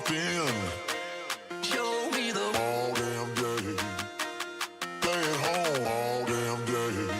spin. Show me the all damn day. Stay at home all damn day.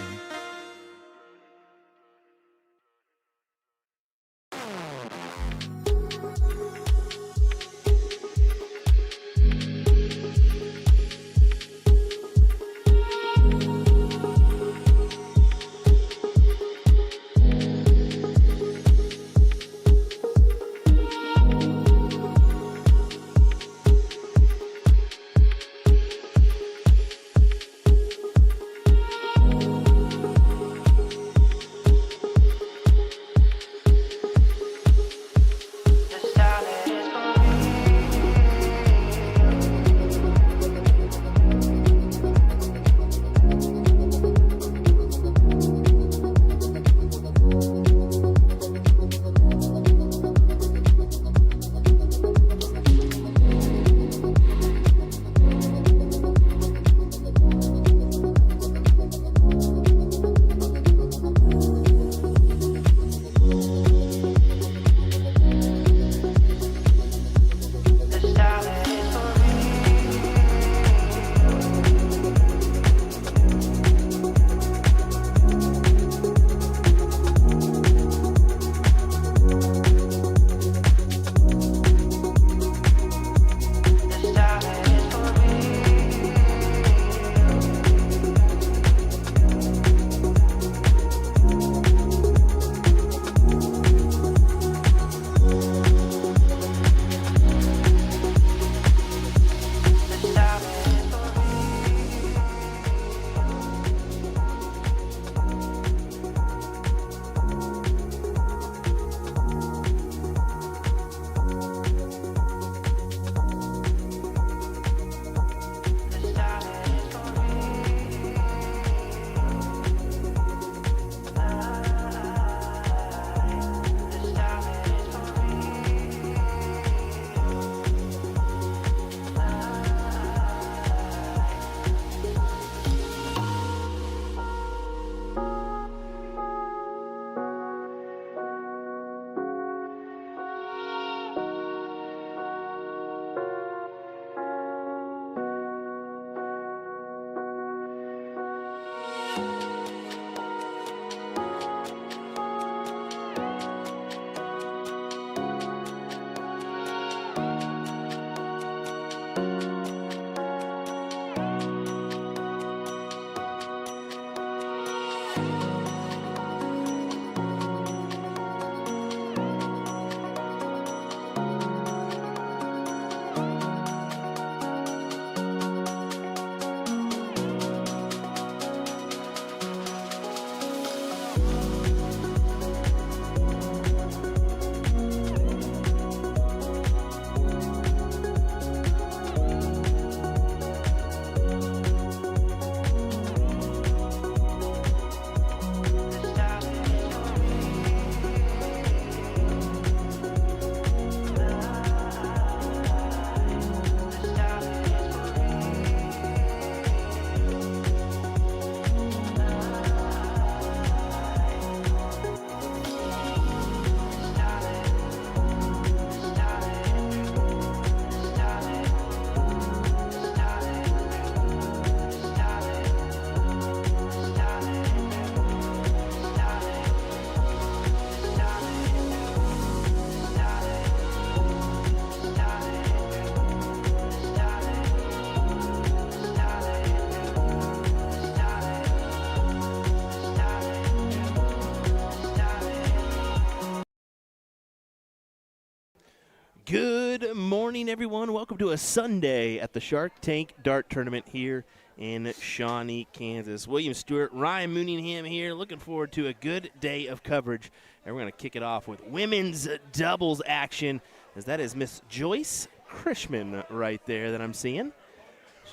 Good morning, everyone. Welcome to a Sunday at the Shark Tank Dart Tournament here in Shawnee, Kansas. William Stuart, Ryan Mooneyham here. Looking forward to a good day of coverage. And we're going to kick it off with women's doubles action, as that is Miss Joyce Krishman right there that I'm seeing.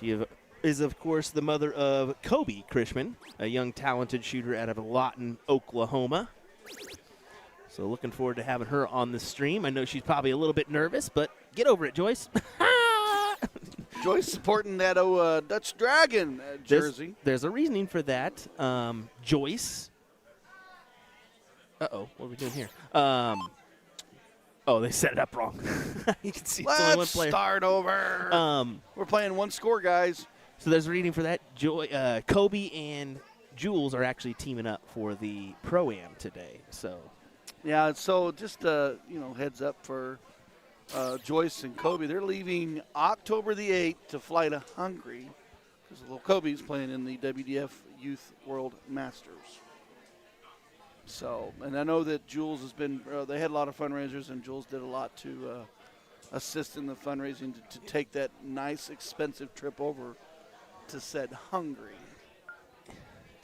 She is, of course, the mother of Kobe Krishman, a young talented shooter out of Lawton, Oklahoma. So looking forward to having her on the stream. I know she's probably a little bit nervous, but get over it, Joyce. Joyce supporting that Dutch Dragon jersey. There's a reasoning for that. Joyce. Uh-oh, what are we doing here? Oh, they set it up wrong. You can see it's only one Let's player. start over. We're playing one score, guys. So there's a reading for that. Kobe and Jules are actually teaming up for the Pro-Am today. So Yeah, so just heads up for Joyce and Kobe. They're leaving October the 8th to fly to Hungary because little Kobe's playing in the WDF Youth World Masters. So, and I know that Jules has been, they had a lot of fundraisers, and Jules did a lot to assist in the fundraising to take that nice, expensive trip over to said Hungary.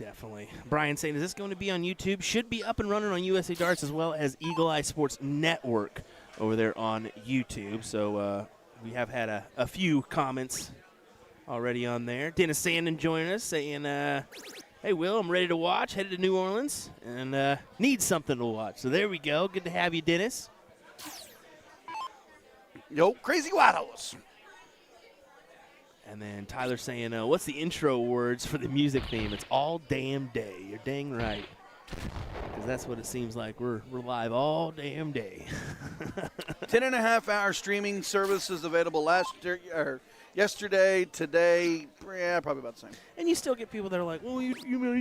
definitely. Brian saying, is this going to be on YouTube? Should be up and running on USA Darts as well as Eagle Eye Sports Network over there on YouTube. So we have had a few comments already on there. Dennis Sandin joining us saying, hey, Will, I'm ready to watch. Headed to New Orleans and need something to watch. So there we go. Good to have you, Dennis. Yo, Crazy Waddles. And then Tyler saying, what's the intro words for the music theme? It's all damn day. You're dang right. Because that's what it seems like. We're live all damn day. 10.5-hour streaming services available yesterday, today, yeah, probably about the same. And you still get people that are like, well, you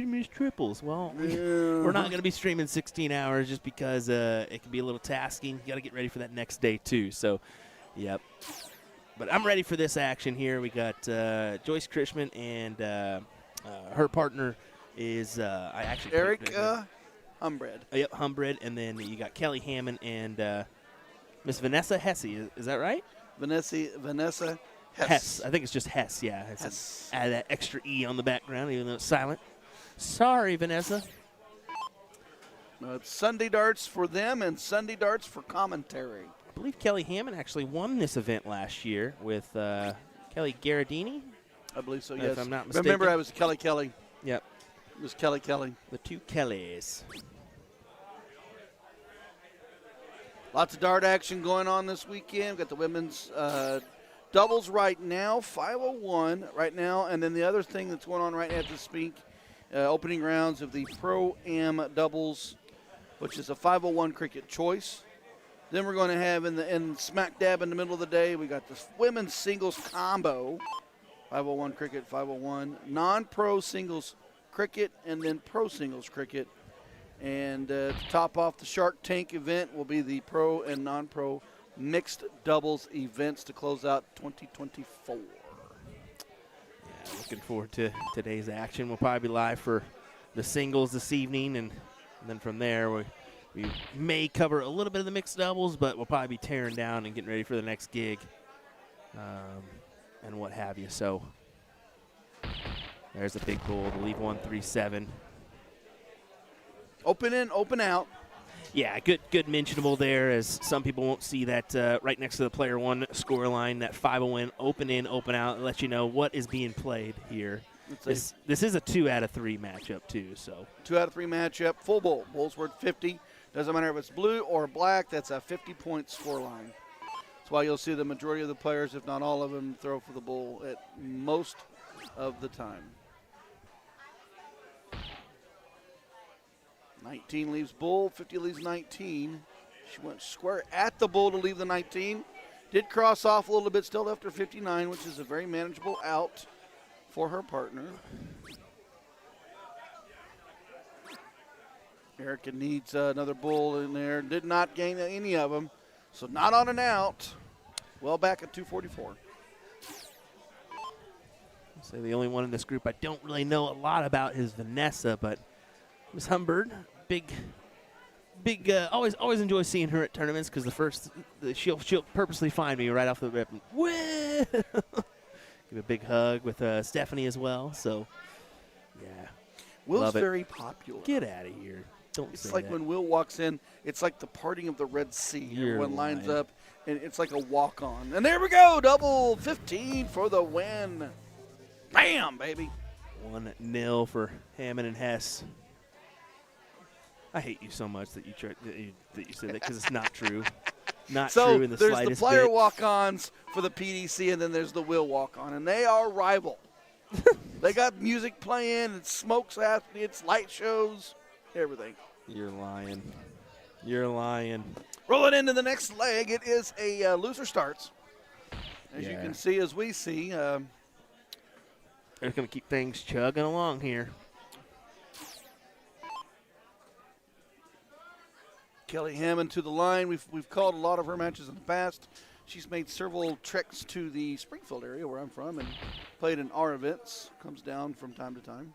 missed triples. Well, we're not going to be streaming 16 hours just because it can be a little tasking. You got to get ready for that next day, too. So, yep. But I'm ready for this action here. We got Joyce Krishman and her partner is I actually Eric Humbred. Yep, Humbred, and then you got Kelly Hammond and Miss Vanessa Hesse. Is that right? Vanessa Hess. I think it's just Hess. Yeah, Hess. Add that extra E on the background, even though it's silent. Sorry, Vanessa. It's Sunday darts for them and Sunday darts for commentary. I believe Kelly Hammond actually won this event last year with Kelly Garradini. I believe so, If yes. I'm not mistaken. Remember, I was Kelly. Yep. It was Kelly. The two Kellys. Lots of dart action going on this weekend. We've got the women's doubles right now, 501 right now. And then the other thing that's going on right now at this week, opening rounds of the Pro-Am doubles, which is a 501 cricket choice. Then we're going to have in smack dab in the middle of the day, we got the women's singles combo, 501 cricket, 501, non-pro singles cricket, and then pro singles cricket. And to top off the Shark Tank event will be the pro and non-pro mixed doubles events to close out 2024. Yeah, looking forward to today's action. We'll probably be live for the singles this evening, and then from there we may cover a little bit of the mixed doubles, but we'll probably be tearing down and getting ready for the next gig and what have you. So there's a big bull to leave 137. Open in, open out. Yeah, good mentionable there, as some people won't see that right next to the player one score line, that 5-0 open in, open out. It lets you know what is being played here. This is a 2 out of 3 matchup too. So 2 out of 3 matchup, full bowl. Bowl's worth 50. Doesn't matter if it's blue or black. That's a 50-point score line. That's why you'll see the majority of the players, if not all of them, throw for the bowl at most of the time. 19 leaves bull, 50 leaves 19. She went square at the bull to leave the 19. Did cross off a little bit, still left her 59, which is a very manageable out for her partner. Erica needs another bull in there. Did not gain any of them, so not on an out. Well back at 244. I'll say the only one in this group I don't really know a lot about is Vanessa, but Miss Humbird, big. Always enjoy seeing her at tournaments because she'll purposely find me right off the rip. And, woo! Give a big hug with Stephanie as well. So, yeah, Will's very popular. Get out of here! Don't It's say like that. when Will walks in, it's like the parting of the Red Sea. You're Everyone lines lying. up, and it's like a walk-on. And there we go, double 15 for the win. Bam, baby. 1-0 for Hammond and Hess. I hate you so much that you said that because it's not true. Not true in the there's slightest the player bit. walk-ons for the PDC, and then there's the Will walk-on, and they are rival. They got music playing, it's smokes happening, it's light shows, everything. You're lying. You're lying. Rolling into the next leg, it is a loser starts. As you can see, as we see. They're going to keep things chugging along here. Kelly Hammond to the line. We've called a lot of her matches in the past. She's made several treks to the Springfield area where I'm from and played in our events. Comes down from time to time.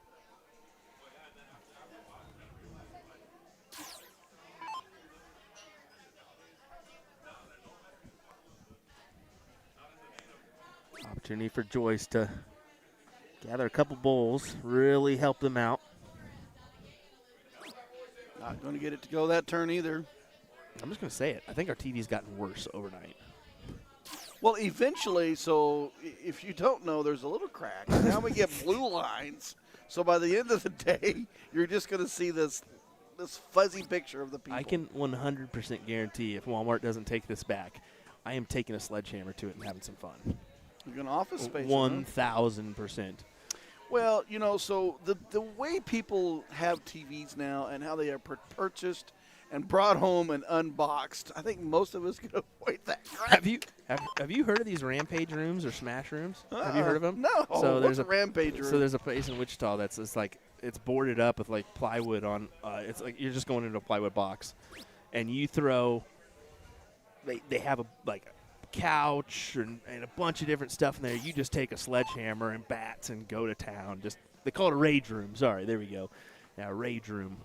Opportunity for Joyce to gather a couple bowls, really help them out. Not going to get it to go that turn either. I'm just going to say it. I think our TV's gotten worse overnight. Well, eventually, so if you don't know, there's a little crack. Now we get blue lines. So by the end of the day, you're just going to see this fuzzy picture of the people. I can 100% guarantee if Walmart doesn't take this back, I am taking a sledgehammer to it and having some fun. You're going to office space. 1,000%. Well, you know, so the way people have TVs now and how they are purchased and brought home and unboxed, I think most of us can avoid that crap. Have you heard of these Rampage rooms or Smash rooms? Have you heard of them? No. So there's a Rampage room. So there's a place in Wichita that's it's boarded up with like plywood on. It's like you're just going into a plywood box, and you throw. They have a couch and a bunch of different stuff in there. You just take a sledgehammer and bats and go to town. They call it a rage room. Sorry, there we go. Now rage room.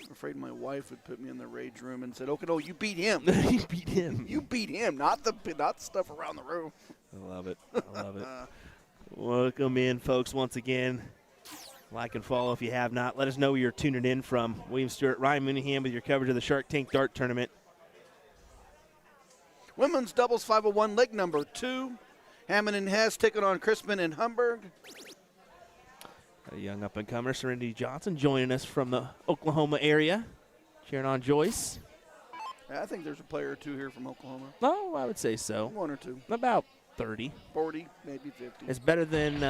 I'm afraid my wife would put me in the rage room and said, "Okay, no, you beat him. You beat him. You beat him, not the stuff around the room." I love it. I love it. Welcome in, folks, once again. Like and follow if you have not. Let us know where you're tuning in from. William Stuart, Ryan Mooneyham with your coverage of the Shark Tank Dart Tournament. Women's doubles 501, leg number 2. Hammond and Hess taking on Crispin and Humberg. A young up-and-comer, Serenity Johnson, joining us from the Oklahoma area, cheering on Joyce. I think there's a player or two here from Oklahoma. Oh, I would say so. 1 or 2. About 30. 40, maybe 50. It's better than,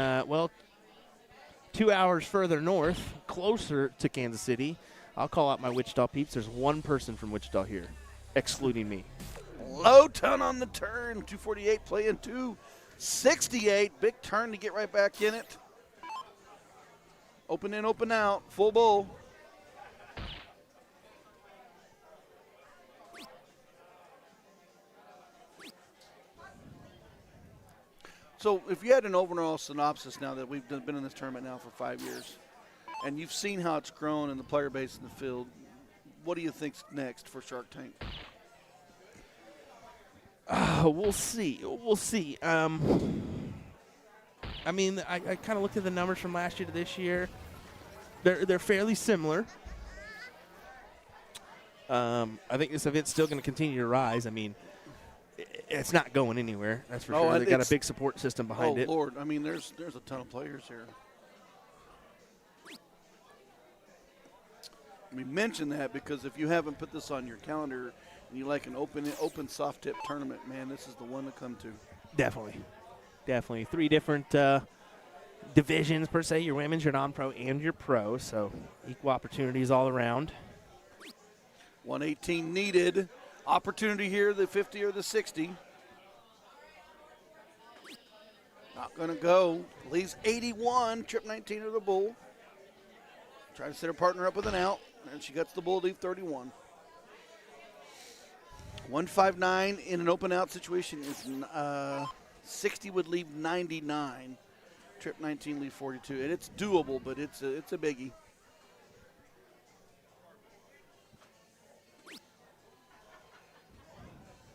2 hours further north, closer to Kansas City. I'll call out my Wichita peeps. There's one person from Wichita here, excluding me. Low ton on the turn. 248 playing 268. Big turn to get right back in it. Open in, open out. Full bowl. So if you had an overall synopsis now that we've been in this tournament now for 5 years, and you've seen how it's grown in the player base in the field, what do you think's next for Shark Tank? We'll see. We'll see. I mean, I kind of looked at the numbers from last year to this year. They're fairly similar. I think this event's still going to continue to rise. I mean, it's not going anywhere. That's for sure. They've got a big support system behind it. Oh, Lord. I mean, there's a ton of players here. We mention that because if you haven't put this on your calendar and you like an open soft tip tournament, man, this is the one to come to. Definitely. 3 different divisions, per se, your women's, your non-pro, and your pro, so equal opportunities all around. 118 needed. Opportunity here, the 50 or the 60. Not going to go. Leaves 81, trip 19 of the bull. Try to set her partner up with an out, and she gets the bull, leave 31. 159 in an open out situation is 60 would leave 99. Trip 19, leave 42. And it's doable, but it's a biggie.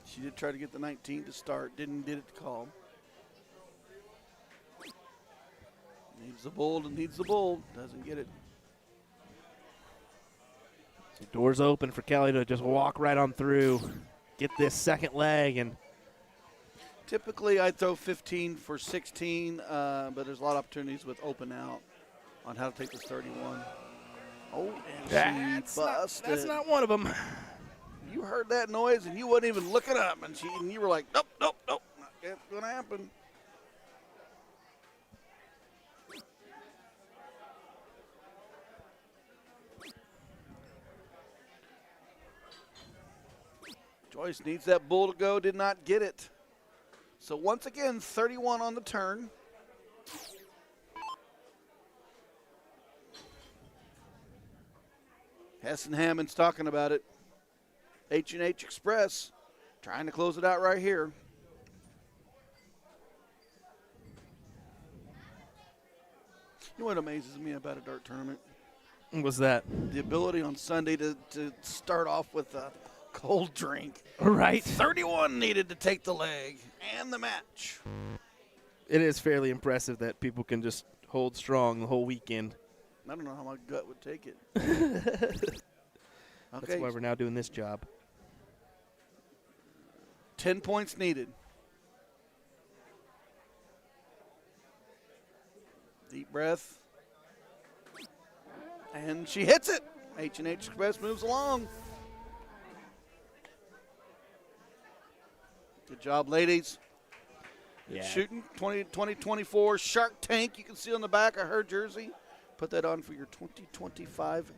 She did try to get the 19 to start, didn't get it to call. Needs the bull, doesn't get it. So doors open for Kelly to just walk right on through, get this second leg, and typically I'd throw 15 for 16, but there's a lot of opportunities with open out on how to take this 31. Oh, and she busted. That's not one of them. You heard that noise and you wasn't even looking up, and you were like, nope, not going to happen. Joyce needs that bull to go, did not get it. So once again, 31 on the turn. Hess and Hammond's talking about it. H&H Express trying to close it out right here. You know what amazes me about a dart tournament? What's that? The ability on Sunday to start off with a cold drink. Right. 31 needed to take the leg and the match. It is fairly impressive that people can just hold strong the whole weekend. I don't know how my gut would take it. That's Okay, why we're now doing this job. 10 points needed. Deep breath. And she hits it. H&H Express moves along. Good job, ladies. Yeah. Shooting 2024 Shark Tank. You can see on the back of her jersey. Put that on for your 2025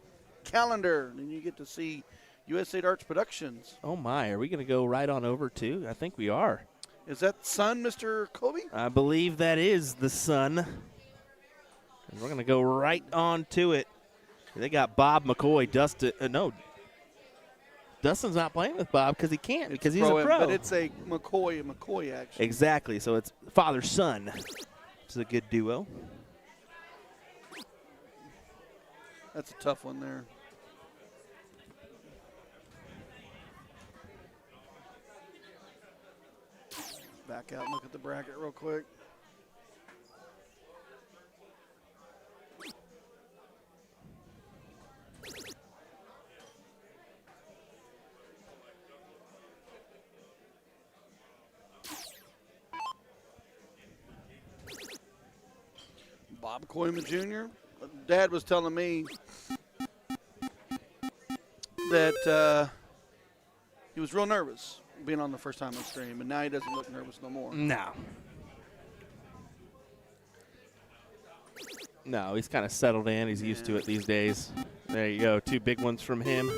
calendar. And you get to see USA Darts Productions. Oh, my. Are we going to go right on over, too? I think we are. Is that son, Mr. Kobe? I believe that is the sun. And we're going to go right on to it. They got Bob McCoy. Dustin's not playing with Bob because he can't, because he's a pro. But it's a McCoy action. Exactly. So it's father-son. It's a good duo. That's a tough one there. Back out and look at the bracket real quick. Bob Koyman Jr. Dad was telling me that he was real nervous being on the first time on stream, and now he doesn't look nervous no more. No, he's kind of settled in. He's used to it these days. There you go. 2 big ones from him.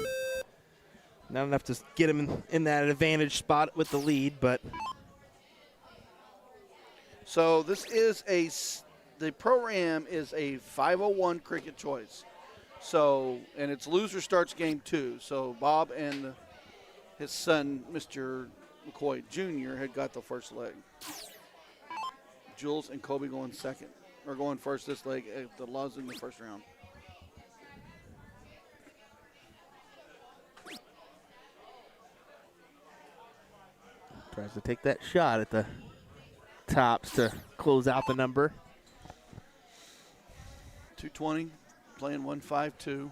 Not enough to get him in that advantage spot with the lead, but. So this is the program is a 501 cricket choice. So, and it's loser starts game 2. So Bob and his son, Mr. McCoy Jr., had got the first leg. Jules and Kobe going second, or going first this leg. The Laws in the first round. Tries to take that shot at the tops to close out the number. 220, playing 152.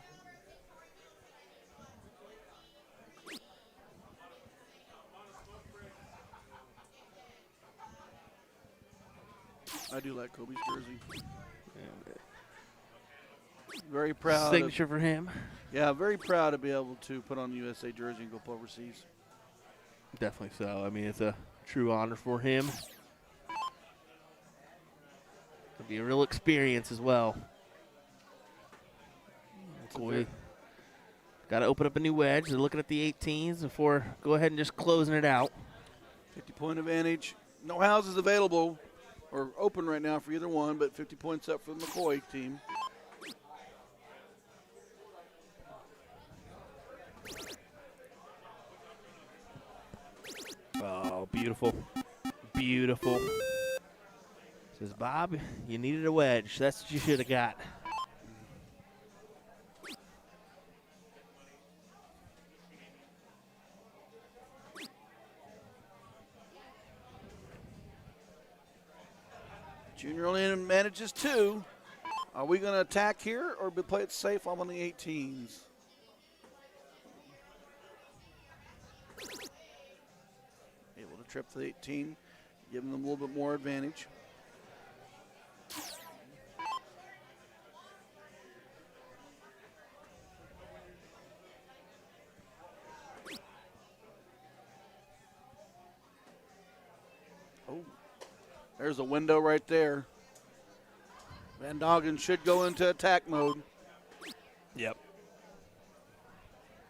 I do like Kobe's jersey. Very proud. Signature for him. Yeah, very proud to be able to put on the USA jersey and go overseas. Definitely so. I mean, it's a true honor for him. It'll be a real experience as well. Boy, got to open up a new wedge. They're looking at the 18s before go ahead and just closing it out. 50-point advantage. No houses available or open right now for either one, but 50 points up for the McCoy team. Oh, beautiful. Beautiful. Says, Bob, you needed a wedge. That's what you should have got. Junior only manages 2. Are we going to attack here or play it safe on the 18s? Able to trip the 18, giving them a little bit more advantage. Oh. There's a window right there. Van Doggen should go into attack mode. Yep.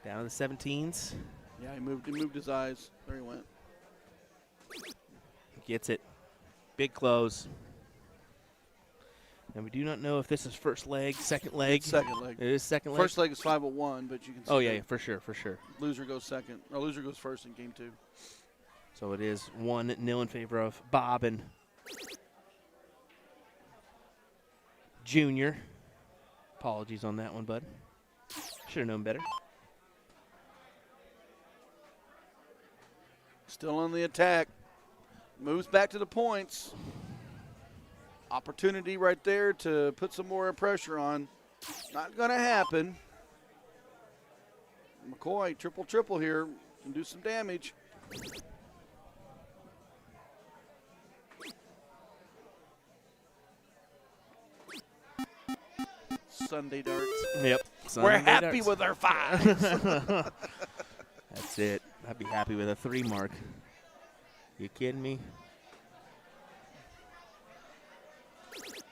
Down to the 17s. Yeah, he moved his eyes. There he went. Gets it. Big close. And we do not know if this is first leg, second leg. It's second leg. It is second leg. First leg is 501, but you can see. Oh, yeah, for sure. Loser goes second. Or loser goes first in game 2. So it is 1-0 in favor of Bob and Junior. Apologies on that one, bud. Should have known better. Still on the attack. Moves back to the points. Opportunity right there to put some more pressure on. Not going to happen. McCoy, triple here. Can do some damage. Sunday darts. Yep. We're happy with our 5s. That's it. I'd be happy with a 3 mark. You kidding me?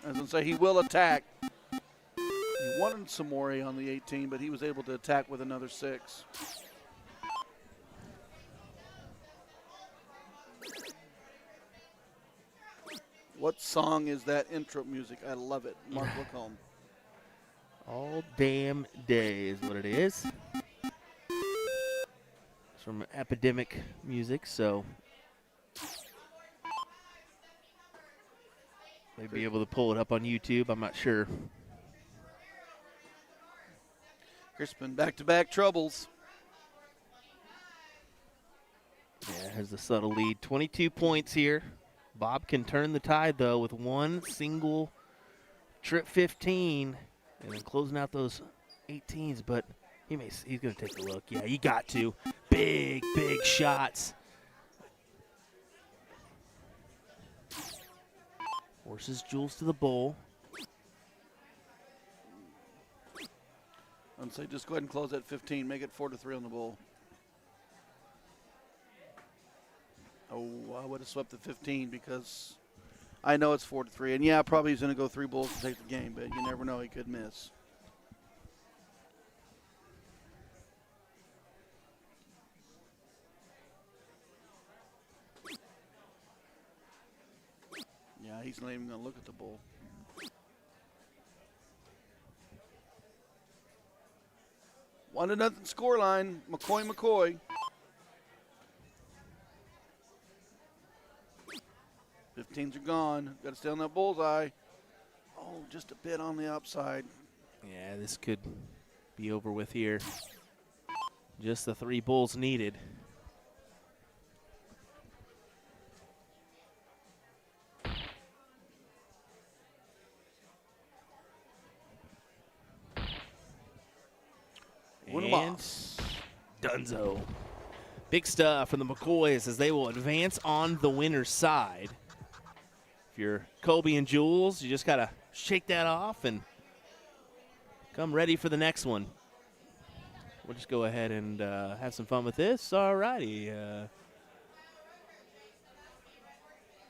I was going to say he will attack. He wanted some more on the 18, but he was able to attack with another 6. What song is that intro music? I love it. Mark Lacombe. All damn day is what it is. It's from Epidemic Music, so they'd be able to pull it up on YouTube. I'm not sure. Crispin, back-to-back troubles. Yeah, has the subtle lead. 22 points here. Bob can turn the tide, though, with one single trip 15 and then closing out those 18s, but he's going to take a look. Yeah, he got to. Big shots. Forces Jules to the bowl. I'd say just go ahead and close that 15. Make it 4-3 on the bowl. Oh, I would have swept the 15 because I know it's 4-3. And, yeah, probably he's going to go 3 bulls to take the game, but you never know. He could miss. Yeah, he's not even going to look at the bull. One to nothing scoreline. McCoy. 15s are gone. Got to stay on that bullseye. Oh, just a bit on the upside. Yeah, this could be over with here. Just the 3 bulls needed. And Dunzo. Big stuff from the McCoys as they will advance on the winner's side. If you're Kobe and Jules, you just got to shake that off and come ready for the next one. We'll just go ahead and have some fun with this. All righty.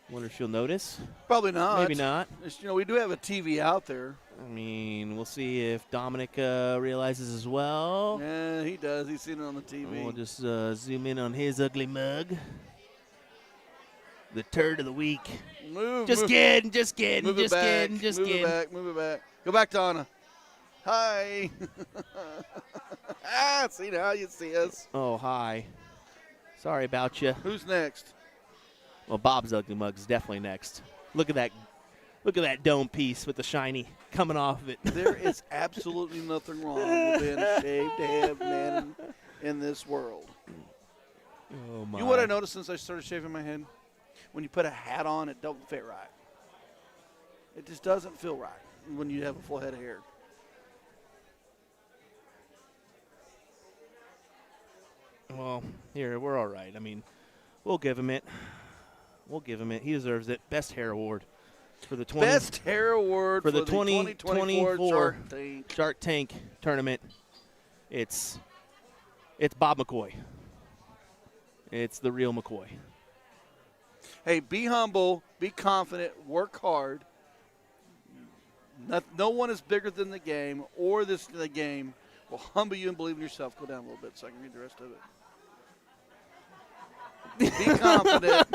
Wonder if she'll notice. Probably not. Maybe not. We do have a TV out there. I mean, we'll see if Dominic realizes as well. Yeah, he does. He's seen it on the TV. We'll just zoom in on his ugly mug. The turd of the week. Just kidding. Move it back. Go back to Anna. Hi. See now you see us. Oh, hi. Sorry about you. Who's next? Well, Bob's ugly mug is definitely next. Look at that dome piece with the shiny coming off of it. There is absolutely nothing wrong with being a shaved head man in this world. Oh my. You know what I noticed since I started shaving my head? When you put a hat on, it don't fit right. It just doesn't feel right when you have a full head of hair. Well, here, we're all right. I mean, we'll give him it. He deserves it. Best hair award for the Best hair award for the 2024 Shark Tank. Shark Tank tournament. It's Bob McCoy. It's the real McCoy. Hey, be humble, be confident, work hard. No one is bigger than the game or the game will humble you and believe in yourself. Go down a little bit so I can read the rest of it. Be confident.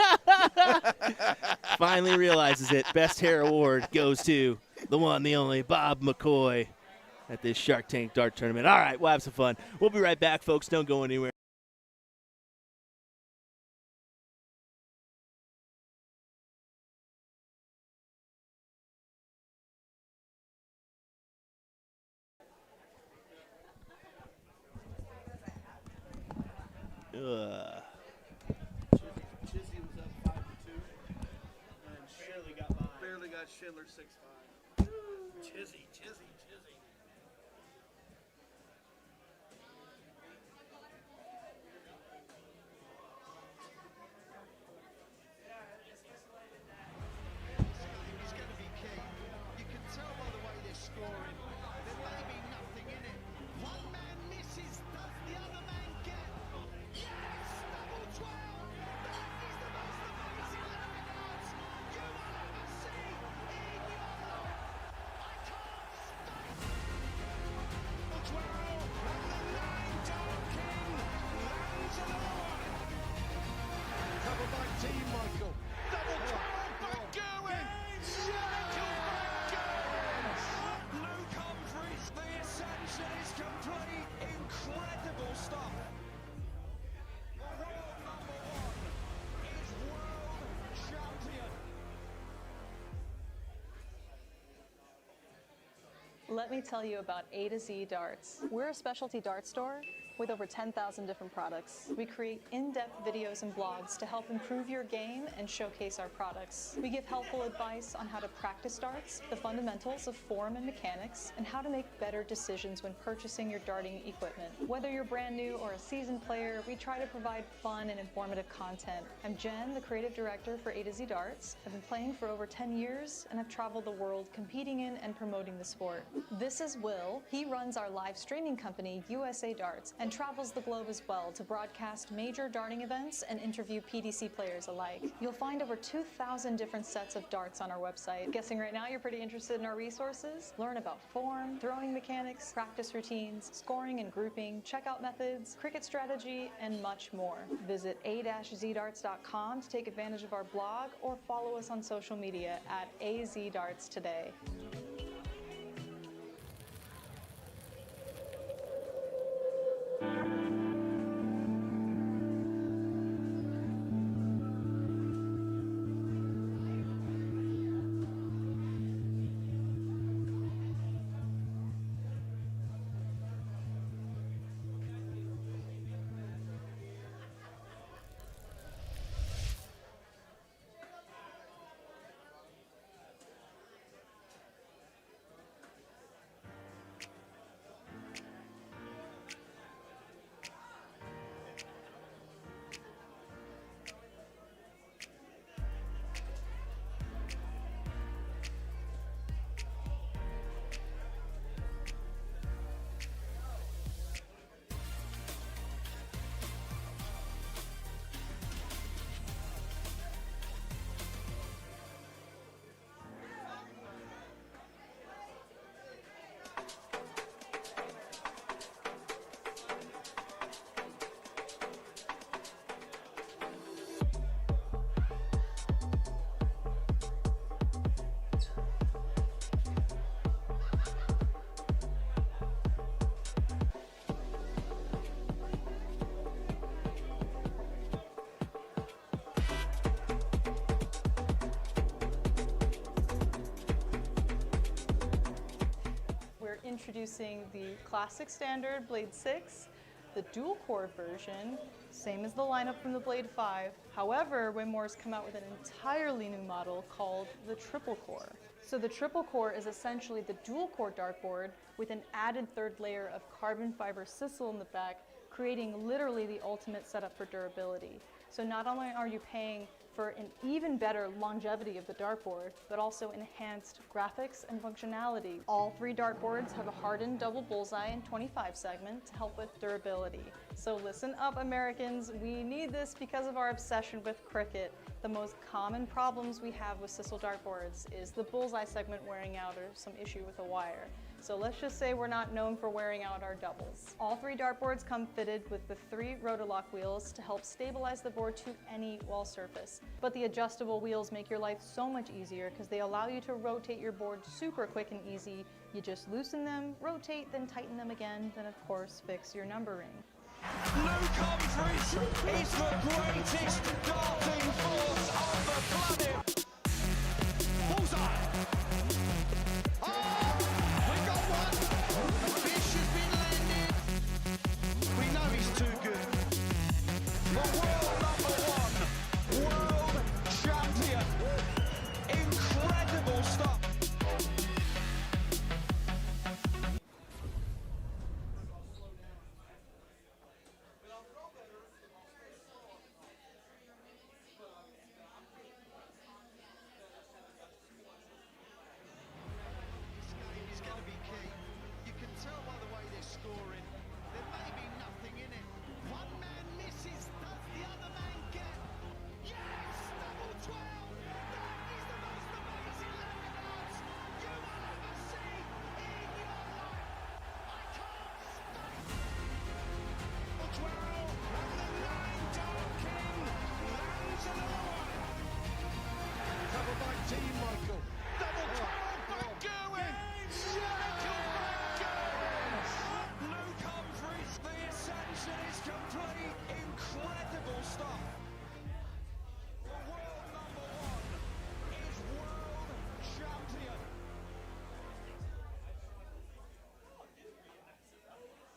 Finally realizes it. Best hair award goes to the one, the only Bob McCoy at this Shark Tank Dart Tournament. All right, we'll have some fun. We'll be right back, folks. Don't go anywhere. Chizzy was up 5-2. And barely got Schindler 6-5. Chizzy. Is going to be key. You can tell by the way they're scoring. There may be nothing in it. One man misses. Does the other man get? Yes! Double 12! That is the most amazing records you will ever see in your life. I can't stop. 12 and the 9 Dart King lands alone. Covered by Team Michael. Double 12 back going. Luke Humphries, the ascension is complete. Incredible stuff. World number 1 is world champion. Let me tell you about A to Z Darts. We're a specialty dart store with over 10,000 different products. We create in-depth videos and blogs to help improve your game and showcase our products. We give helpful advice on how to practice darts, the fundamentals of form and mechanics, and how to make better decisions when purchasing your darting equipment. Whether you're brand new or a seasoned player, we try to provide fun and informative content. I'm Jen, the creative director for A to Z Darts. I've been playing for over 10 years, and I've traveled the world competing in and promoting the sport. This is Will. He runs our live streaming company, USA Darts, and travels the globe as well to broadcast major darting events and interview PDC players alike. You'll find over 2,000 different sets of darts on our website. Guessing right now you're pretty interested in our resources? Learn about form, throwing mechanics, practice routines, scoring and grouping, checkout methods, cricket strategy, and much more. Visit a-zdarts.com to take advantage of our blog or follow us on social media at AZDarts today. Introducing the classic standard Blade 6, the dual core version, same as the lineup from the Blade 5. However, Winmore's come out with an entirely new model called the triple core. So the triple core is essentially the dual core dartboard with an added third layer of carbon fiber sisal in the back, creating literally the ultimate setup for durability. So not only are you paying for an even better longevity of the dartboard, but also enhanced graphics and functionality. All three dartboards have a hardened double bullseye and 25 segment to help with durability. So listen up, Americans. We need this because of our obsession with cricket. The most common problems we have with Sissel dartboards is the bullseye segment wearing out or some issue with a wire. So let's just say we're not known for wearing out our doubles. All 3 dartboards come fitted with the 3 Rotolock wheels to help stabilize the board to any wall surface. But the adjustable wheels make your life so much easier because they allow you to rotate your board super quick and easy. You just loosen them, rotate, then tighten them again, then of course fix your numbering. Luke Humphries is the greatest darting force on the planet. Bullseye. Oh, we got one. A fish has been landed. We know he's too good. The world number 1, world champion. Incredible stuff. Is going to be key. You can tell by the way they're scoring. There may be nothing in it. One man misses. Does the other man get? Yes! Double 12! That is the most amazing landouts you will ever see in your life. I can't stop. Double 12 and the 9 Dart King lands another one. Covered by Team Michael. Double 12 back going. Luke Humphries, the ascension is complete. Incredible stuff. The world number 1 is world champion.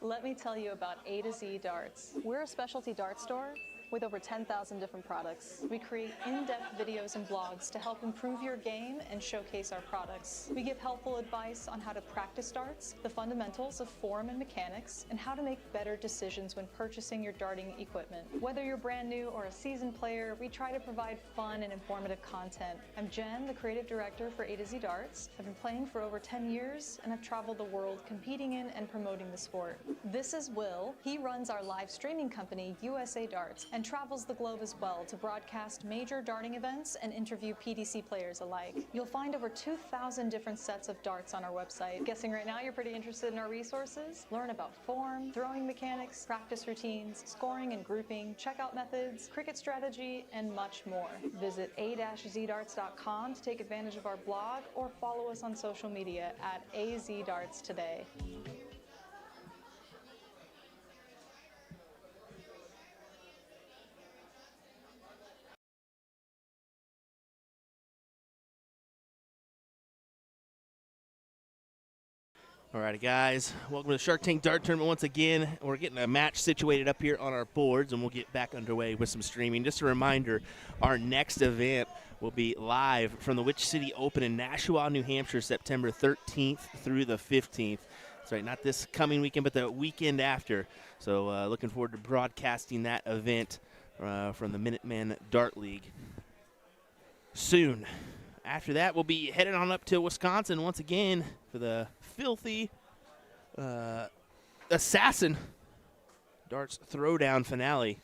Let me tell you about A to Z Darts. We're a specialty dart store with over 10,000 different products. We create in-depth videos and blogs to help improve your game and showcase our products. We give helpful advice on how to practice darts, the fundamentals of form and mechanics, and how to make better decisions when purchasing your darting equipment. Whether you're brand new or a seasoned player, we try to provide fun and informative content. I'm Jen, the creative director for A to Z Darts. I've been playing for over 10 years, and I've traveled the world competing in and promoting the sport. This is Will. He runs our live streaming company, USA Darts, and travels the globe as well to broadcast major darting events and interview PDC players alike. You'll find over 2,000 different sets of darts on our website. Guessing right now you're pretty interested in our resources? Learn about form, throwing mechanics, practice routines, scoring and grouping, checkout methods, cricket strategy, and much more. Visit a-zdarts.com to take advantage of our blog or follow us on social media at AZDarts today. Alrighty, guys, welcome to the Shark Tank Dart Tournament once again. We're getting a match situated up here on our boards, and we'll get back underway with some streaming. Just a reminder, our next event will be live from the Witch City Open in Nashua, New Hampshire, September 13th through the 15th. That's right, not this coming weekend, but the weekend after. So looking forward to broadcasting that event from the Minuteman Dart League soon. After that, we'll be heading on up to Wisconsin once again for the filthy Assassin Darts Throwdown finale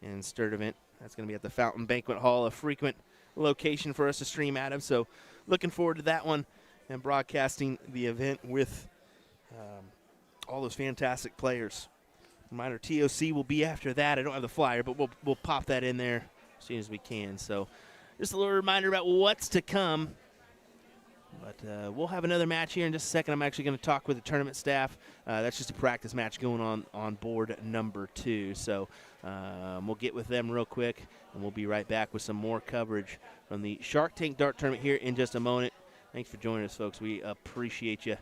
and Sturt event. That's going to be at the Fountain Banquet Hall, a frequent location for us to stream out of. So looking forward to that one and broadcasting the event with all those fantastic players. Reminder, TOC will be after that. I don't have the flyer, but we'll pop that in there as soon as we can. So just a little reminder about what's to come. But we'll have another match here in just a second. I'm actually going to talk with the tournament staff. That's just a practice match going on board number 2. So we'll get with them real quick, and we'll be right back with some more coverage from the Shark Tank Dart Tournament here in just a moment. Thanks for joining us, folks. We appreciate you.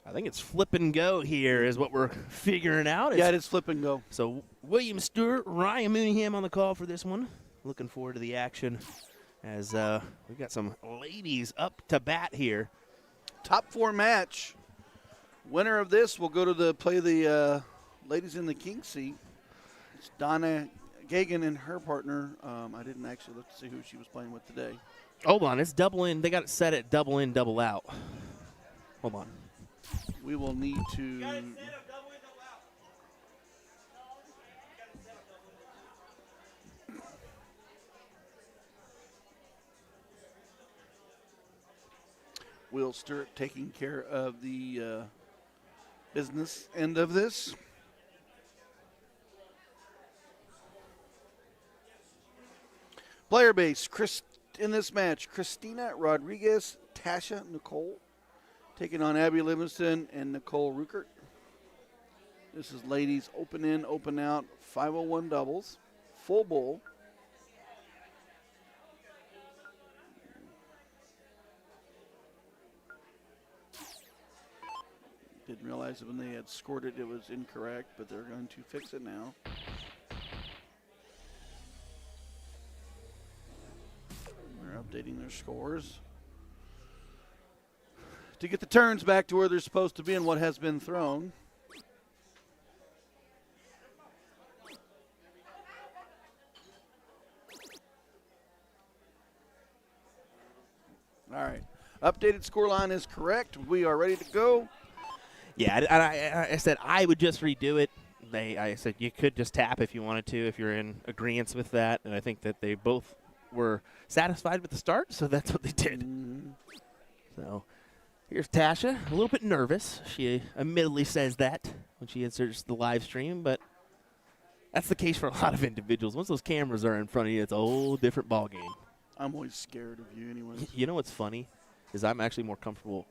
I think it's flip and go here is what we're figuring out. Yeah, it is flip and go. So William Stuart, Ryan Mooneyham on the call for this one. Looking forward to the action as we've got some ladies up to bat here. Top 4 match. Winner of this will go to play the ladies in the king seat. It's Donna Gagan and her partner. I didn't actually look to see who she was playing with today. Hold on, it's double in. They got it set at double in, double out. Hold on. We will need to. Will Stuart taking care of the business end of this. Player base, in this match, Christina Rodriguez, Tasha Nicole, taking on Abby Livingston and Nicole Ruckert. This is ladies open in, open out, 501 doubles, full bowl. Didn't realize that when they had scored it, it was incorrect, but they're going to fix it now. They're updating their scores to get the turns back to where they're supposed to be and what has been thrown. All right. Updated score line is correct. We are ready to go. Yeah, I said I would just redo it. I said you could just tap if you wanted to, if you're in agreement with that. And I think that they both were satisfied with the start, so that's what they did. Mm-hmm. So here's Tasha, a little bit nervous. She admittedly says that when she inserts the live stream, but that's the case for a lot of individuals. Once those cameras are in front of you, it's a whole different ballgame. I'm always scared of you anyways. You know what's funny is I'm actually more comfortable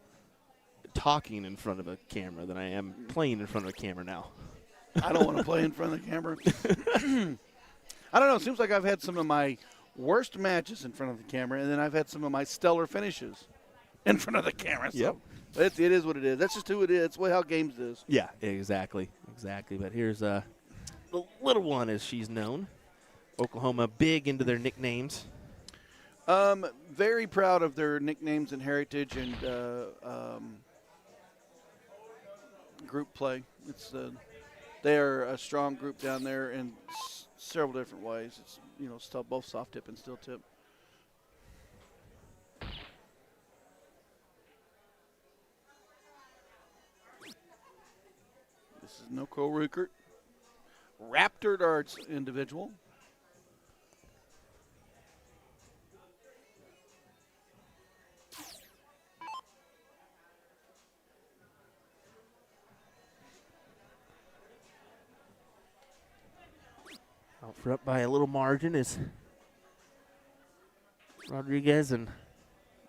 talking in front of a camera than I am playing in front of a camera now. I don't want to play in front of the camera. I don't know. It seems like I've had some of my worst matches in front of the camera, and then I've had some of my stellar finishes in front of the camera. So it is what it is. That's just who it is. That's how games is. Yeah, exactly. But here's the little one, as she's known. Oklahoma big into their nicknames. Very proud of their nicknames and heritage and group play. They are a strong group down there in several different ways. It's both soft tip and steel tip. This is Nicole Ruckert. Raptor darts individual. Out front by a little margin is Rodriguez and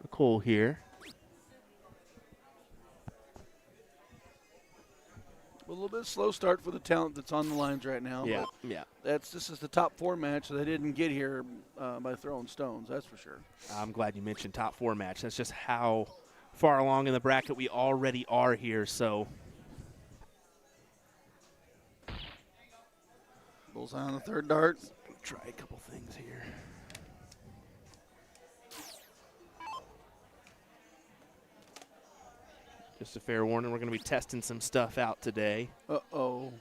Nicole here. A little bit slow start for the talent that's on the lines right now. Yeah. This is the top 4 match, so they didn't get here by throwing stones, that's for sure. I'm glad you mentioned top 4 match. That's just how far along in the bracket we already are here. So Bullseye on the third dart. try a couple things here. Just a fair warning, we're going to be testing some stuff out today. Uh-oh.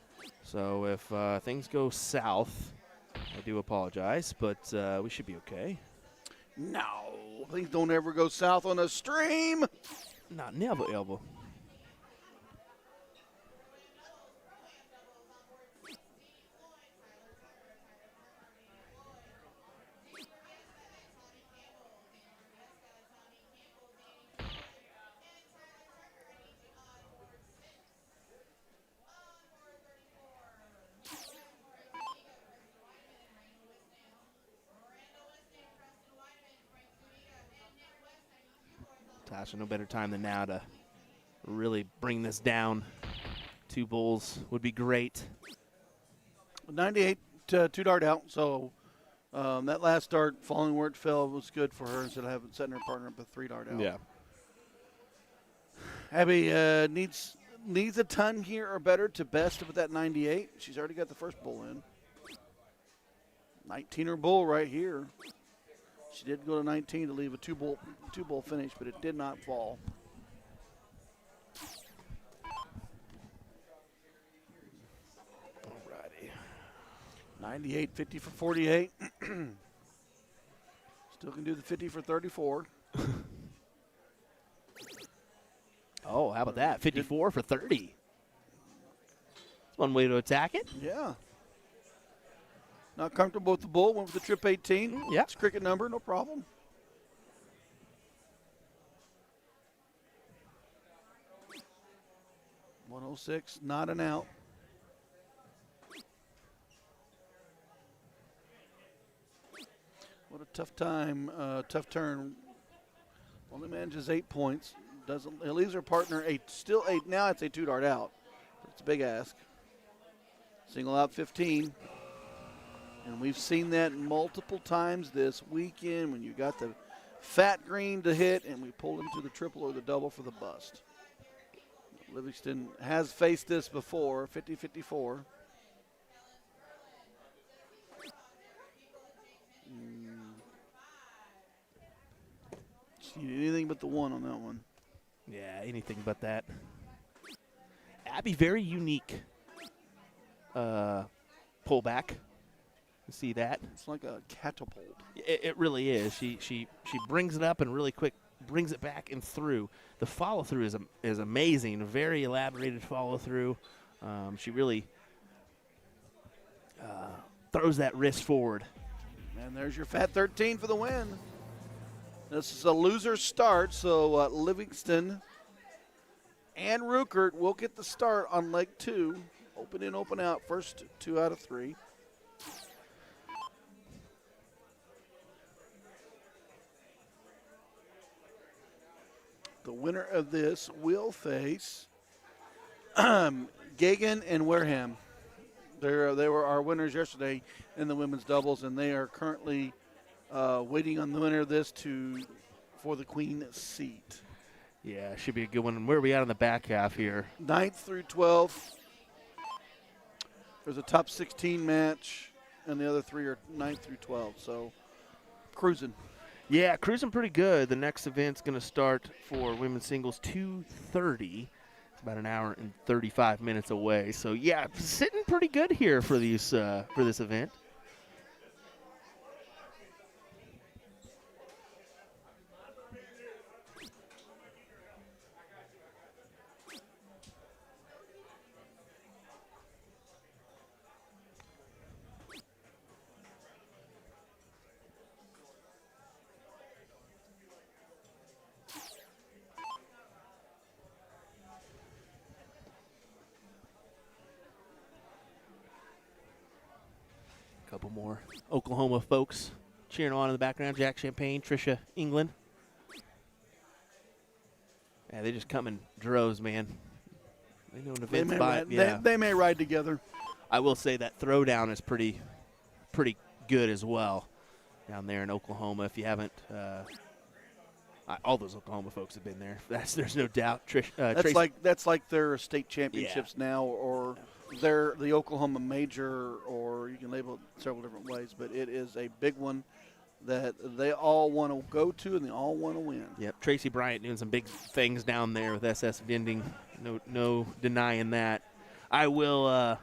So if things go south, I do apologize, but we should be okay. No, please don't ever go south on a stream. Not never, elbow. Tasha, no better time than now to really bring this down. 2 bulls would be great. 98 2 dart out, so that last dart falling where it fell was good for her instead of setting her partner up a 3 dart out. Yeah. Abby needs a ton here or better to best with that 98. She's already got the first bull in. 19er bull right here. She did go to 19 to leave a two bull finish, but it did not fall. Alrighty. 98, 50 for 48. Still can do the 50 for 34. Oh, how about that? 54 for 30. That's one way to attack it. Yeah. Not comfortable with the bull. Went with the trip 18. Yeah. It's a cricket number, no problem. .106, not an out. What a tough time, tough turn. Only manages 8 points. He leaves her partner still 8. Now it's a 2-dart out. It's a big ask. Single out 15. And we've seen that multiple times this weekend when you got the fat green to hit and we pulled him to the triple or the double for the bust. Livingston has faced this before, 50-54. She needed anything but the one on that one. Yeah, anything but that. Abby, very unique pullback. You see that? It's like a catapult. It really is. She brings it up and really quick brings it back and through. The follow through is amazing. Very elaborated follow through. She really throws that wrist forward. And there's your fat 13 for the win. This is a loser start, so Livingston and Ruckert will get the start on leg 2. Open in, open out. First 2 out of 3. The winner of this will face Gagan and Wareham. They were our winners yesterday in the women's doubles, and they are currently waiting on the winner of this for the queen seat. Yeah, should be a good one. Where are we at on the back half here? 9th through 12th. There's a top 16 match, and the other 3 are 9th through 12. So cruising. Yeah, cruising pretty good. The next event's going to start for women's singles 2:30. It's about an hour and 35 minutes away. So yeah, sitting pretty good here for these for this event. Couple more Oklahoma folks cheering on in the background. Jack Champagne, Trisha England. Yeah, they just come in droves, man. They know an event's They may ride together. I will say that throwdown is pretty good as well down there in Oklahoma. If you haven't, all those Oklahoma folks have been there. There's no doubt. That's like their state championships now, or they're the Oklahoma Major, or you can label it several different ways. But it is a big one that they all want to go to and they all want to win. Yep, Tracy Bryant doing some big things down there with SS Vending. No denying that. I will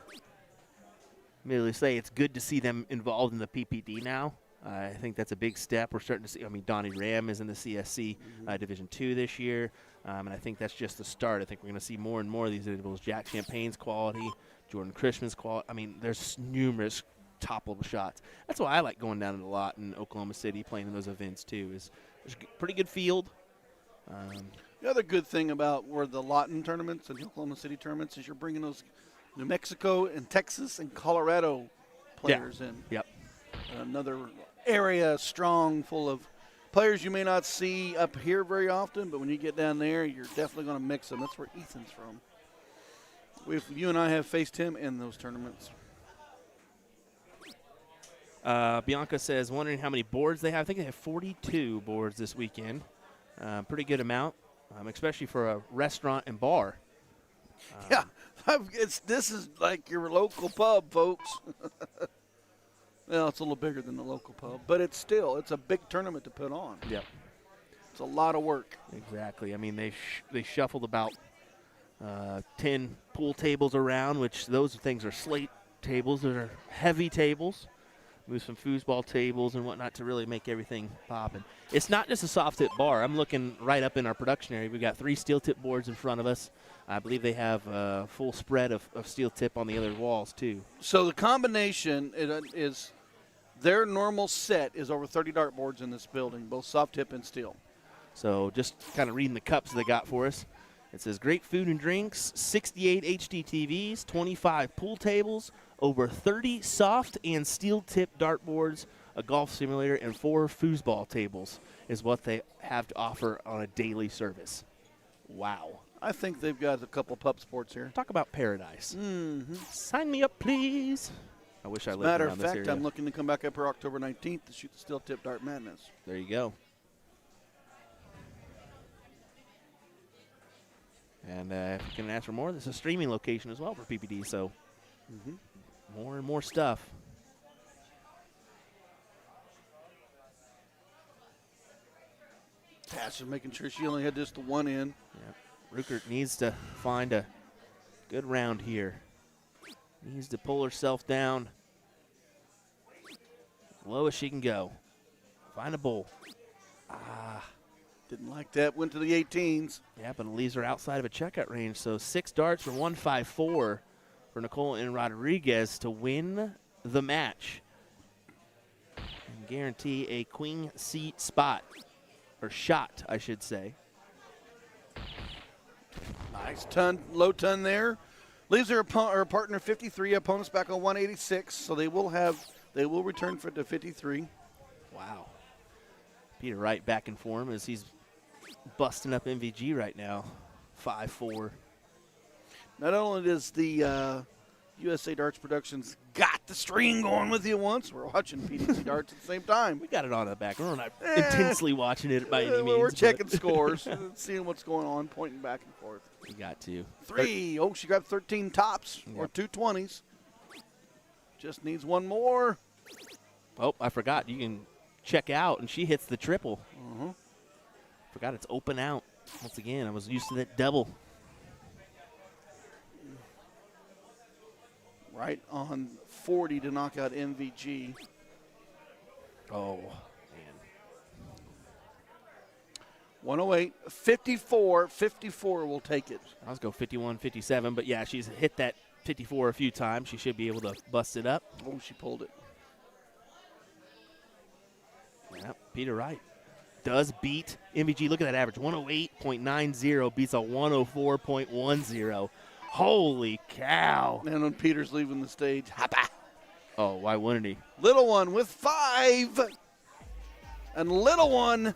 merely say it's good to see them involved in the PPD now. I think that's a big step. We're starting to see. I mean, Donnie Ram is in the CSC Division II this year, and I think that's just the start. I think we're going to see more and more of these individuals. Jack Champagne's quality, Jordan Chrisman's quality. I mean, there's numerous top-level shots. That's why I like going down to the lot in Oklahoma City, playing in those events too. There's a pretty good field. The other good thing about where the Lawton tournaments and the Oklahoma City tournaments is you're bringing those New Mexico and Texas and Colorado players in. Yep. Another area strong, full of players you may not see up here very often, but when you get down there, you're definitely going to mix them. That's where Ethan's from. You and I have faced him in those tournaments. Bianca says, wondering how many boards they have. I think they have 42 boards this weekend. Pretty good amount. especially for a restaurant and bar. Yeah, this is like your local pub, folks. Well, it's a little bigger than the local pub, but it's a big tournament to put on. Yep. It's a lot of work. Exactly. I mean, they shuffled about 10 pool tables around, which those things are slate tables. Those are heavy tables. Move some foosball tables and whatnot to really make everything popping. It's not just a soft tip bar. I'm looking right up in our production area. We've got 3 steel tip boards in front of us. I believe they have a full spread of steel tip on the other walls, too. So the combination is their normal set is over 30 dartboards in this building, both soft tip and steel. So just kind of reading the cups they got for us. It says great food and drinks, 68 HD TVs, 25 pool tables, over 30 soft and steel tip dartboards, a golf simulator, and 4 foosball tables is what they have to offer on a daily service. Wow. I think they've got a couple pup sports here. Talk about paradise. Mm-hmm. Sign me up, please. I wish I lived Matter around of this fact, area. I'm looking to come back up here October 19th to shoot the steel tip dart madness. There you go. And if you can ask for more, this is a streaming location as well for PPD, so more and more stuff. Tash is making sure she only had just the one in. Yep. Ruckert needs to find a good round here. Needs to pull herself down as low as she can go. Find a bowl. Didn't like that. Went to the 18s. Yeah, but it leaves her outside of a checkout range. So 6 darts for 154 for Nicole and Rodriguez to win the match and guarantee a queen seat spot, or shot, I should say. Nice ton, low ton there. Leaves her partner 53. Opponents back on 186. So they will return for the 53. Wow. Peter Wright back in form as he's busting up MVG right now. 5-4. Not only does the USA Darts Productions got the stream going with you once, we're watching PDC Darts at the same time. We got it on the back. We're not intensely watching it by any means. We're but checking scores, seeing what's going on, pointing back and forth. We got to. 3. Oh, she grabbed 13 tops or 2 20s. Just needs one more. Oh, I forgot. You can check out, and she hits the triple. Forgot it's open out. Once again, I was used to that double. Right on 40 to knock out MVG. Oh, man. 108, 54, 54 will take it. I was go 51, 57, but yeah, she's hit that 54 a few times. She should be able to bust it up. Oh, she pulled it. Yep, Peter Wright does beat MVG. Look at that average, 108.90 beats a 104.10. Holy cow. And when Peter's leaving the stage, hoppa. Oh, why wouldn't he? Little one with 5. And little one,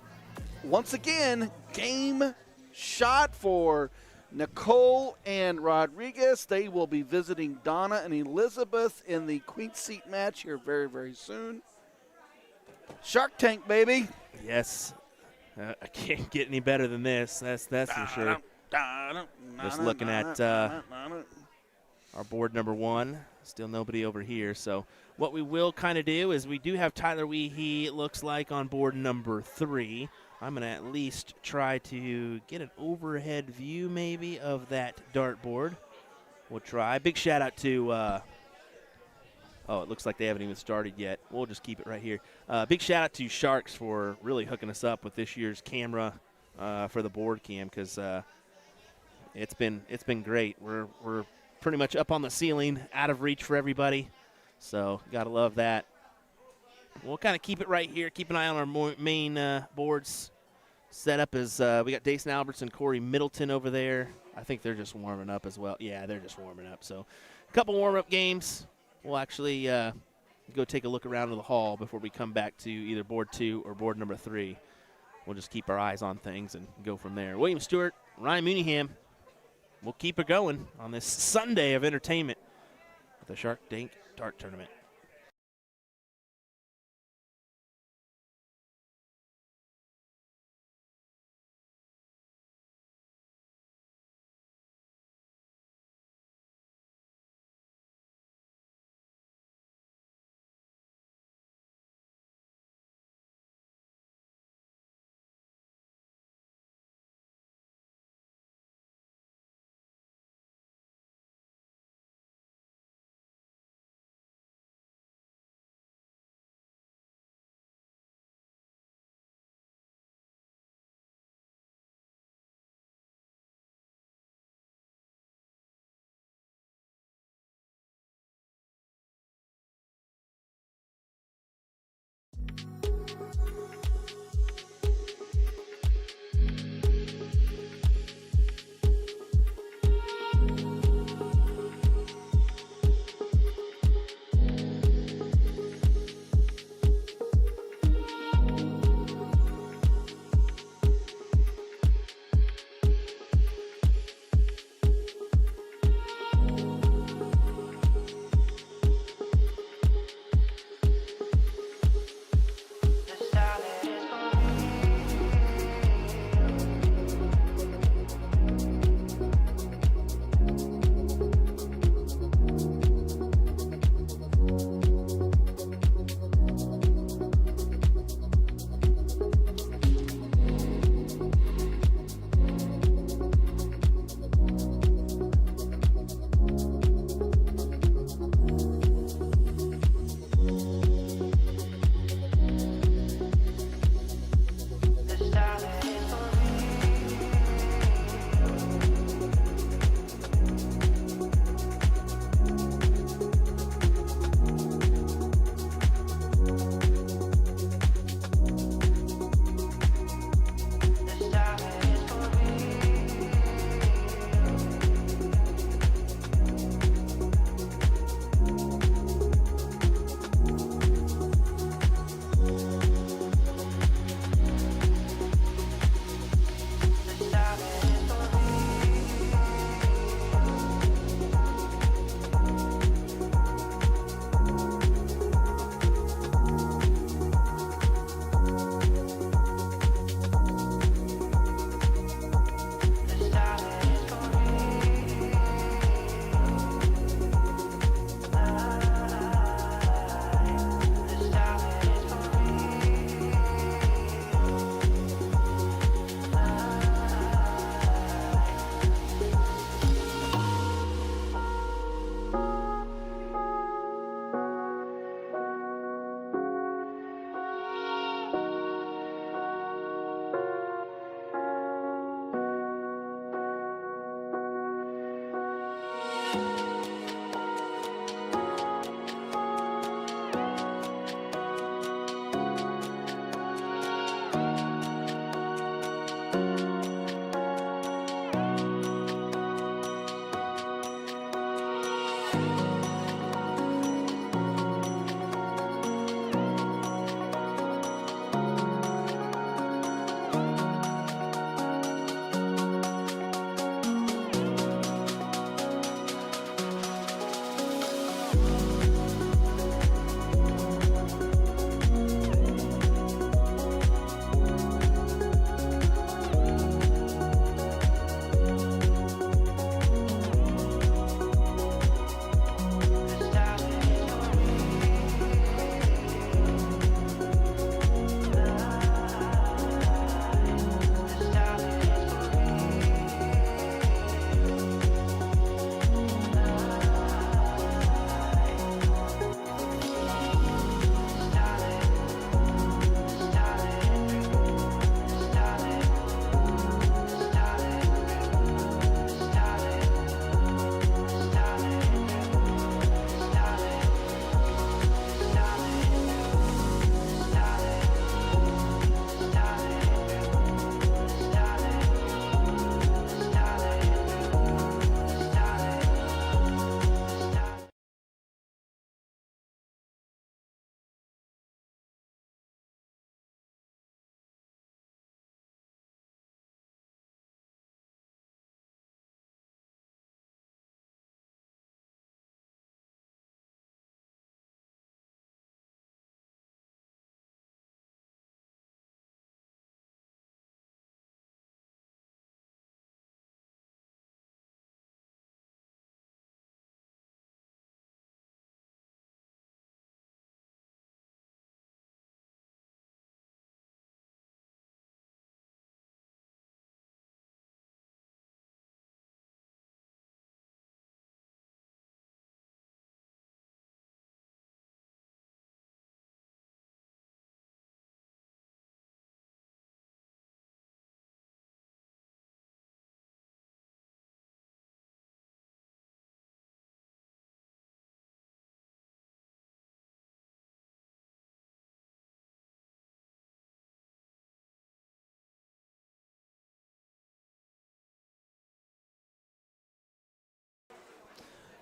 once again, game shot for Nicole and Rodriguez. They will be visiting Donna and Elizabeth in the Queen Seat match here very, very soon. Shark Tank, baby. Yes. I can't get any better than this. That's for sure. Just looking at our board number 1. Still nobody over here. So what we will kind of do is we do have Tyler Weehee, it looks like, on board number 3. I'm going to at least try to get an overhead view maybe of that dartboard. We'll try. Big shout out to oh, it looks like they haven't even started yet. We'll just keep it right here. Big shout out to Sharks for really hooking us up with this year's camera for the board cam, because it's been great. We're pretty much up on the ceiling, out of reach for everybody. So gotta love that. We'll kind of keep it right here. Keep an eye on our main boards. Set up as we got Dason Albertson, Corey Middleton over there. I think they're just warming up as well. Yeah, they're just warming up. So a couple warm-up games. We'll actually go take a look around to the hall before we come back to either board 2 or board number 3. We'll just keep our eyes on things and go from there. William Stewart, Ryan Mooneyham. We'll keep it going on this Sunday of entertainment at the Shark Tank Dart Tournament.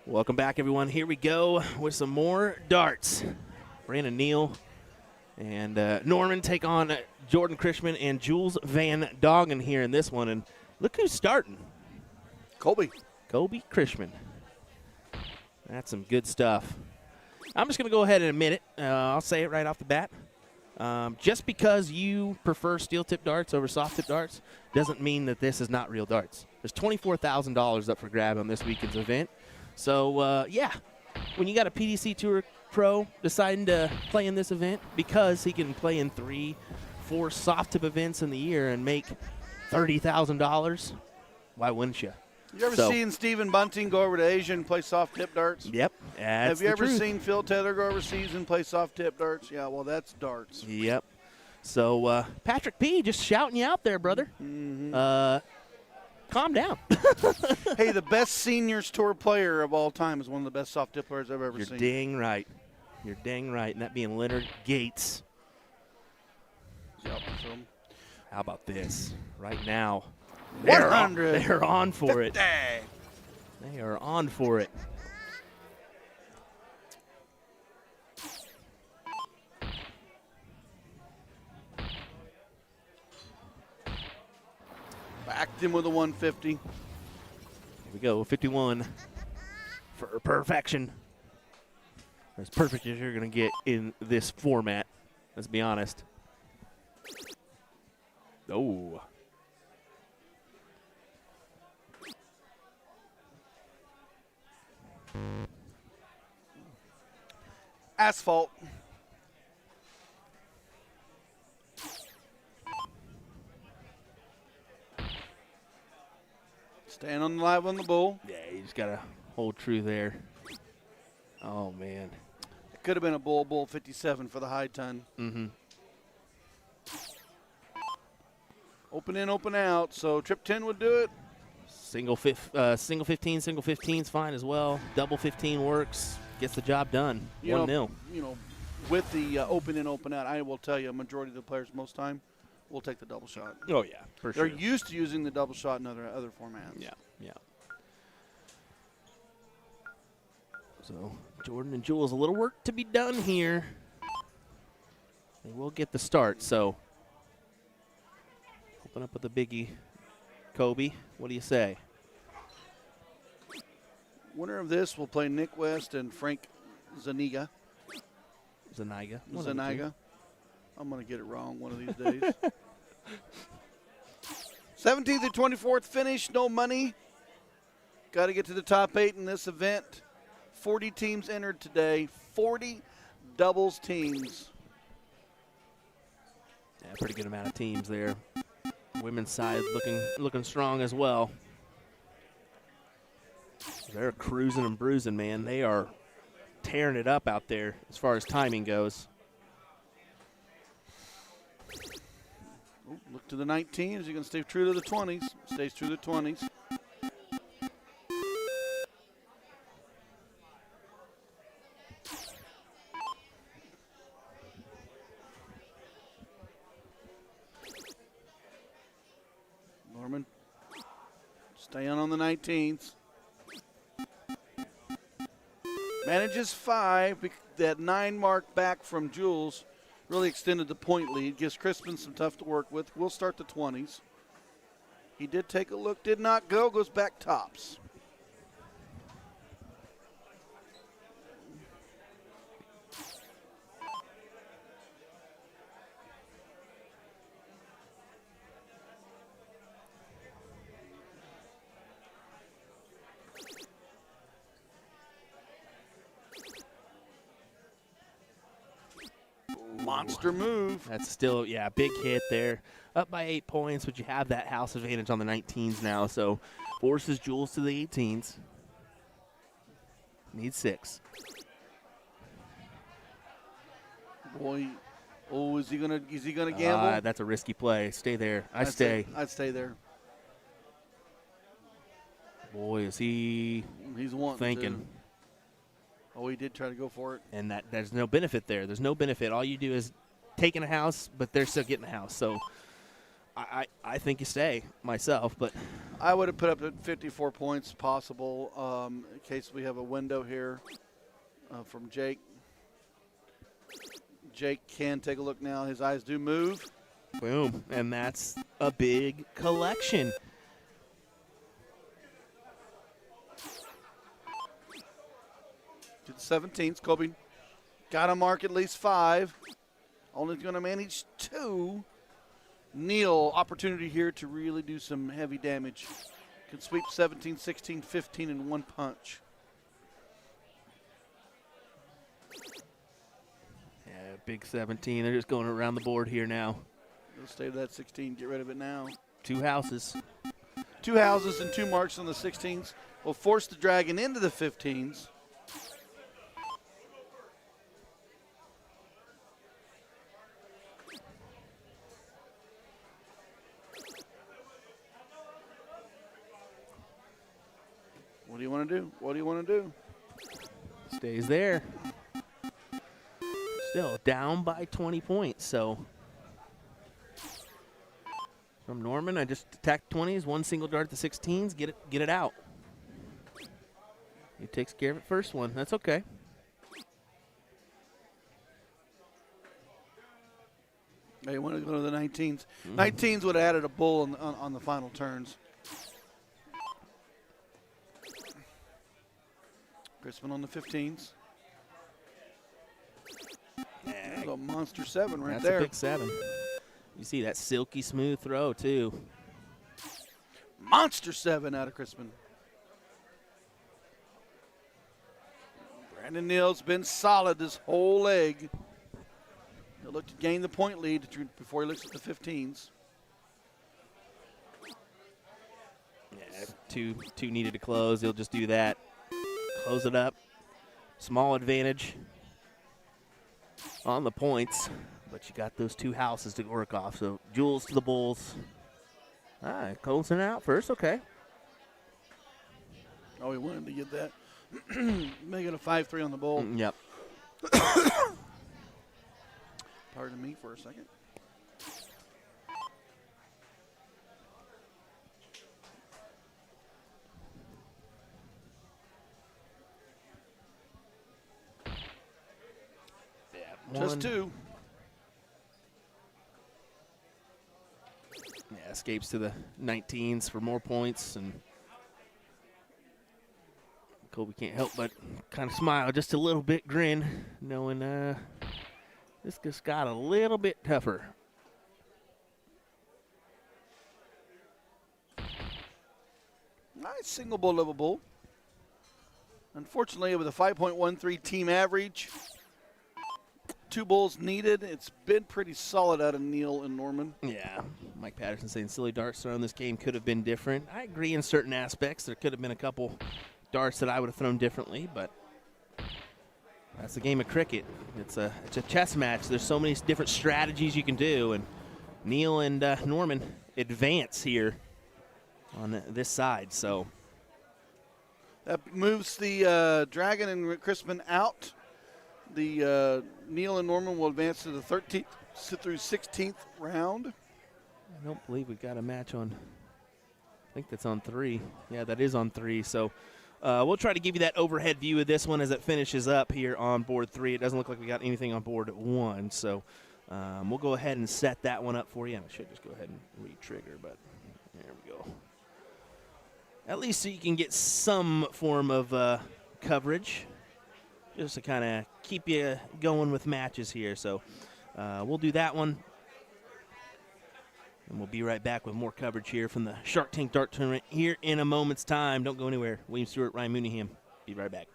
Welcome back, everyone. Here we go with some more darts. Brandon Neal and Norman take on Jordan Krishman and Jules Van Doggen here in this one. And look who's starting. Colby Krishman. That's some good stuff. I'm just going to go ahead and admit it. I'll say it right off the bat. Just because you prefer steel tip darts over soft tip darts doesn't mean that this is not real darts. There's $24,000 up for grab on this weekend's event. So, yeah, when you got a PDC Tour Pro deciding to play in this event because he can play in 3-4 soft tip events in the year and make $30,000, why wouldn't you? You ever seen Stephen Bunting go over to Asia and play soft tip darts? Yep. Have you ever seen Phil Taylor go overseas and play soft tip darts? Yeah, well, that's darts. Yep. So, Patrick P. just shouting you out there, brother. Calm down. Hey, the best seniors tour player of all time is one of the best soft tip players I've ever seen. You're dang right. You're dang right. And that being Leonard Gates. Yep. So, how about this? Right now. 100. They're on for it. 50. They are on for it. Backed him with a 150. Here we go. 51 for perfection. As perfect as you're going to get in this format. Let's be honest. Oh. Asphalt. Staying on the live on the bull. Yeah, you just got to hold true there. Oh, man. It could have been a bull 57 for the high ton. Mm-hmm. Open in, open out. So trip 10 would do it. Single 15, single 15 is fine as well. Double 15 works. Gets the job done. 1-0. You know, with the open in, open out, I will tell you, a majority of the players most time will take the double shot. Oh, yeah, for They're sure. used to using the double shot in other formats. Yeah, yeah. So Jordan and Jules, a little work to be done here. They will get the start, so open up with a biggie. Kobe, what do you say? Winner of this will play Nick West and Frank Zaniga. Zaniga. I'm going to get it wrong one of these days. 17th and 24th finish, no money. Got to get to the top 8 in this event. 40 teams entered today, 40 doubles teams. Yeah, pretty good amount of teams there. Women's side looking strong as well. They're cruising and bruising, man. They are tearing it up out there as far as timing goes. Look to the 19s. Is he going to stay true to the 20s? Stays true to the 20s. Norman staying on the 19s. Manages 5. That 9 mark back from Jules really extended the point lead. Gives Crispin some tough to work with. We'll start the 20s. He did take a look, did not go, goes back tops. Monster move. That's still, yeah, big hit there. Up by 8 points, but you have that house advantage on the 19s now, so forces Jules to the 18s. Needs 6. Boy, oh, is he gonna gamble? That's a risky play. Stay there. I'd stay. I'd stay there. Boy, is he He's wanting thinking. to. Oh, he did try to go for it. And there's no benefit there. There's no benefit. All you do is taking a house, but they're still getting a house. So I think you stay myself, but I would have put up to 54 points possible in case we have a window here from Jake. Jake can take a look now. His eyes do move. Boom. And that's a big collection. To the 17th. Kobe got to mark at least 5. Only going to manage 2. Neal, opportunity here to really do some heavy damage. Can sweep 17, 16, 15 in one punch. Yeah, big 17. They're just going around the board here now. Let's stay to that 16. Get rid of it now. 2 houses. 2 houses and 2 marks on the 16s will force the dragon into the 15s. What do you want to do? What do you want to do? Stays there. Still down by 20 points, so from Norman, I just attacked 20s, 1 single dart at the 16s, get it out. He takes care of it first one. That's okay. They want to go to the 19s. 19s would have added a bull on the final turns. Crispin on the 15s. That's a monster 7 right That's there. a big 7. You see that silky smooth throw, too. Monster 7 out of Crispin. Brandon Neal's been solid this whole leg. He'll look to gain the point lead before he looks at the 15s. Yeah, two needed to close. He'll just do that. Close it up. Small advantage on the points, but you got those 2 houses to work off. So Jules to the bulls. All right, closing out first. Okay. Oh, he wanted to get that. Make it a 5-3 on the bull. Yep. Pardon me for a second. Just 2. Yeah, escapes to the 19s for more points, and Kobe can't help but kind of smile just a little bit, grin, knowing this just got a little bit tougher. Nice single bull, double bull. Unfortunately, with a 5.13 team average, 2 bulls needed. It's been pretty solid out of Neal and Norman. Yeah, Mike Patterson saying silly darts thrown this game could have been different. I agree in certain aspects. There could have been a couple darts that I would have thrown differently, but that's the game of cricket. It's a chess match. There's so many different strategies you can do, and Neal and Norman advance here on this side. So That moves the Dragon and Crispin out. The Neal and Norman will advance to the 13th through 16th round. I don't believe we got a match on. I think that's on 3. Yeah, that is on 3. So we'll try to give you that overhead view of this one as it finishes up here on board 3. It doesn't look like we got anything on board 1. So we'll go ahead and set that one up for you. And I should just go ahead and re-trigger, but there we go. At least so you can get some form of coverage, just to kind of keep you going with matches here. So we'll do that one. And we'll be right back with more coverage here from the Shark Tank Dart Tournament here in a moment's time. Don't go anywhere. William Stuart, Ryan Mooneyham. Be right back.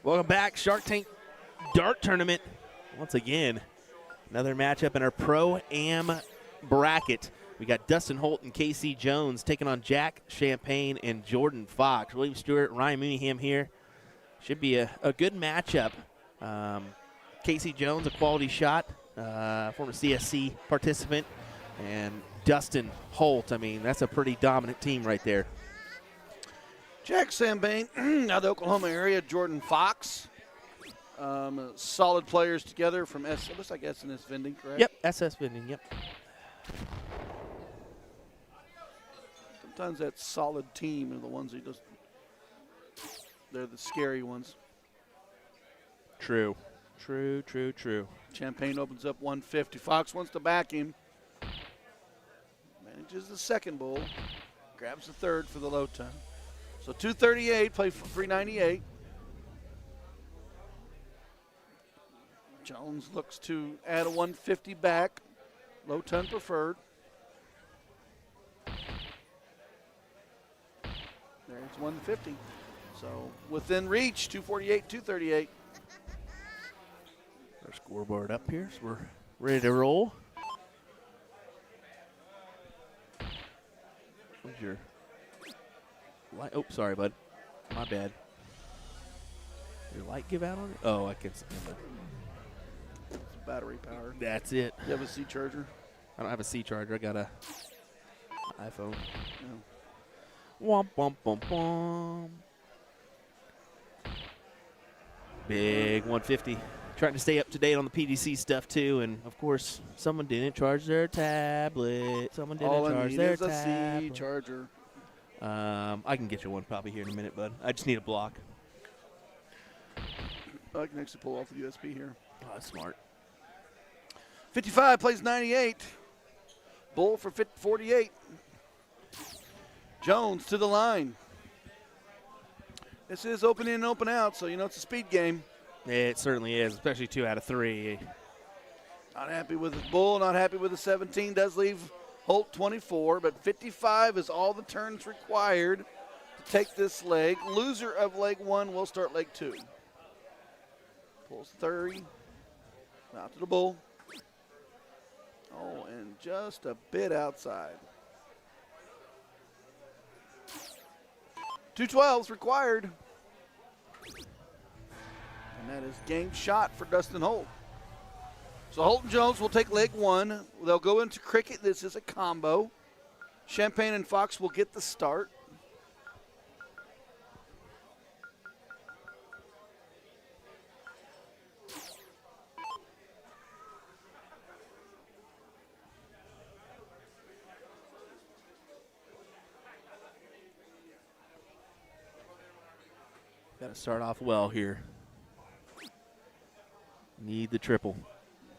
Welcome back, Shark Tank Dart Tournament. Once again, another matchup in our Pro-Am bracket. We got Dustin Holt and Casey Jones taking on Jack Champagne and Jordan Fox. William Stewart, Ryan Mooneyham here. Should be a good matchup. Casey Jones, a quality shot, former CSC participant, and Dustin Holt. I mean, that's a pretty dominant team right there. Jack Champagne, out of the Oklahoma area. Jordan Fox. Solid players together from it looks like S&S Vending, correct? Yep, SS Vending, yep. Sometimes that solid team are the ones who just, they're the scary ones. True. True. Champagne opens up 150. Fox wants to back him. Manages the second bowl. Grabs the third for the low ton. So 238, play for 398. Jones looks to add a 150 back. Low ton preferred. There's 150. So within reach, 248, 238. Our scoreboard up here, so we're ready to roll. What's your light? Oh, sorry, bud. My bad. Your light give out on it? Oh, I can see it. It's battery powered. That's it. You have a C charger? I don't have a C charger. I got a iPhone. No. Womp, womp, womp, womp. Big 150. Trying to stay up to date on the PDC stuff, too. And, of course, someone didn't charge their tablet. Someone didn't All I charge need their is a tablet. C charger. I can get you one probably here in a minute, bud. I just need a block. I can actually pull off the USB here. Oh, that's smart. 55 plays 98. Bull for 48. Jones to the line. This is open in and open out, so you know it's a speed game. It certainly is, especially 2 out of 3. Not happy with his bull, not happy with the 17. Does leave Holt 24, but 55 is all the turns required to take this leg. Loser of leg 1 will start leg 2. Pulls 30. Out to the bull. Oh, and just a bit outside. 212s required. And that is game shot for Dustin Holt. So Holt and Jones will take leg 1. They'll go into cricket. This is a combo. Champagne and Fox will get the start. Got to start off well here. Need the triple.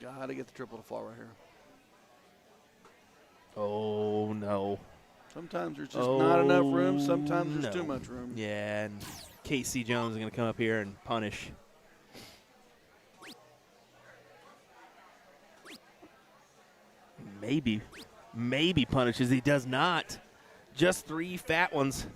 Got to get the triple to fall right here. Oh, no. Sometimes there's just not enough room. Oh, Sometimes there's no. too much room. Yeah, and Casey Jones is going to come up here and punish. Maybe punishes. He does not. Just 3 fat ones.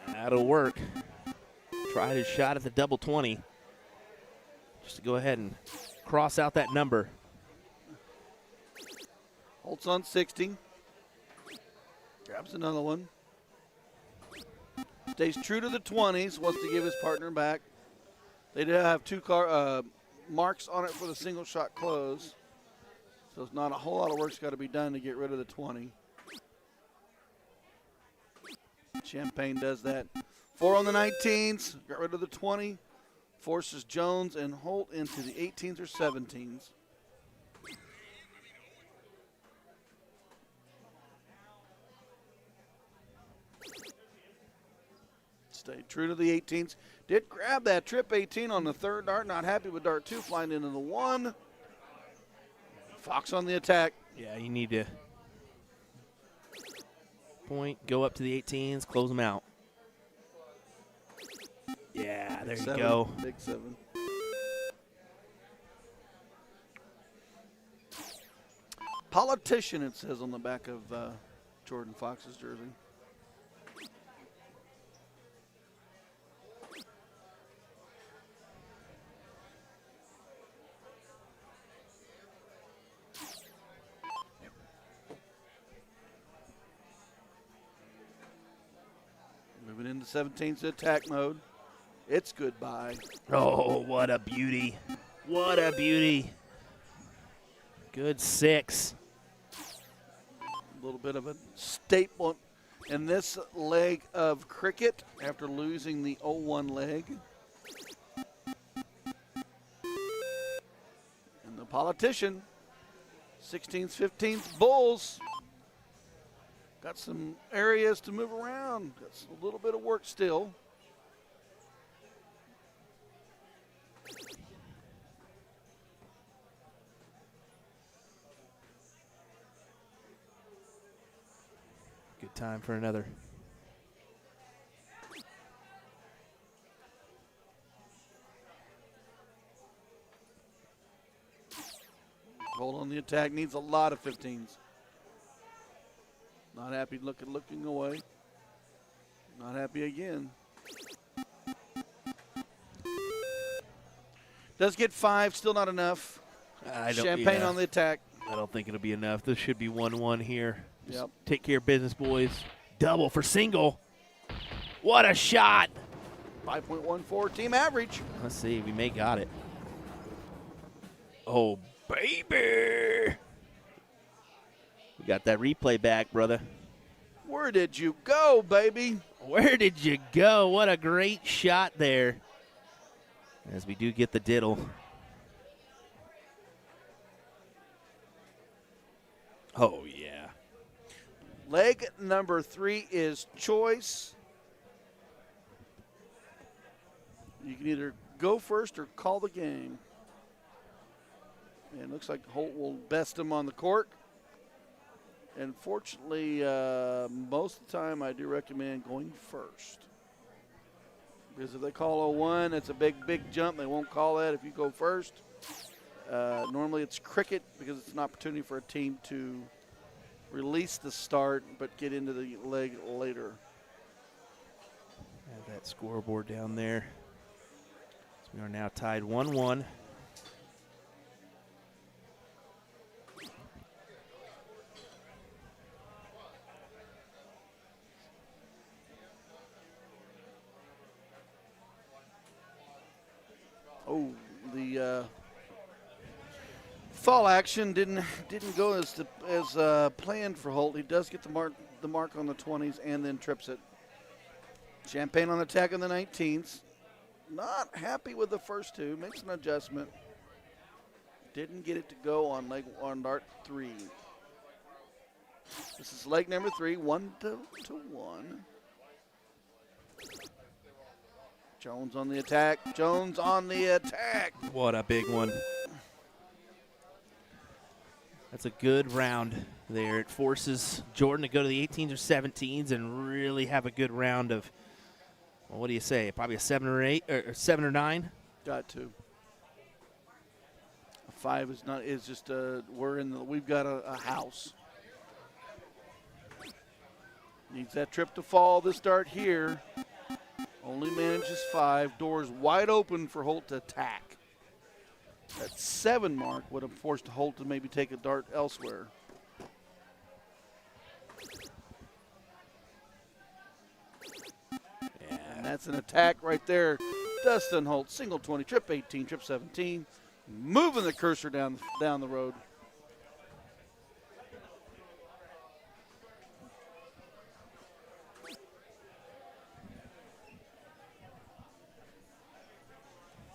That'll work. Tried his shot at the double 20. Just to go ahead and cross out that number. Holt's on 60. Grabs another one. Stays true to the 20s. Wants to give his partner back. They did have 2 marks on it for the single shot close. So it's not a whole lot of work's got to be done to get rid of the 20. Champagne does that. 4 on the 19s. Got rid of the 20. Forces Jones and Holt into the 18s or 17s. Stayed true to the 18s. Did grab that trip 18 on the third dart. Not happy with dart 2. Flying into the 1. Fox on the attack. Yeah, you need to point, go up to the 18s, close them out. there you Seven, go. Big 7. Politician, it says on the back of Jordan Fox's jersey. Moving into 17th attack mode. It's goodbye. Oh, what a beauty. What a beauty. Good 6. A little bit of a statement in this leg of cricket after losing the 0-1 leg. And the politician, 16th, 15th Bulls. Got some areas to move around. Got a little bit of work still. Good time for another. Hold on the attack, needs a lot of 15s. Not happy looking away. Not happy again. Does get 5, still not enough. Champagne on the attack. I don't think it'll be enough. This should be 1-1 here. Just Yep. take care of business, boys. Double for single. What a shot. 5.14 team average. Let's see. We may got it. Oh, baby. We got that replay back, brother. Where did you go, baby? Where did you go? What a great shot there. As we do get the diddle. Oh, yeah. Leg number 3 is choice. You can either go first or call the game. And it looks like Holt will best him on the court. And fortunately, most of the time I do recommend going first. Because if they call 0-1, it's a big jump. They won't call that if you go first. Normally it's cricket because it's an opportunity for a team to release the start but get into the leg later. Have that scoreboard down there. So we are now tied 1-1. Oh, the fall action didn't go as planned for Holt. He does get the mark on the 20s and then trips it. Champagne on the attack in the 19s. Not happy with the first 2. Makes an adjustment. Didn't get it to go on dart 3. This is leg number 3, 1-1. Jones on the attack. Jones on the attack. What a big one. That's a good round there. It forces Jordan to go to the 18s or 17s and really have a good round of, well, what do you say? Probably a 7 or 8 or 7 or 9. Got to. A 5 is just we've got a house. Needs that trip to fall this dart here. Only manages 5. Doors wide open for Holt to attack. That 7 mark would have forced Holt to maybe take a dart elsewhere. Yeah. And that's an attack right there. Dustin Holt, single 20, trip 18, trip 17. Moving the cursor down the road.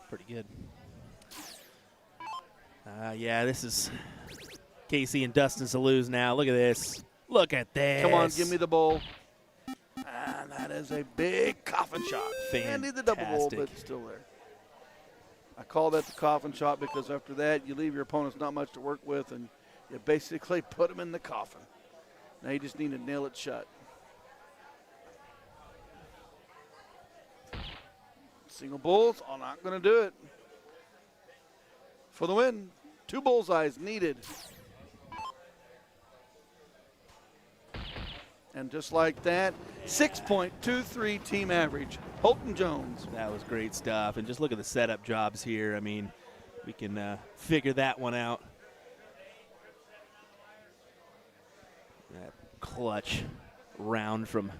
Pretty good. Yeah, this is Casey and Dustin's to lose now. Look at this. Look at this. Come on, give me the bowl. And that is a big coffin shot. And need the double bowl, but Fantastic. still there. I call that the coffin shot because after that, you leave your opponents not much to work with, and you basically put them in the coffin. Now you just need to nail it shut. Single bulls, oh, not going to do it. For the win, 2 bullseyes needed. And just like that, 6.23 team average. Holton Jones. That was great stuff. And just look at the setup jobs here. I mean, we can figure that one out. That clutch round from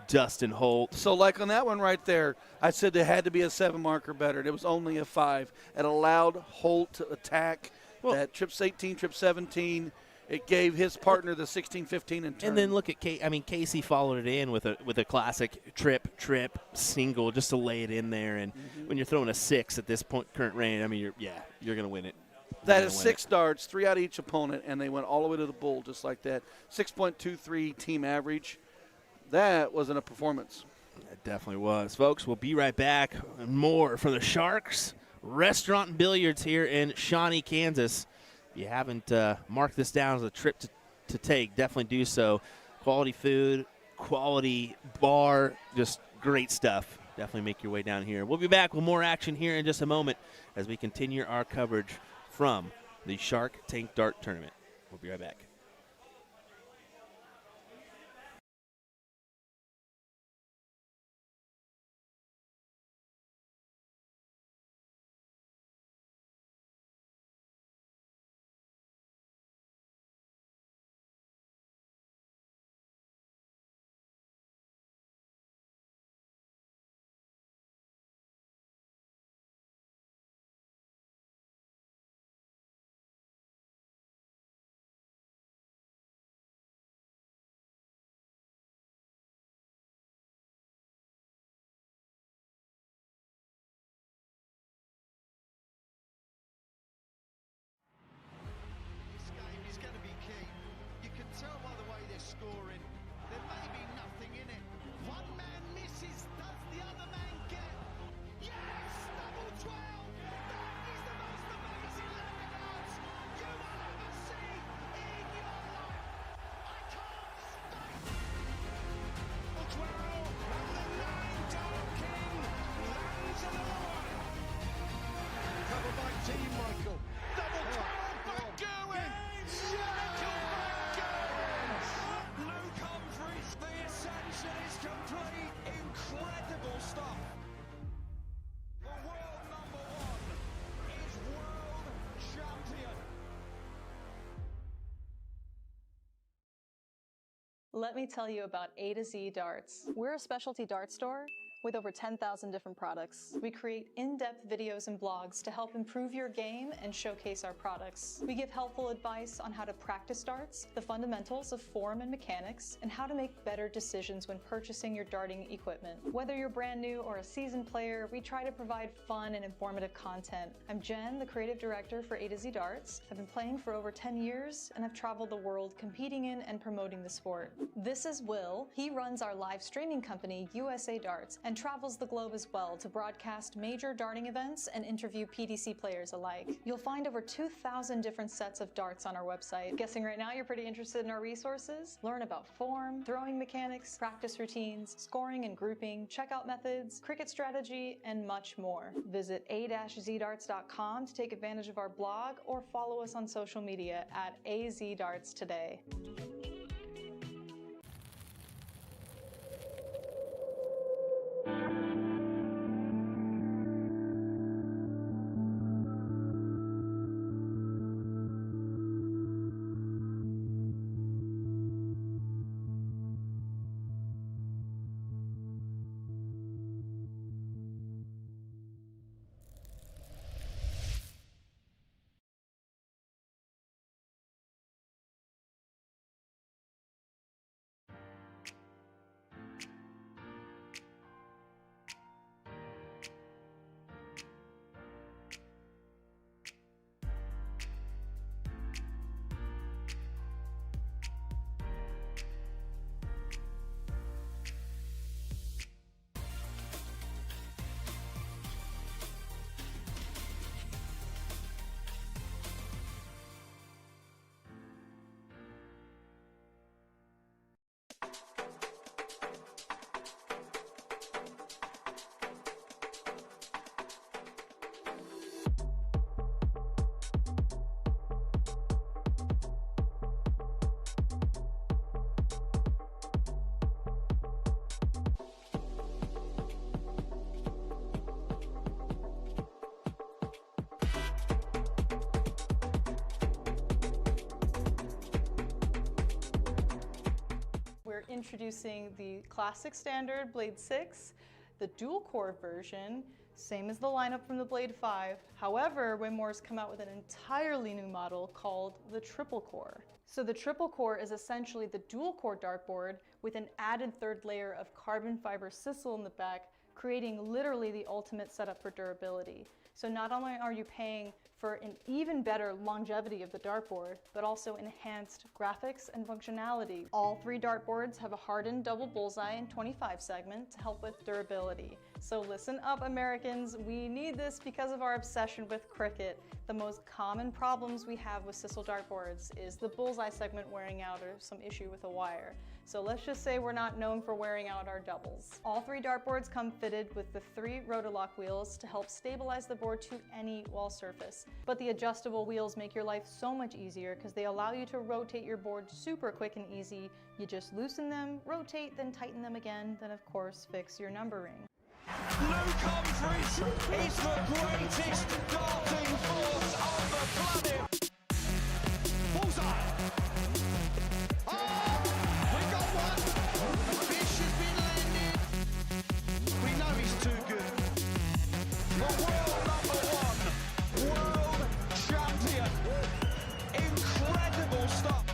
Dustin Holt. So like on that one right there, I said there had to be a 7 marker better. It was only a 5. It allowed Holt to attack that trips 18, trips 17. It gave his partner the 16, 15, and turn. And then look at Casey followed it in with a classic trip single just to lay it in there. And when you're throwing a 6 at this point, current range, I mean, you're going to win it. That is 6 darts, 3 out of each opponent, and they went all the way to the bull just like that. 6.23 team average. That wasn't a performance. It definitely was. Folks, we'll be right back. And more from the Sharks Restaurant and Billiards here in Shawnee, Kansas. If you haven't marked this down as a trip to take, definitely do so. Quality food, quality bar, just great stuff. Definitely make your way down here. We'll be back with more action here in just a moment as we continue our coverage from the Shark Tank Dart Tournament. We'll be right back. This game is going to be key. You can tell by the way they're scoring. There may be nothing in it. One man misses, does the other man get? Yes! Double 12! That is the most amazing Billiards you will ever see in your life. I can't stay. Double 12, and the 9 Dart King lands another one. Covered by Team Michael. Double 12, Pkwy! Michael Pkwy! Luke Humphries, the ascension is complete. Incredible stuff. The world number 1 is world champion. Let me tell you about A to Z Darts. We're a specialty dart store with over 10,000 different products. We create in-depth videos and blogs to help improve your game and showcase our products. We give helpful advice on how to practice darts, the fundamentals of form and mechanics, and how to make better decisions when purchasing your darting equipment. Whether you're brand new or a seasoned player, we try to provide fun and informative content. I'm Jen, the creative director for A to Z Darts. I've been playing for over 10 years and I've traveled the world competing in and promoting the sport. This is Will. He runs our live streaming company, USA Darts, and travels the globe as well to broadcast major darting events and interview PDC players alike. You'll find over 2,000 different sets of darts on our website. Guessing right now you're pretty interested in our resources? Learn about form, throwing mechanics, practice routines, scoring and grouping, checkout methods, cricket strategy, and much more. Visit a-zdarts.com to take advantage of our blog or follow us on social media at AZDarts today. Introducing the classic standard Blade 6, the dual core version, same as the lineup from the Blade 5. However, Winmore's come out with an entirely new model called the triple core. So the triple core is essentially the dual core dartboard with an added third layer of carbon fiber sisal in the back, creating literally the ultimate setup for durability. So not only are you paying for an even better longevity of the dartboard, but also enhanced graphics and functionality. All 3 dartboards have a hardened double bullseye and 25 segment to help with durability. So listen up, Americans, we need this because of our obsession with cricket. The most common problems we have with sisal dartboards is the bullseye segment wearing out or some issue with a wire. So let's just say we're not known for wearing out our doubles. All 3 dartboards come fitted with the 3 rotor-lock wheels to help stabilize the board to any wall surface. But the adjustable wheels make your life so much easier because they allow you to rotate your board super quick and easy. You just loosen them, rotate, then tighten them again, then of course fix your numbering. Luke Humphries is the greatest darting force on the planet. Bullseye. Oh, we got one. The fish has been landed. We know he's too good. The world number 1, world champion. Incredible stuff.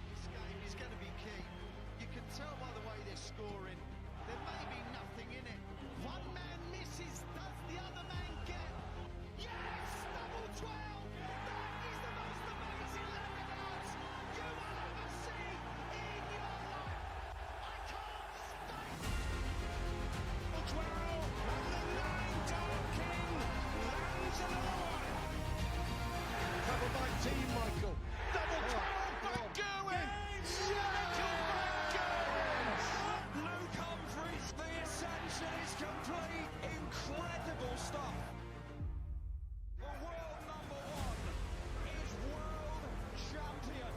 This game is going to be key. You can tell by the way they're scoring. There may be nothing in it. One man misses, does the other man get? Yes! Double 12! That is the most amazing Billiards you will ever see in your life! I can't state! Double 12! And the 9-dart king lands another one! Covered by Team Michael. Double 12 back going! Michael back going! Luke Humphries, the ascension is complete. Incredible stuff. The world number 1 is world champion.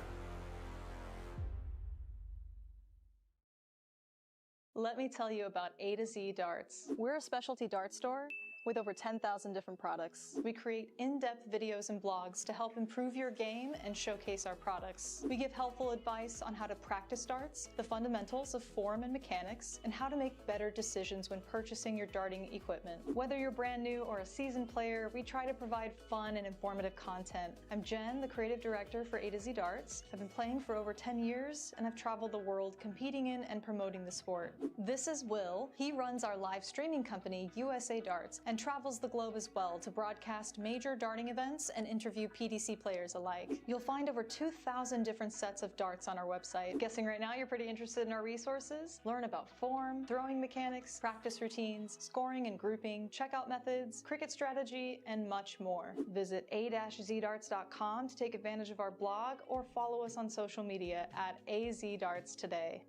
Let me tell you about A to Z Darts. We're a specialty dart store with over 10,000 different products. We create in-depth videos and blogs to help improve your game and showcase our products. We give helpful advice on how to practice darts, the fundamentals of form and mechanics, and how to make better decisions when purchasing your darting equipment. Whether you're brand new or a seasoned player, we try to provide fun and informative content. I'm Jen, the creative director for A to Z Darts. I've been playing for over 10 years and I've traveled the world competing in and promoting the sport. This is Will. He runs our live streaming company, USA Darts, and travels the globe as well to broadcast major darting events and interview PDC players alike. You'll find over 2,000 different sets of darts on our website. Guessing right now you're pretty interested in our resources? Learn about form, throwing mechanics, practice routines, scoring and grouping, checkout methods, cricket strategy, and much more. Visit a-zdarts.com to take advantage of our blog or follow us on social media at AZDarts today.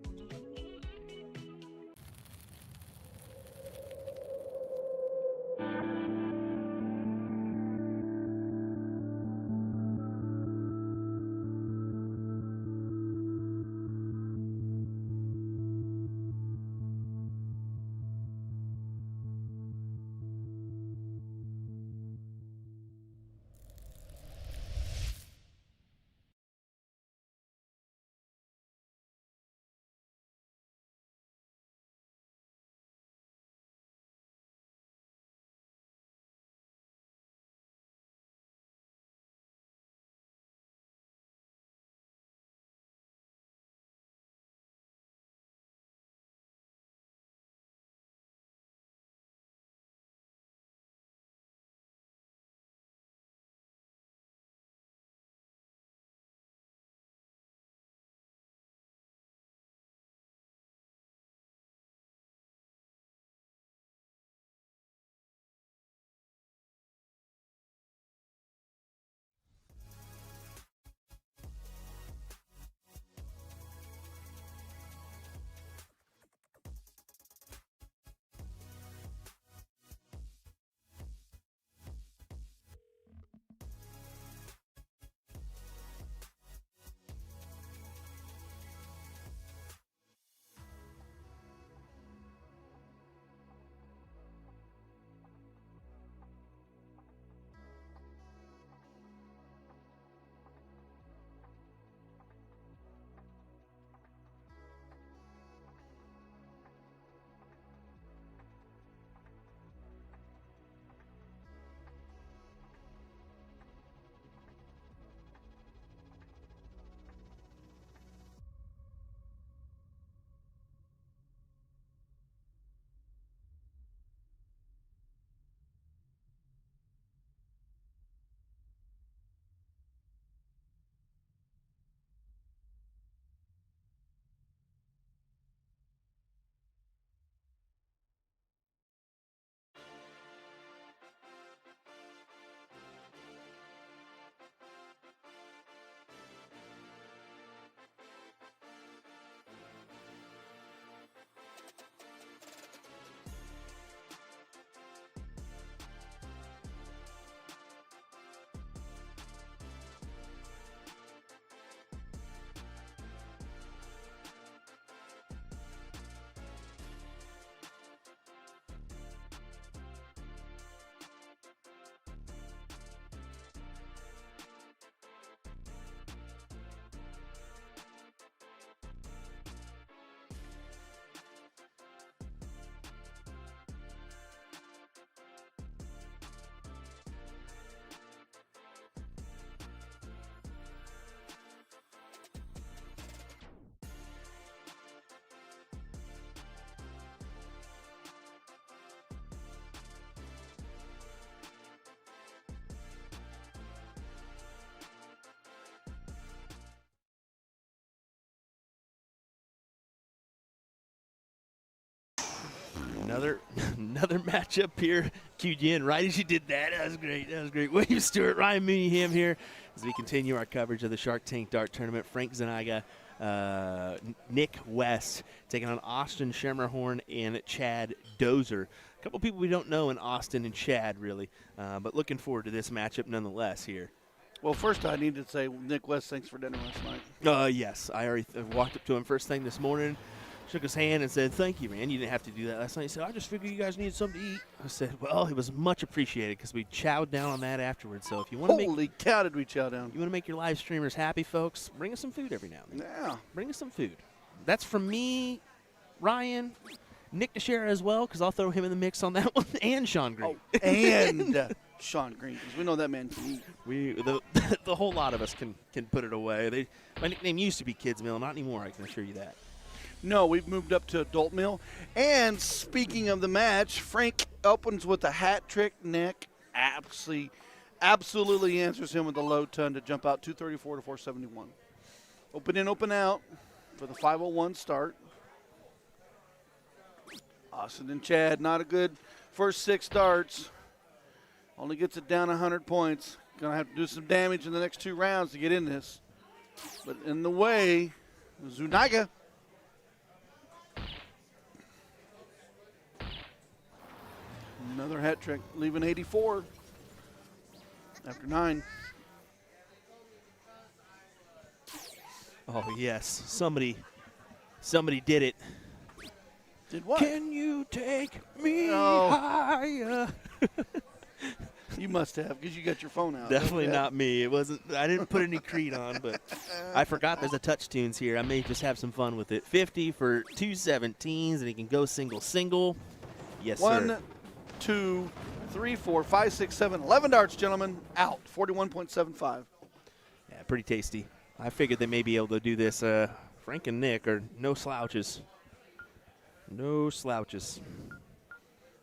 Another matchup here. Cued you in right as you did that. That was great. That was great. William Stuart, Ryan Mooneyham here as we continue our coverage of the Shark Tank Dart Tournament. Frank Zaniga, Nick West taking on Austin Schermerhorn and Chad Dozer. A couple people we don't know in Austin and Chad, really, but looking forward to this matchup nonetheless here. Well, first I need to say, Nick West, thanks for dinner last night. Yes, I already walked up to him first thing this morning, shook his hand and said, "Thank you, man. You didn't have to do that last night." He said, "I just figured you guys needed something to eat." I said, "Well, it was much appreciated because we chowed down on that afterwards. So if you want to make Holy cow, did we chow down. you want to make your live streamers happy, folks, bring us some food every now and then. Yeah. Bring us some food. That's from me, Ryan, Nick Teixeira as well, because I'll throw him in the mix on that one, and Sean Green. Oh, and Sean Green, because we know that man can eat. The whole lot of us can put it away. My nickname used to be Kids Meal, not anymore. I can assure you that. No, we've moved up to adult meal. And speaking of the match, Frank opens with a hat trick. Nick absolutely answers him with a low ton to jump out 234 to 471. Open in, open out for the 501 start. Austin and Chad, not a good first 6 starts. Only gets it down 100 points. Going to have to do some damage in the next 2 rounds to get in this. But in the way, Zuniga. Another hat trick, leaving 84 after 9. Oh, yes. Somebody did it. Did what? Can you take me Oh. higher? You must have, because you got your phone out. Definitely Yeah. not me. It wasn't. I didn't put any Creed on, but I forgot there's a touch tunes here. I may just have some fun with it. 50 for 2 17s, and he can go single. Yes, sir. 1, 2, 3, 4, 5, 6, 7, 11 darts, gentlemen. Out. 41.75. Yeah, pretty tasty. I figured they may be able to do this. Frank and Nick are no slouches. No slouches.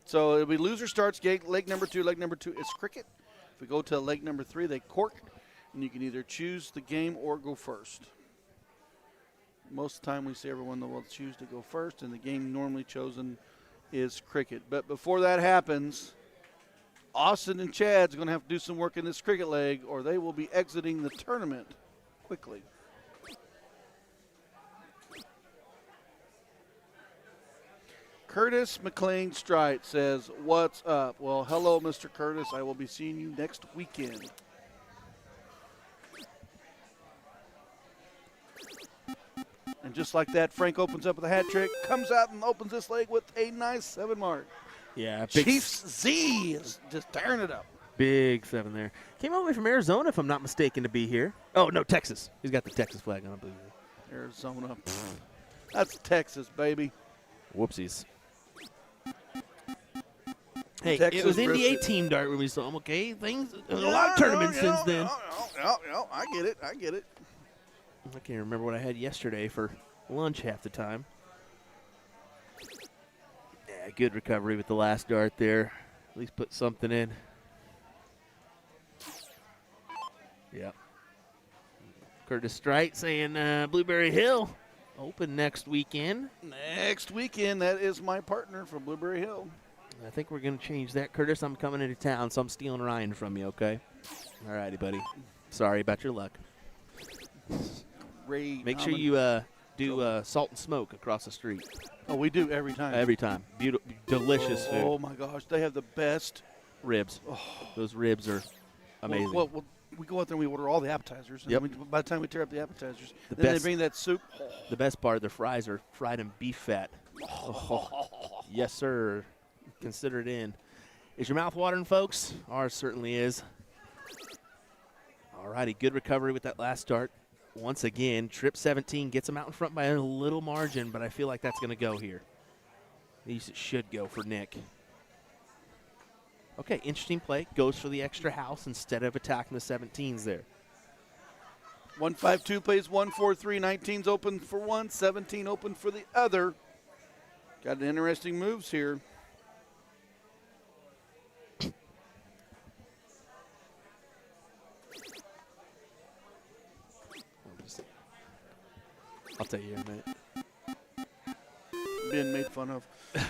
So it'll be loser starts gate, leg number 2. Leg number 2 is cricket. If we go to leg number 3, they cork, and you can either choose the game or go first. Most of the time we see everyone will choose to go first, and the game normally chosen is cricket. But before that happens, Austin and Chad's going to have to do some work in this cricket leg, or they will be exiting the tournament quickly. Curtis McLean Strite says, "What's up?" Well, hello, Mr. Curtis. I will be seeing you next weekend. And just like that, Frank opens up with a hat trick, comes out and opens this leg with a nice 7 mark. Yeah, Chiefs Z is just tearing it up. Big 7 there. Came all the way from Arizona, if I'm not mistaken, to be here. Oh, no, Texas. He's got the Texas flag on, I believe. Arizona. That's Texas, baby. Whoopsies. Hey, Texas it was in the brisket. 18 dart when we saw him, okay? Things, a lot of tournaments since then. I get it. I get it. I can't remember what I had yesterday for lunch half the time. Yeah, good recovery with the last dart there. At least put something in. Yep. Curtis Strite saying Blueberry Hill open next weekend. Next weekend, that is my partner from Blueberry Hill. I think we're going to change that. Curtis, I'm coming into town, so I'm stealing Ryan from you, okay? All righty, buddy. Sorry about your luck. Great. Make sure you do salt and smoke across the street. Oh, we do every time. Every time. Beautiful, delicious food. Oh, my gosh. They have the best. Ribs. Those ribs are amazing. Well, we go out there and we order all the appetizers. And Yep. by the time we tear up the appetizers, The then best. they bring that soup. The best part, their fries are fried in beef fat. Oh, yes, sir. Consider it in. Is your mouth watering, folks? Ours certainly is. All righty, good recovery with that last start. Once again, trip 17 gets him out in front by a little margin, but I feel like that's going to go here. At least it should go for Nick. Okay, interesting play. Goes for the extra house instead of attacking the 17s there. 1-5-2 plays 1-4-3. 19's open for one, 17 open for the other. Got interesting moves here. I'll tell you in a minute. being made fun of.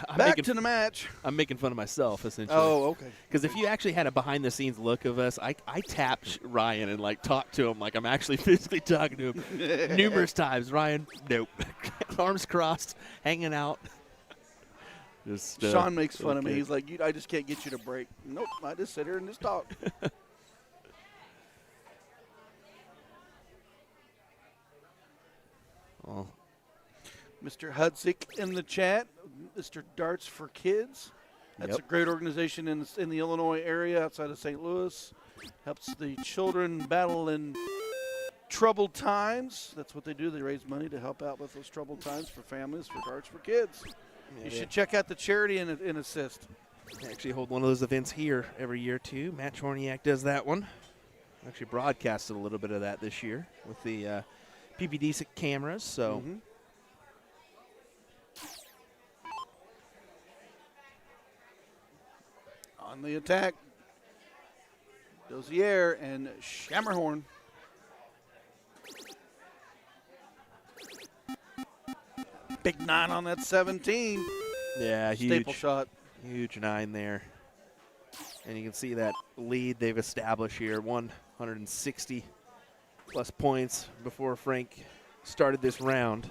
I'm Back making, to the match. I'm making fun of myself, essentially. Oh, okay. Because if you actually had a behind-the-scenes look of us, I tapped Ryan and, like, talked to him like I'm actually physically talking to him numerous times. Ryan, nope. Arms crossed, hanging out. Just, Sean makes fun of me. okay. He's like, I just can't get you to break. Nope, I just sit here and just talk. Well, Mr. Hudzik in the chat, Mr. Darts for Kids. That's Yep. a great organization in the Illinois area outside of St. Louis. Helps the children battle in troubled times. That's what they do. They raise money to help out with those troubled times for families, for Darts for Kids. You should check out the charity and assist. They actually hold one of those events here every year, too. Matt Chorniak does that one. Actually broadcasted a little bit of that this year with the PPD cameras, so... On the attack, Dozier and Shammerhorn. Big 9 on that 17. Yeah, Staple shot. Huge 9 there. And you can see that lead they've established here, 160 plus points before Frank started this round.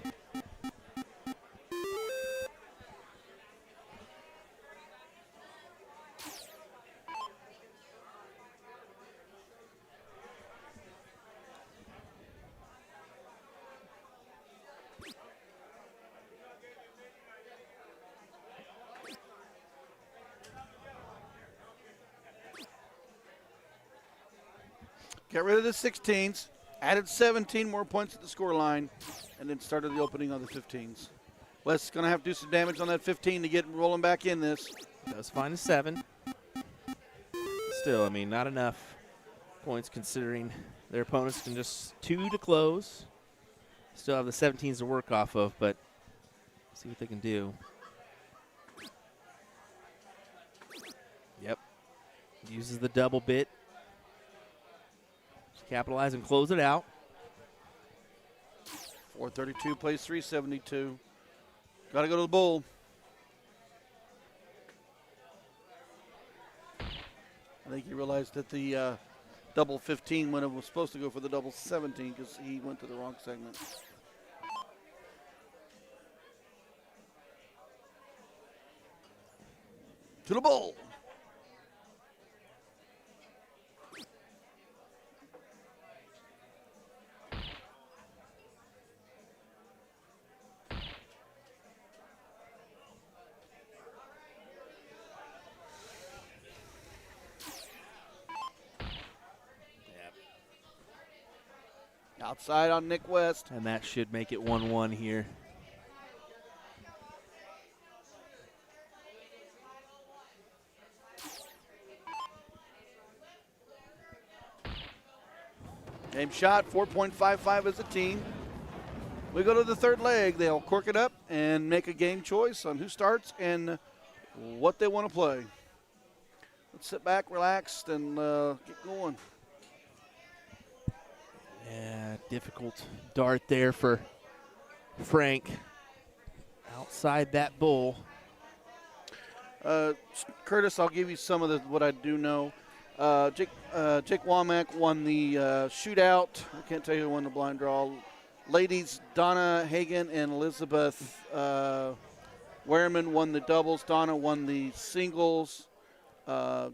Got rid of the 16s, added 17 more points at the score line, and then started the opening on the 15s. Wes going to have to do some damage on that 15 to get rolling back in this. Does find a 7. Still, I mean, not enough points considering their opponents can just 2 to close. Still have the 17s to work off of, but see what they can do. Yep. Uses the double bit. Capitalize and close it out. 432 plays 372. Got to go to the bull. I think he realized that the double 15 when it was supposed to go for the double 17 because he went to the wrong segment. To the bull. Outside on Nick West. And that should make it 1-1 here. Game shot, 4.55 as a team. We go to the third leg. They'll cork it up and make a game choice on who starts and what they want to play. Let's sit back, relax, and get going. Yeah, difficult dart there for Frank. Outside that bull. Curtis, I'll give you some of what I do know. Jake Womack won the shootout. I can't tell you who won the blind draw. Ladies, Donna Hagan and Elizabeth Wehrman won the doubles. Donna won the singles. The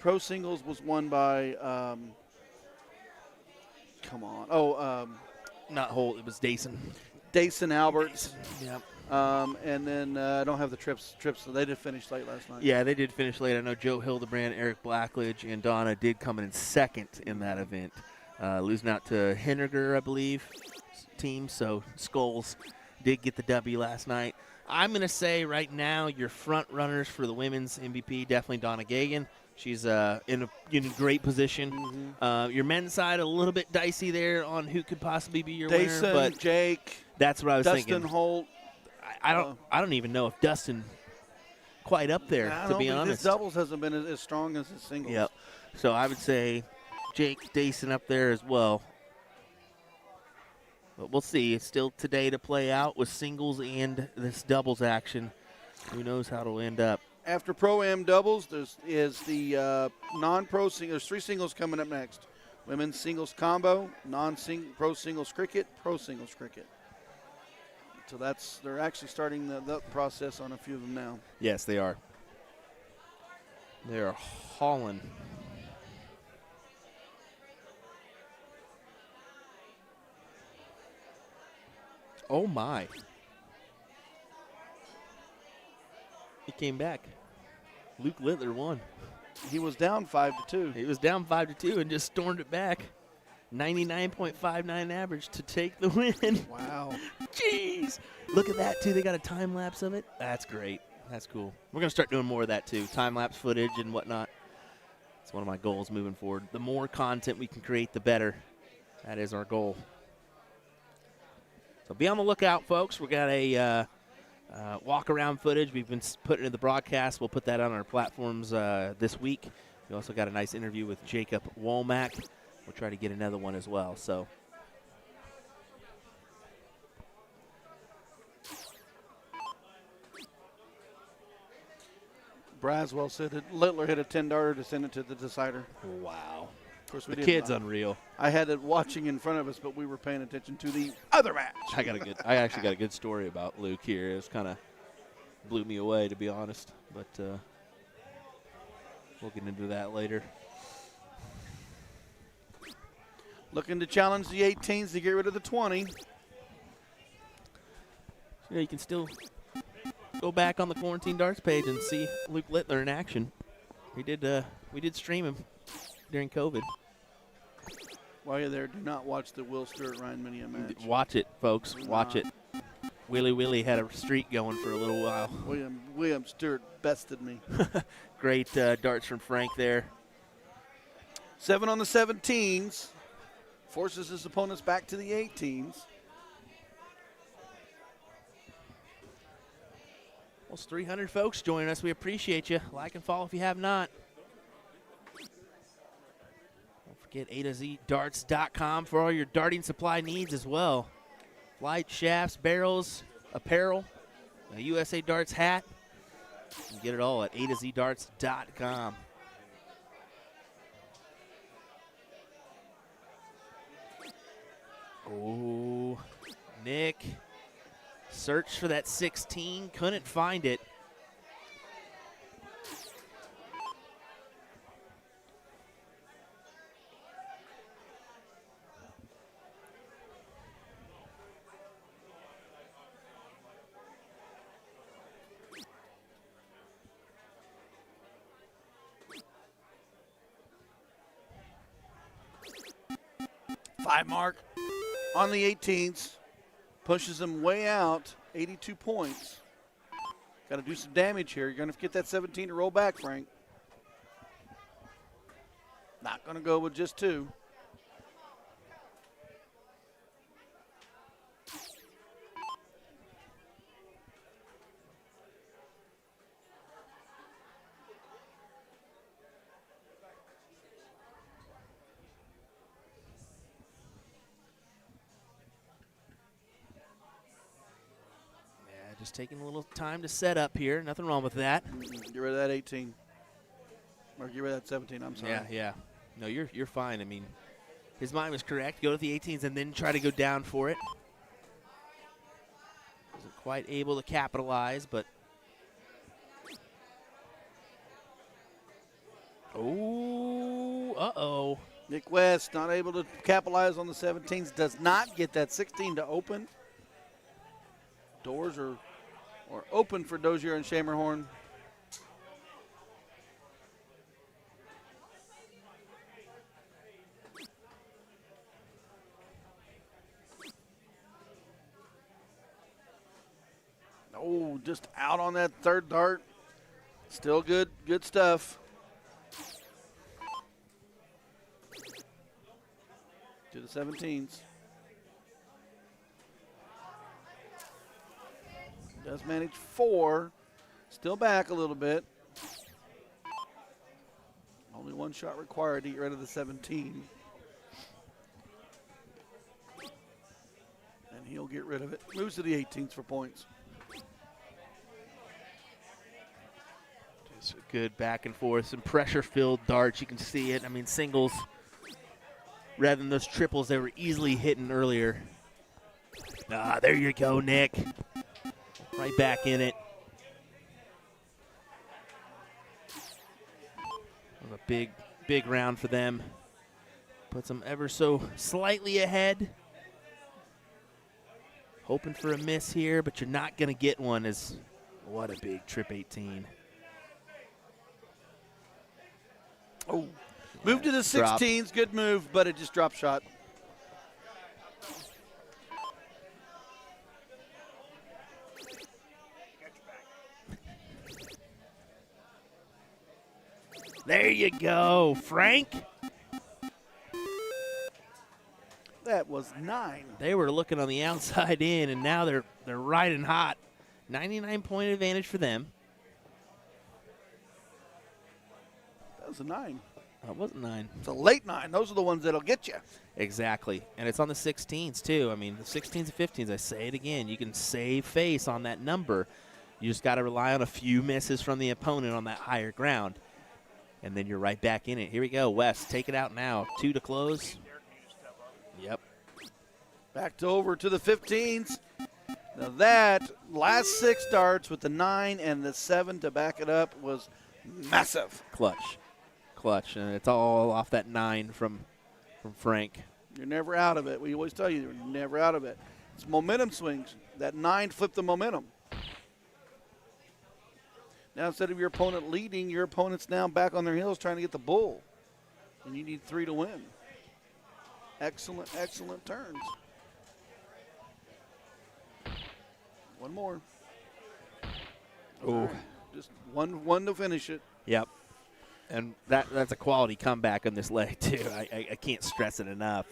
pro singles was won by, Not Holt, it was Dason. Dayson Alberts. Yep. And then I don't have the trips, so they did finish late last night. Yeah, they did finish late. I know Joe Hildebrand, Eric Blackledge, and Donna did come in second in that event, losing out to Henniger, I believe, team. So Skulls did get the W last night. I'm going to say right now your front runners for the women's MVP, definitely Donna Gagan. She's in a great position. Mm-hmm. Your men's side, a little bit dicey there on who could possibly be your Dayson, winner. But Jake, that's what I was Dustin thinking. Holt. I don't even know if Dustin quite up there, to be honest. His doubles hasn't been as strong as his singles. Yep. So I would say Jake Dayson up there as well. But we'll see. It's still today to play out with singles and this doubles action. Who knows how it'll end up. After Pro-Am doubles, is the non-pro singles. There's 3 singles coming up next. Women's singles combo, pro singles cricket, pro singles cricket. So they're actually starting the process on a few of them now. Yes, they are. They are hauling. Oh, my. He came back. Luke Littler won. He was down 5-2. He was down 5-2 and just stormed it back. 99.59 average to take the win. Wow. Jeez. Look at that, too. They got a time lapse of it. That's great. That's cool. We're going to start doing more of that, too. Time lapse footage and whatnot. It's one of my goals moving forward. The more content we can create, the better. That is our goal. So be on the lookout, folks. We got a walk-around footage. We've been putting in the broadcast. We'll put that on our platforms this week. We also got a nice interview with Jacob Womack. We'll try to get another one as well. So. Braswell said that Littler hit a 10-darter to send it to the decider. Wow. Of course, The kid's unreal. I had it watching in front of us, but we were paying attention to the other match. I actually got a good story about Luke here. It was kind of blew me away, to be honest. But we'll get into that later. Looking to challenge the 18s to get rid of the 20. You can still go back on the Quarantine Darts page and see Luke Littler in action. We did stream him during COVID. While you're there, do not watch the Will Stuart Ryan Mooneyham match. Watch it, folks. Watch it. Willie had a streak going for a little while. William Stuart bested me. Great darts from Frank there. 7 on the 17s. Forces his opponents back to the 18s. Almost 300 folks joining us. We appreciate you. Like and follow if you have not. Don't forget A2ZDarts.com for all your darting supply needs as well. Flight, shafts, barrels, apparel, a USA Darts hat. You can get it all at A2ZDarts.com. Oh, Nick. Search for that 16, couldn't find it. Five mark on the 18s. Pushes him way out, 82 points. Got to do some damage here. You're going to get that 17 to roll back, Frank. Not going to go with just 2. Just taking a little time to set up here. Nothing wrong with that. Get rid of that 18. Or get rid of that 17, I'm sorry. Yeah. No, you're fine. I mean, his mind was correct. Go to the 18s and then try to go down for it. Wasn't quite able to capitalize, but. Oh, uh-oh. Nick West not able to capitalize on the 17s. Does not get that 16 to open. Doors are open for Dozier and Schamerhorn. Oh, just out on that third dart. Still good stuff. To the 17s. Does manage 4. Still back a little bit. Only 1 shot required to get rid of the 17. He'll get rid of it. Moves to the 18th for points. Just a good back and forth, some pressure-filled darts. You can see it. I mean, singles rather than those triples they were easily hitting earlier. There you go, Nick. Right back in it. That was a big round for them. Puts them ever so slightly ahead. Hoping for a miss here, but you're not going to get one. What a big trip 18. Oh, move to the 16s. Good move, but it just dropped shot. There you go, Frank. That was 9. They were looking on the outside in, and now they're riding hot. 99-point advantage for them. That was a 9. That wasn't 9. It's a late 9. Those are the ones that'll get you. Exactly, and it's on the 16s too. I mean, the 16s and 15s, I say it again, you can save face on that number. You just got to rely on a few misses from the opponent on that higher ground, and then you're right back in it. Here we go, West, take it out now. 2 to close. Yep. Back to over to the 15s. Now that last 6 darts with the 9 and the 7 to back it up was massive. Clutch, and it's all off that 9 from Frank. You're never out of it. We always tell you, you're never out of it. It's momentum swings. That 9 flipped the momentum. Now instead of your opponent leading, your opponent's now back on their heels trying to get the bull. And you need 3 to win. Excellent, excellent turns. One more. Oh, just one to finish it. Yep. And that's a quality comeback on this leg too. I can't stress it enough.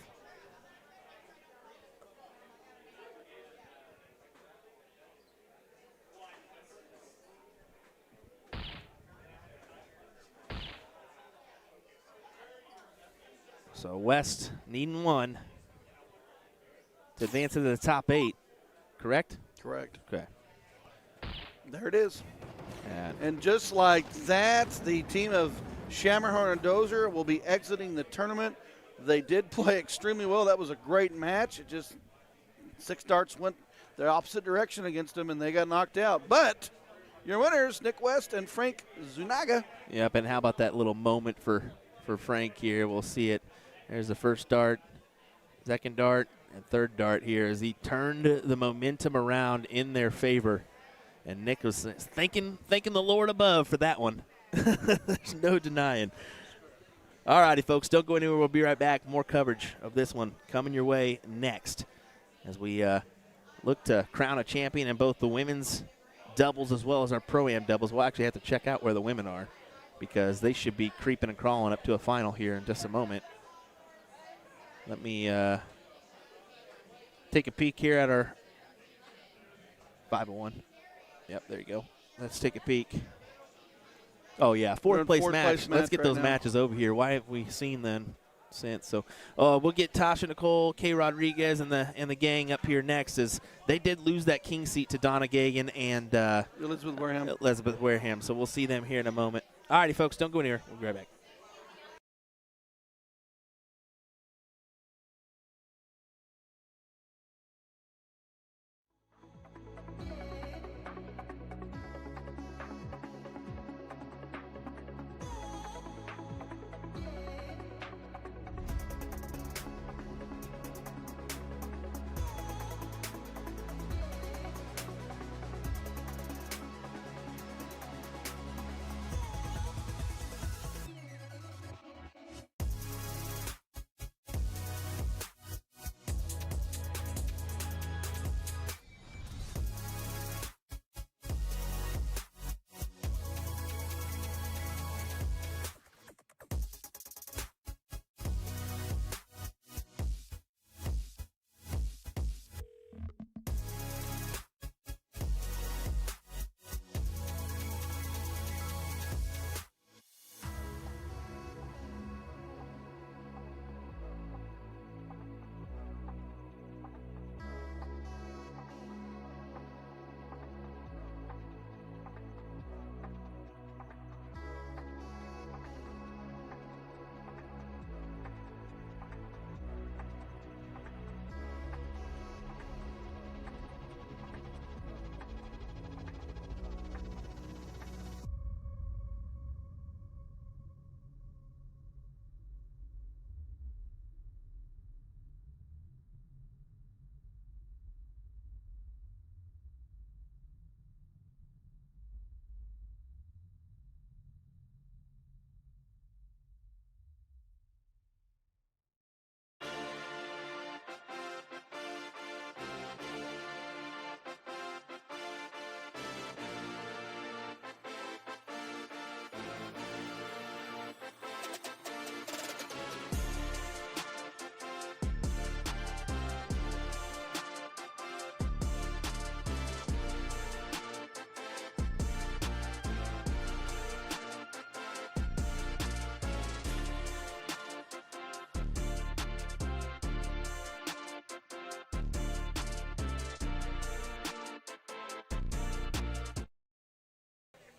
So West needing 1 to advance into the top 8, correct? Correct. Okay. There it is. And And just like that, the team of Shammerhorn and Dozer will be exiting the tournament. They did play extremely well. That was a great match. It just 6 darts went the opposite direction against them, and they got knocked out. But your winners, Nick West and Frank Zunaga. Yep, and how about that little moment for Frank here? We'll see it. There's the first dart, second dart, and third dart here as he turned the momentum around in their favor. And Nick was thanking the Lord above for that one. There's no denying. All righty, folks, don't go anywhere. We'll be right back. More coverage of this one coming your way next as we look to crown a champion in both the women's doubles as well as our Pro-Am doubles. We'll actually have to check out where the women are because they should be creeping and crawling up to a final here in just a moment. Let me take a peek here at our 501. Yep, there you go. Let's take a peek. Oh, yeah, fourth place match. Let's get those matches over here. Why have we seen them since? So we'll get Tasha Nicole, Kay Rodriguez, and the gang up here next as they did lose that king seat to Donna Gagan and Elizabeth Wareham. So we'll see them here in a moment. All righty, folks, don't go anywhere. We'll be right back.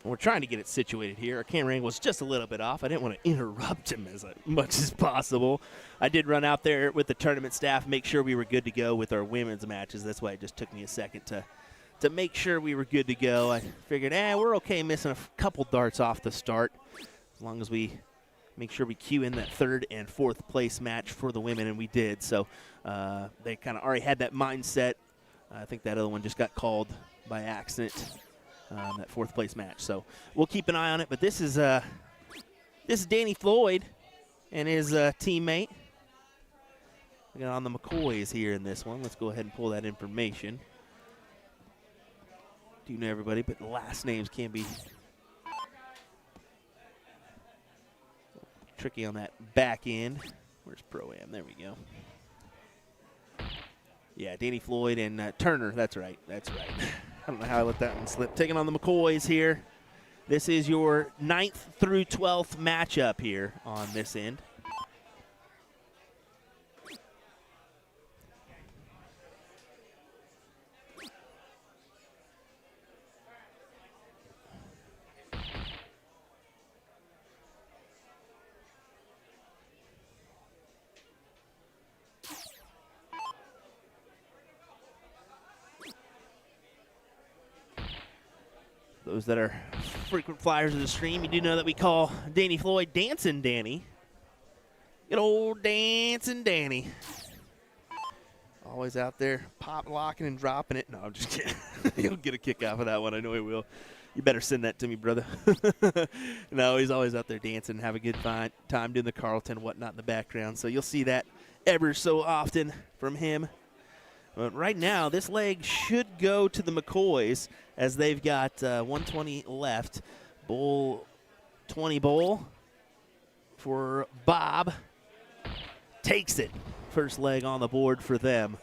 We're trying to get it situated here. Our camera angle was just a little bit off. I didn't want to interrupt him as much as possible. I did run out there with the tournament staff, make sure we were good to go with our women's matches. That's why it just took me a second to make sure we were good to go. I figured, we're okay missing a couple darts off the start as long as we make sure we cue in that 3rd and 4th place match for the women, and we did. So they kind of already had that mindset. I think that other one just got called by accident. That 4th place match. So we'll keep an eye on it. But this is Danny Floyd and his teammate. We got on the McCoys here in this one. Let's go ahead and pull that information. Do know everybody, but the last names can be tricky on that back end. Where's Pro-Am? There we go. Yeah, Danny Floyd and Turner. That's right. That's right. I don't know how I let that one slip. Taking on the McCoys here. This is your 9th through 12th matchup here on this end. Those that are frequent flyers of the stream, you do know that we call Danny Floyd Dancing Danny. Good old Dancing Danny. Always out there pop locking and dropping it. No, I'm just kidding. He'll get a kick off of that one. I know he will. You better send that to me, brother. No, he's always out there dancing and have a good time doing the Carlton and whatnot in the background. So you'll see that ever so often from him. But right now, this leg should go to the McCoys as they've got 120 left. Bowl 20 bowl for Bob. Takes it. First leg on the board for them.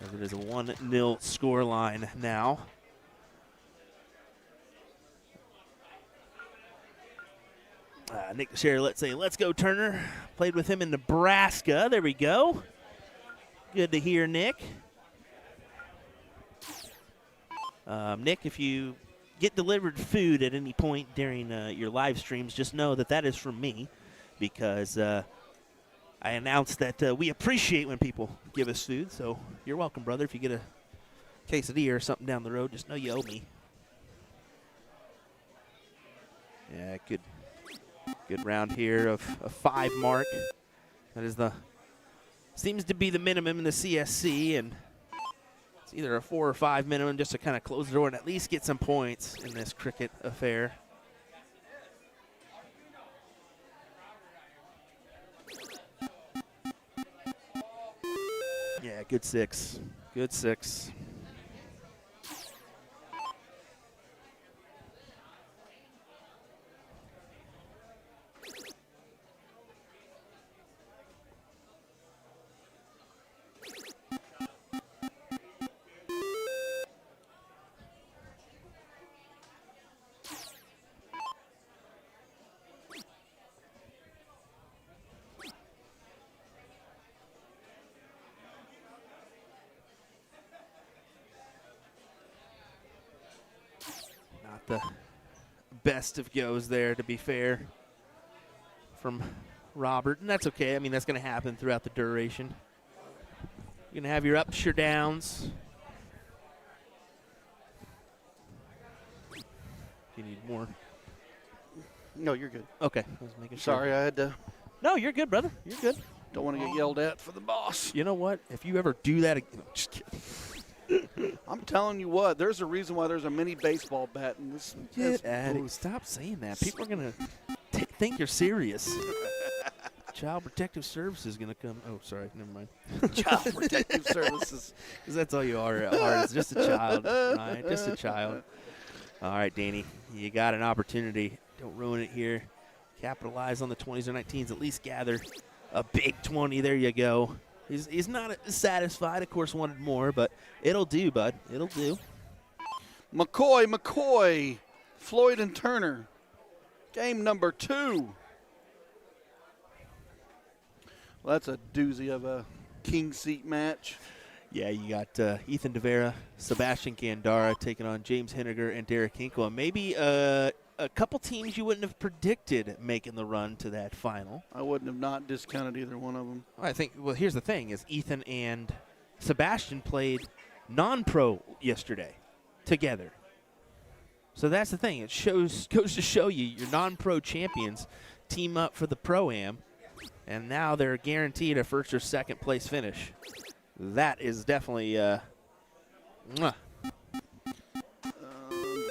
As it is a 1-0 score line now. Nick Teixeira, let's say, let's go Turner. Played with him in Nebraska. There we go. Good to hear, Nick. Nick, if you get delivered food at any point during your live streams, just know that that is from me because I announced that we appreciate when people give us food. So you're welcome, brother. If you get a quesadilla or something down the road, just know you owe me. Yeah, good round here of a 5 mark. That is seems to be the minimum in the CSC, and it's either a 4 or 5 minimum just to kind of close the door and at least get some points in this cricket affair. Yeah, good 6. Good 6. The best of goes there, to be fair, from Robert, and that's okay. I mean, that's going to happen throughout the duration. You're going to have your ups, your downs. Do you need more? No, you're good. Okay. I was making sure. Sorry, I had to. No, you're good, brother. You're good. Don't want to get yelled at for the boss. You know what? If you ever do that again, just kidding. I'm telling you what, there's a reason why there's a mini baseball bat in this. Get at it. Stop saying that. People are going to think you're serious. Child Protective Services is going to come. Oh, sorry. Never mind. Child Protective Services. Because that's all you are at heart. It's just a child, right? Just a child. All right, Danny. You got an opportunity. Don't ruin it here. Capitalize on the 20s or 19s. At least gather a big 20. There you go. He's not satisfied. Of course, wanted more, but it'll do, bud. It'll do. McCoy, Floyd and Turner. Game number 2. Well, that's a doozy of a king seat match. Yeah, you got Ethan DeVera, Sebastian Gandara taking on James Henniger and Derek Hinkle. And maybe a couple teams you wouldn't have predicted making the run to that final. I wouldn't have not discounted either one of them. I think, well, here's the thing, is Ethan and Sebastian played non-pro yesterday together. So that's the thing. It goes to show you your non-pro champions team up for the Pro-Am, and now they're guaranteed a first or second place finish. That is definitely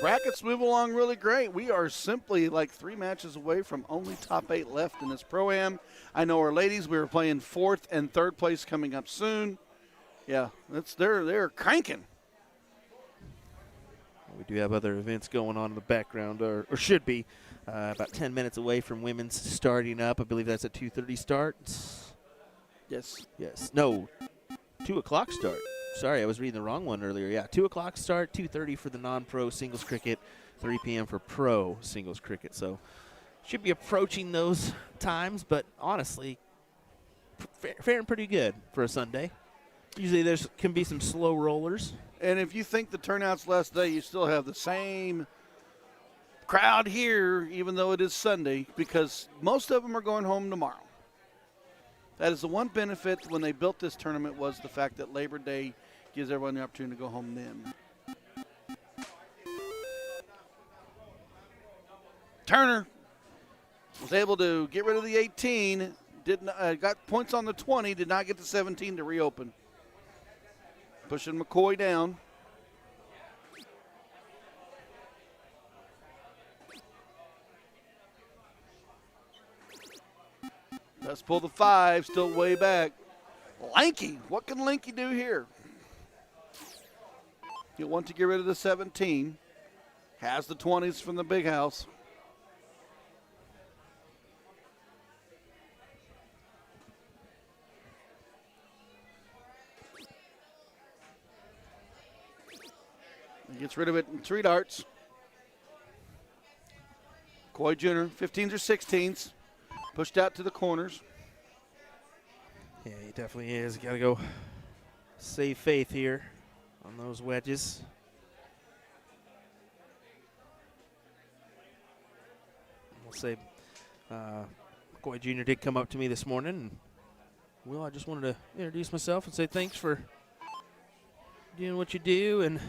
Brackets move along really great. We are simply like 3 matches away from only top 8 left in this Pro-Am. I know our ladies, we were playing 4th and 3rd place coming up soon. Yeah, they're cranking. We do have other events going on in the background, or should be. About 10 minutes away from women's starting up. I believe that's a 2:30 start. Yes. Yes. No, 2 o'clock start. Sorry, I was reading the wrong one earlier. Yeah, 2 o'clock start, 2:30 for the non-pro singles cricket, 3 p.m. for pro singles cricket. So should be approaching those times, but honestly, faring pretty good for a Sunday. Usually there can be some slow rollers. And if you think the turnout's less today, you still have the same crowd here, even though it is Sunday, because most of them are going home tomorrow. That is the one benefit when they built this tournament, was the fact that Labor Day gives everyone the opportunity to go home then. Turner was able to get rid of the 18, got points on the 20, did not get the 17 to reopen. Pushing McCoy down. Let's pull the 5, still way back. Lanky, what can Lanky do here? He'll want to get rid of the 17. Has the 20s from the big house. He gets rid of it in 3 darts. Coy Jr., 15s or 16s. Pushed out to the corners. Yeah, he definitely is. Got to go save faith here on those wedges. We'll say McCoy Jr. did come up to me this morning. And, Will, I just wanted to introduce myself and say thanks for doing what you do and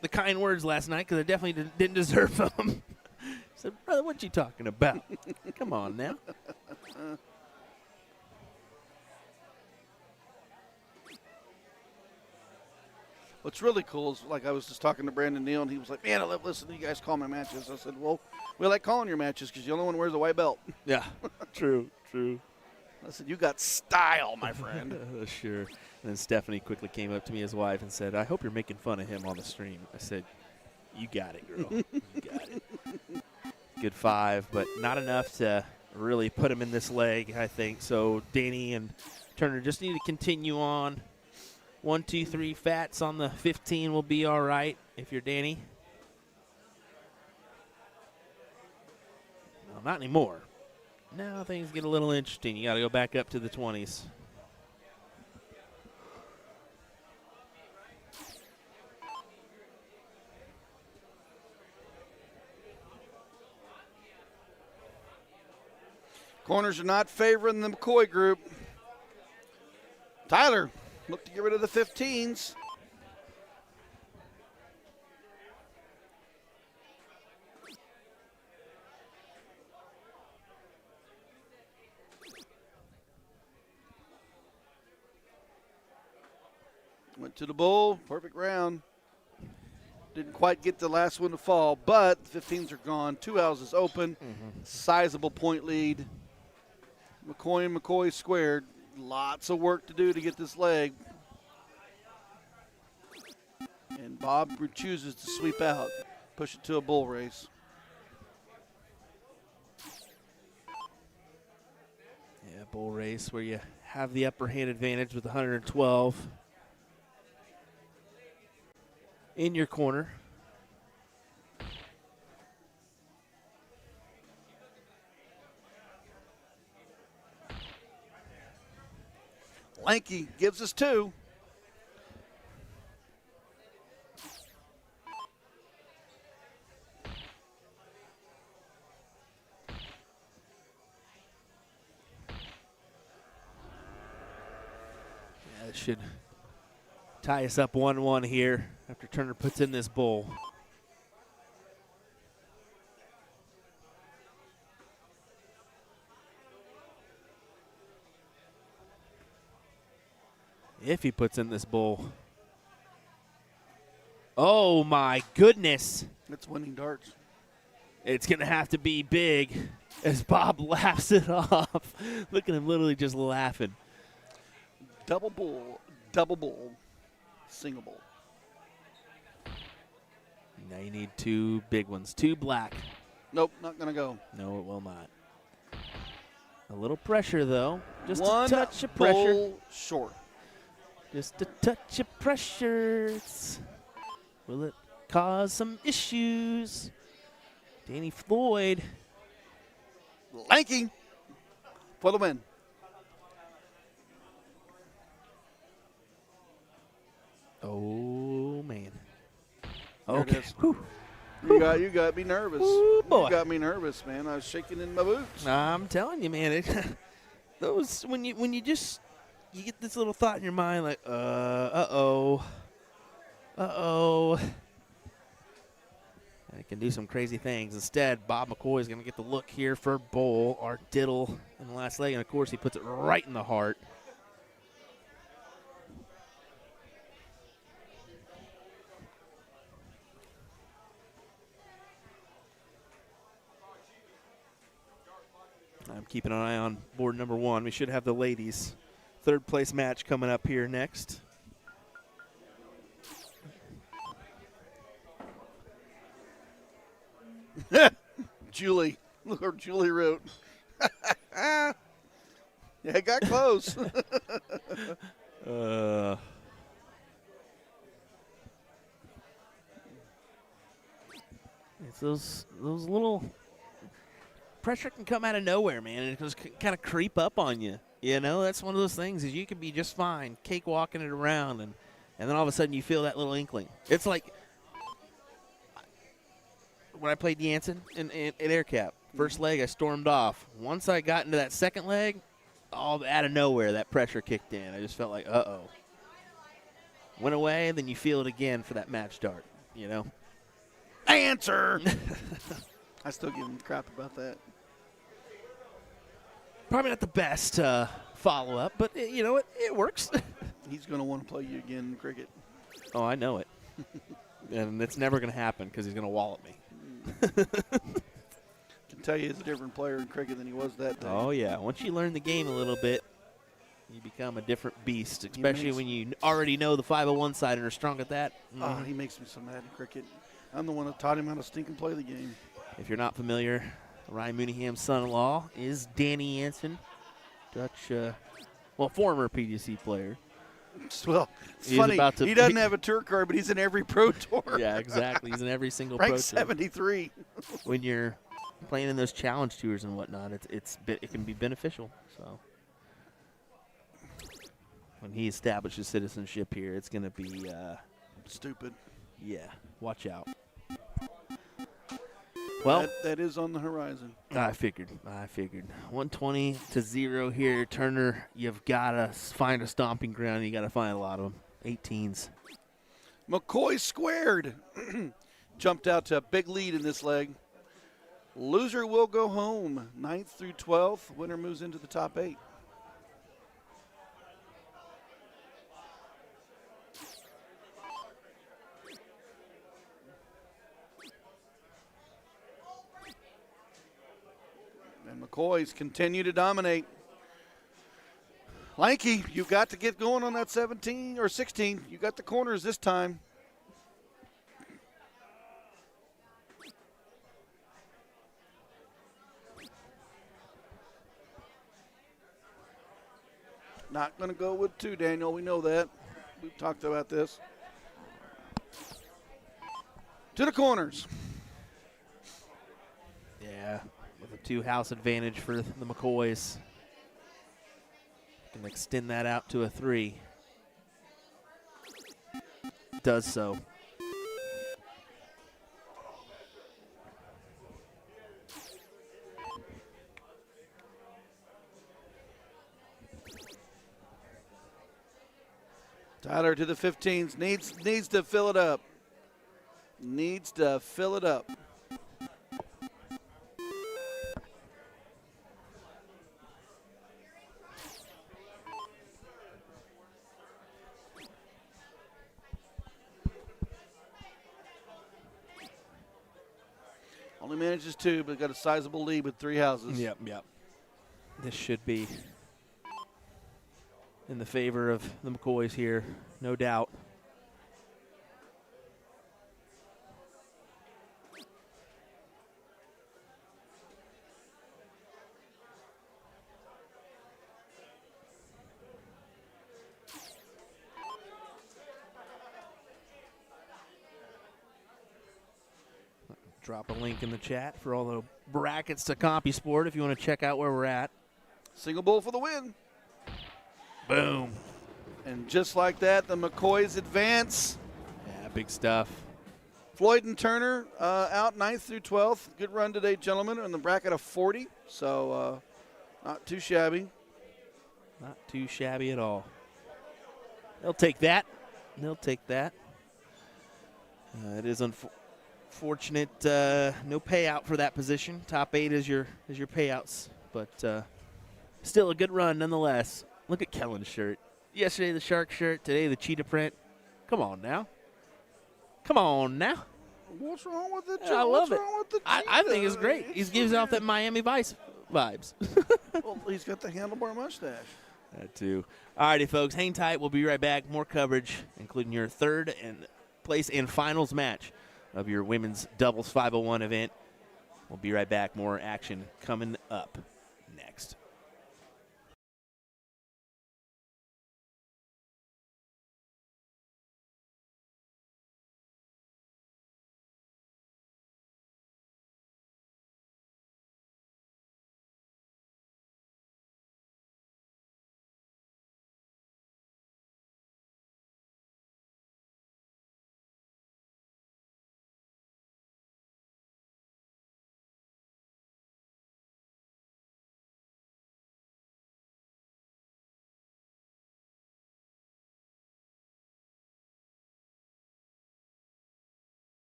the kind words last night, because I definitely didn't deserve them. I said, brother, what you talking about? Come on now. What's really cool is, like, I was just talking to Brandon Neal, and he was like, man, I love listening to you guys call my matches. I said, well, we like calling your matches because you're the only one who wears a white belt. Yeah, true. I said, you got style, my friend. Sure. And then Stephanie quickly came up to me, his wife, and said, I hope you're making fun of him on the stream. I said, you got it, girl. You got it. Good 5, but not enough to really put him in this leg, I think. So Danny and Turner just need to continue on. 1, 2, 3 fats on the 15 will be all right if you're Danny. No, not anymore. Now things get a little interesting. You got to go back up to the 20s. Corners are not favoring the McCoy group. Tyler looked to get rid of the 15s. Went to the bull, perfect round. Didn't quite get the last one to fall, but the 15s are gone. 2 houses open, sizable point lead. McCoy and McCoy squared. Lots of work to do to get this leg. And Bob chooses to sweep out, push it to a bull race. Yeah, bull race where you have the upper hand advantage with 112 in your corner. Lanky gives us 2. That should tie us up 1-1 here after Turner puts in this bowl. If he puts in this bowl. Oh, my goodness. That's winning darts. It's going to have to be big as Bob laughs it off. Look at him literally just laughing. Double bull, single bull. Now you need 2 big ones. 2 black. Nope, not going to go. No, it will not. A little pressure, though. Just One a touch of pressure. bull short. Just a touch of pressure. Will it cause some issues? Danny Floyd. Lanky for the win. Oh, man. There it Okay. is. Whew. You got me nervous. Ooh, boy. You got me nervous, man. I was shaking in my boots. I'm telling you, man. Those when you just you get this little thought in your mind like, uh-oh. I can do some crazy things. Instead, Bob McCoy is going to get the look here for bowl or diddle in the last leg, and of course he puts it right in the heart. I'm keeping an eye on board number 1. We should have the ladies' third place match coming up here next. Julie. Look what Julie wrote. Yeah, it got close. It's those little pressure can come out of nowhere, man, and it just kind of creep up on you. You know, that's one of those things is you can be just fine, cakewalking it around, and then all of a sudden you feel that little inkling. It's like when I played Jansen in air cap. First leg, I stormed off. Once I got into that second leg, all out of nowhere, that pressure kicked in. I just felt like, uh-oh. Went away, then you feel it again for that match dart, you know? Answer. I still give him crap about that. Probably not the best follow-up, but, you know, it works. He's going to want to play you again in cricket. Oh, I know it. And it's never going to happen because he's going to wallop me. Can tell you he's a different player in cricket than he was that day. Oh, yeah. Once you learn the game a little bit, you become a different beast, especially when you already know the 501 side and are strong at that. Oh, he makes me so mad in cricket. I'm the one that taught him how to stink and play the game. If you're not familiar, Ryan Mooneyham's son-in-law is Danny Jansen, Dutch, former PDC player. Well, it's He's funny. about to He doesn't be- have a tour card, but he's in every pro tour. Yeah, exactly. He's in every single pro Ranked tour. 73. When you're playing in those challenge tours and whatnot, it can be beneficial. So when he establishes citizenship here, it's going to be Stupid. yeah. Watch out. Well, That is on the horizon. I figured. 120-0 here. Turner, you've got to find a stomping ground. You got to find a lot of them. 18s. McCoy squared. Jumped out to a big lead in this leg. Loser will go home. 9th through 12th. Winner moves into the top 8. And McCoy's continue to dominate. Lanky, you got to get going on that 17 or 16. You got the corners this time. Not going to go with 2, Daniel. We know that. We've talked about this. To the corners. Yeah, with a 2-house advantage for the McCoys. Can extend that out to a 3. Does so. Tyler to the 15s. Needs to fill it up. Needs to fill it up. Only manages 2, but got a sizable lead with 3 houses. Yep. This should be in the favor of the McCoys here, no doubt. Drop a link in the chat for all the brackets to CompuSport if you want to check out where we're at. Single bull for the win. Boom. And just like that, the McCoys advance. Yeah, big stuff. Floyd and Turner out 9th through 12th. Good run today, gentlemen, in the bracket of 40. So not too shabby. Not too shabby at all. They'll take that. They'll take that. It is unfortunate, no payout for that position. Top 8 is your payouts, but still a good run nonetheless. Look at Kellen's shirt. Yesterday the shark shirt, today the cheetah print. Come on now. Come on now. What's wrong with the I love it. Wrong with the I think it's cheetah? great. He gives off that Miami Vice vibes. Well, he's got the handlebar mustache. That too. All righty, folks. Hang tight. We'll be right back. More coverage, including your third and place and finals match of your women's doubles 501 event. We'll be right back. More action coming up next.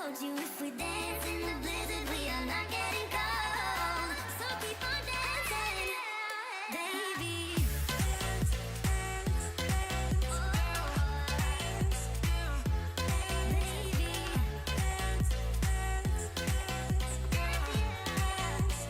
told you if we dance in the blizzard, we are not getting cold. So keep on dancing, baby. Dance, dance, dance. Oh, dance, baby. Dance, dance, dance. Dance,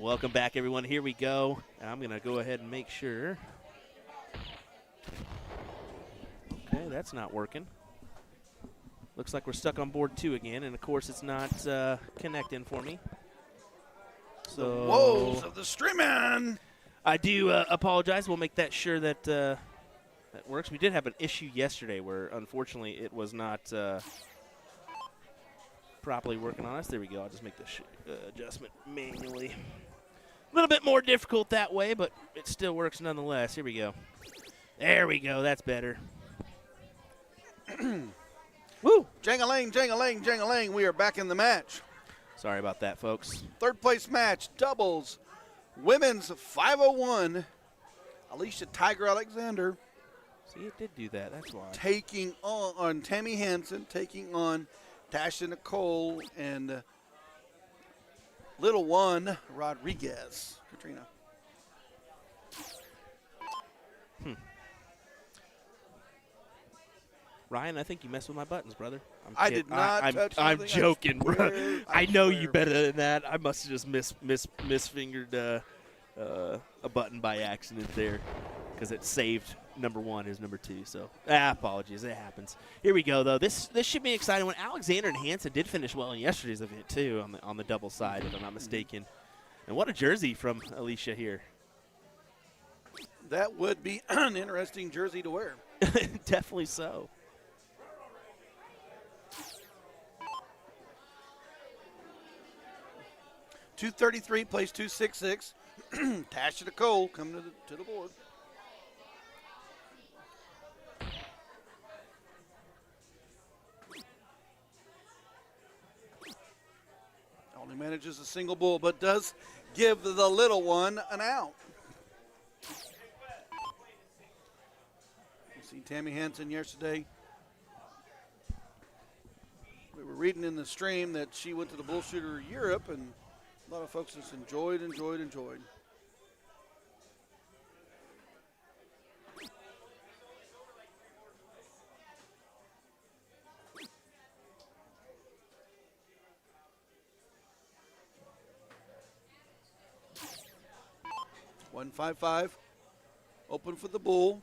Welcome back, everyone. Here we go. I'm going to go ahead and make sure. Okay, that's not working. Looks like we're stuck on board 2 again, and of course it's not connecting for me. So The woes of the streaming. I do apologize. We'll make that sure that that works. We did have an issue yesterday where, unfortunately, it was not properly working on us. There we go. I'll just make this adjustment manually. A little bit more difficult that way, but it still works nonetheless. Here we go. There we go. That's better. Woo! Jang-a-lang, jang-a-lang, jang-a-lang. We are back in the match. Sorry about that, folks. Third place match, doubles, women's 501. Alicia Tiger Alexander See, it did do that. That's why. taking on Tammy Hansen, taking on Tasha Nicole and Little One Rodriguez. Katrina. Ryan, I think you messed with my buttons, brother. I did not touch I'm anything. I joking, bro. swear. I I know swear. you better than that. I must have just misfingered a button by accident there because it saved number 1 as number 2. So apologies, it happens. Here we go, though. This should be an exciting one. Alexander and Hansen did finish well in yesterday's event too on the double side, if I'm not mistaken. And what a jersey from Alicia here. That would be an interesting jersey to wear. Definitely so. .233 plays .266. Tasha Nicole coming to the board. Only manages a single bull, but does give the little one an out. You see Tammy Hansen yesterday. We were reading in the stream that she went to the Bull Shooter Europe, and a lot of folks just enjoyed. 155. Open for the bull.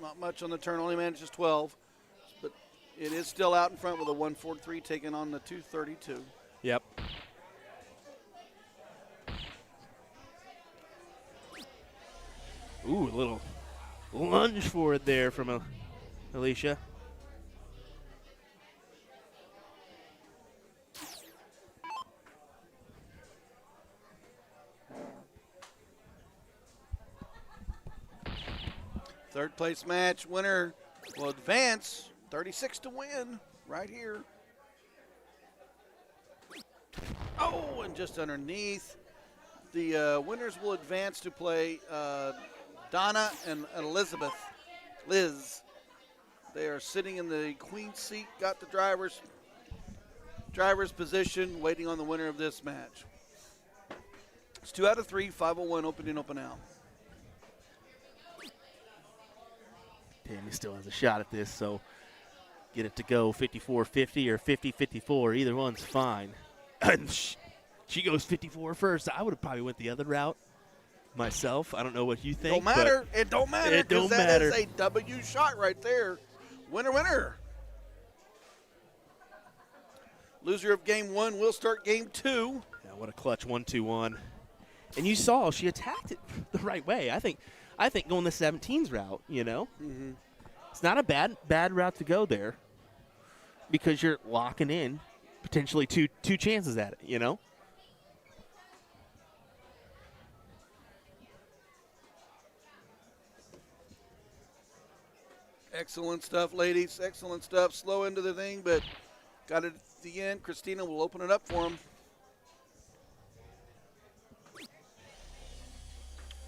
Not much on the turn. Only manages 12, but it is still out in front with a 143 taking on the 232. Yep. Ooh, a little lunge forward there from Alicia. Third place match winner will advance 36 to win right here. Oh, and just underneath. The winners will advance to play Donna and Elizabeth. Liz. They are sitting in the queen seat, got the driver's position, waiting on the winner of this match. It's 2 out of 3, 501 open in, open out. Tammy still has a shot at this, so get it to go 54-50 or 50-54. Either one's fine. And she goes 54 first. I would have probably went the other route myself. I don't know what you think. Don't matter. It don't matter. It don't 'cause matter. That is a W shot right there. Winner, winner. Loser of game 1 will start game 2. Yeah, what a clutch 1-2-1. And you saw she attacked it the right way. I think going the 17s route, you know. Mm-hmm. It's not a bad route to go there because you're locking in potentially two chances at it, you know. Excellent stuff, ladies. Excellent stuff. Slow into the thing, but got it at the end. Christina will open it up for them.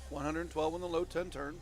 112 on the low 10 turn.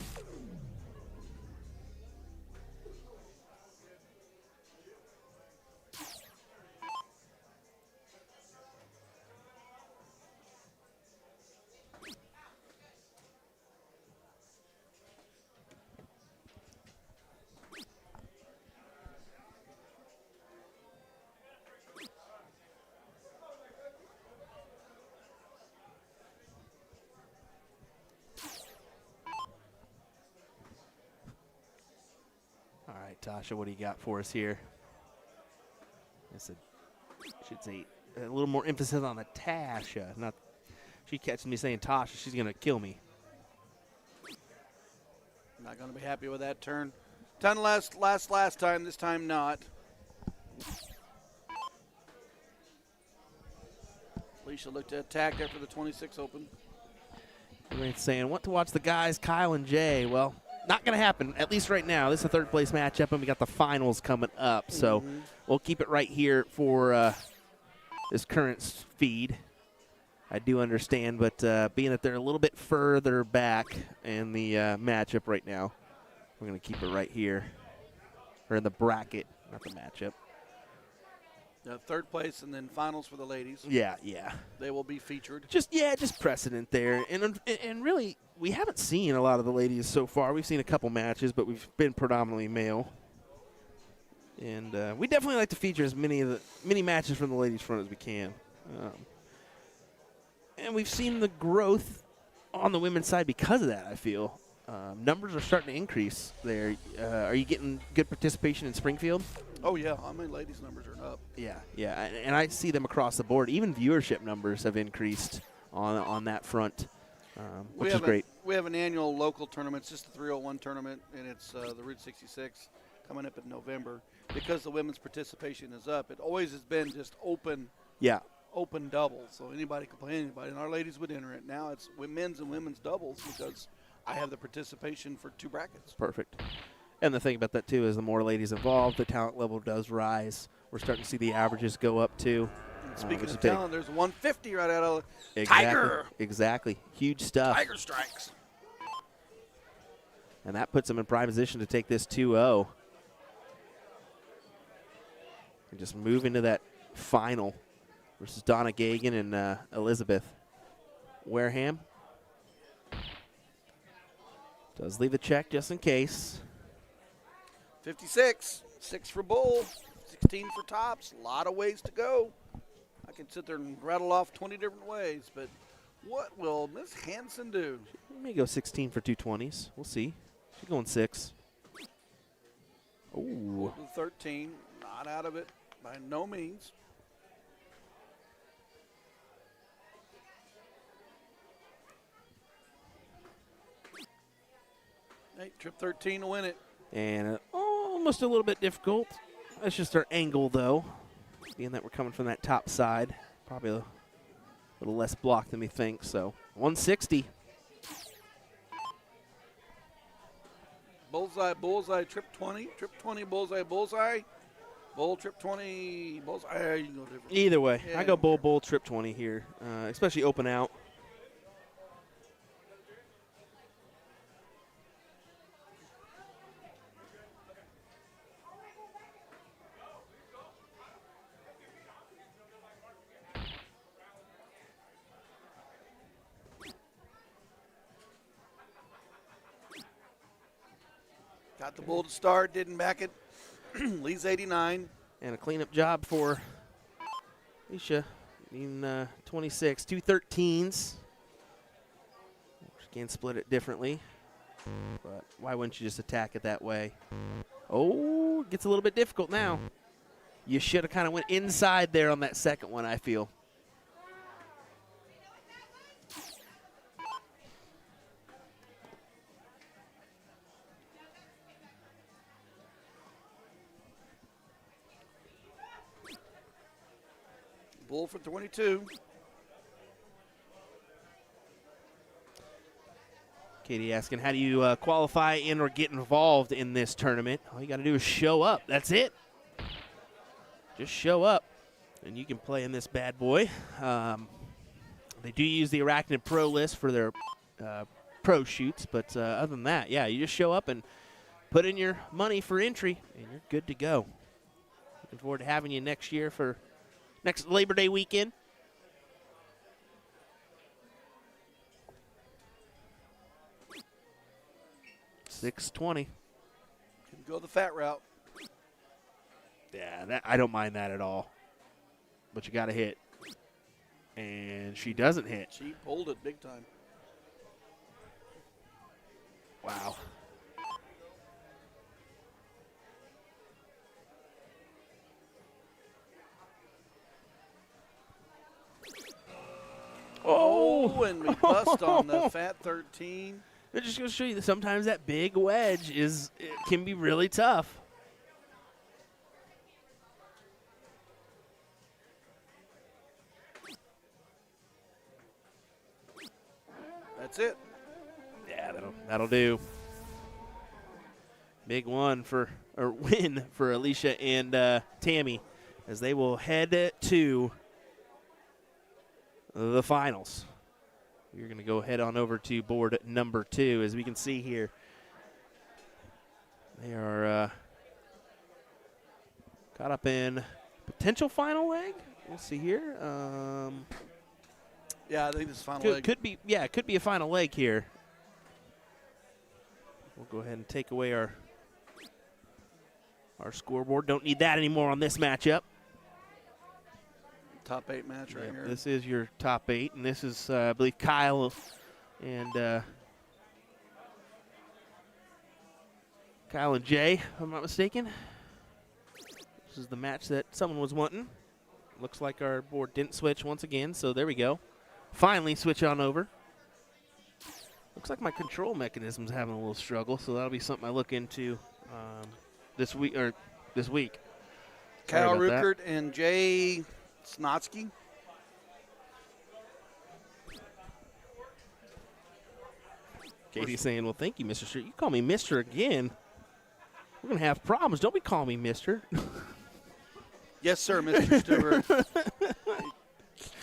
right, Tasha, what do you got for us here? I should say a little more emphasis on the Tasha. Not, she catches me saying Tasha, she's going to kill me. Not going to be happy with that turn. 10 last time, this time not. Alicia looked to attack after the 26 open. Everybody's saying, want to watch the guys, Kyle and Jay. Well, not going to happen, at least right now. This is a third place matchup, and we got the finals coming up. So we'll keep it right here for this current feed. I do understand, but being that they're a little bit further back in the matchup right now, we're going to keep it right here. Or in the bracket, not the matchup. Third place and then finals for the ladies. Yeah. They will be featured. Just precedent there. And really, we haven't seen a lot of the ladies so far. We've seen a couple matches, but we've been predominantly male. And we definitely like to feature as many matches from the ladies front as we can. And we've seen the growth on the women's side because of that, I feel. Numbers are starting to increase there. Are you getting good participation in Springfield? Oh, yeah. I mean, ladies' numbers are up. Yeah. And I see them across the board. Even viewership numbers have increased on that front, which is great. We have an annual local tournament. It's just the 301 tournament, and it's the Route 66 coming up in November. Because the women's participation is up, it always has been just open doubles. So anybody can play anybody, and our ladies would enter it. Now it's men's and women's doubles because I have the participation for 2 brackets. Perfect. And the thing about that, too, is the more ladies involved, the talent level does rise. We're starting to see the averages go up, too. Speaking of talent, there's 150 right out of Tiger. Exactly. Huge stuff. Tiger strikes. And that puts them in prime position to take this 2-0. And just move into that final versus Donna Gagan and Elizabeth Wareham. Does leave the check just in case. 56, 6 for Bull, 16 for Tops. A lot of ways to go. I can sit there and rattle off 20 different ways, but what will Miss Hansen do? She may go 16 for 220s. We'll see. She's going 6. Ooh. 13, not out of it by no means. Hey, trip 13 to win it. And almost a little bit difficult. That's just our angle, though. Being that we're coming from that top side. Probably a little less block than we think. So 160. Bullseye, bullseye, trip 20, bullseye, bullseye. Bull, trip 20, bullseye. You can go different. Either way, Yeah, I go bull, trip 20 here, especially open out. Got the bull to start, didn't back it. Leads 89. And a cleanup job for Alicia in 26. 2 13s. She can split it differently. But why wouldn't you just attack it that way? Oh, it gets a little bit difficult now. You should have kind of went inside there on that second one, I feel. Bull for 22. Katie asking, how do you qualify in or get involved in this tournament? All you got to do is show up. That's it. Just show up, and you can play in this bad boy. They do use the Arachnid Pro list for their pro shoots, but other than that, yeah, you just show up and put in your money for entry, and you're good to go. Looking forward to having you next year for next Labor Day weekend. $620. Can go the fat route. Yeah, I don't mind that at all. But you got to hit. And she doesn't hit. She pulled it big time. Wow. and we bust on the fat 13. They're just going to show you that sometimes that big wedge can be really tough. That's it. Yeah, that'll do. Big win for Alicia and Tammy as they will head to the finals. We're going to go head on over to board number 2. As we can see here, they are caught up in potential final leg. We'll see here. Yeah, I think this is final leg. Could be a final leg here. We'll go ahead and take away our scoreboard. Don't need that anymore on this matchup. Top 8 match right here. This is your top 8, and this is, I believe, Kyle and Jay, if I'm not mistaken. This is the match that someone was wanting. Looks like our board didn't switch once again, so there we go. Finally switch on over. Looks like my control mechanism's having a little struggle, so that'll be something I look into this week. Kyle Sorry about Ruckert and Jay Snotsky. Katie's saying, well, thank you, Mr. Stewart. You call me Mr. again, we're going to have problems. Don't be calling me Mr. Yes, sir, Mr. Stuart.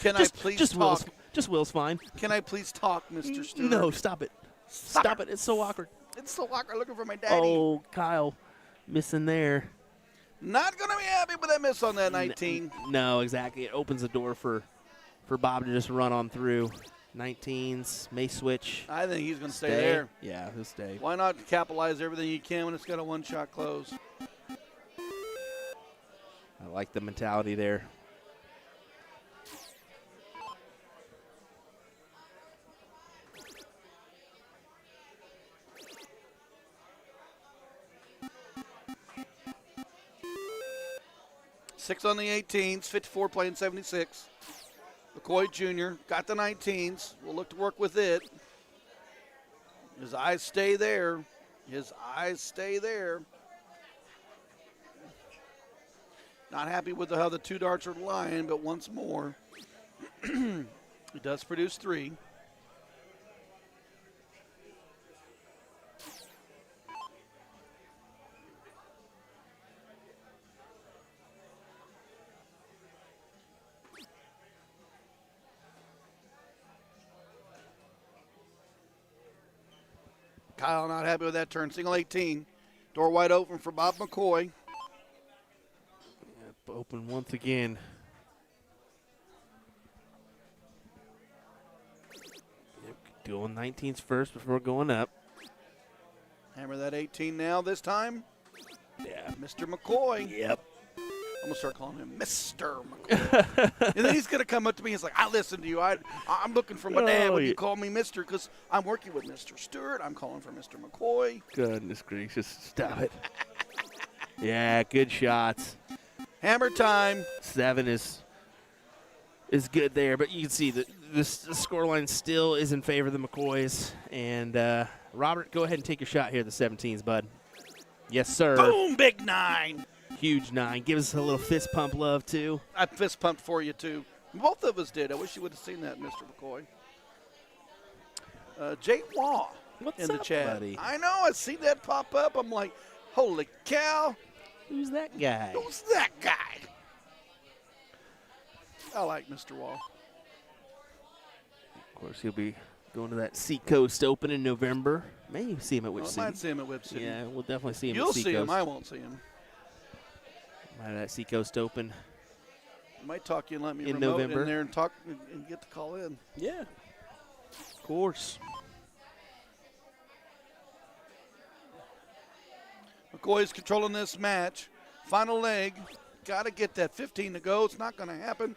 Can I please talk? Will's fine. Can I please talk, Mr. Stuart? No, stop it. Stop it. It's so awkward. It's so awkward looking for my daddy. Oh, Kyle, missing there. Not going to be happy with that miss on that 19. No, exactly. It opens the door for Bob to just run on through. 19s, may switch. I think he's going to stay there. Yeah, he'll stay. Why not capitalize everything you can when it's got a one-shot close? I like the mentality there. Six on the 18s, 54 playing 76. McCoy Jr. got the 19s. We'll look to work with it. His eyes stay there. His eyes stay there. Not happy with how the 2 darts are lying, but once more, he does produce 3. Kyle not happy with that turn. Single 18. Door wide open for Bob McCoy. Yep, open once again. Yep, doing 19s first before going up. Hammer that 18 now this time. Yeah. Mr. McCoy. Yep. I'm going to start calling him Mr. McCoy. And then he's going to come up to me. He's like, I listen to you. I'm looking for my dad when you call me Mr. because I'm working with Mr. Stuart. I'm calling for Mr. McCoy. Goodness gracious. Stop it. Yeah, good shots. Hammer time. 7 is good there, but you can see that the scoreline still is in favor of the McCoys. And Robert, go ahead and take your shot here, the 17s, bud. Yes, sir. Boom, big 9. Huge 9. Give us a little fist pump love, too. I fist pumped for you, too. Both of us did. I wish you would have seen that, Mr. McCoy. Jake Waugh in the up, chat. buddy? I know. I see that pop up. I'm like, holy cow. Who's that guy? Who's that guy? I like Mr. Waugh. Of course, he'll be going to that Seacoast Open in November. Maybe see him at Whip I City. might see him at Whip City. Yeah, we'll definitely see him You'll at Seacoast. see him. I won't see him. Might have that Seacoast Open. I might talk you and let me In remote November. in there and talk and get to call in. Yeah. Of course. McCoy's controlling this match. Final leg. Got to get that 15 to go. It's not going to happen.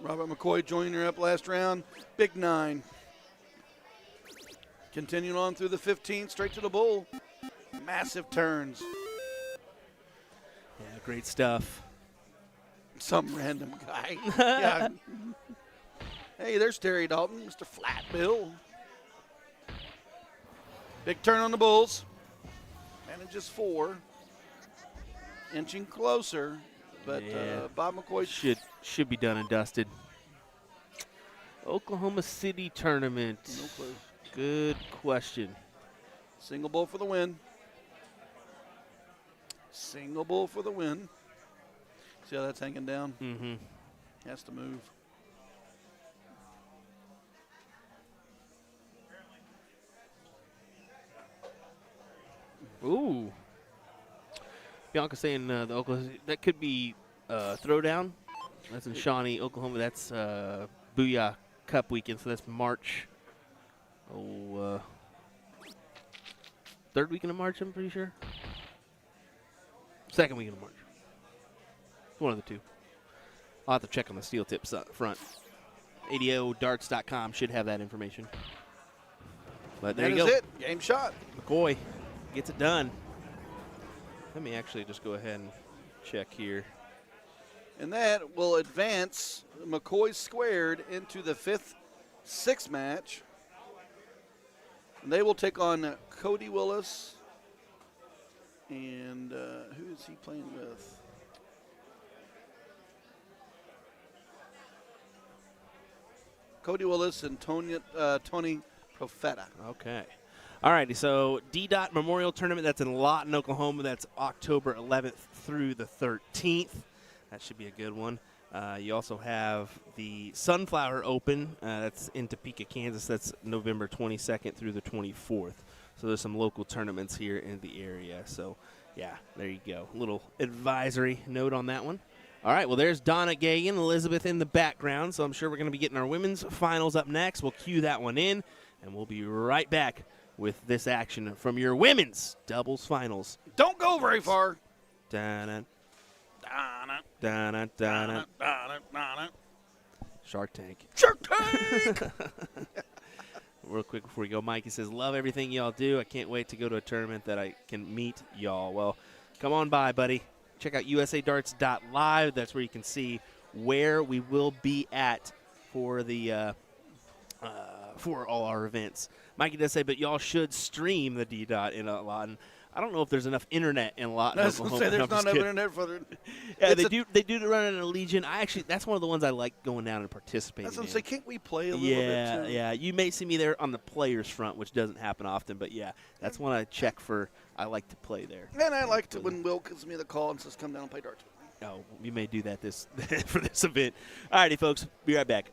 Robert McCoy Jr. up last round. Big 9. Continuing on through the 15, straight to the bull. Massive turns. Yeah, great stuff. Some random guy. Yeah. Hey, there's Terry Dalton, Mr. Flat Bill. Big turn on the Bulls. Manages 4. Inching closer, but Yeah. Bob McCoy Should be done and dusted. Oklahoma City tournament. No clue. Good question. Single bull for the win. Single bull for the win. See how that's hanging down? Mm-hmm. Has to move. Ooh. Bianca saying the Oklahoma, that could be throwdown. That's in Shawnee, Oklahoma. That's Booyah Cup weekend, so that's March. Third weekend of March, I'm pretty sure. Second weekend of March. One of the two. I'll have to check on the steel tip front. ADOdarts.com should have that information. But there That you is go. it. Game shot. McCoy gets it done. Let me actually just go ahead and check here. And that will advance McCoy squared into the 6th match. And they will take on Cody Willis. And who is he playing with? Cody Willis and Tony Profeta. Okay. All righty, so D-Dot Memorial Tournament, that's in Lawton, Oklahoma. That's October 11th through the 13th. That should be a good one. You also have the Sunflower Open. That's in Topeka, Kansas. That's November 22nd through the 24th. So there's some local tournaments here in the area. So, yeah, there you go. Little advisory note on that one. All right, well, there's Donna Gagan, Elizabeth in the background. So I'm sure we're going to be getting our women's finals up next. We'll cue that one in, and we'll be right back with this action from your women's doubles finals. Don't go very far. Dun-dun, Donna, dun-dun, dun-dun. Donna, Donna. Shark Tank. Shark Tank! Real quick before we go, Mikey says, love everything y'all do. I can't wait to go to a tournament that I can meet y'all. Well, come on by, buddy. Check out usadarts.live. That's where you can see where we will be at for the for all our events. Mikey does say, but y'all should stream the D-Dot in Lawton. I don't know if there's enough internet in Lawton. I was going to say, there's I'm not just enough kidding. internet for the. Yeah, It's they do run an Allegiant. That's one of the ones I like going down and participating That's what I'm in. saying. Can't we play a little bit too? Yeah. You may see me there on the players front, which doesn't happen often, but yeah, that's one I check for. I like to play there. And I like to when Will gives me the call and says, come down and play darts with me. Oh, we may do that for this event. All righty, folks. Be right back.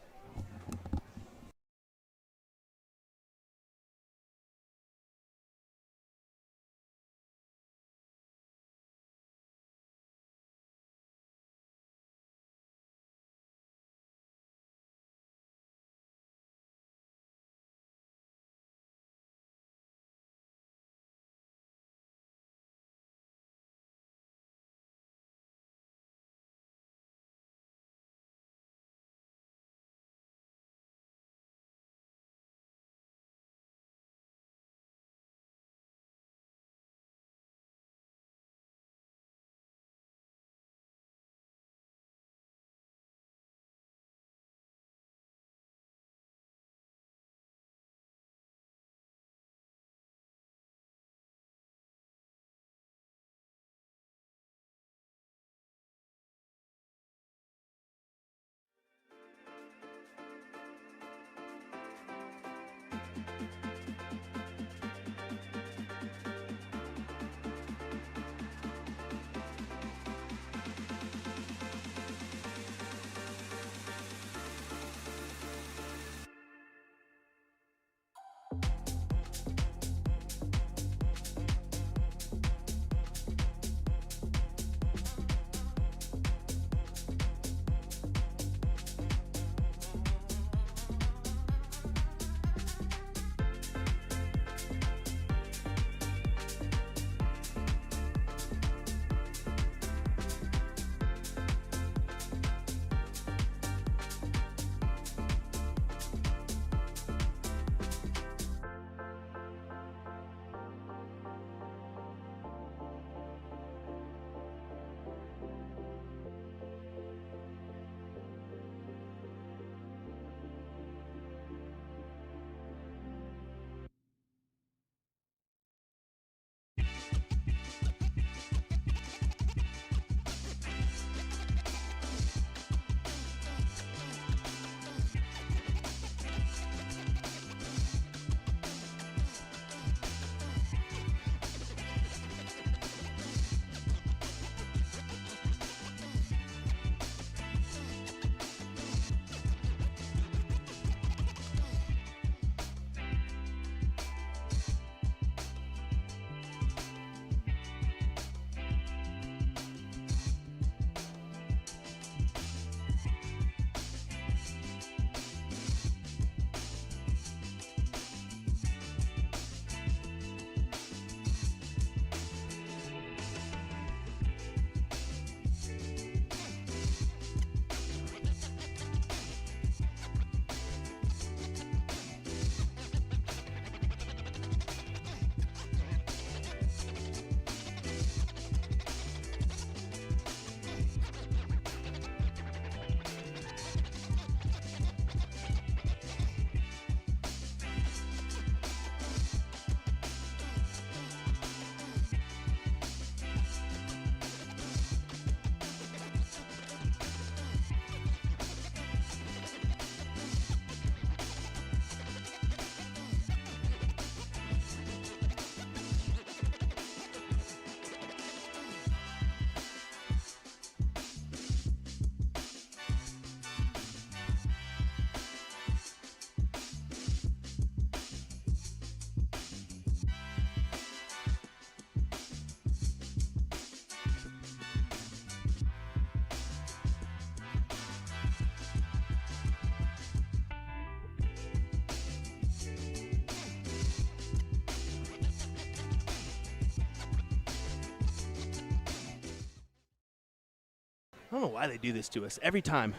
don't know why they do this to us every time.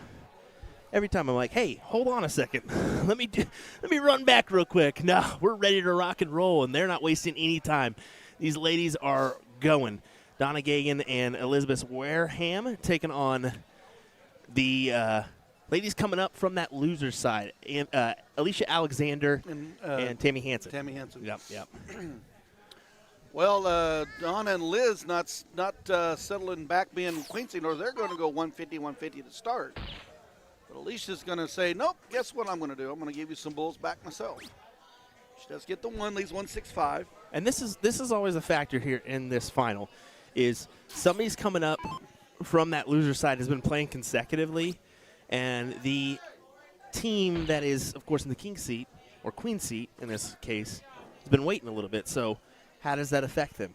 Every time I'm like, hey, hold on a second. let me run back real quick. No, we're ready to rock and roll, and they're not wasting any time. These ladies are going. Donna Gagan and Elizabeth Wareham taking on the ladies coming up from that loser side. And Alicia Alexander and Tammy Hansen. Tammy Hansen. Yep. Well, Donna and Liz not settling back being Quincy, nor they're going to go 150 to start. But Alicia's going to say, nope, guess what I'm going to do? I'm going to give you some bulls back myself. She does get the one, leaves 165. And this is always a factor here in this final, is somebody's coming up from that loser side has been playing consecutively, and the team that is, of course, in the king seat, or queen seat in this case, has been waiting a little bit. So how does that affect them?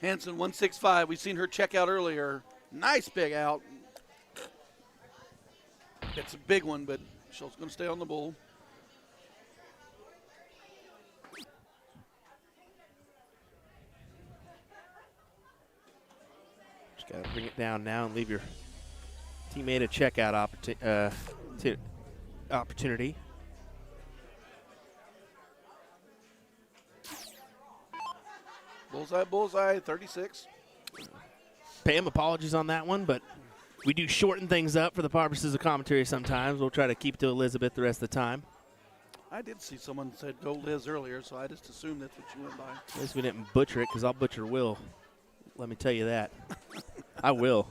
Hansen, 165. We've seen her check out earlier. Nice big out. It's a big one, but she's going to stay on the bull. Just got to bring it down now and leave your teammate a checkout opportunity. Bullseye, 36. Pam, apologies on that one, but we do shorten things up for the purposes of commentary sometimes. We'll try to keep it to Elizabeth the rest of the time. I did see someone said go Liz earlier, so I just assumed that's what you went by. At least we didn't butcher it, because I'll butcher Will. Let me tell you that. I will.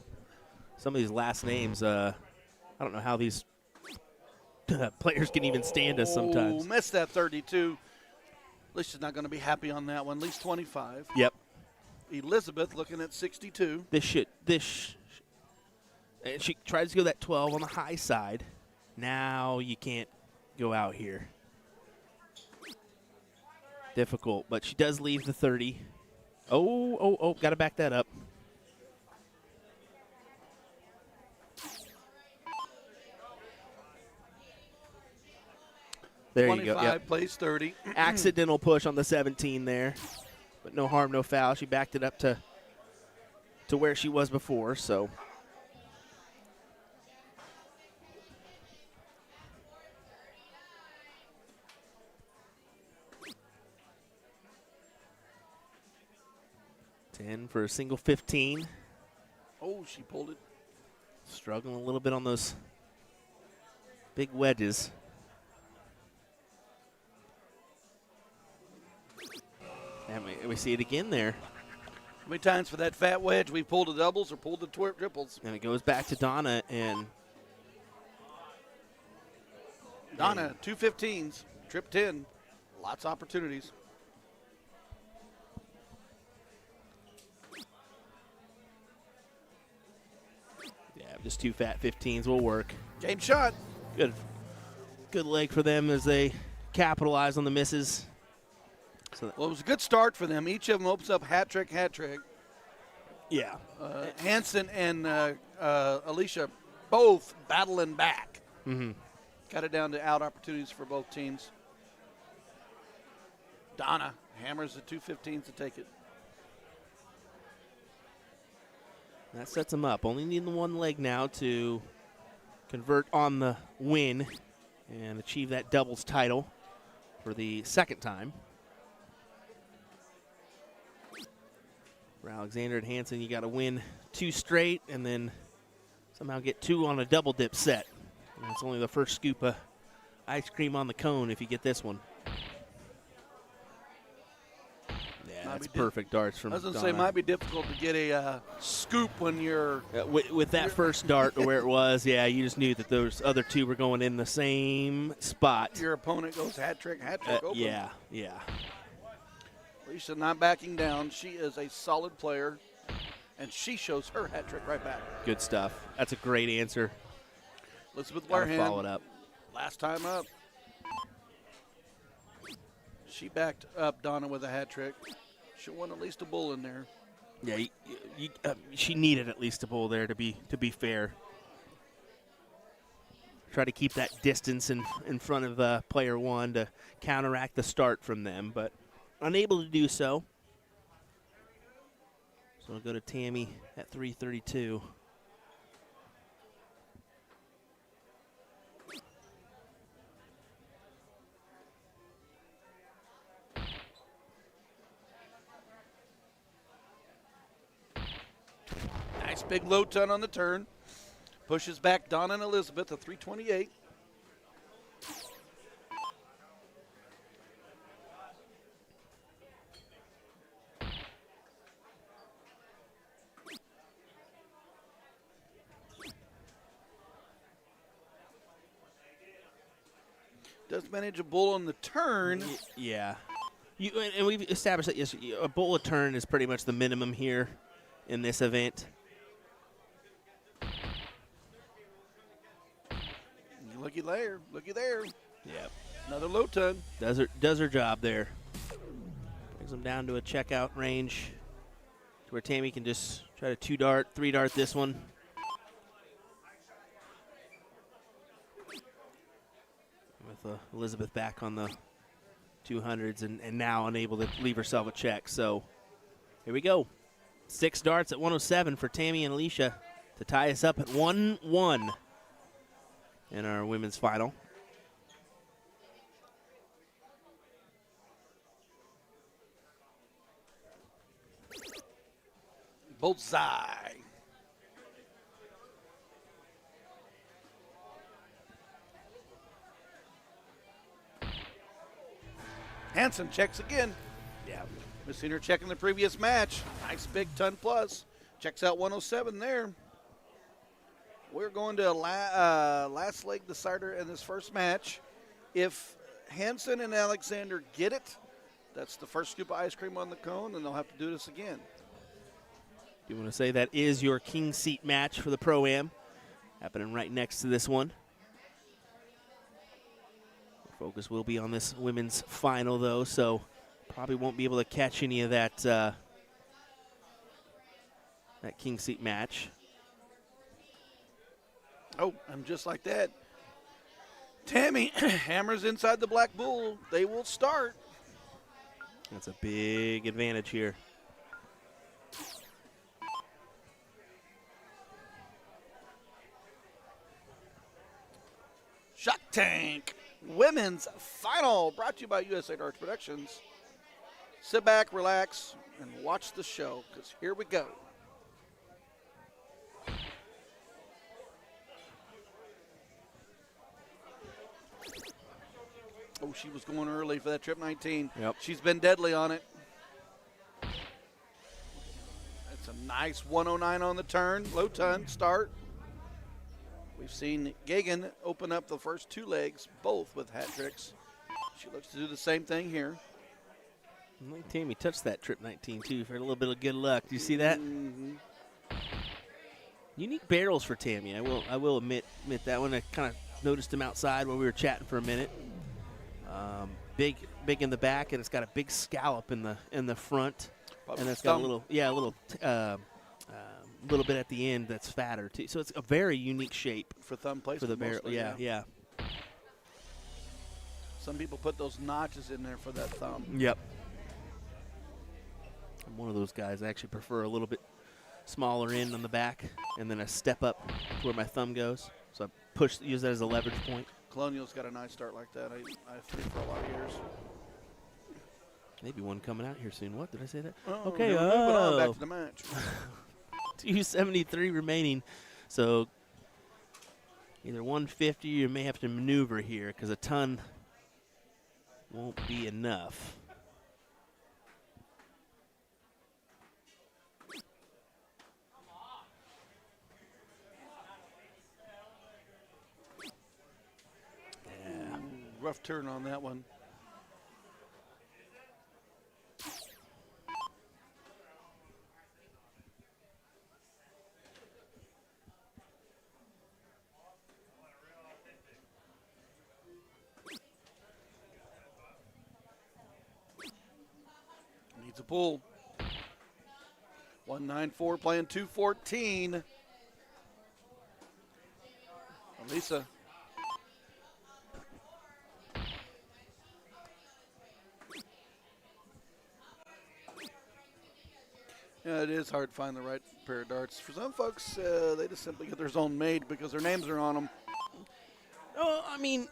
Some of these last names, I don't know how these players can even stand us sometimes. Oh, missed that 32. Alicia's not going to be happy on that one. At least 25. Yep. Elizabeth looking at 62. And she tries to go that 12 on the high side. Now you can't go out here. Difficult, but she does leave the 30. Oh, got to back that up. There you go. 25 Yep. plays 30. Accidental push on the 17 there, but no harm, no foul. She backed it up to where she was before, so. $10 for a single 15. Oh, she pulled it. Struggling a little bit on those big wedges. And we see it again there. How many times for that fat wedge we pulled the doubles or pulled the triples? And it goes back to Donna, and Donna, 2 15s, trip 10. Lots of opportunities. yeah, just 2 fat 15s will work. Game shot. Good leg for them as they capitalize on the misses. So Well, it was a good start for them. Each of them opens up hat trick. yeah, Hansen and Alicia both battling back. mm-hmm. Got it down to out opportunities for both teams. Donna hammers the 2 15s to take it. That sets them up. Only needing the one leg now to convert on the win and achieve that doubles title for the second time. For Alexander and Hansen, you got to win 2 straight and then somehow get 2 on a double dip set. And it's only the first scoop of ice cream on the cone if you get this one. Yeah, that's perfect darts from I was going to Donna. say, it might be difficult to get a scoop when you're. With that first dart to where it was, yeah, you just knew that those other 2 were going in the same spot. Your opponent goes hat trick open. Yeah. Alicia not backing down. She is a solid player, and she shows her hat trick right back. Good stuff. That's a great answer. Elizabeth Gotta Wareham, follow it up. last time up. She backed up Donna with a hat trick. She won at least a bull in there. Yeah, she needed at least a bull there to be fair. try to keep that distance in front of player one to counteract the start from them, but unable to do so. So we'll go to Tammy at 332. Nice big low ton on the turn. Pushes back Donna and Elizabeth to 328. Does manage a bull on the turn. Yeah. And we've established that yes, a bull a turn is pretty much the minimum here in this event. Looky there. Looky there. Yep. Another low ton. Does her job there. Brings them down to a checkout range to where Tammy can just try to 2-dart, 3-dart this one. With Elizabeth back on the 200s and now unable to leave herself a check. So here we go. 6 darts at 107 for Tammy and Alicia to tie us up at 1-1 in our women's final. Bullseye. Hansen checks again. Yeah. Missing her check in the previous match. Nice big ton plus. Checks out 107 there. We're going to last leg decider in this first match. If Hansen and Alexander get it, that's the first scoop of ice cream on the cone, and they'll have to do this again. You want to say that is your king seat match for the Pro-Am, happening right next to this one. Focus will be on this women's final, though, so probably won't be able to catch any of that that king seat match. Oh, and just like that, Tammy hammers inside the black bull. They will start. That's a big advantage here. Shark Tank Women's Final, brought to you by USA Darts Productions. Sit back, relax, and watch the show, because here we go. Oh, she was going early for that trip 19. Yep. She's been deadly on it. That's a nice 109 on the turn, low ton, start. We've seen Gagan open up the first 2 legs, both with hat tricks. She looks to do the same thing here. I think Tammy touched that trip 19 too for a little bit of good luck. Do you see that? Mm-hmm. Unique barrels for Tammy. I will admit that one. I kind of noticed him outside when we were chatting for a minute. Big in the back, and it's got a big scallop in the front, and it's got a little bit at the end that's fatter too. So it's a very unique shape For thumb placement. for the barrel. mostly, Yeah. Some people put those notches in there for that thumb. Yep. I'm one of those guys. I actually prefer a little bit smaller end on the back, and then a step up to where my thumb goes. So I use that as a leverage point. Colonial's got a nice start like that. I threw for a lot of years. Maybe one coming out here soon. What did I say that? Oh, Okay. now we're moving on back to the match. 273 remaining. So either 150 or you may have to maneuver here because a ton won't be enough. Yeah. Rough turn on that one. Needs a pull. 194 playing 214. Elisa Yeah, it is hard to find the right pair of darts. For some folks, they just simply get theirs own made because their names are on them. Oh, I mean,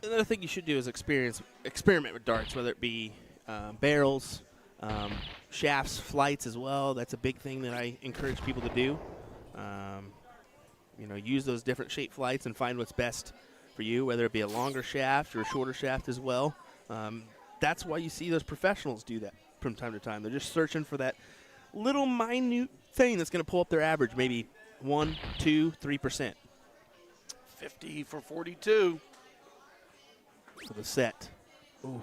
another thing you should do is experiment with darts, whether it be barrels, shafts, flights as well. That's a big thing that I encourage people to do. Use those different shape flights and find what's best for you, whether it be a longer shaft or a shorter shaft as well. That's why you see those professionals do that from time to time. They're just searching for that little minute thing that's going to pull up their average, maybe 1, 2, 3%. 50 for 42. For the set. Ooh.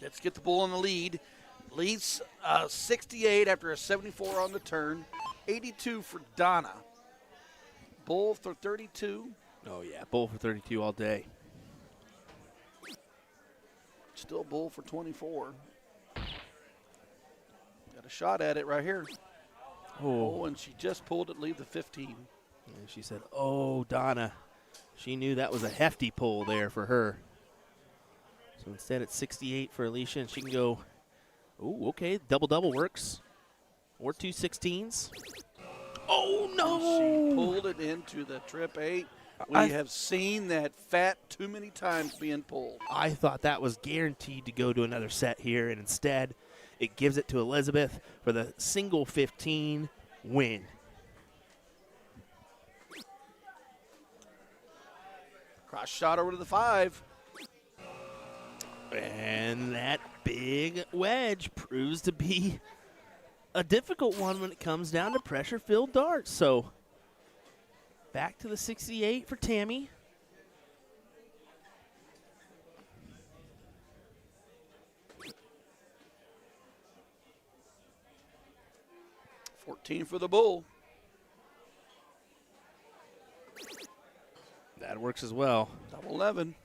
Let's get the bull in the lead. Leads 68 after a 74 on the turn. 82 for Donna. Bull for 32. Oh, yeah, bull for 32 all day. Still bull for 24. Got a shot at it right here. Oh, and she just pulled it, leave the 15. And she said, oh, Donna. She knew that was a hefty pull there for her. So instead it's 68 for Alicia, and she can go, oh, okay, double-double works. Or 2 16s. Oh, no! She pulled it into the trip 8. We have seen that fat too many times being pulled. I thought that was guaranteed to go to another set here, and instead it gives it to Elizabeth for the single 15 win. Cross shot over to the 5. And that big wedge proves to be a difficult one when it comes down to pressure-filled darts. So back to the 68 for Tammy. $14 for the bull. That works as well. Double 11.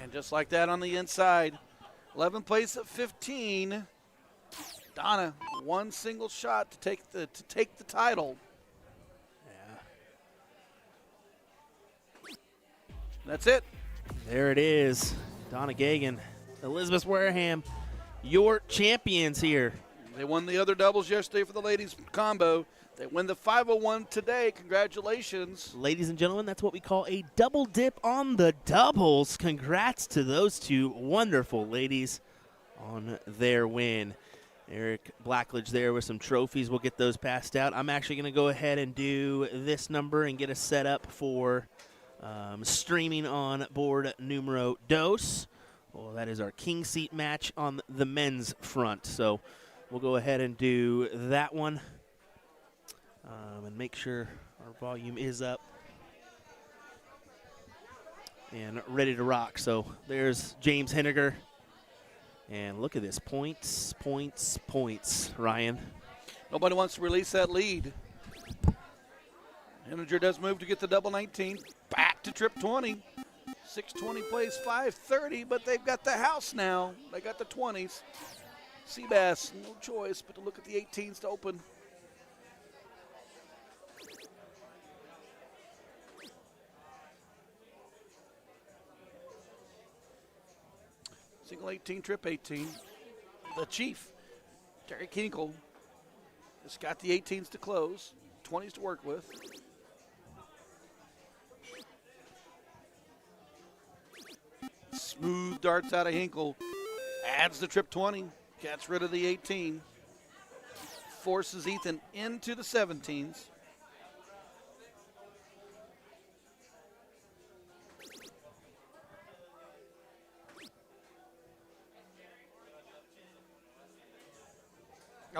And just like that on the inside, 11 place at 15. Donna, one single shot to take the title. Yeah. That's it. There it is. Donna Gagan, Elizabeth Wareham, your champions here. They won the other doubles yesterday for the ladies combo. They win the 501 today. Congratulations. Ladies and gentlemen, that's what we call a double dip on the doubles. Congrats to those two wonderful ladies on their win. Eric Blackledge there with some trophies. We'll get those passed out. I'm actually going to go ahead and do this number and get us set up for streaming on board numero dos. Well, that is our king seat match on the men's front. So we'll go ahead and do that one. And make sure our volume is up and ready to rock. So there's James Henniger. And look at this, points, points, points, Ryan. Nobody wants to release that lead. Henniger does move to get the double 19. Back to trip 20. 620 plays 530, but they've got the house now. They got the 20s. Seabass, no choice but to look at the 18s to open. Single 18, trip 18. The Chief, Terry Kinkle, has got the 18s to close, 20s to work with. Smooth darts out of Hinkle. Adds the trip 20. Gets rid of the 18. Forces Ethan into the 17s.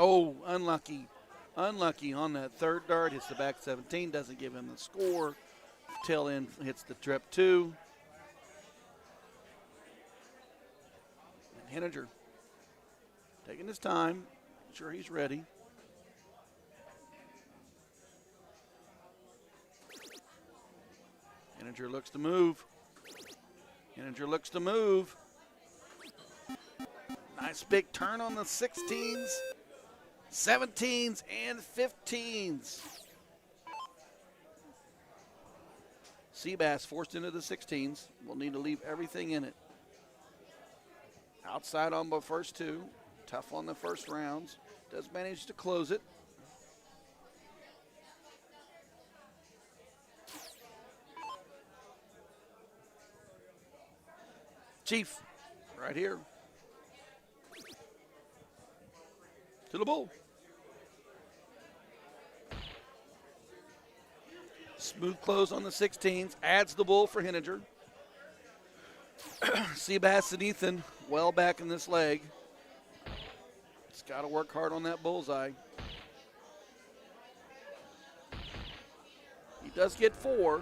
Oh, unlucky. Unlucky on that third dart. Hits the back 17. Doesn't give him the score. Tail end hits the trip 2. And Henniger taking his time. Sure he's ready. Henniger looks to move. Henniger looks to move. Nice big turn on the 16s. 17s and 15s. Seabass forced into the 16s. Will need to leave everything in it. Outside on the first two. Tough on the first rounds. Does manage to close it. Chief, right here. To the bull. Smooth close on the 16s. Adds the bull for Henninger. Seabass and Ethan well back in this leg. It's got to work hard on that bullseye. He does get 4.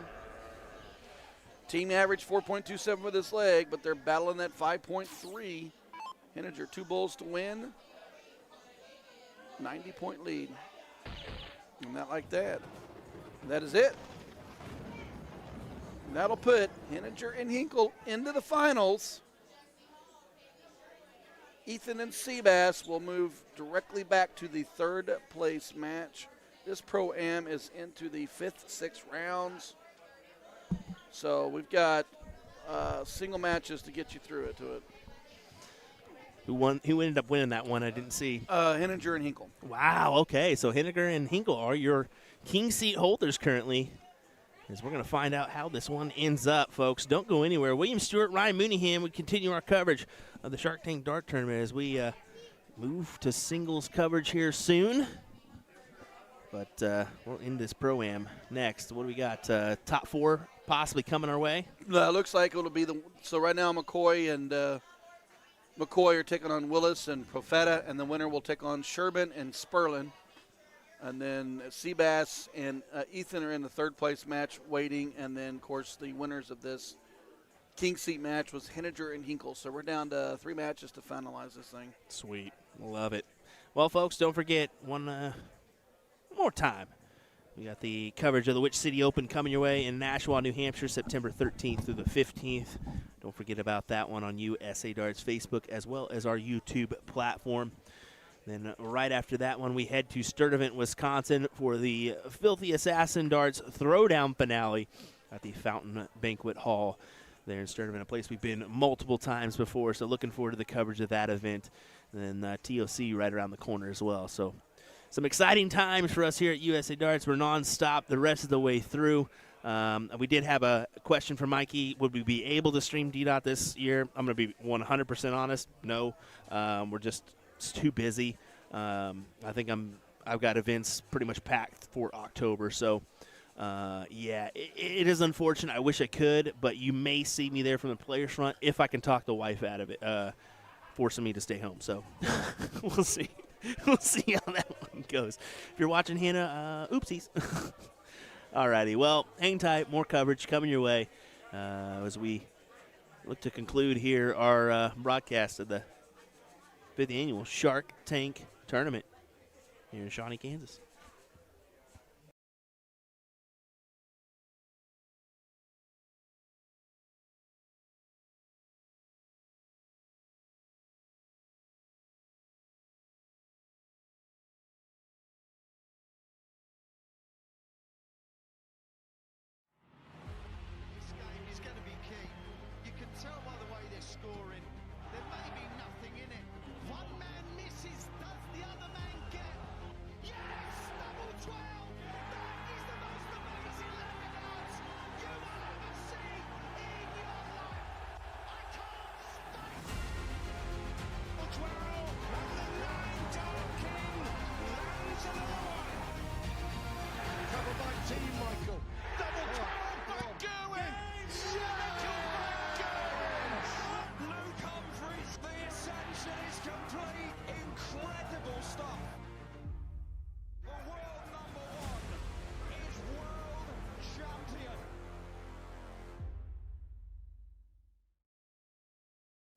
Team average 4.27 for this leg, but they're battling that 5.3. Henninger, 2 bulls to win. 90-point lead. And not like that. And that is it. And that'll put Henninger and Hinkle into the finals. Ethan and Seabass will move directly back to the 3rd place match. This Pro-Am is into the 5th, 6th rounds. So we've got single matches to get you through it to it. Who ended up winning that one? I didn't see. Henninger and Hinkle. Wow, okay. So Henninger and Hinkle are your king seat holders currently. As we're going to find out how this one ends up, folks. Don't go anywhere. William Stuart, Ryan Mooneyham, we continue our coverage of the Shark Tank Dart Tournament as we move to singles coverage here soon. But we'll end this Pro-Am next. What do we got? Top 4 possibly coming our way? Looks like it'll be so right now McCoy and McCoy are taking on Willis and Profeta, and the winner will take on Sherman and Sperlin. And then Seabass and Ethan are in the 3rd place match waiting. And then, of course, the winners of this king seat match was Henninger and Hinkle. So we're down to 3 matches to finalize this thing. Sweet. Love it. Well, folks, don't forget one more time. We got the coverage of the Witch City Open coming your way in Nashua, New Hampshire, September 13th through the 15th. Don't forget about that one on USA Darts Facebook as well as our YouTube platform. Then right after that one, we head to Sturtevant, Wisconsin for the Filthy Assassin Darts Throwdown finale at the Fountain Banquet Hall there in Sturtevant, a place we've been multiple times before. So looking forward to the coverage of that event. And then TOC right around the corner as well. So some exciting times for us here at USA Darts. We're nonstop the rest of the way through. We did have a question from Mikey. Would we be able to stream DDOT this year? I'm going to be 100% honest. No. We're just too busy. I think I've got events pretty much packed for October. So, yeah, it is unfortunate. I wish I could, but you may see me there from the players front if I can talk the wife out of it, forcing me to stay home. So we'll see. We'll see how that one goes. If you're watching Hannah, oopsies. All righty. Well, hang tight. More coverage coming your way as we look to conclude here our broadcast of the 5th annual Shark Tank Tournament here in Shawnee, Kansas. This game is going to be key. You can tell by the way they're scoring. There may be nothing in it. One man misses, does the other man get? Yes! Double 12! That is the most amazing leg of darts you will ever see in your life. I can't stop. Double 12, and the 9 Dart King lands another one. Covered by Team Michael. Double 12, Pkwy! Michael Pkwy! Luke Humphries, the ascension is complete. Incredible stuff. The world #1 is world champion.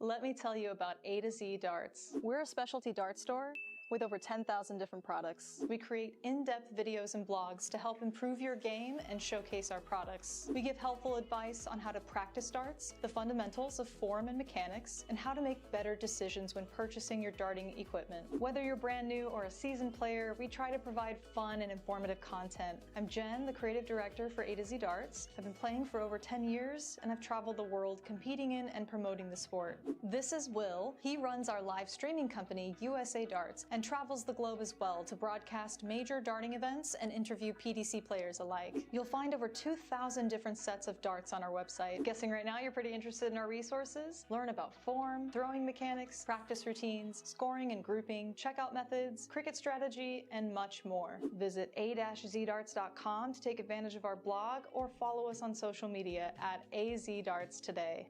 Let me tell you about A to Z Darts. We're a specialty dart store With over 10,000 different products, we create in-depth videos and blogs to help improve your game and showcase our products. We give helpful advice on how to practice darts, the fundamentals of form and mechanics, and how to make better decisions when purchasing your darting equipment. Whether you're brand new or a seasoned player, we try to provide fun and informative content. I'm Jen, the creative director for A to Z Darts. I've been playing for over 10 years and I've traveled the world competing in and promoting the sport. This is Will. He runs our live streaming company, USA Darts, and travels the globe as well to broadcast major darting events and interview PDC players alike. You'll find over 2,000 different sets of darts on our website. Guessing right now you're pretty interested in our resources? Learn about form, throwing mechanics, practice routines, scoring and grouping, checkout methods, cricket strategy, and much more. Visit a-zdarts.com to take advantage of our blog or follow us on social media at AZDarts today.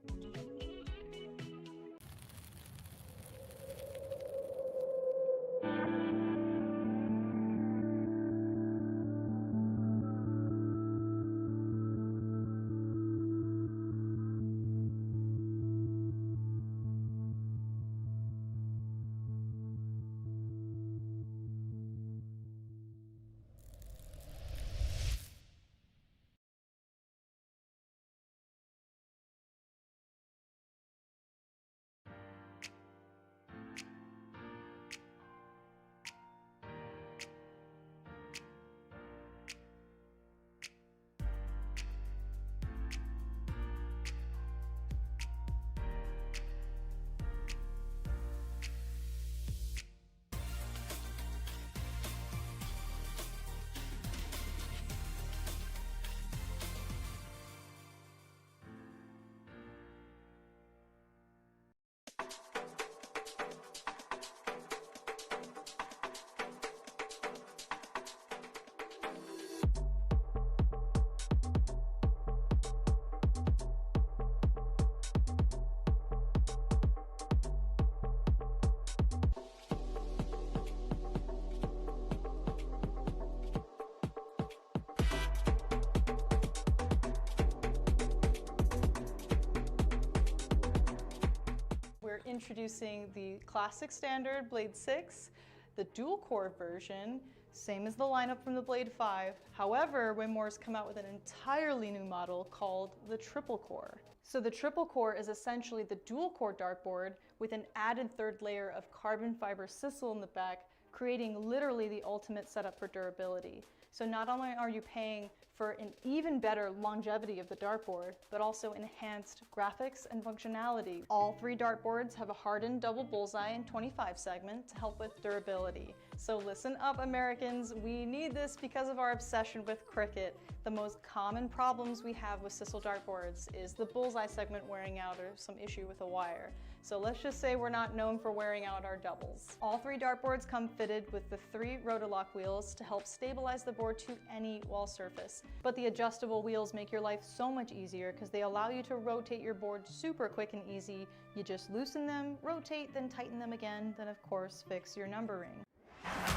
We're introducing the classic standard Blade 6, the dual core version, same as the lineup from the Blade 5. However, Winmore's come out with an entirely new model called the triple core. So the triple core is essentially the dual core dartboard with an added third layer of carbon fiber sisal in the back, creating literally the ultimate setup for durability. So not only are you paying for an even better longevity of the dartboard, but also enhanced graphics and functionality. All three dartboards have a hardened double bullseye and 25 segment to help with durability. So listen up, Americans, we need this because of our obsession with cricket. The most common problems we have with sisal dartboards is the bullseye segment wearing out or some issue with a wire. So let's just say we're not known for wearing out our doubles. All three dartboards come fitted with the 3 Rotolock wheels to help stabilize the board to any wall surface. But the adjustable wheels make your life so much easier because they allow you to rotate your board super quick and easy. You just loosen them, rotate, then tighten them again, then of course fix your numbering.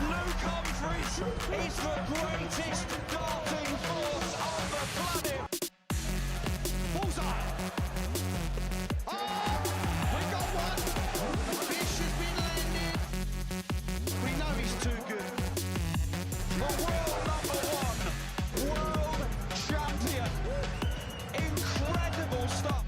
Luke Humphries is the greatest darting force on the planet. Bullseye. Oh, we got one. The fish has been landed. We know he's too good. The world number 1, world champion. Incredible stuff.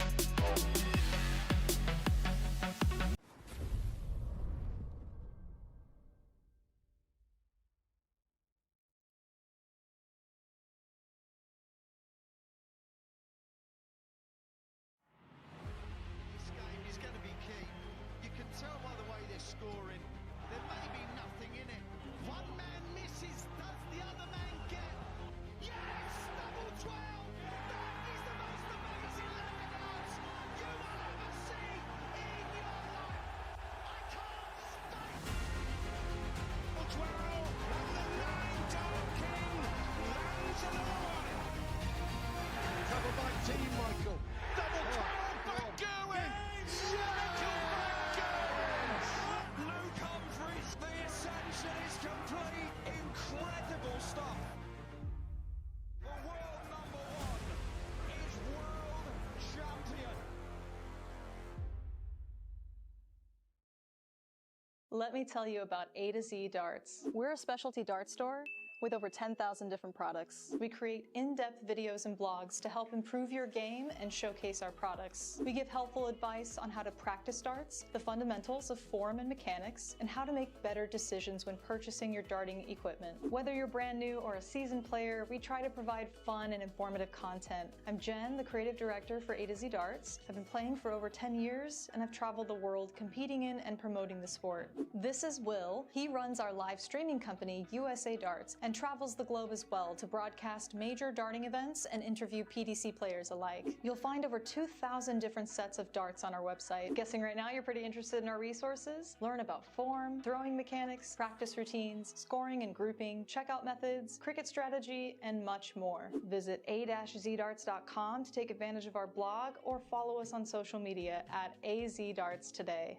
Let me tell you about A to Z Darts. We're a specialty dart store with over 10,000 different products. We create in-depth videos and blogs to help improve your game and showcase our products. We give helpful advice on how to practice darts, the fundamentals of form and mechanics, and how to make better decisions when purchasing your darting equipment. Whether you're brand new or a seasoned player, we try to provide fun and informative content. I'm Jen, the creative director for A to Z Darts. I've been playing for over 10 years, and I've traveled the world competing in and promoting the sport. This is Will. He runs our live streaming company, USA Darts, and travels the globe as well to broadcast major darting events and interview PDC players alike. You'll find over 2,000 different sets of darts on our website. Guessing right now you're pretty interested in our resources? Learn about form, throwing mechanics, practice routines, scoring and grouping, checkout methods, cricket strategy, and much more. Visit a-zdarts.com to take advantage of our blog or follow us on social media at AZDarts today.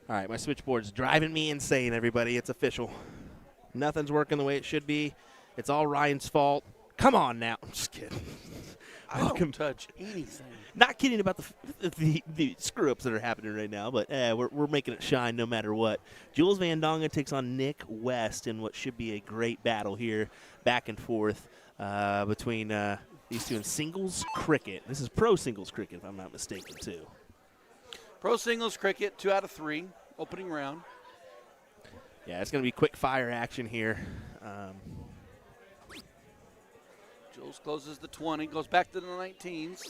All right, my switchboard's driving me insane, everybody. It's official. Nothing's working the way it should be. It's all Ryan's fault. Come on now. I'm just kidding. I don't touch anything. Not kidding about the screw-ups that are happening right now, but we're making it shine no matter what. Jules Van Dongen takes on Nick West in what should be a great battle here, back and forth between these two in singles cricket. This is pro singles cricket, if I'm not mistaken, too. Pro singles cricket, 2 out of 3, opening round. Yeah, it's going to be quick fire action here. Jules closes the 20, goes back to the 19s.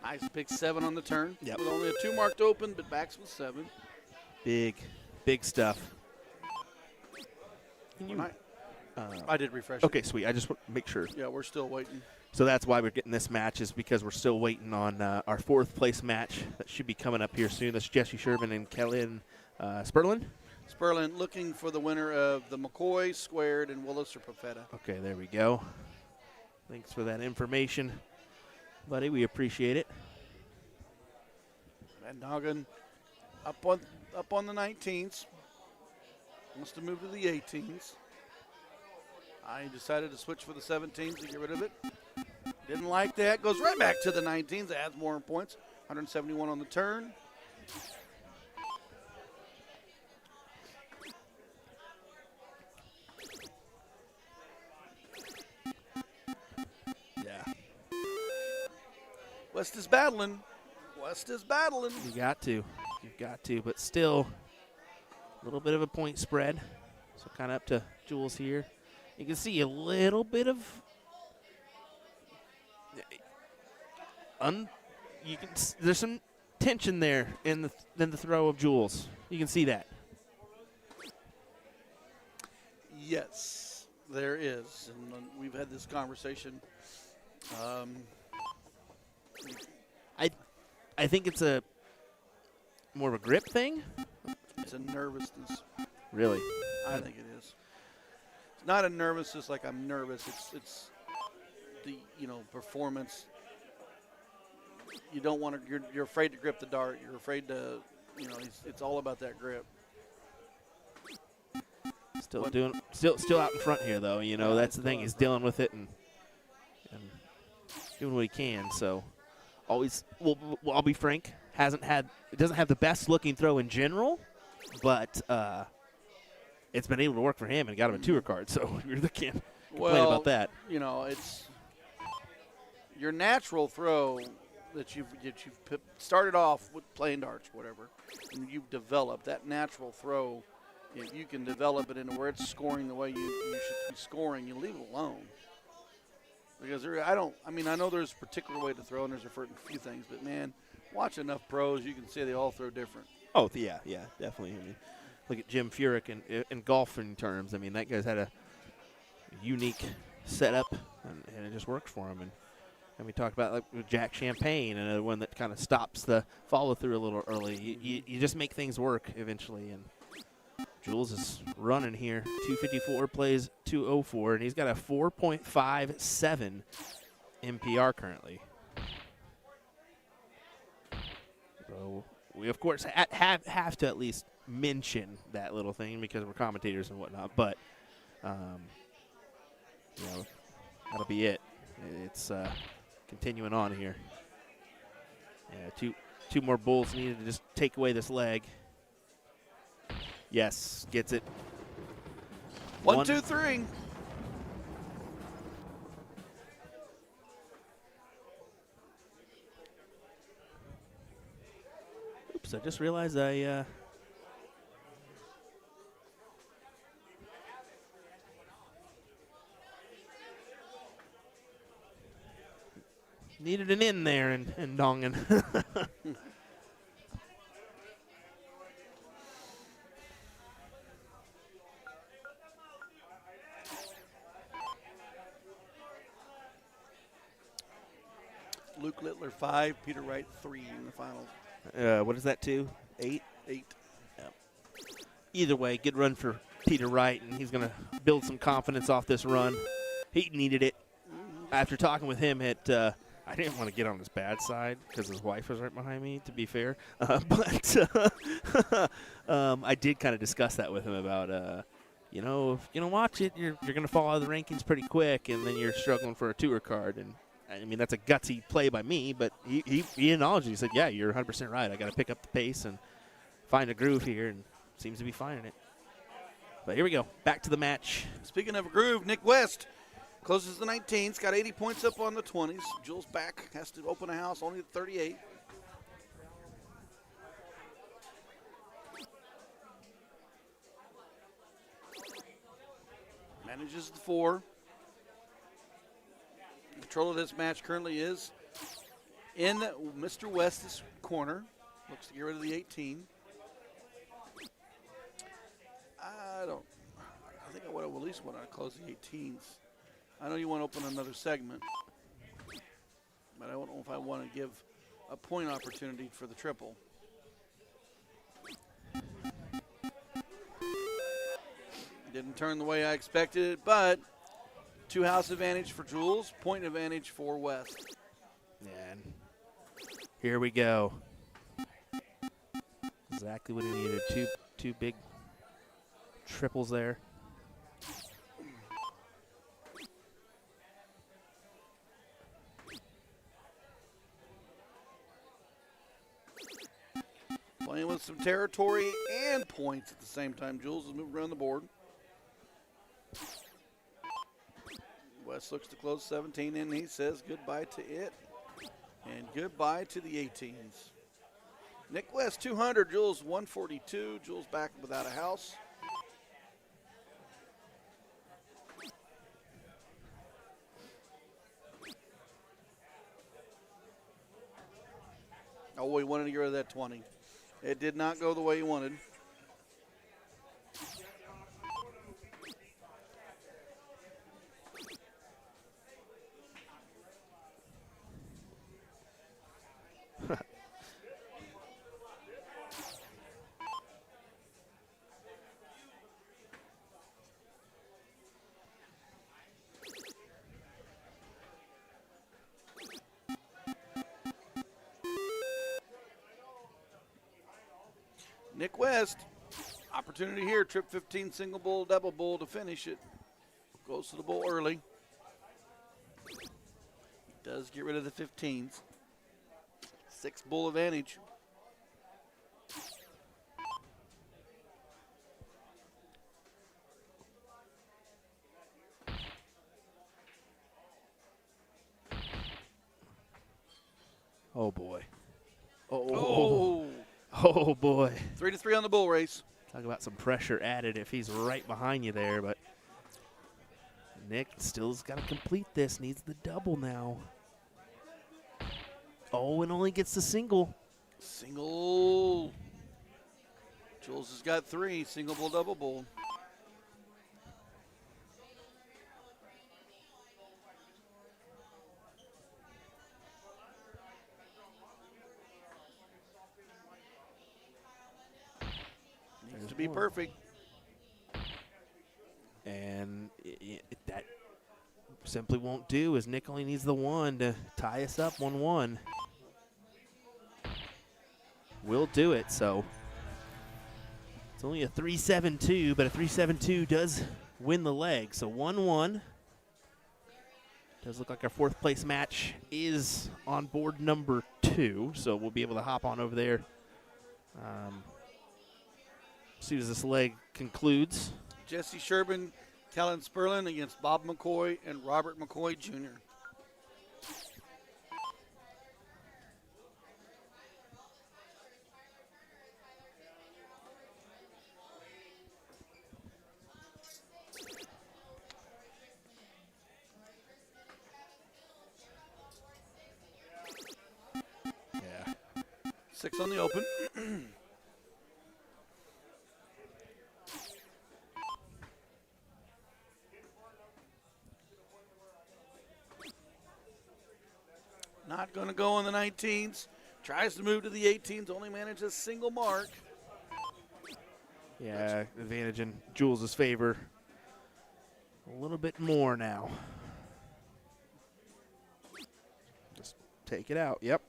Nice big 7 on the turn. Yep. With only a 2 marked open, but backs with 7. Big stuff. I did refresh. Okay, sweet. I just want to make sure. Yeah, we're still waiting. So that's why we're getting this match, is because we're still waiting on our 4th place match that should be coming up here soon. That's Jesse Sherman and Kellen Sperlin. Sperlin looking for the winner of the McCoy, Squared, and Willis or Profeta. Okay, there we go. Thanks for that information, buddy. We appreciate it. Van Dongen up on the 19s. Wants to move to the 18s. I decided to switch for the 17s to get rid of it. Didn't like that. Goes right back to the 19s. Adds more points. 171 on the turn. Yeah. West is battling. West is battling. You got to. You've got to. But still, a little bit of a point spread. So kind of up to Jules here. You can see a little bit of there's some tension there in the throw of Jules. You can see that. Yes, there is. And we've had this conversation. I think it's a more of a grip thing. It's a nervousness. Really? I think it is. It's not a nervousness like I'm nervous. It's the performance. You don't want to. You're afraid to grip the dart. You're afraid to. It's all about that grip. Still out in front here though. That's the thing. He's dealing with it and doing what he can. So always. Well, I'll be frank. It doesn't have the best looking throw in general, but it's been able to work for him and got him a tour card. So you really can't complain about that. It's your natural throw that you've started off with playing darts, whatever, and you've developed that natural throw. If you can develop it into where it's scoring the way you should be scoring, you leave it alone. Because I know there's a particular way to throw and there's a few things, but man, watch enough pros, you can see they all throw different. Oh yeah, definitely. I mean, look at Jim Furyk in golfing terms. I mean, that guy's had a unique setup, and it just works for him. And we talked about with Jack Champagne, another one that kind of stops the follow through a little early. You just make things work eventually. And Jules is running here. 254 plays 204, and he's got a 4.57 MPR currently. So we, of course, have to at least mention that little thing because we're commentators and whatnot. But, that'll be it. It's continuing on here. Yeah, two more bulls needed to just take away this leg. Yes, gets it. 1, 2, 3. Oops, I just realized I needed an in there in Dongen. Luke Littler 5, Peter Wright 3 in the finals. What is that, 2? 8? 8. Yep. Either way, good run for Peter Wright, and he's going to build some confidence off this run. He needed it. After talking with him I didn't want to get on his bad side because his wife was right behind me, to be fair. But I did kind of discuss that with him about, if you don't watch it, you're going to fall out of the rankings pretty quick, and then you're struggling for a tour card. And I mean, that's a gutsy play by me, but he acknowledged it. He said, yeah, you're 100% right. I got to pick up the pace and find a groove here, and seems to be finding it. But here we go. Back to the match. Speaking of a groove, Nick West closes the 19s, got 80 points up on the 20s. Jules back, has to open a house, only at 38. Manages the 4. Control of this match currently is in Mr. West's corner. Looks to get rid of the 18. I think I would have at least want to close the 18s. I know you want to open another segment, but I don't know if I want to give a point opportunity for the triple. Didn't turn the way I expected it, but 2 house advantage for Jules, point advantage for West. And here we go. Exactly what he needed. Two big triples there. Playing with some territory and points at the same time. Jules is moving around the board. West looks to close 17, and he says goodbye to it and goodbye to the 18s. Nick West 200, Jules 142. Jules back without a house. Oh, he wanted to get rid of that 20. It did not go the way he wanted. Nick West, opportunity here, trip 15, single bull, double bull to finish it. Goes to the bull early. He does get rid of the 15s. 6 bull advantage. Oh, boy. Oh, Oh, boy. 3-3 on the bull race. Talk about some pressure added if he's right behind you there, but Nick still's got to complete this. Needs the double now. Oh, and only gets the single. Single. Jules has got 3, single bull, double bull. Needs to be perfect. And that simply won't do, as Nick only needs the 1 to tie us up 1-1. Will do it, so it's only a 3-7-2, but a 3-7-2 does win the leg. So 1-1. Does look like our 4th place match is on board number 2, so we'll be able to hop on over there as soon as this leg concludes. Jesse Sherman, Kellen Sperlin against Bob McCoy and Robert McCoy Jr. Yeah. 6 on the open. Not going to go on the 19s. Tries to move to the 18s. Only manages a single mark. Yeah, advantage in Jules' favor. A little bit more now. Just take it out. Yep.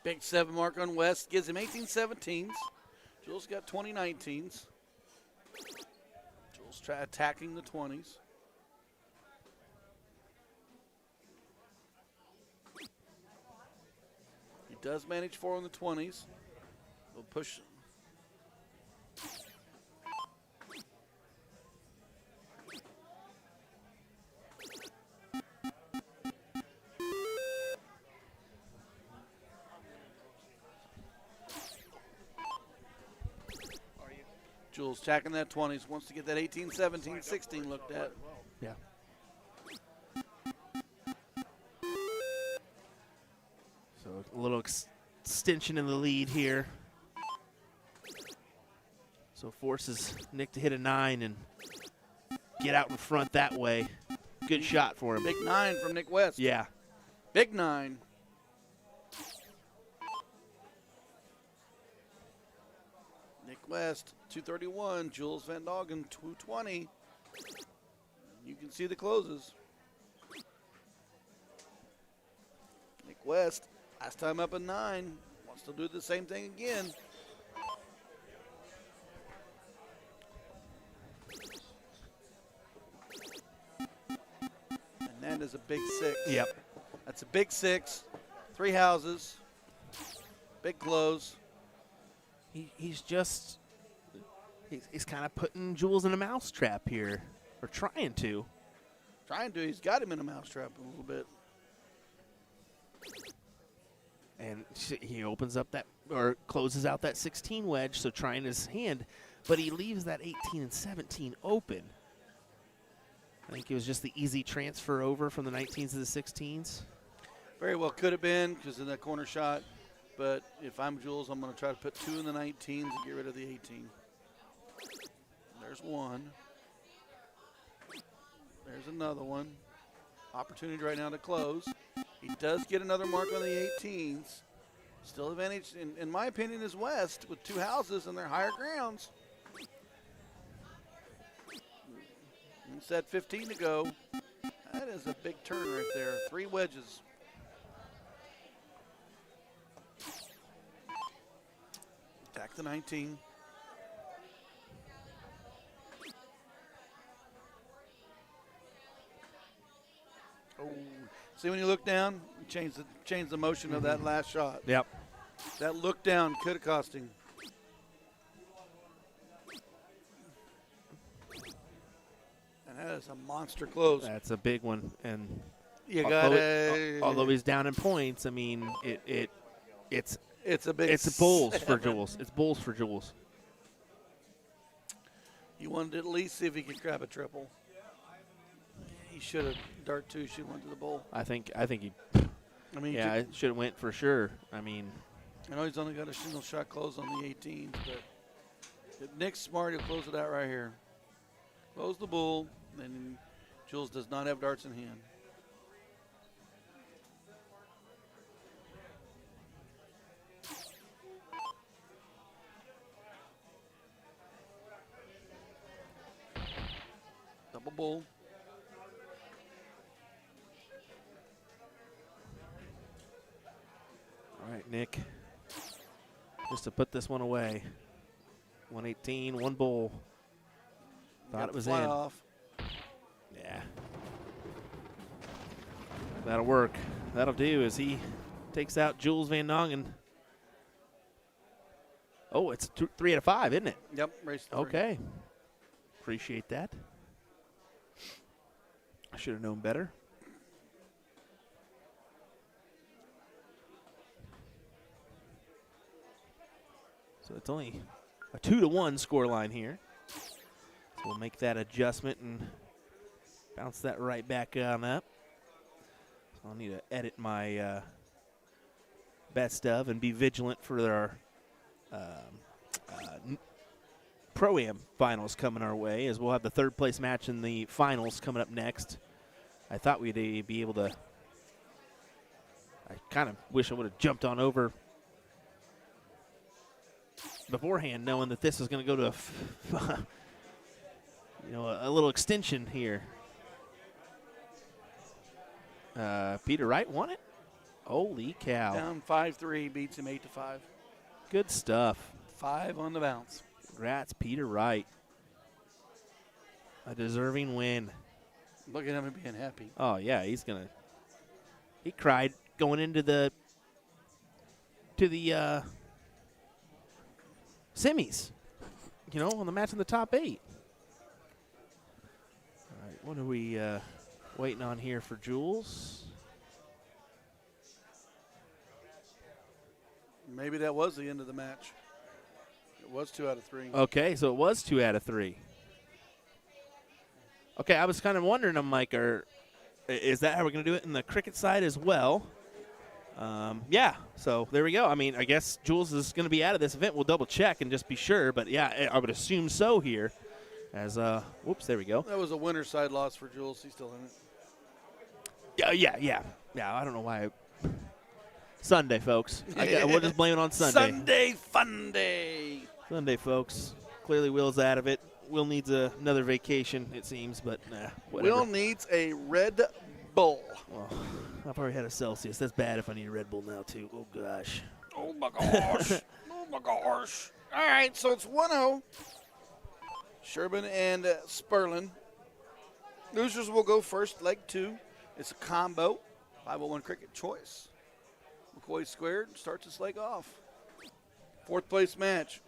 Big 7 mark on West gives him 18-17s. Jules got 20-19s. Jules attacking the 20s. He does manage 4 on the 20s. He'll push. Jules attacking that 20s, wants to get that 18, 17, 16 looked at. Yeah. So a little extension in the lead here. So forces Nick to hit a 9 and get out in front that way. Good shot for him. Big 9 from Nick West. Yeah. Big 9. Nick West, 231. Jules Van Doggen, 220. You can see the closes. Nick West, last time up a 9. Wants to do the same thing again. And that is a big 6. Yep. That's a big 6. 3 houses. Big close. He's just he's kind of putting Jules in a mousetrap here, or trying to. He's got him in a mousetrap a little bit. And he opens up that, or closes out that 16 wedge, so trying his hand, but he leaves that 18 and 17 open. I think it was just the easy transfer over from the 19s to the 16s. Very well could have been because of that corner shot. But if I'm Jules, I'm going to try to put 2 in the 19s and get rid of the 18. There's one. There's another one. Opportunity right now to close. He does get another mark on the 18s. Still advantage, in my opinion, is West with 2 houses and their higher grounds. It's that 15 to go. That is a big turn right there. 3 wedges. Attack the 19. Oh, see when you look down, you change the motion of that last shot. Yep. That look down could have cost him. And that is a monster close. That's a big one, and You got although he's down in points, I mean it's a big. It's bulls for 7. Jules. It's bulls for Jules. You wanted to at least see if he could grab a triple. He should have. Dart 2 should have went to the bowl. I think he. I mean, Yeah, it should have went for sure. I mean, I know he's only got a single shot close on the 18s, but if Nick's smart, he'll close it out right here. Close the bull, and Jules does not have darts in hand. Double bull. all right, Nick. Just to put this one away. 118, 1 bull. Got Thought the it was fly in. off. Yeah. That'll work. That'll do as he takes out Jules Van Dongen. Oh, it's 3 out of 5, isn't it? Yep, race 3. Okay. Appreciate that. I should have known better. So it's only a 2-1 score line here. So we'll make that adjustment and bounce that right back on up. So I'll need to edit my best of and be vigilant for our Pro-Am finals coming our way, as we'll have the 3rd place match in the finals coming up next. I thought we'd be able to. I kind of wish I would have jumped on over beforehand, knowing that this was going to go to a little extension here. Peter Wright won it. Holy cow. Down 5-3, beats him 8-5. Good stuff. 5 on the bounce. Congrats, Peter Wright. A deserving win. Look at him being happy. Oh, yeah, he cried going into the semis, on the match in the top 8. All right, what are we waiting on here for Jules? Maybe that was the end of the match. It was 2 out of 3. Okay, so it was 2 out of 3. Okay, I was kind of wondering, I'm like, is that how we're going to do it in the cricket side as well? Yeah, so there we go. I mean, I guess Jules is going to be out of this event. We'll double check and just be sure. But, yeah, I would assume so here. As, whoops, there we go. That was a winner side loss for Jules. He's still in it. Yeah. I don't know why. Sunday, folks. We'll just blame it on Sunday. Sunday fun day. Sunday, folks. Clearly, Will's out of it. Will needs another vacation, it seems, but whatever. Will needs a Red Bull. Well, I've already had a Celsius. That's bad if I need a Red Bull now, too. Oh, gosh. Oh, my gosh. Oh, my gosh. All right, so it's 1-0. Sherman and Sperlin. Losers will go first, leg 2. It's a combo. 501 cricket choice. McCoy squared, starts his leg off. 4th place match.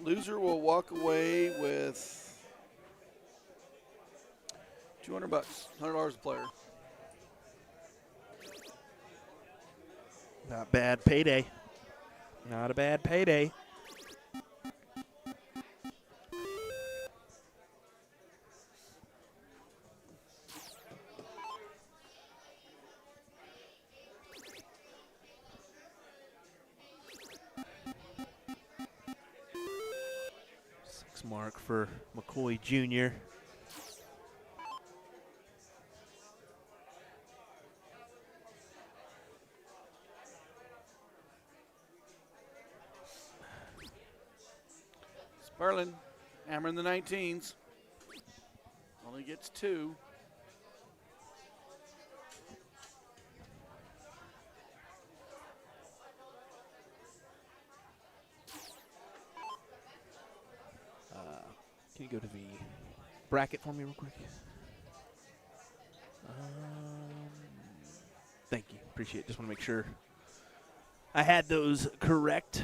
Loser will walk away with $200, $100 a player. Not bad payday. Not a bad payday. Mark for McCoy Jr. Sperlin hammering the 19s. Only gets 2. Can you go to the bracket for me real quick? Thank you. Appreciate it. Just want to make sure I had those correct.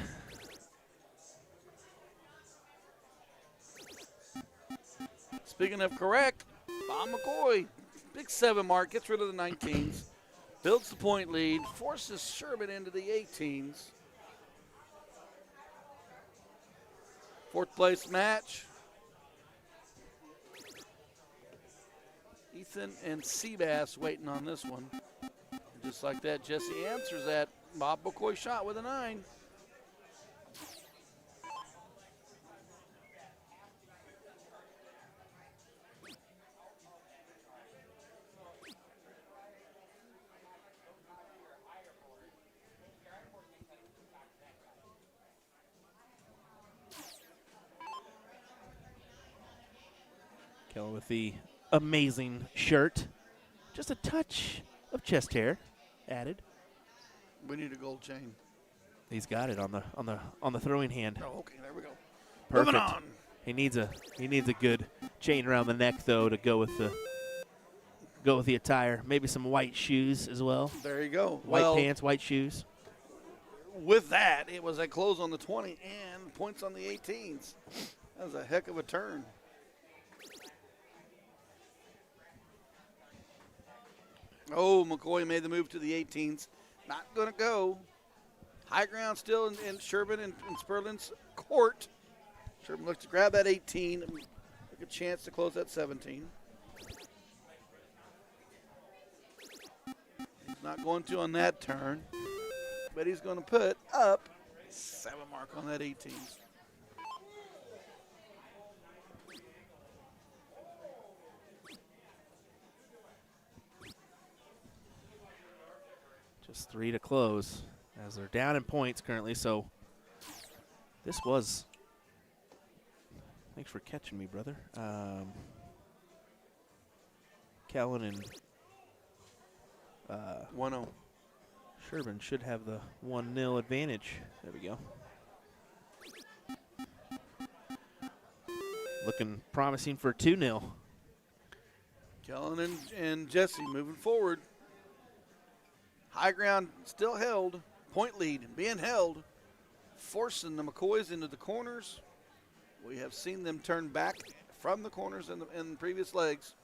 Speaking of correct, Bob McCoy, big 7 mark, gets rid of the 19s, builds the point lead, forces Sherman into the 18s. 4th place match. Ethan and Seabass waiting on this one. And just like that, Jesse answers that. Bob McCoy shot with a 9. Kelly with the amazing shirt. Just a touch of chest hair added. We need a gold chain. He's got it on the throwing hand. Oh, okay, there we go. Perfect. Moving on. He needs a good chain around the neck though to go with the attire. Maybe some white shoes as well. There you go. White pants, white shoes. With that, it was a close on the 20 and points on the 18s. That was a heck of a turn. Oh, McCoy made the move to the 18s. Not going to go. High ground still in Sherman and Sperlin's court. Sherman looks to grab that 18. Took a chance to close that 17. He's not going to on that turn. But he's going to put up 7 mark on that 18. Just 3 to close as they're down in points currently. So this was, thanks for catching me, brother. Kellen and 1-0. Sherman should have the 1-0 advantage. There we go. Looking promising for 2-0. Kellen and Jesse moving forward. High ground still held. Point lead being held. Forcing the McCoys into the corners. We have seen them turn back from the corners in previous legs.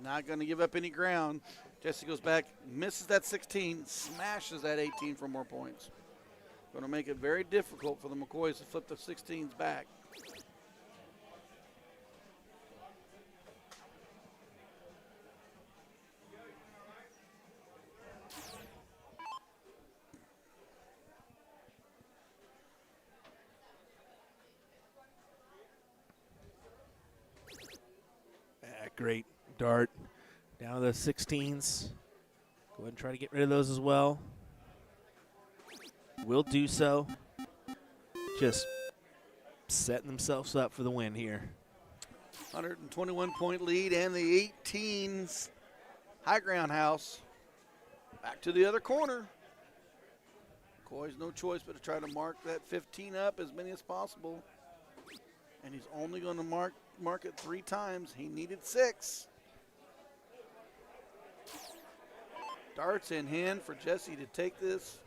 Not going to give up any ground. Jesse goes back, misses that 16, smashes that 18 for more points. Going to make it very difficult for the McCoys to flip the 16s back. Great dart. Down to the 16s. Go ahead and try to get rid of those as well. Will do so. Just setting themselves up for the win here. 121-point lead and the 18s high ground house. Back to the other corner. McCoy's no choice but to try to mark that 15 up as many as possible. And he's only going to mark it 3 times. He needed 6. Darts in hand for Jesse to take this.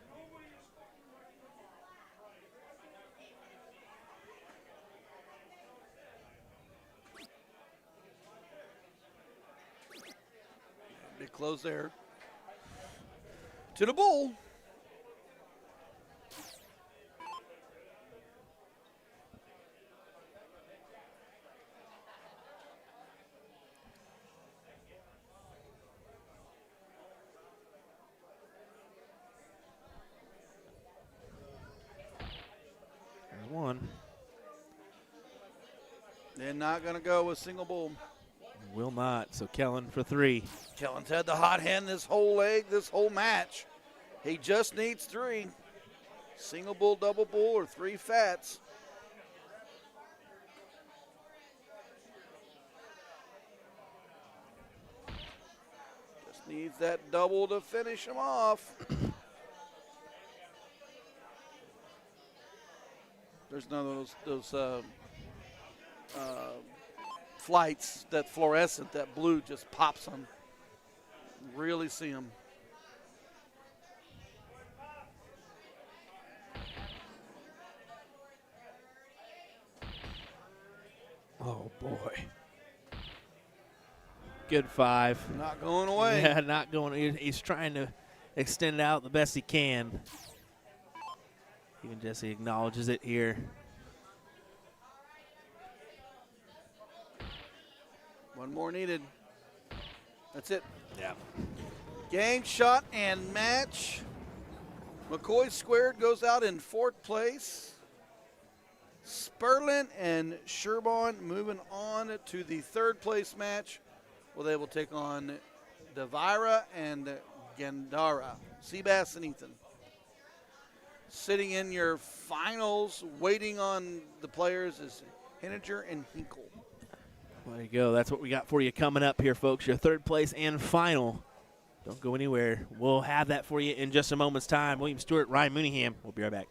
Big close there. To the bull. There's one. They're not going to go with single bull. Will not. So Kellen for 3. Kellen's had the hot hand this whole leg, this whole match. He just needs 3. Single bull, double bull, or 3 fats. Just needs that double to finish him off. There's none of those flights, that fluorescent, that blue just pops them. Really see them. Oh, boy. Good 5. Not going away. Yeah, not going. He's trying to extend it out the best he can. Even Jesse acknowledges it here. One more needed. That's it. Yeah. Game, shot, and match. McCoy squared goes out in 4th place. Sperlin and Sherborne moving on to the 3rd place match, where they will take on Devira and Gandara. Seabass and Ethan. Sitting in your finals, waiting on the players, is Henninger and Hinkle. There you go. That's what we got for you coming up here, folks. Your 3rd place and final. Don't go anywhere. We'll have that for you in just a moment's time. William Stewart, Ryan Mooneyham. We'll be right back.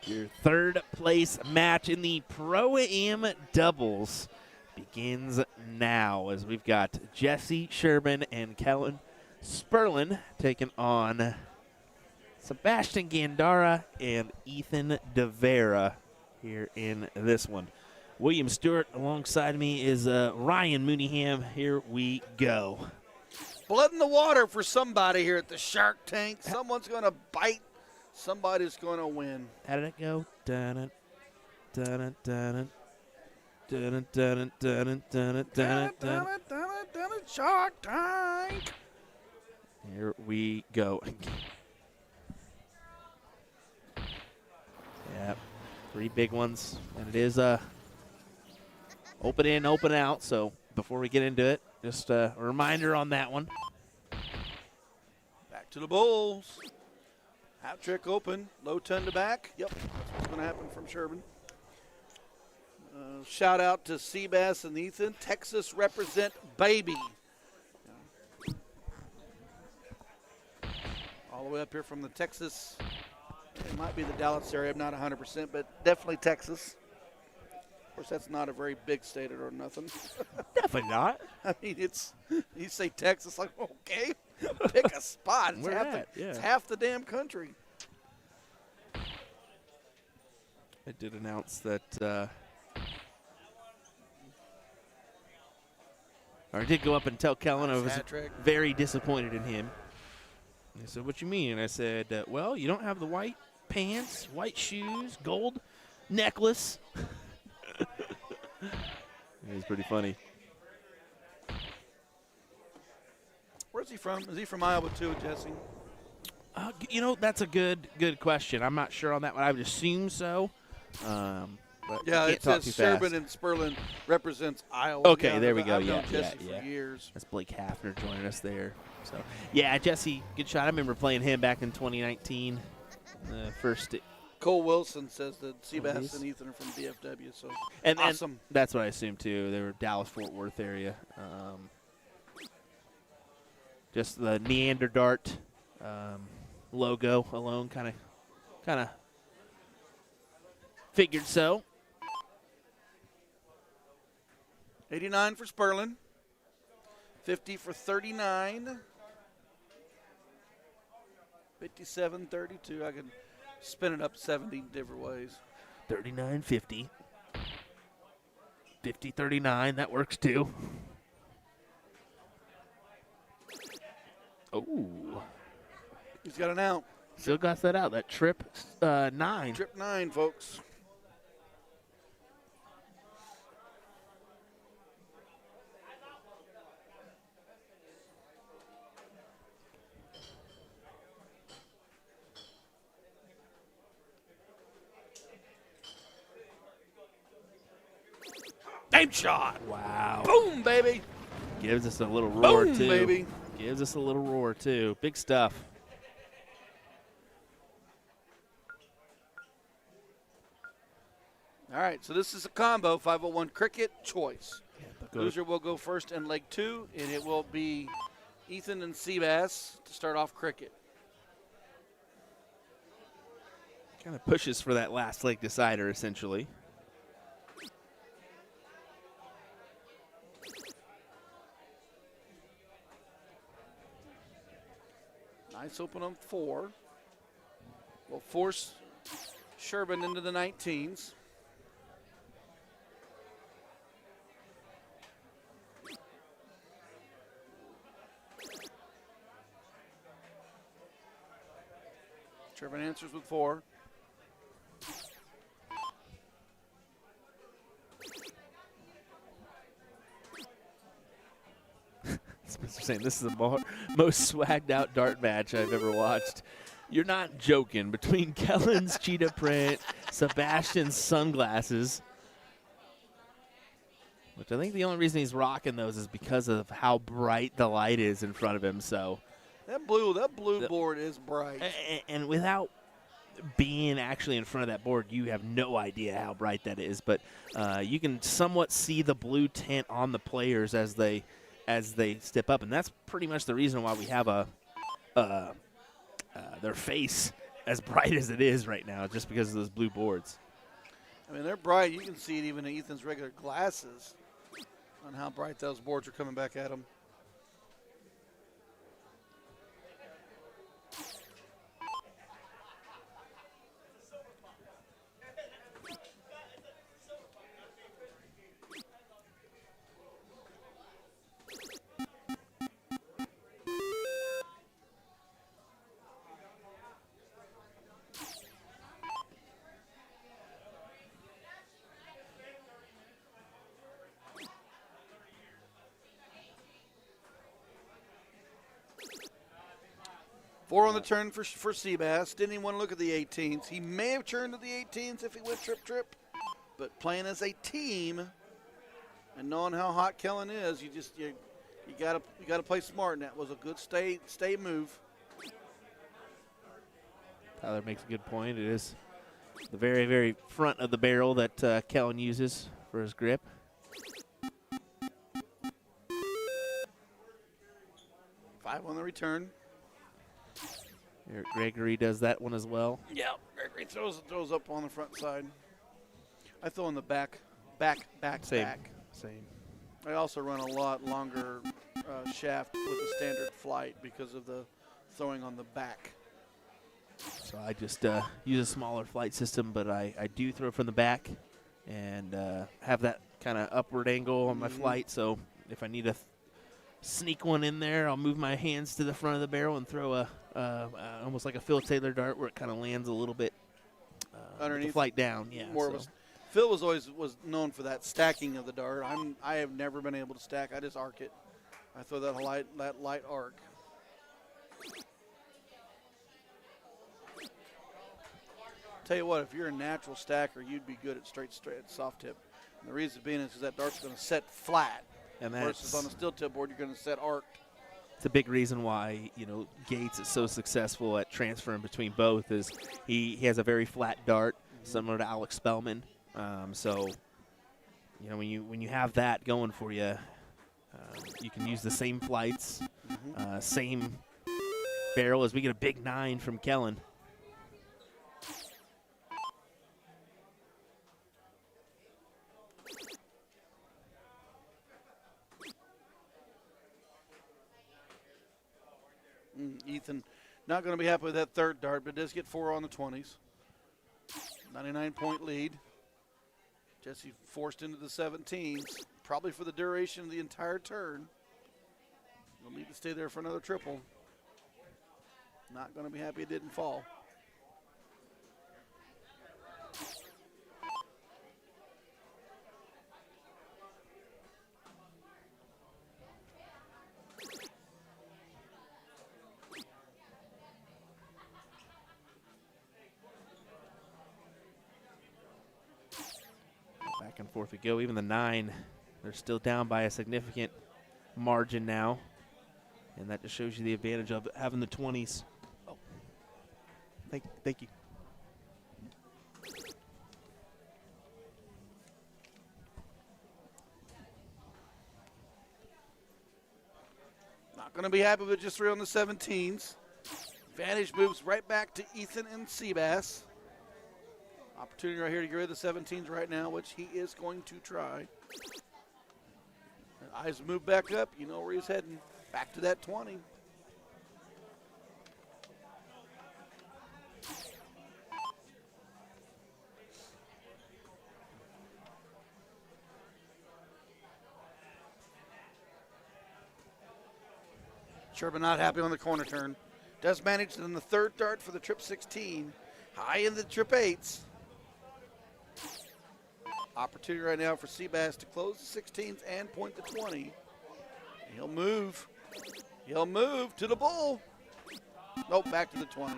Your third place match in the Pro-Am doubles begins now as we've got Jesse Sherman and Kellen Sperlin taking on Sebastian Gandara and Ethan DeVera here in this one. William Stewart alongside me is Ryan Mooneyham. Here we go. Blood in the water for somebody here at the Shark Tank. Someone's going to bite. Somebody's going to win. How did it go? Dun dun dun dun dun dun dun dun. Shark Tank. Here we go. Yep, 3 big ones, and it is open in, open out. So before we get into it, just a reminder on that one. Back to the Bulls. Hat trick open, low 10 to back. Yep, that's what's going to happen from Sherman. Shout out to Seabass and Ethan. Texas represent, baby. All the way up here from the Texas. It might be the Dallas area. I'm not 100%, but definitely Texas. Of course, that's not a very big state or nothing. Definitely not. I mean, it's you say Texas, like, okay, pick a spot. It's, Where half at? the, Yeah. it's half the damn country. I did announce that, or I did go up and tell Kellen I was Hat trick. very disappointed in him. And he said, "What you mean?" And I said, "Well, you don't have the white pants, white shoes, gold necklace." It was pretty funny. Where's he from? Is he from Iowa too, Jesse? You know, that's a good question. I'm not sure on that one. I would assume so. But Yeah, I can't it talk says too fast. Sherman and Sperlin represents Iowa. Okay, Yeah, there we go. I've known Yeah, Jesse yeah. for years. That's Blake Hafner joining us there. So, yeah, Jesse, good shot. I remember playing him back in 2019. First, Cole Wilson says that these? Seabass and Ethan are from DFW, so and awesome. that's what I assumed too. They were Dallas-Fort Worth area. Just the Neander Dart logo alone kind of figured so. 89 for Sperlin. 50 for 39. 57-32. I can spin it up 70 different ways. 39-50. 50-39, that works too. Oh, He's got an out. still got that out. That trip 9. Trip 9, folks. Name shot. Wow. Boom, baby. Gives us a little roar Boom, too. baby. Gives us a little roar too. Big stuff. All right, so this is a combo, 501 cricket choice. Go- Loser will go first in leg 2, and it will be Ethan and Seabass to start off cricket. Kind of pushes for that last leg decider, essentially. Nice open on 4. Will force Sherman into the 19s. Sherman answers with 4. Spencer saying this is the most swagged out dart match I've ever watched. You're not joking. Between Kellen's cheetah print, Sebastian's sunglasses, which I think the only reason he's rocking those is because of how bright the light is in front of him. So, That blue board is bright. and without being actually in front of that board, you have no idea how bright that is. But you can somewhat see the blue tint on the players as they step up, and that's pretty much the reason why we have their face as bright as it is right now, just because of those blue boards. I mean, they're bright. You can see it even in Ethan's regular glasses on how bright those boards are coming back at him. Four on the turn for Seabass. Didn't even want to look at the 18s. He may have turned to the 18s if he went trip. But playing as a team and knowing how hot Kellen is, you gotta play smart. And that was a good stay move. Tyler makes a good point. It is the very, very front of the barrel that Kellen uses for his grip. Five on the return. Eric Gregory does that one as well. Yeah, Gregory throws up on the front side. I throw in the back. Same. I also run a lot longer shaft with a standard flight because of the throwing on the back. So I just use a smaller flight system, but I do throw from the back and have that kind of upward angle on my flight. So if I need to sneak one in there, I'll move my hands to the front of the barrel and throw almost like a Phil Taylor dart where it kind of lands a little bit Underneath the flight down. Yeah. More of a, Phil was known for that stacking of the dart. I have never been able to stack. I just arc it. I throw that light arc. Tell you what, if you're a natural stacker, you'd be good at straight soft tip. And the reason being is because that dart's going to set flat. And versus on the steel tip board, you're going to set arced. It's a big reason why, Gates is so successful at transferring between both is he has a very flat dart, similar to Alex Spellman. So, when you have that going for you, you can use the same flights, same barrel as we get a big 9 from Kellen. Ethan not going to be happy with that third dart, but does get 4 on the 20s. 99-point lead. Jesse forced into the 17s, probably for the duration of the entire turn. He'll need to stay there for another triple. Not going to be happy it didn't fall. Back and forth we go. Even the 9, they're still down by a significant margin now. And that just shows you the advantage of having the 20s. Oh, thank you. Not going to be happy with just 3 on the 17s. Advantage moves right back to Ethan and Seabass. Opportunity right here to get rid of the 17s right now, which he is going to try. And eyes move back up. You know where he's heading. Back to that 20. Sherman not happy on the corner turn. Does manage in the third dart for the trip 16. High in the trip 8s. Opportunity right now for Seabass to close the 16s and point the 20. He'll move. He'll move to the bull. Nope, back to the 20.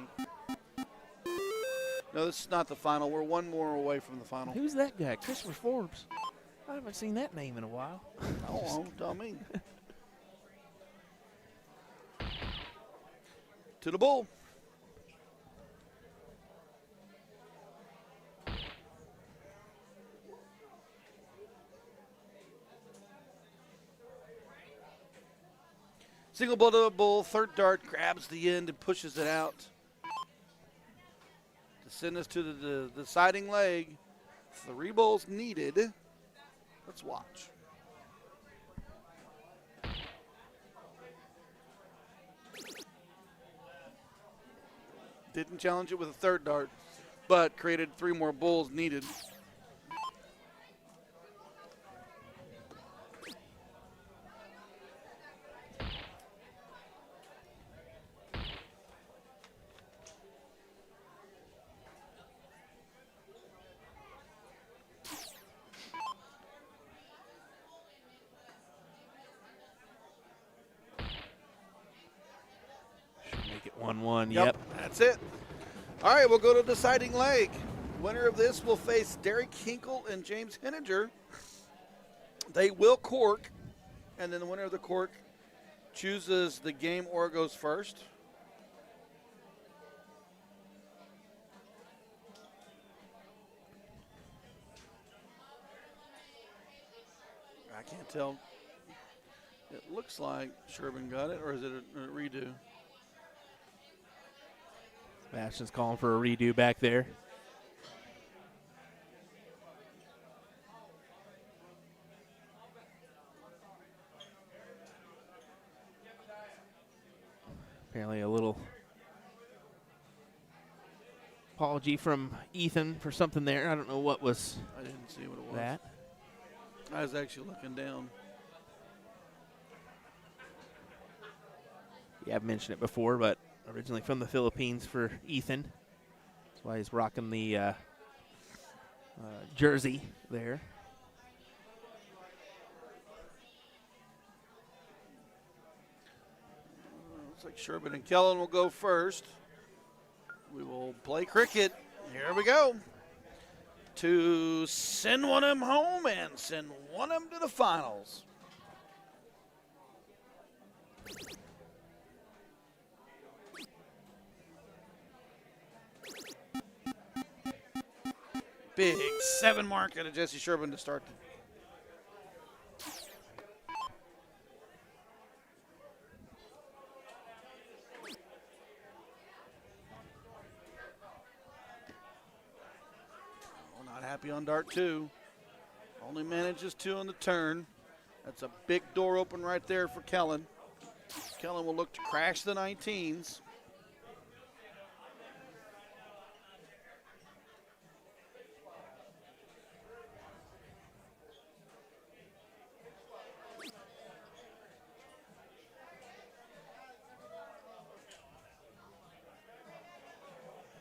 No, this is not the final. We're one more away from the final. Who's that guy? Christopher Forbes. I haven't seen that name in a while. Oh, tell me. To the bull. Single bull to the bull, third dart grabs the end and pushes it out. send us to the deciding leg. 3 balls needed. Let's watch. Didn't challenge it with a third dart, but created 3 more balls needed. Should make it 1-1. Yep. That's it. All right, we'll go to deciding leg. Winner of this will face Derek Hinkle and James Henninger. They will cork, and then the winner of the cork chooses the game or goes first. I can't tell. It looks like Sherman got it, or is it a redo? Sebastian's calling for a redo back there. Apparently a little apology from Ethan for something there. I don't know what was I didn't see what it was. that. I was actually looking down. Yeah, I've mentioned it before, but originally from the Philippines for Ethan. That's why he's rocking the jersey there. Looks like Sherman and Kellen will go first. We will play cricket. Here we go. To send one of them home and send one of them to the finals. Big 7 mark out of Jesse Sherman to start. Not happy on dart 2. Only manages 2 on the turn. That's a big door open right there for Kellen. Kellen will look to crash the 19s.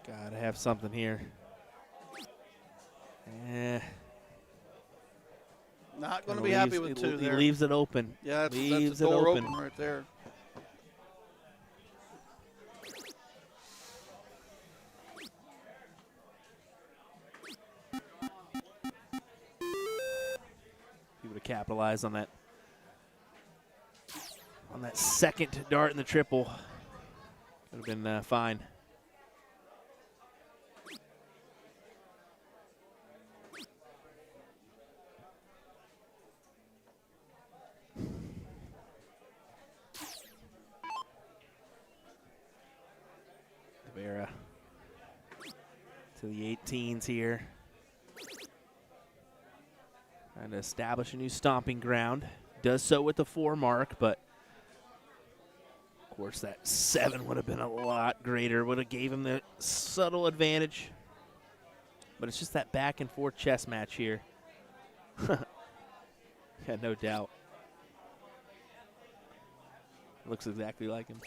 Gotta have something here. Not going to be happy with 2 he there. leaves it open. Yeah, that's leaves a door it open. open right there. He would have capitalized on that second dart in the triple. Would have been fine. Vera to the 18s here. Trying to establish a new stomping ground. Does so with the 4 mark, but of course that 7 would have been a lot greater. Would have gave him the subtle advantage. But it's just that back and forth chess match here. Yeah, no doubt. Looks exactly like him.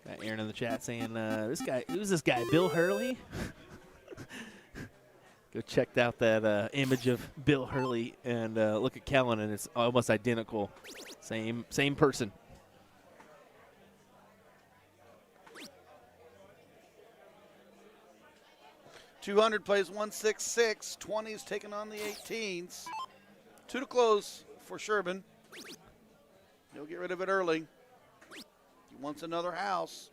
Got Aaron in the chat saying, "This guy, who's this guy? Bill Hurley?" Go check out that image of Bill Hurley and look at Kellen, and it's almost identical. Same person. .200 plays 166. 20s taking on the 18s. 2 to close for Sherman. He'll get rid of it early. He wants another house.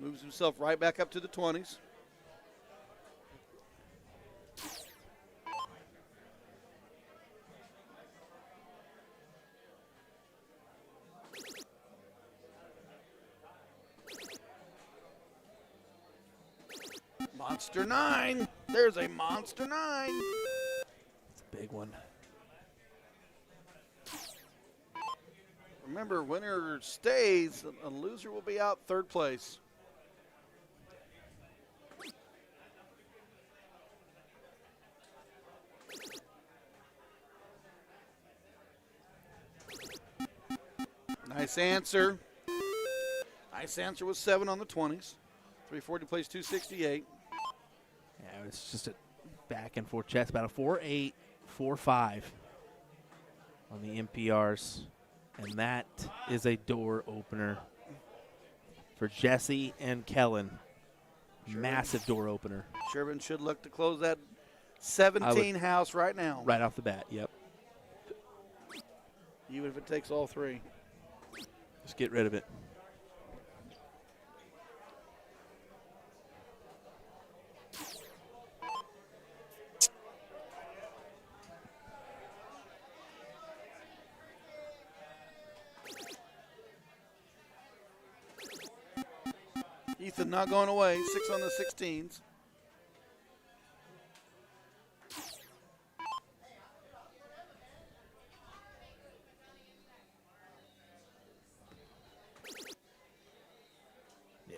Moves himself right back up to the 20s. Monster 9. There's a Monster 9. It's a big one. Remember, winner stays. A loser will be out third place. Nice answer. Nice answer was 7 on the 20s. 340 plays 268. Yeah, it's just a back and forth chess battle. 4-8, 4-5 on the MPRs. And that is a door opener for Jesse and Kellen. Massive door opener. Sherman should look to close that 17 house right now. Right off the bat, yep. Even if it takes all 3. Just get rid of it. Ethan not going away. 6 on the 16s. Yeah.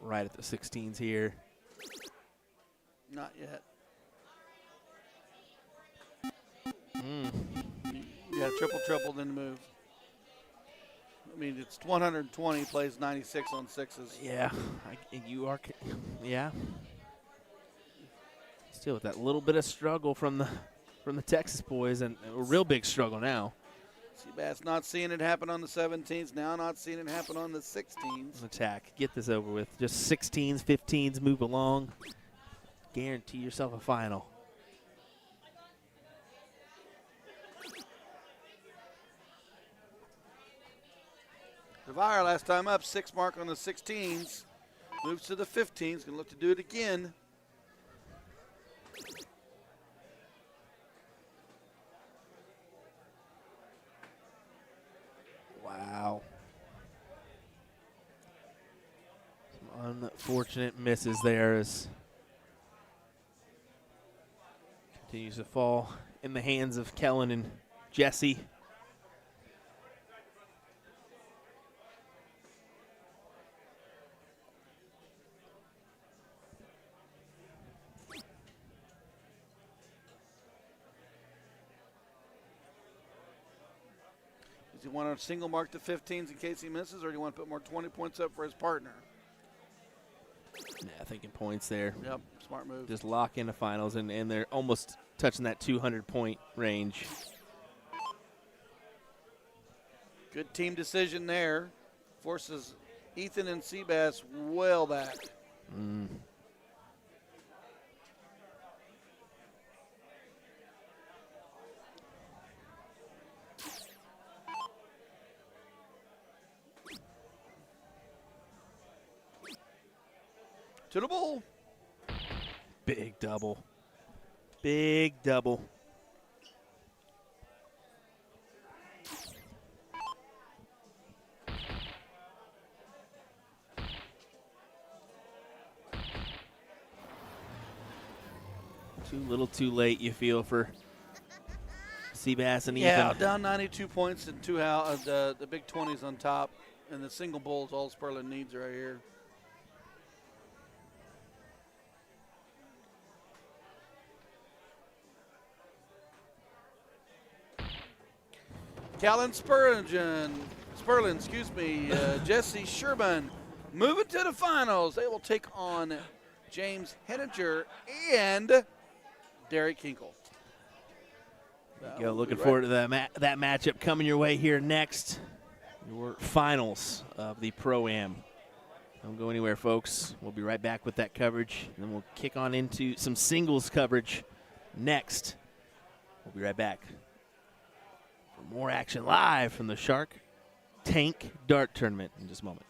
Right at the 16s here. Not yet. Yeah, triple, then move. I mean, it's 120, plays 96 on 6s. Yeah, you are. Yeah. Still with that little bit of struggle from the Texas boys, and a real big struggle now. Seabass not seeing it happen on the 17s, now not seeing it happen on the 16s. Attack. Get this over with. Just 16s, 15s, move along. Guarantee yourself a final. Devire last time up, 6 mark on the 16s. Moves to the 15s, gonna look to do it again. Wow. Some unfortunate misses there as continues to fall in the hands of Kellen and Jesse. Does he want to single mark the 15s in case he misses, or do you want to put more 20 points up for his partner? Yeah, thinking points there. Yep, smart move. Just lock into finals, and they're almost touching that 200-point range. Good team decision there. Forces Ethan and Seabass well back. To the ball. Big double. Big double. Too little too late, you feel, for Seabass and Yeah, Ethan. down 92 points and the big 20s on top, and the single bowl is all Sperlin needs right here. Callan Sperlin, Jesse Sherman moving to the finals. They will take on James Henninger and Derek Kinkle. Looking forward to that matchup coming your way here next. Your finals of the Pro-Am. Don't go anywhere, folks. We'll be right back with that coverage, and then we'll kick on into some singles coverage next. We'll be right back for more action live from the Shark Tank Dart Tournament in just a moment.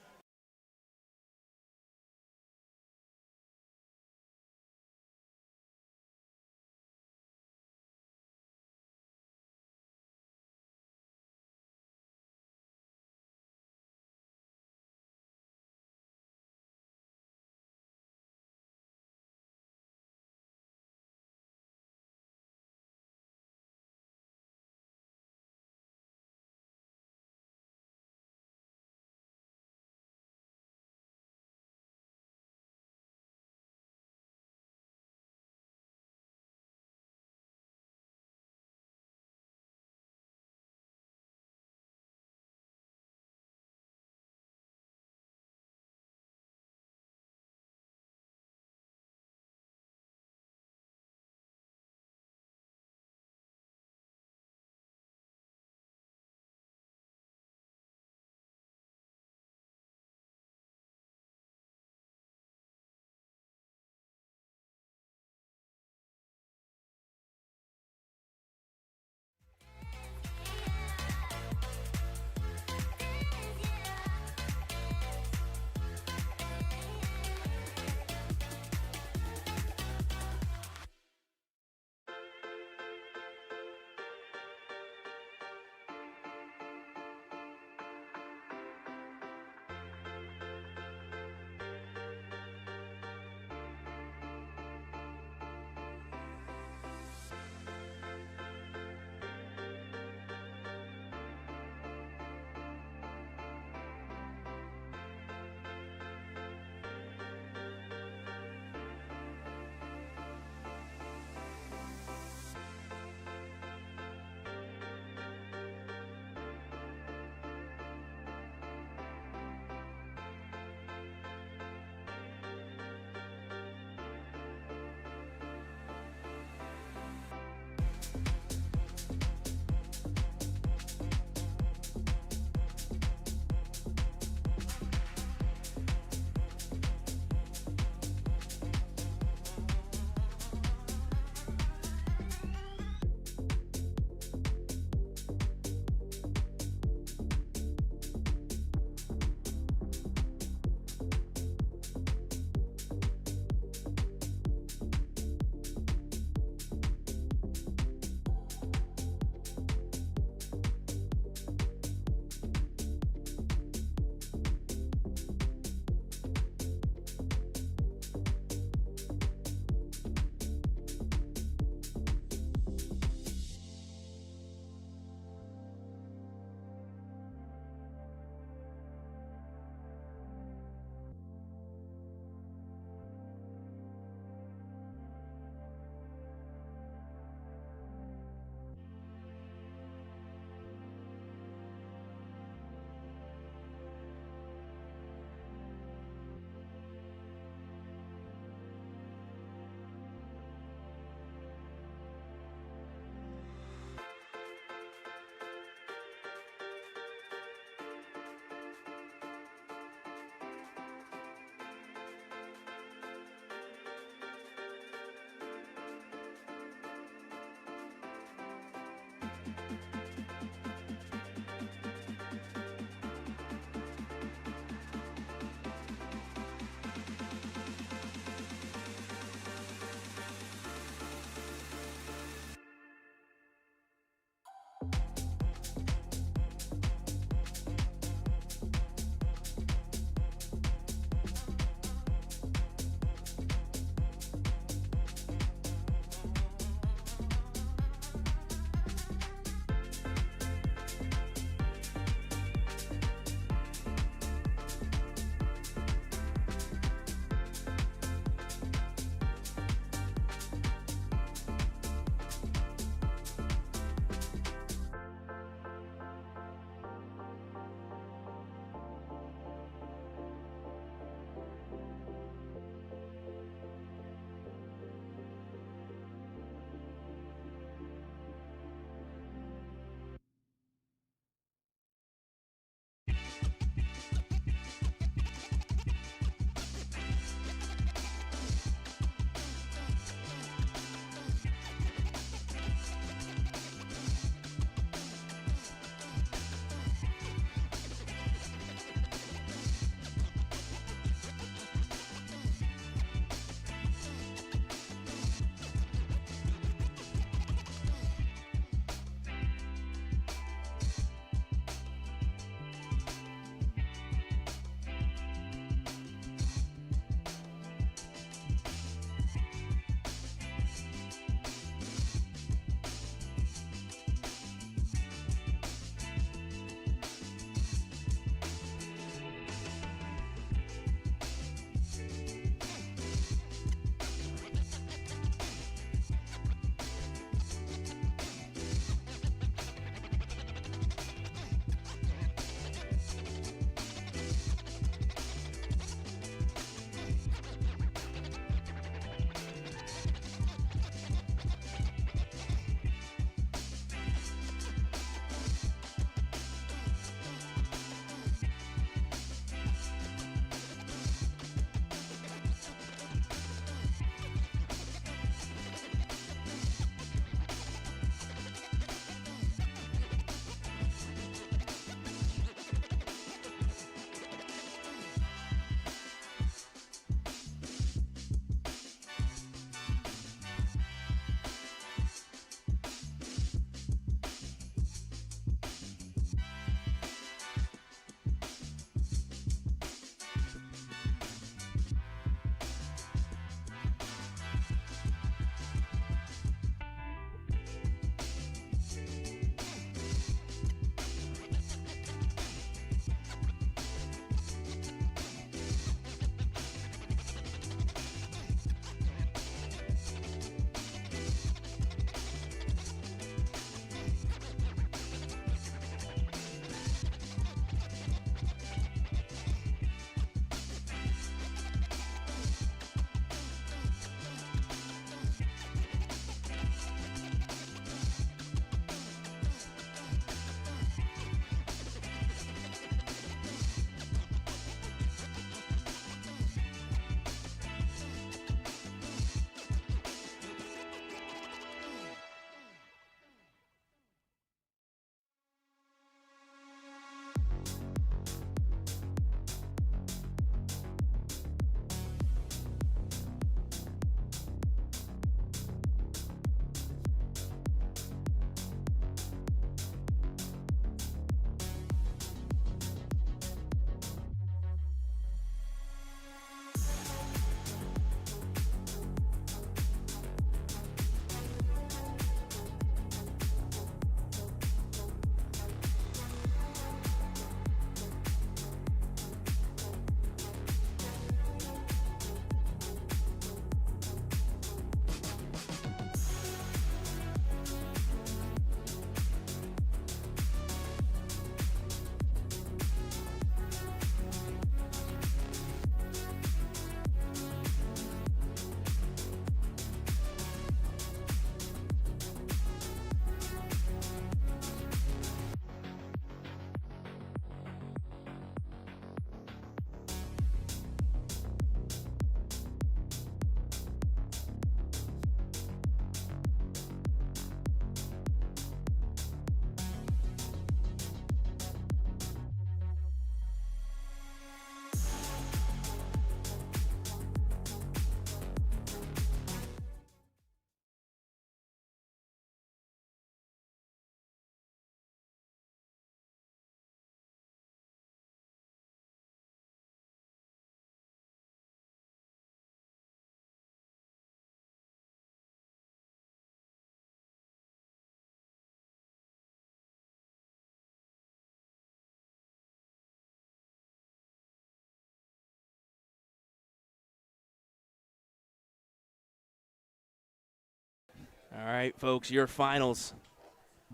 All right, folks, your finals.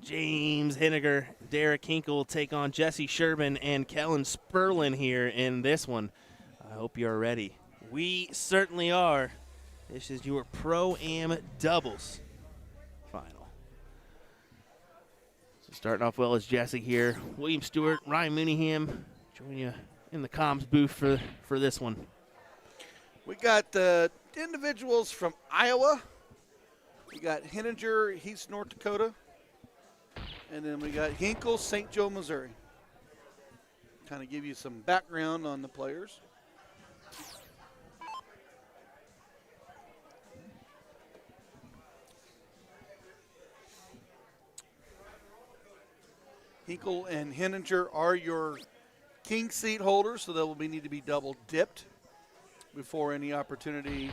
James Henniger, Derek Hinkle will take on Jesse Sherman and Kellen Sperlin here in this one. I hope you're ready. We certainly are. This is your Pro-Am doubles final. So starting off well is Jesse here. William Stewart, Ryan Mooneyham, join you in the comms booth for this one. We got the individuals from Iowa. We got Henninger, East North Dakota. And then we got Hinkle, St. Joe, Missouri. Kind of give you some background on the players. Hinkle and Henninger are your king seat holders, so they will need to be double dipped before any opportunity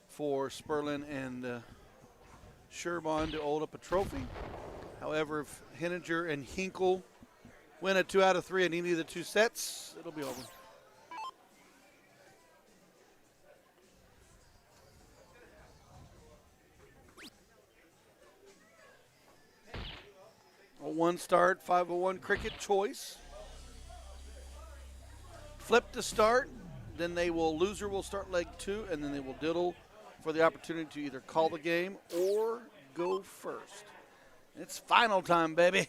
for Sperlin and Sherman to hold up a trophy. However, if Henninger and Hinkle win a 2 out of 3 in any of the 2 sets, it'll be over. A 1 start, 501 cricket choice. Flip to start, then loser will start leg 2, and then they will diddle for the opportunity to either call the game or go first. It's final time, baby.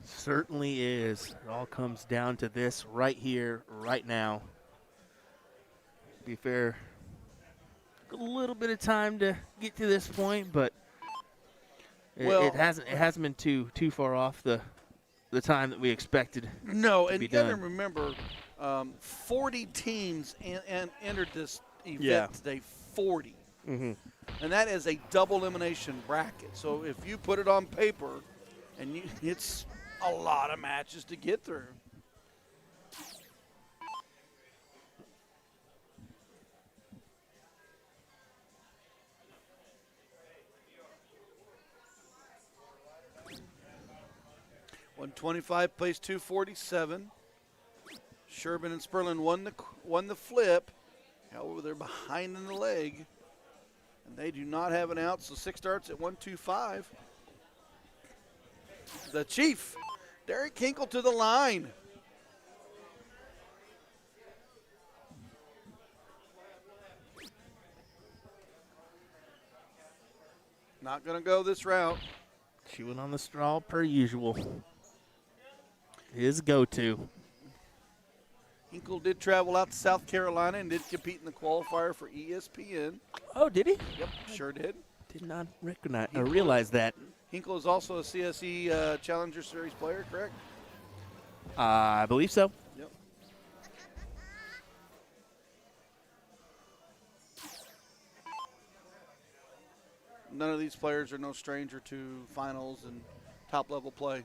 Certainly is. It all comes down to this right here, right now. To be fair, a little bit of time to get to this point, but it hasn't been too far off the time that we expected. No, to and be you got to done. remember, 40 teams entered this event Yeah. today. 40. Mm-hmm. And that is a double elimination bracket. So if you put it on paper, and it's a lot of matches to get through. $125 plays 247. Sherman and Sperlin won the flip. However, they're behind in the leg. And they do not have an out, so 6 starts at 125. The Chief, Derek Hinkle to the line. Not going to go this route. Chewing on the straw per usual. His go-to. Hinkle did travel out to South Carolina and did compete in the qualifier for ESPN. Oh, did he? Yep, sure did. Did not realize that. Hinkle is also a CSE Challenger Series player, correct? I believe so. Yep. None of these players are no stranger to finals and top-level play.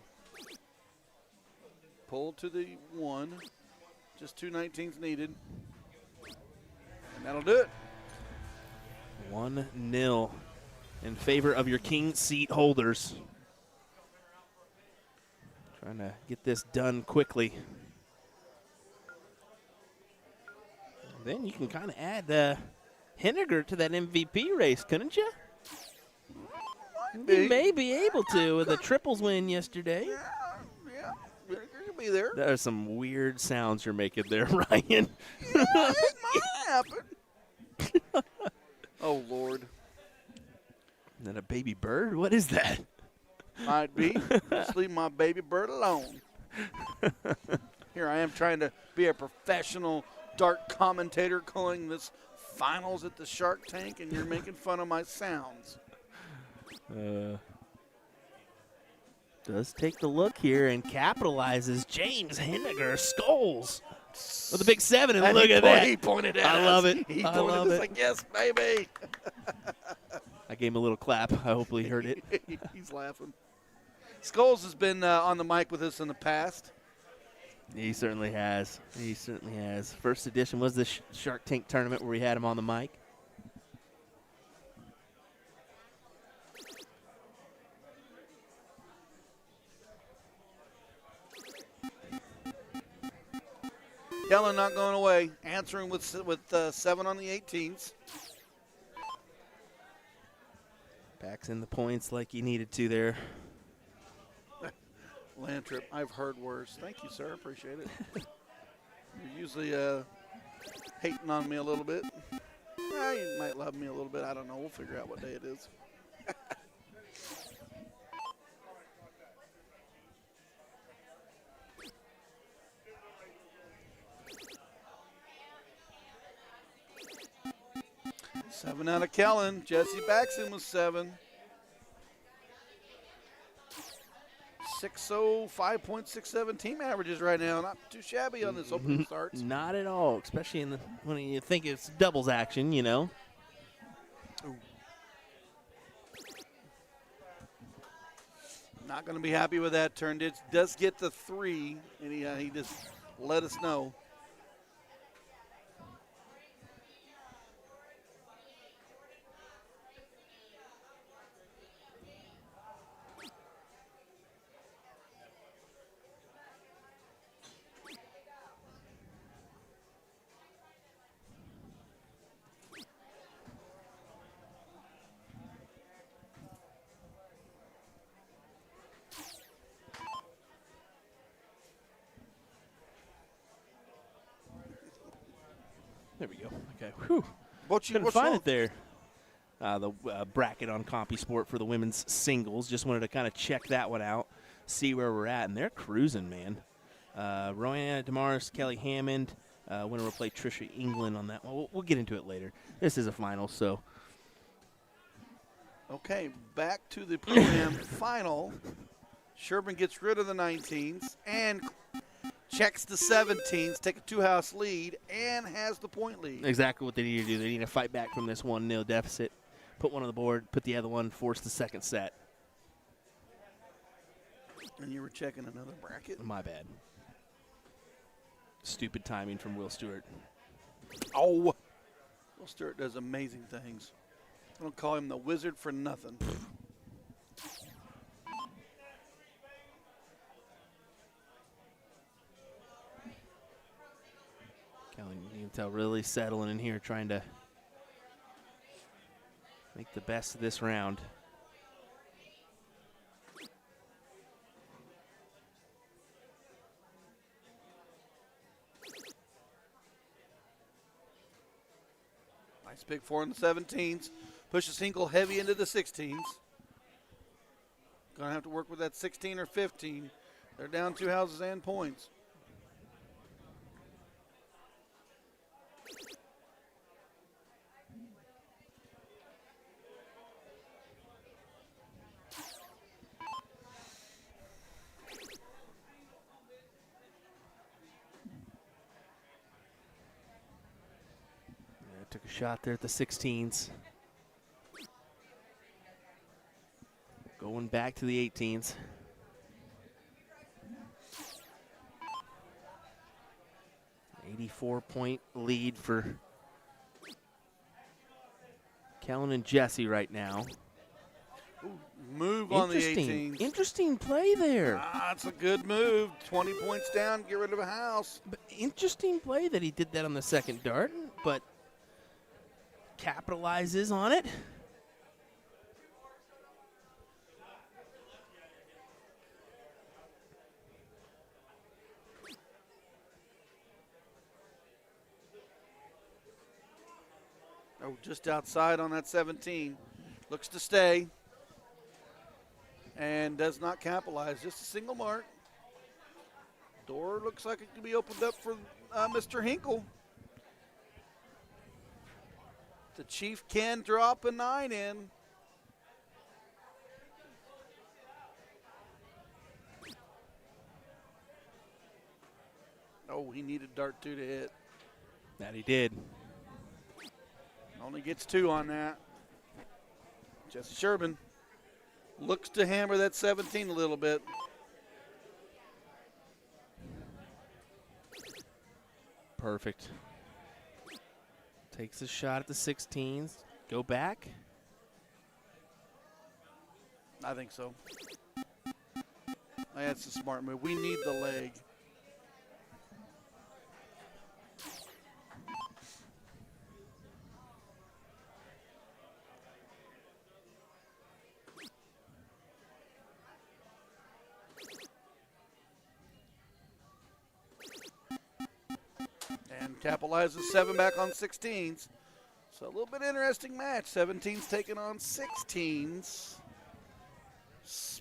Pull to the 1. Just 2 19s needed. And that'll do it. 1-0 in favor of your king seat holders. Trying to get this done quickly. Then you can kind of add Henniger to that MVP race, couldn't you? You may be able to with a triples win yesterday. Yeah, you'll be there. There are some weird sounds you're making there, Ryan. Yeah, it might happen. Oh, Lord. Is that a baby bird? What is that? Might be. Just leave my baby bird alone. Here I am trying to be a professional dart commentator calling this finals at the Shark Tank, and you're making fun of my sounds. Does take the look here and capitalizes. James Henniger skulls with a big 7, and look at that. He pointed at I us. love it. He I pointed love at us it. like, yes, baby. I gave him a little clap. I hopefully heard it. He's laughing. Skulls has been on the mic with us in the past. He certainly has. He certainly has. First edition was the Shark Tank tournament where we had him on the mic. Kellen not going away, answering with 7 on the 18s. Backs in the points like he needed to there. Land trip, I've heard worse. Thank you, sir. Appreciate it. You're usually hating on me a little bit. You might love me a little bit. I don't know. We'll figure out what day it is. Seven out of Kellen. Jesse Baxton was 7. 6.0, 5.67 team averages right now. Not too shabby on this opening start. Not at all, especially when you think it's doubles action, you know. Not going to be happy with that turn. It does get the 3, and he just let us know. There we go. Okay. Whew. What's Couldn't find wrong? it there. The bracket on CompuSport for the women's singles. Just wanted to kind of check that one out, see where we're at, and they're cruising, man. Roanna Damaris, Kelly Hammond. Winner will play Trisha England on that one. We'll get into it later. This is a final, so. Okay, back to the Pro-Am final. Sherburne gets rid of the 19s and checks the 17s, take a 2-house lead, and has the point lead. Exactly what they need to do. They need to fight back from this 1-0 deficit, put one on the board, put the other one, force the second set. And you were checking another bracket? My bad. Stupid timing from Will Stewart. Oh, Will Stewart does amazing things. I don't call him the wizard for nothing. Kelly, you can tell, really settling in here, trying to make the best of this round. Nice big 4 in the 17s. Pushes Hinkle heavy into the 16s. Gonna have to work with that 16 or 15. They're down 2 houses and points. Took a shot there at the 16s. Going back to the 18s. .84 lead for Kellen and Jesse right now. Move on the 18s. Interesting play there. That's a good move. 20 points down, get rid of a house. But interesting play that he did that on the second dart, but capitalizes on it. Oh, just outside on that 17. Looks to stay. And does not capitalize. Just a single mark. Door looks like it could be opened up for Mr. Hinkle. The Chief can drop a 9 in. Oh, he needed dart 2 to hit. That he did. Only gets 2 on that. Jesse Sherburne looks to hammer that 17 a little bit. Perfect. Takes a shot at the 16s. Go back. I think so. That's a smart move. We need the leg. And capitalizes 7 back on 16s. So a little bit interesting match. 17s taking on 16s.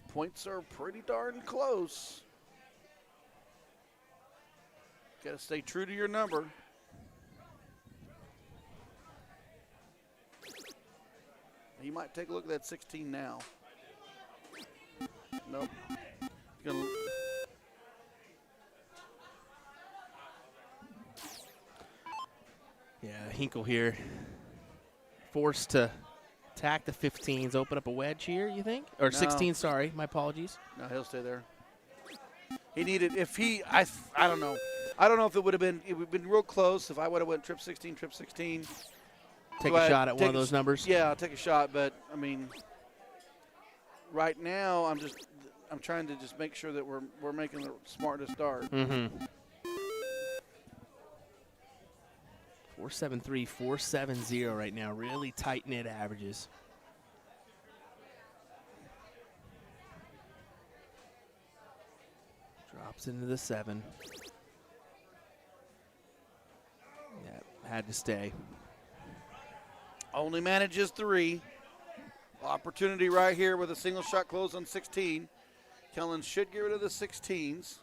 Points are pretty darn close. Got to stay true to your number. He might take a look at that 16 now. Nope. Gonna Yeah, Hinkle here forced to attack the 15s, open up a wedge here, you think? Or No. 16, sorry, my apologies. No, he'll stay there. He needed, if he, I don't know. I don't know if it would have been real close if I would have went trip 16. Take Do a I shot at one take of a those numbers. Yeah, I'll take a shot, but I mean, right now I'm trying to just make sure that we're making the smartest start. Mm-hmm. 4.73, 4.70 right now. Really tight knit averages. Drops into the 7. Yeah, had to stay. Only manages 3. Opportunity right here with a single shot close on 16. Kellen should get rid of the 16s.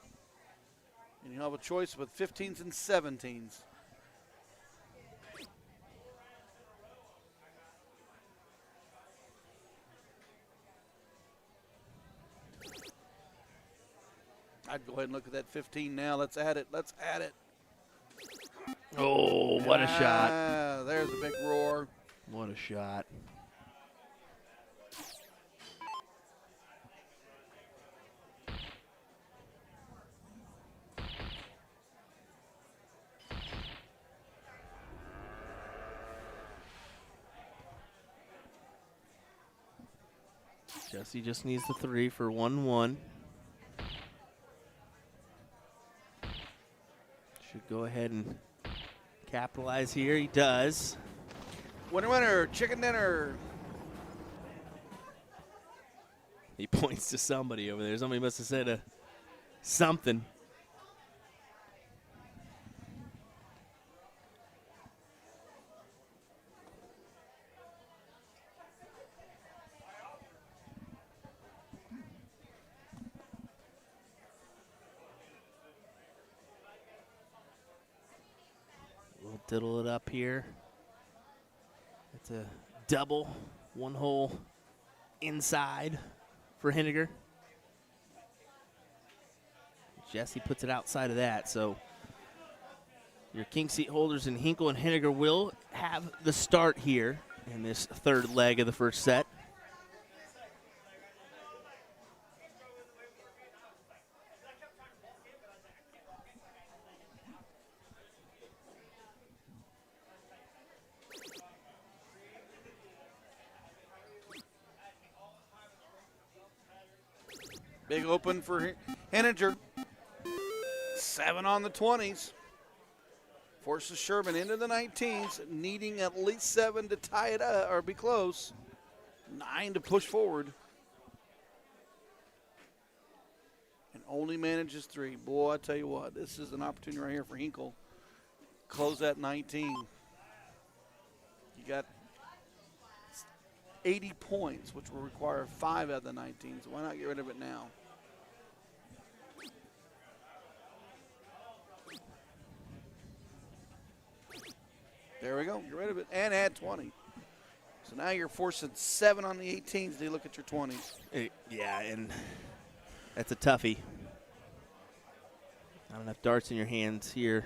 And you'll have a choice with 15s and 17s. I'd go ahead and look at that 15 now. Let's add it. Oh, what a shot. There's a big roar. What a shot. Jesse just needs the 3 for 1-1. Should go ahead and capitalize here. He does. Winner, chicken dinner. He points to somebody over there. Somebody must have said something. We'll diddle it up here. It's a double, 1 hole inside for Henniger. Jesse puts it outside of that, so your king seat holders in Hinkle and Henniger will have the start here in this 3rd leg of the first set. Big open for Henniger. 7 on the 20s. Forces Sherman into the 19s, needing at least 7 to tie it up or be close. 9 to push forward. And only manages 3. Boy, I tell you what, this is an opportunity right here for Hinkle. Close that 19. You got 80 points, which will require 5 out of the 19, so why not get rid of it now? There we go, get rid of it, and add 20. So now you're forcing 7 on the 18s to look at your 20s. Yeah, and that's a toughie. Not enough darts in your hands here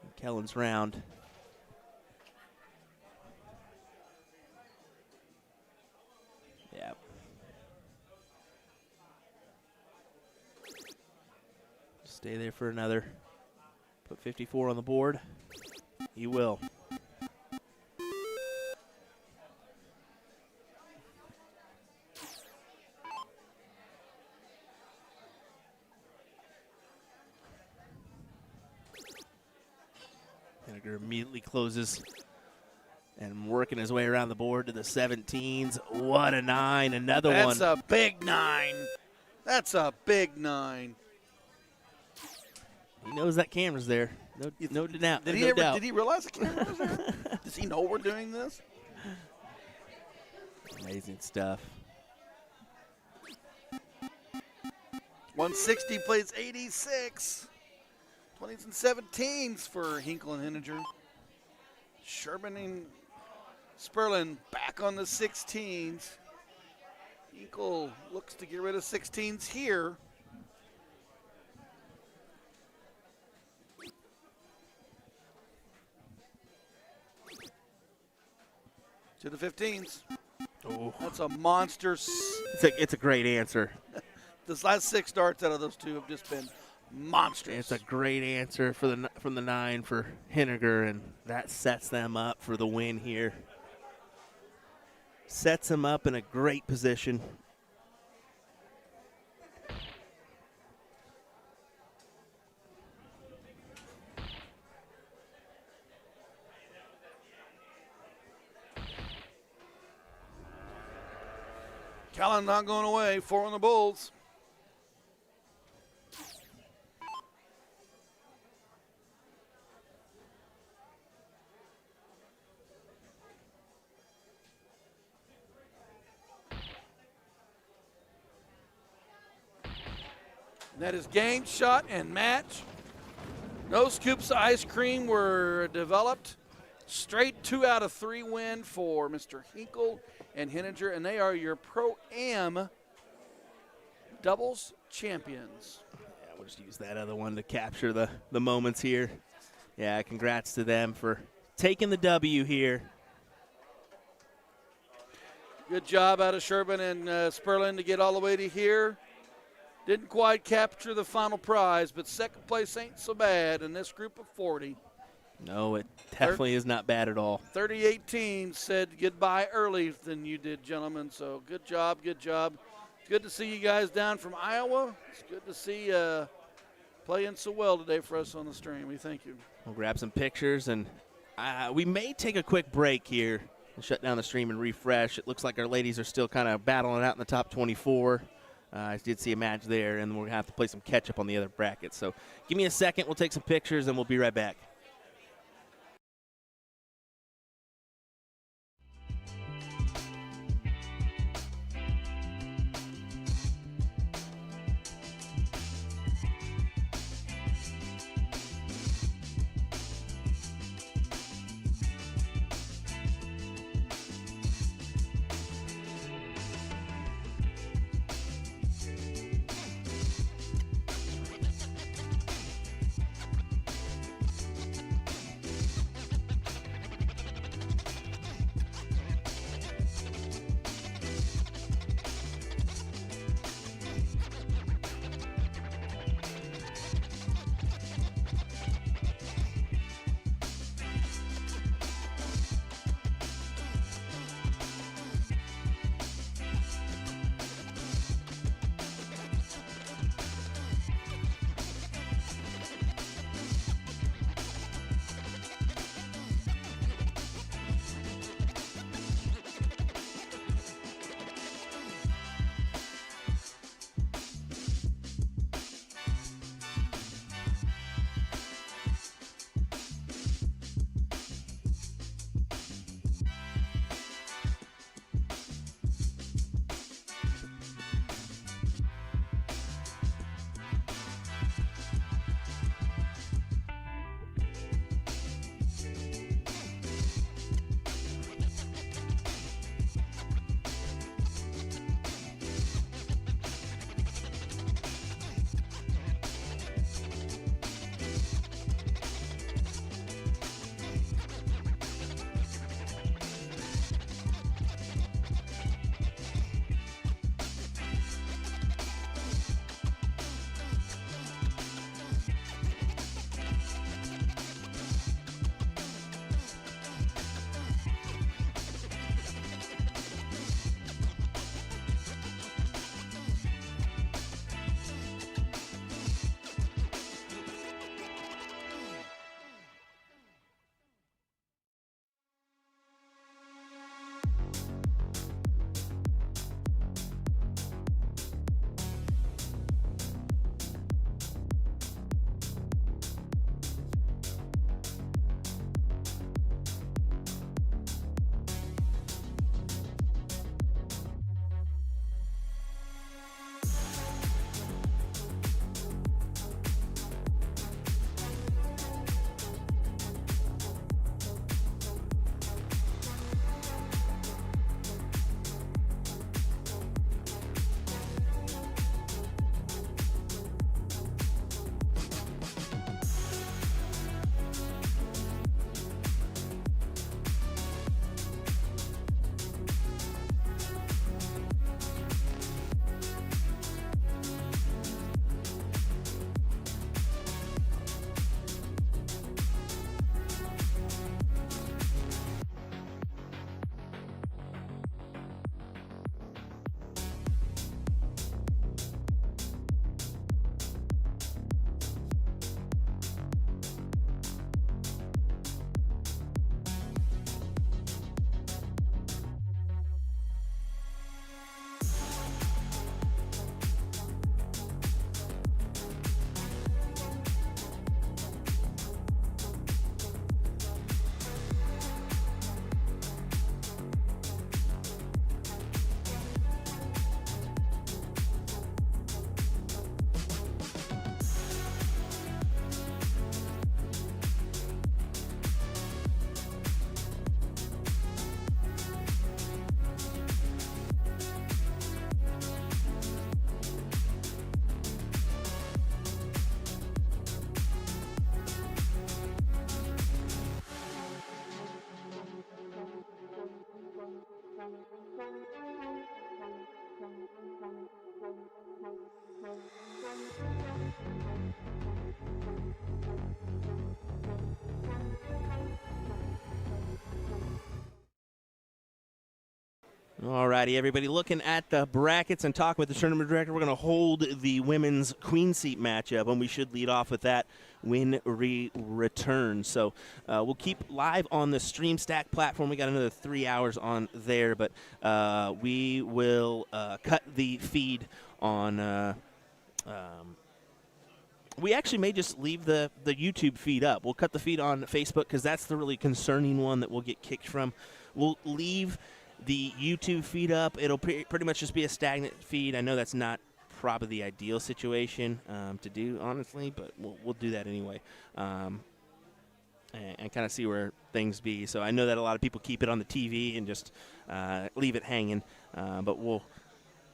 in Kellen's round. Yeah. Stay there for another. Put 54 on the board. He will. Henniger immediately closes and working his way around the board to the 17s. What a 9, another one. That's a big 9. That's a big 9. He knows that camera's there. No doubt. Did he no ever? doubt. Did he realize the camera was there? Does he know we're doing this? Amazing stuff. 160 plays 86. 20s and 17s for Hinkle and Henninger. Sherman and Sperlin back on the 16s. Hinkle looks to get rid of 16s here. To the 15s. Oh, That's a monster. it's a great answer. This last 6 darts out of those 2 have just been monstrous. It's a great answer from the 9 for Henniger, and that sets them up for the win here. Sets them up in a great position. Callan not going away. 4 on the Bulls. That is game, shot, and match. No scoops of ice cream were developed. Straight 2 out of 3 win for Mr. Hinkle and Henninger, and they are your Pro-Am doubles champions. Yeah, we'll just use that other one to capture the moments here. Yeah, congrats to them for taking the W here. Good job out of Sherman and Sperlin to get all the way to here. Didn't quite capture the final prize, but second place ain't so bad in this group of 40. No, it definitely is not bad at all. 38 teams said goodbye early than you did, gentlemen. So good job, good job. It's good to see you guys down from Iowa. It's good to see playing so well today for us on the stream. We thank you. We'll grab some pictures, and we may take a quick break here and shut down the stream and refresh. It looks like our ladies are still kind of battling out in the top 24. I did see a match there, and we're going to have to play some catch-up on the other brackets. So give me a second. We'll take some pictures, and we'll be right back. All righty, everybody. Looking at the brackets and talking with the tournament director, we're going to hold the women's queen seat matchup, and we should lead off with that when we return. So we'll keep live on the StreamStack platform. We got another 3 hours on there, but we will cut the feed on. We actually may just leave the YouTube feed up. We'll cut the feed on Facebook because that's the really concerning one that we'll get kicked from. We'll leave the YouTube feed up. It'll pretty much just be a stagnant feed. I know that's not probably the ideal situation to do, honestly, but we'll do that anyway and kind of see where things be. So I know that a lot of people keep it on the TV and just leave it hanging, but we'll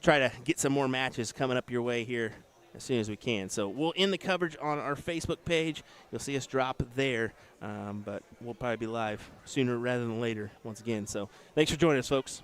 try to get some more matches coming up your way here as soon as we can. So we'll end the coverage on our Facebook page. You'll see us drop there, but we'll probably be live sooner rather than later once again. So thanks for joining us, folks.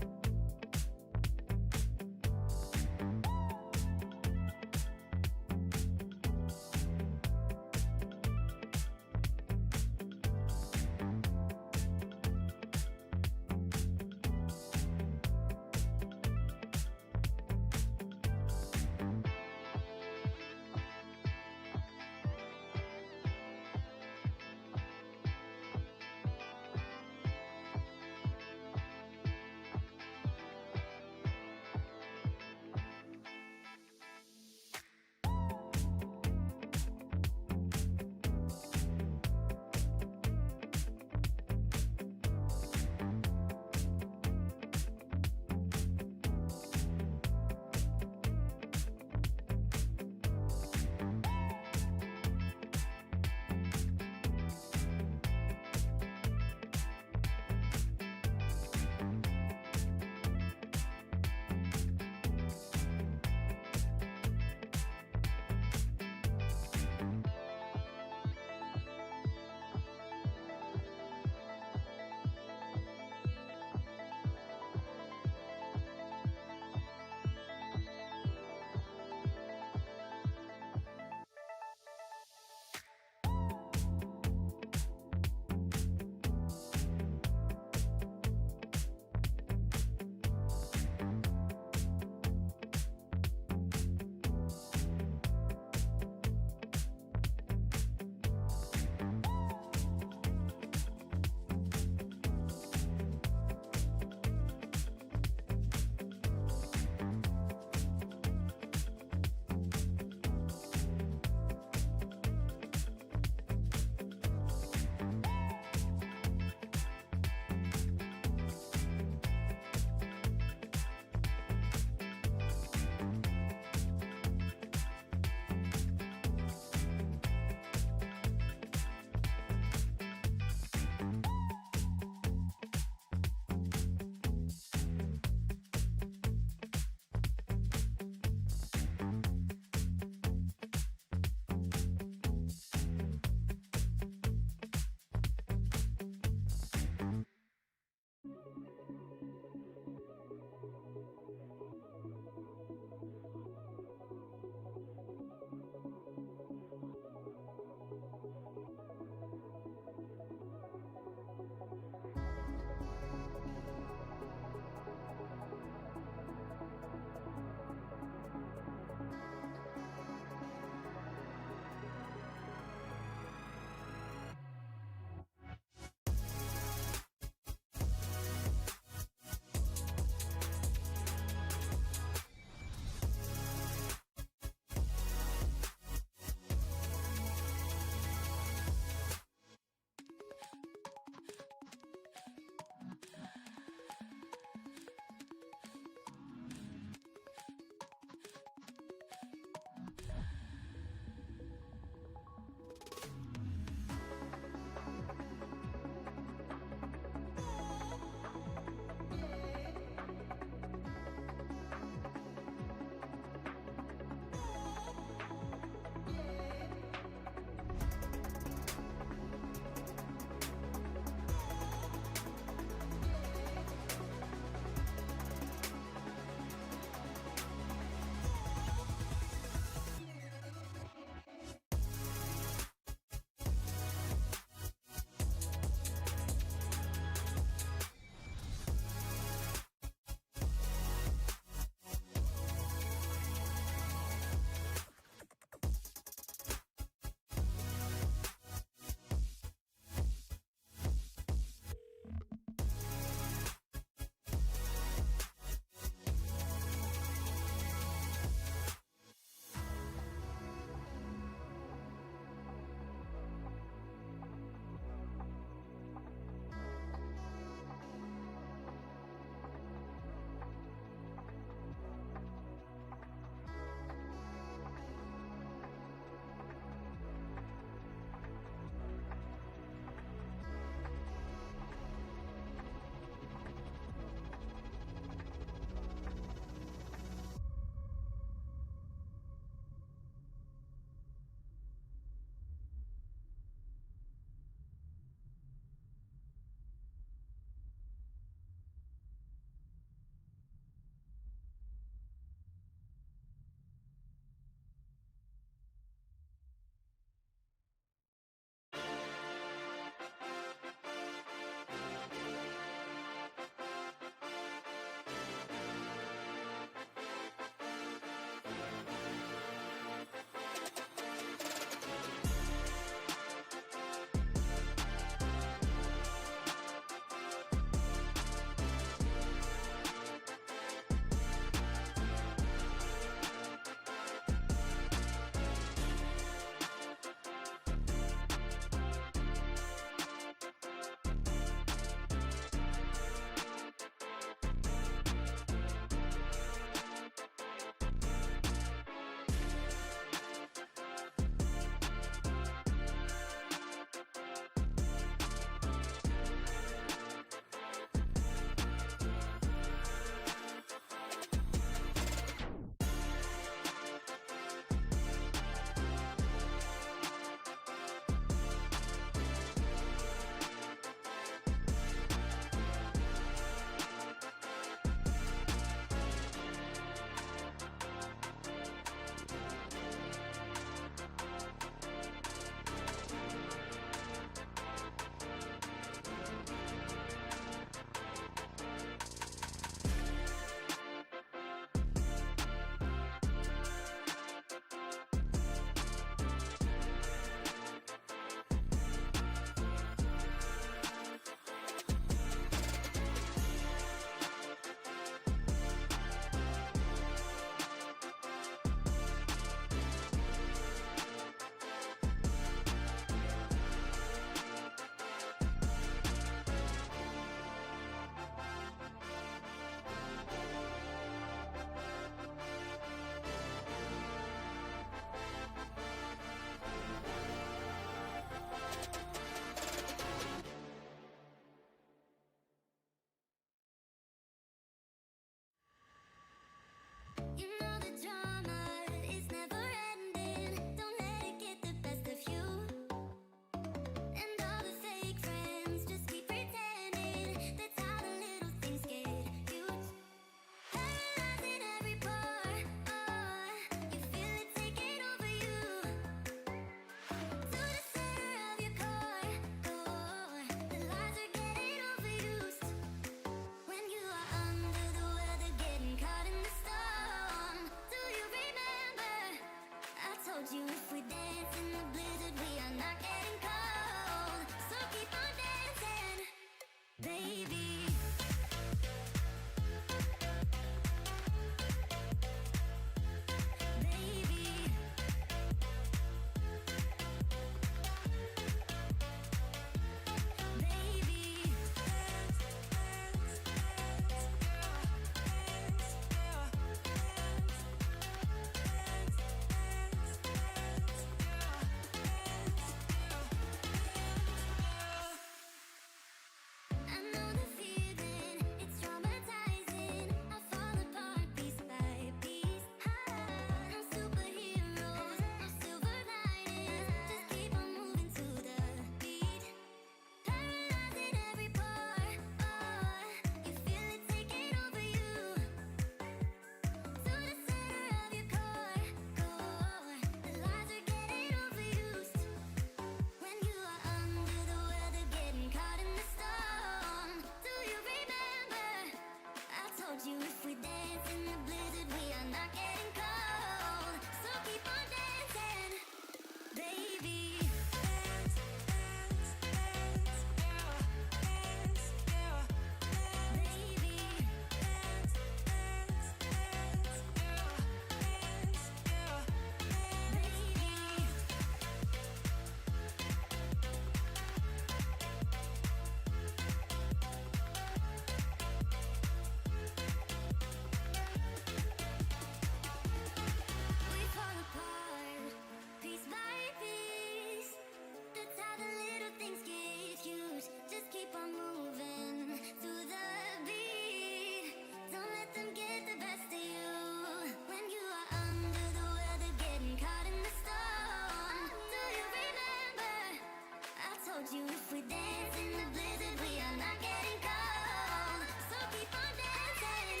told you if we dance in the blizzard, we are not getting cold. So keep on dancing,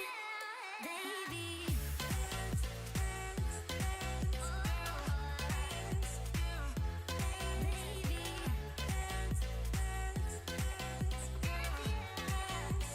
baby. Dance, dance, dance. Oh, dance, baby. Dance, dance, dance. Dance,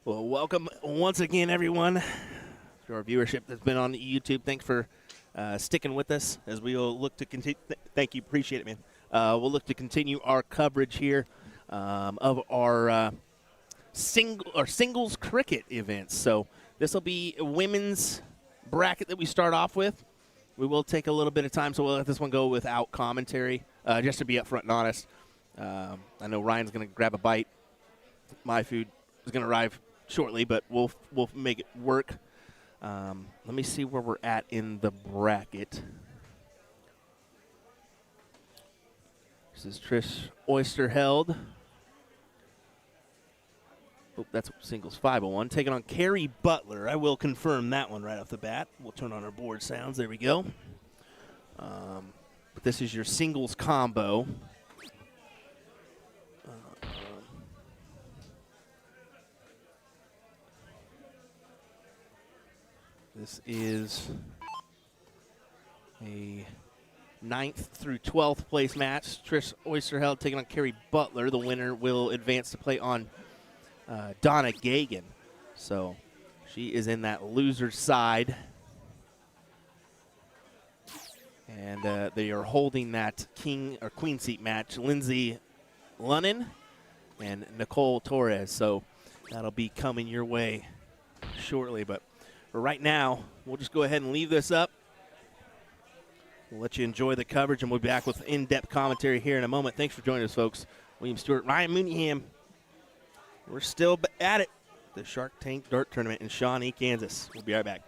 Well, welcome once again, everyone, to our viewership that's been on YouTube. Thanks for sticking with us as we will look to continue. Thank you. Appreciate it, man. We'll look to continue our coverage here of our singles cricket events. So this will be a women's bracket that we start off with. We will take a little bit of time, so we'll let this one go without commentary, just to be upfront and honest. I know Ryan's going to grab a bite. My food is going to arrive shortly, but we'll make it work. Let me see where we're at in the bracket. This is Trish Oysterheld. Oh, that's singles 501. Taking on Carrie Butler. I will confirm that one right off the bat. We'll turn on our board sounds. There we go. But this is your singles combo. This is a 9th through 12th place match. Trish Oysterheld taking on Carrie Butler. The winner will advance to play on Donna Gagan. So she is in that loser side. And they are holding that king or queen seat match. Lindsay Lunnan and Nicole Torres. So that'll be coming your way shortly. But for right now, we'll just go ahead and leave this up. We'll let you enjoy the coverage, and we'll be back with in-depth commentary here in a moment. Thanks for joining us, folks. William Stuart, Ryan Mooneyham. We're still at it. The Shark Tank Dart Tournament in Shawnee, Kansas. We'll be right back.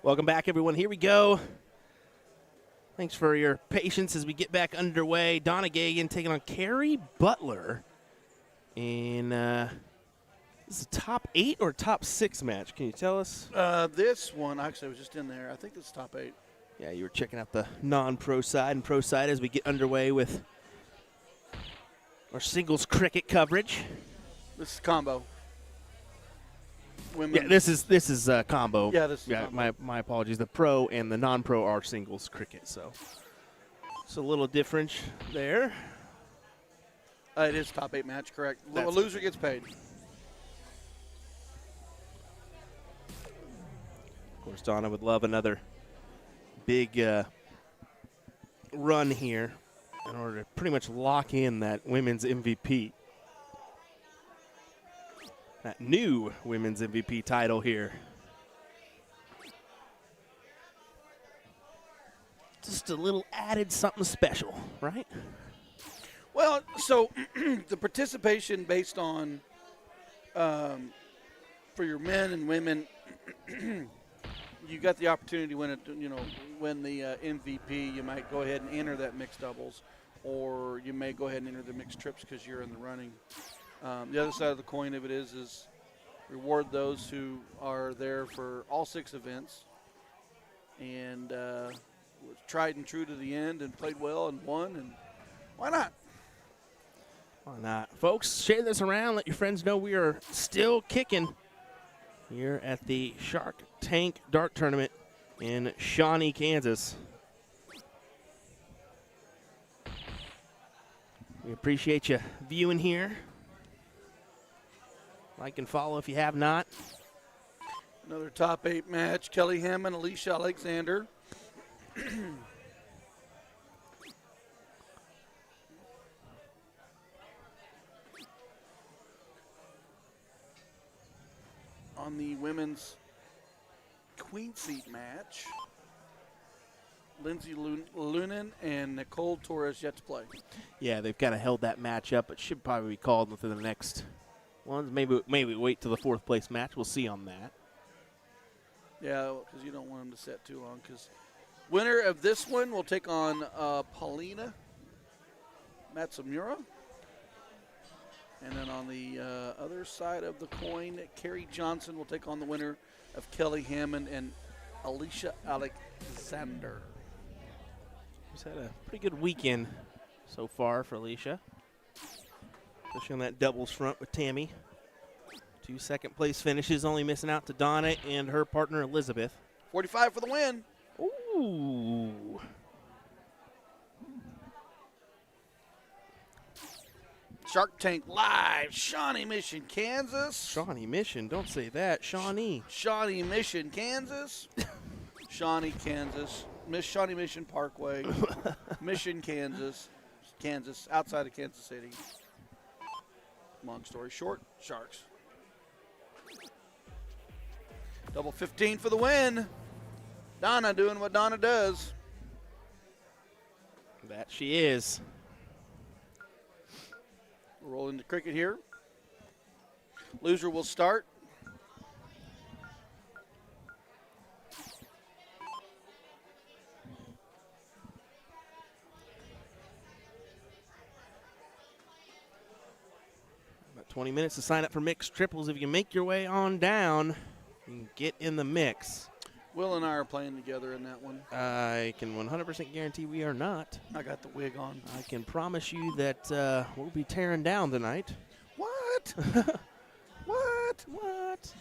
Welcome back, everyone. Here we go. Thanks for your patience as we get back underway. Donna Gagan taking on Carrie Butler in this is a top 8 or top 6 match. Can you tell us? This one, actually, I was just in there. I think it's top 8. Yeah, you were checking out the non-pro side and pro side as we get underway with our singles cricket coverage. This is combo. Women. Yeah, this is combo. Yeah, this is combo. My apologies. The pro and the non-pro are singles cricket, so it's a little difference there. It is top 8 match, correct. That's A loser gets paid. Of course, Donna would love another big run here in order to pretty much lock in that women's MVP. That new women's MVP title here. Just a little added something special, right? Well, so the participation based on for your men and women, you got the opportunity to win it. Win the MVP. You might go ahead and enter that mixed doubles, or you may go ahead and enter the mixed trips because you're in the running. The other side of the coin of it is reward those who are there for all 6 events and was tried and true to the end and played well and won, and why not? Why not? Folks, share this around. Let your friends know we are still kicking here at the Shark Tank Dart Tournament in Shawnee, Kansas. We appreciate you viewing here. Like and follow if you have not. Another top 8 match. Kelly Hammond, Alicia Alexander. On the women's queen seat match, Lindsay Lunan and Nicole Torres yet to play. Yeah, they've kind of held that match up. It should probably be called within the next ones. Maybe wait till the 4th place match. We'll see on that. Yeah, because you don't want them to set too long. Because winner of this one will take on Paulina Matsumura. And then on the other side of the coin, Carrie Johnson will take on the winner of Kelly Hammond and Alicia Alexander. She's had a pretty good weekend so far for Alicia, especially on that doubles front with Tammy. 2 second-place finishes, only missing out to Donna and her partner Elizabeth. 45 for the win. Ooh. Shark Tank Live, Shawnee Mission, Kansas. Shawnee Mission, don't say that. Shawnee. Shawnee Mission, Kansas. Shawnee, Kansas. Shawnee Mission Parkway. Mission, Kansas. Kansas, outside of Kansas City. Long story short, Sharks. Double 15 for the win. Donna doing what Donna does. That she is. We'll roll into cricket here. Loser will start. About 20 minutes to sign up for mixed triples. If you make your way on down, you can get in the mix. Will and I are playing together in that one. I can 100% guarantee we are not. I got the wig on. I can promise you that we'll be tearing down tonight. What? What? What?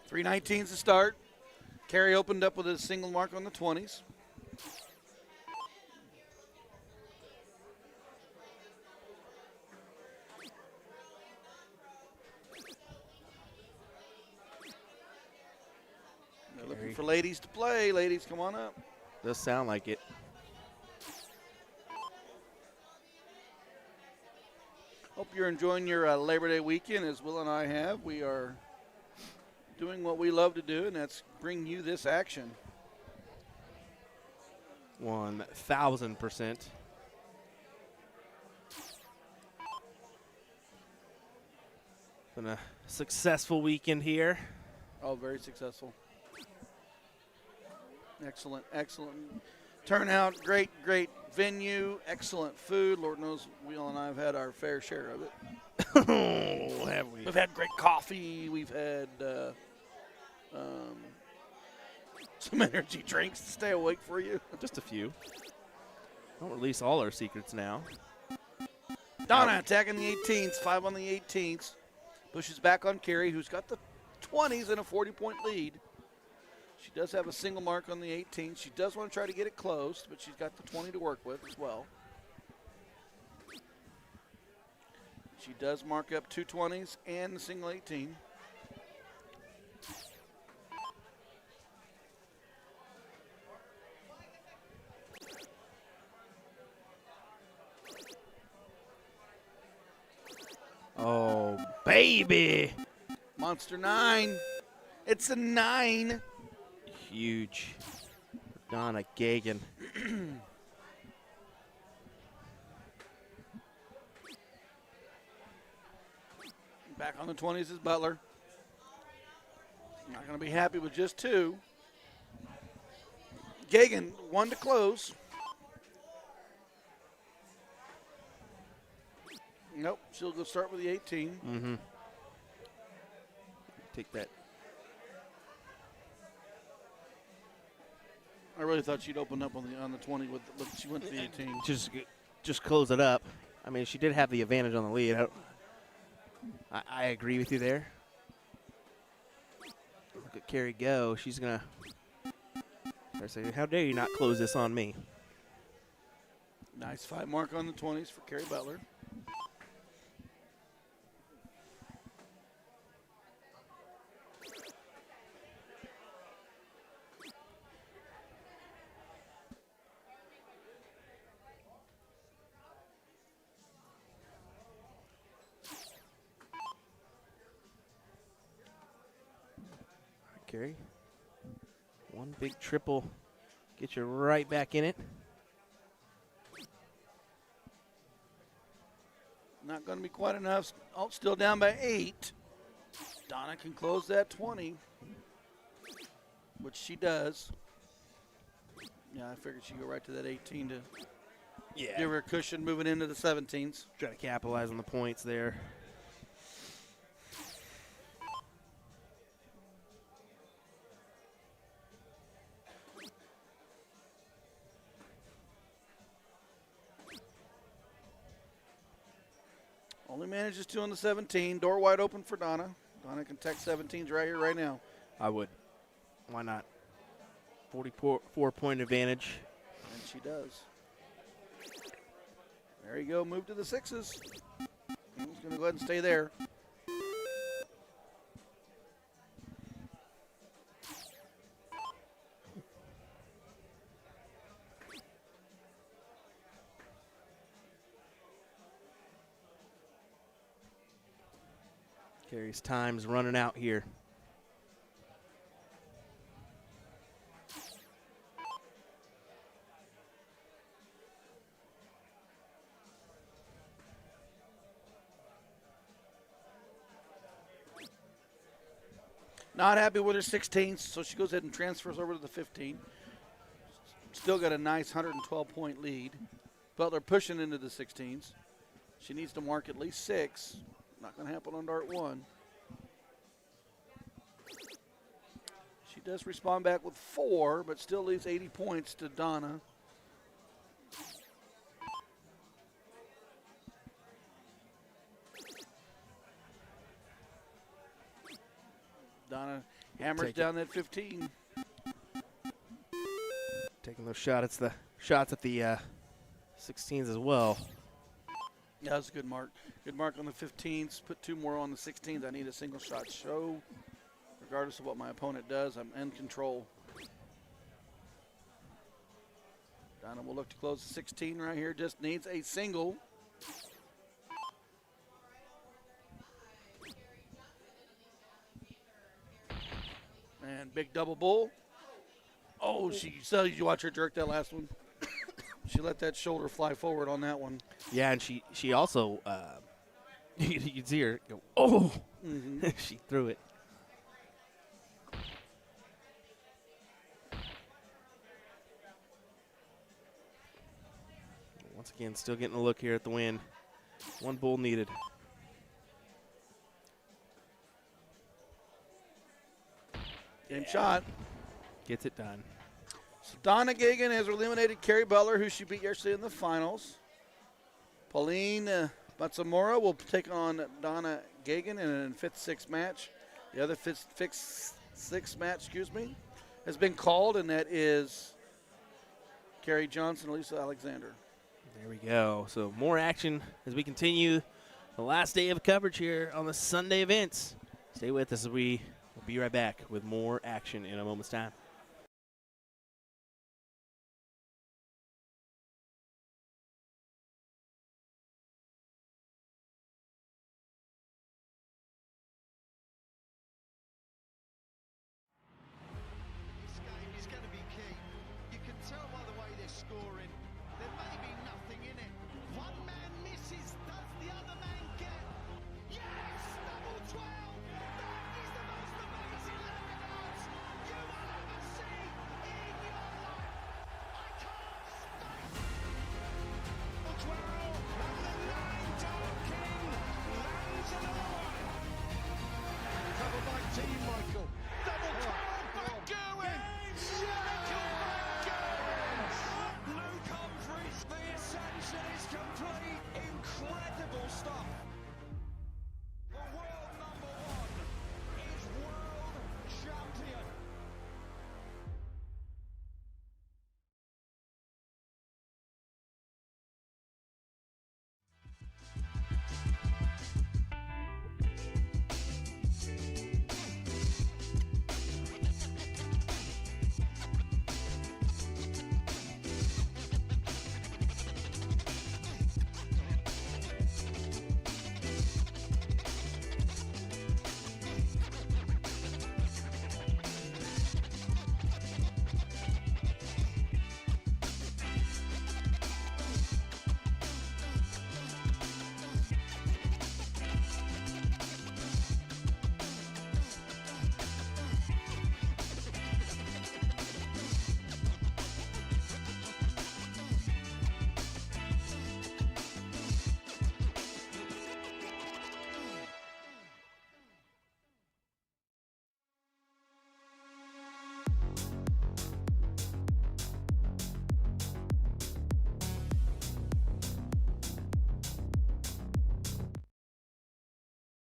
3:19's the start. Carey opened up with a single mark on the 20s. They're looking for ladies to play. Ladies, come on up. Does sound like it. Hope you're enjoying your Labor Day weekend as Will and I have. We are doing what we love to do, and that's bring you this action. 1,000%. Been a successful weekend here. Oh, very successful. Excellent, excellent turnout. Great venue. Excellent food. Lord knows Wheel and I have had our fair share of it. Oh, have we? We've had great coffee. We've had some energy drinks to stay awake for you. Just a few. Don't release all our secrets now. Donna attacking the 18th. 5 on the 18th. Pushes back on Carey, who's got the 20s and a 40-point lead. She does have a single mark on the 18th. She does want to try to get it closed, but she's got the 20 to work with as well. She does mark up 2 20s and the single 18. Oh, baby. Monster 9. It's a 9. Huge. Donna Gagan. Back on the 20s is Butler. Not going to be happy with just 2. Gagan, 1 to close. Nope, she'll go start with the 18. Mm-hmm. Take that. I really thought she'd open up on the 20 with she went to the 18. Just close it up. I mean, she did have the advantage on the lead. I agree with you there. Look at Carey go. She's going to say, how dare you not close this on me? Nice 5 mark on the 20s for Carey Butler. Carey. One big triple. Get you right back in it. Not going to be quite enough. Oh, still down by 8. Donna can close that 20, which she does. Yeah, I figured she'd go right to that 18 to give her a cushion moving into the 17s. Try to capitalize on the points there. Only manages 2 on the 17. Door wide open for Donna. Donna can text 17s right here, right now. I would. Why not? 44-point advantage. And she does. There you go. Move to the 6s. He's going to go ahead and stay there. Carey's time's running out here. Not happy with her 16s, so she goes ahead and transfers over to the 15. Still got a nice 112-point lead. Butler pushing into the 16s. She needs to mark at least 6. Not going to happen on dart 1. She does respond back with 4, but still leaves 80 points to Donna. Donna hammers down that 15. Taking those shots at the 16s as well. Yeah, that's a good mark. Good mark on the 15s. Put 2 more on the 16s. I need a single shot show. Regardless of what my opponent does, I'm in control. Donna will look to close the 16 right here. Just needs a single. And big double bull. Oh, did you watch her jerk that last one? She let that shoulder fly forward on that one. Yeah, and she also You can see her go, oh! She threw it. Once again, still getting a look here at the win. One bull needed. Game shot. Gets it done. So Donna Gagan has eliminated Carrie Butler, who she beat yesterday in the finals. Pauline Matsamura will take on Donna Gagan in a 5th-6 match. The other 5th-6 match, has been called, and that is Carrie Johnson and Lisa Alexander. There we go. So more action as we continue the last day of coverage here on the Sunday events. Stay with us as we will be right back with more action in a moment's time. This game is going to be key. You can tell by the way they're scoring. There may be nothing in it. One man misses, does the other man get? Yes! Double 12! That is the most amazing leg of odds you will ever see in your life. I can't stop. Double 12, and the 9-dog king lands another one. Covered by Team Michael. Double 12, Pkwy! Michael Pkwy! Luke Humphries, the ascension is complete. Incredible stuff. The world number 1 is world champion.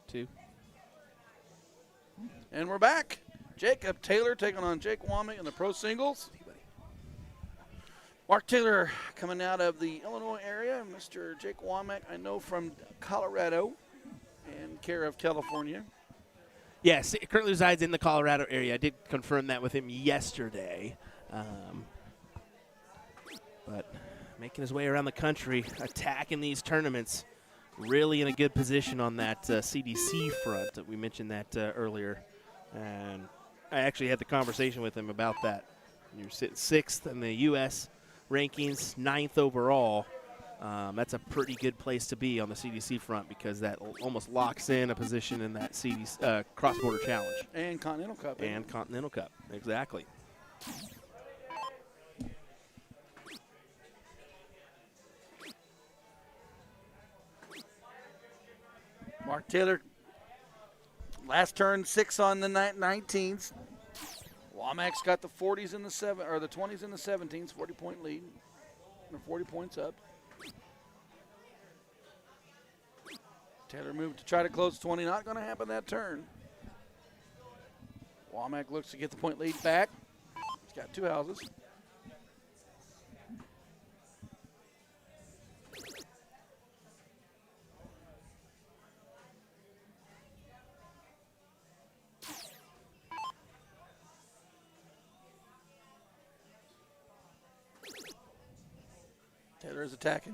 Two. And we're back. Jacob Taylor taking on Jake Womack in the pro singles. Mark Taylor coming out of the Illinois area. Mr. Jake Womack, I know from Colorado and care of California. Yes, he currently resides in the Colorado area. I did confirm that with him yesterday. But making his way around the country, attacking these tournaments, really in a good position on that CDC front. We mentioned that earlier. And I actually had the conversation with him about that. You're sitting 6th in the U.S. rankings, 9th overall. That's a pretty good place to be on the CDC front because that almost locks in a position in that CDC cross-border challenge. And Continental Cup. And Continental Cup, exactly. Mark Taylor, last turn 6 on the 19s. Womack's got the 40s in the 20s in the 17s, 40-point lead. They're 40 points up. Taylor moved to try to close 20. Not going to happen that turn. Womack looks to get the point lead back. He's got 2 houses. Taylor is attacking.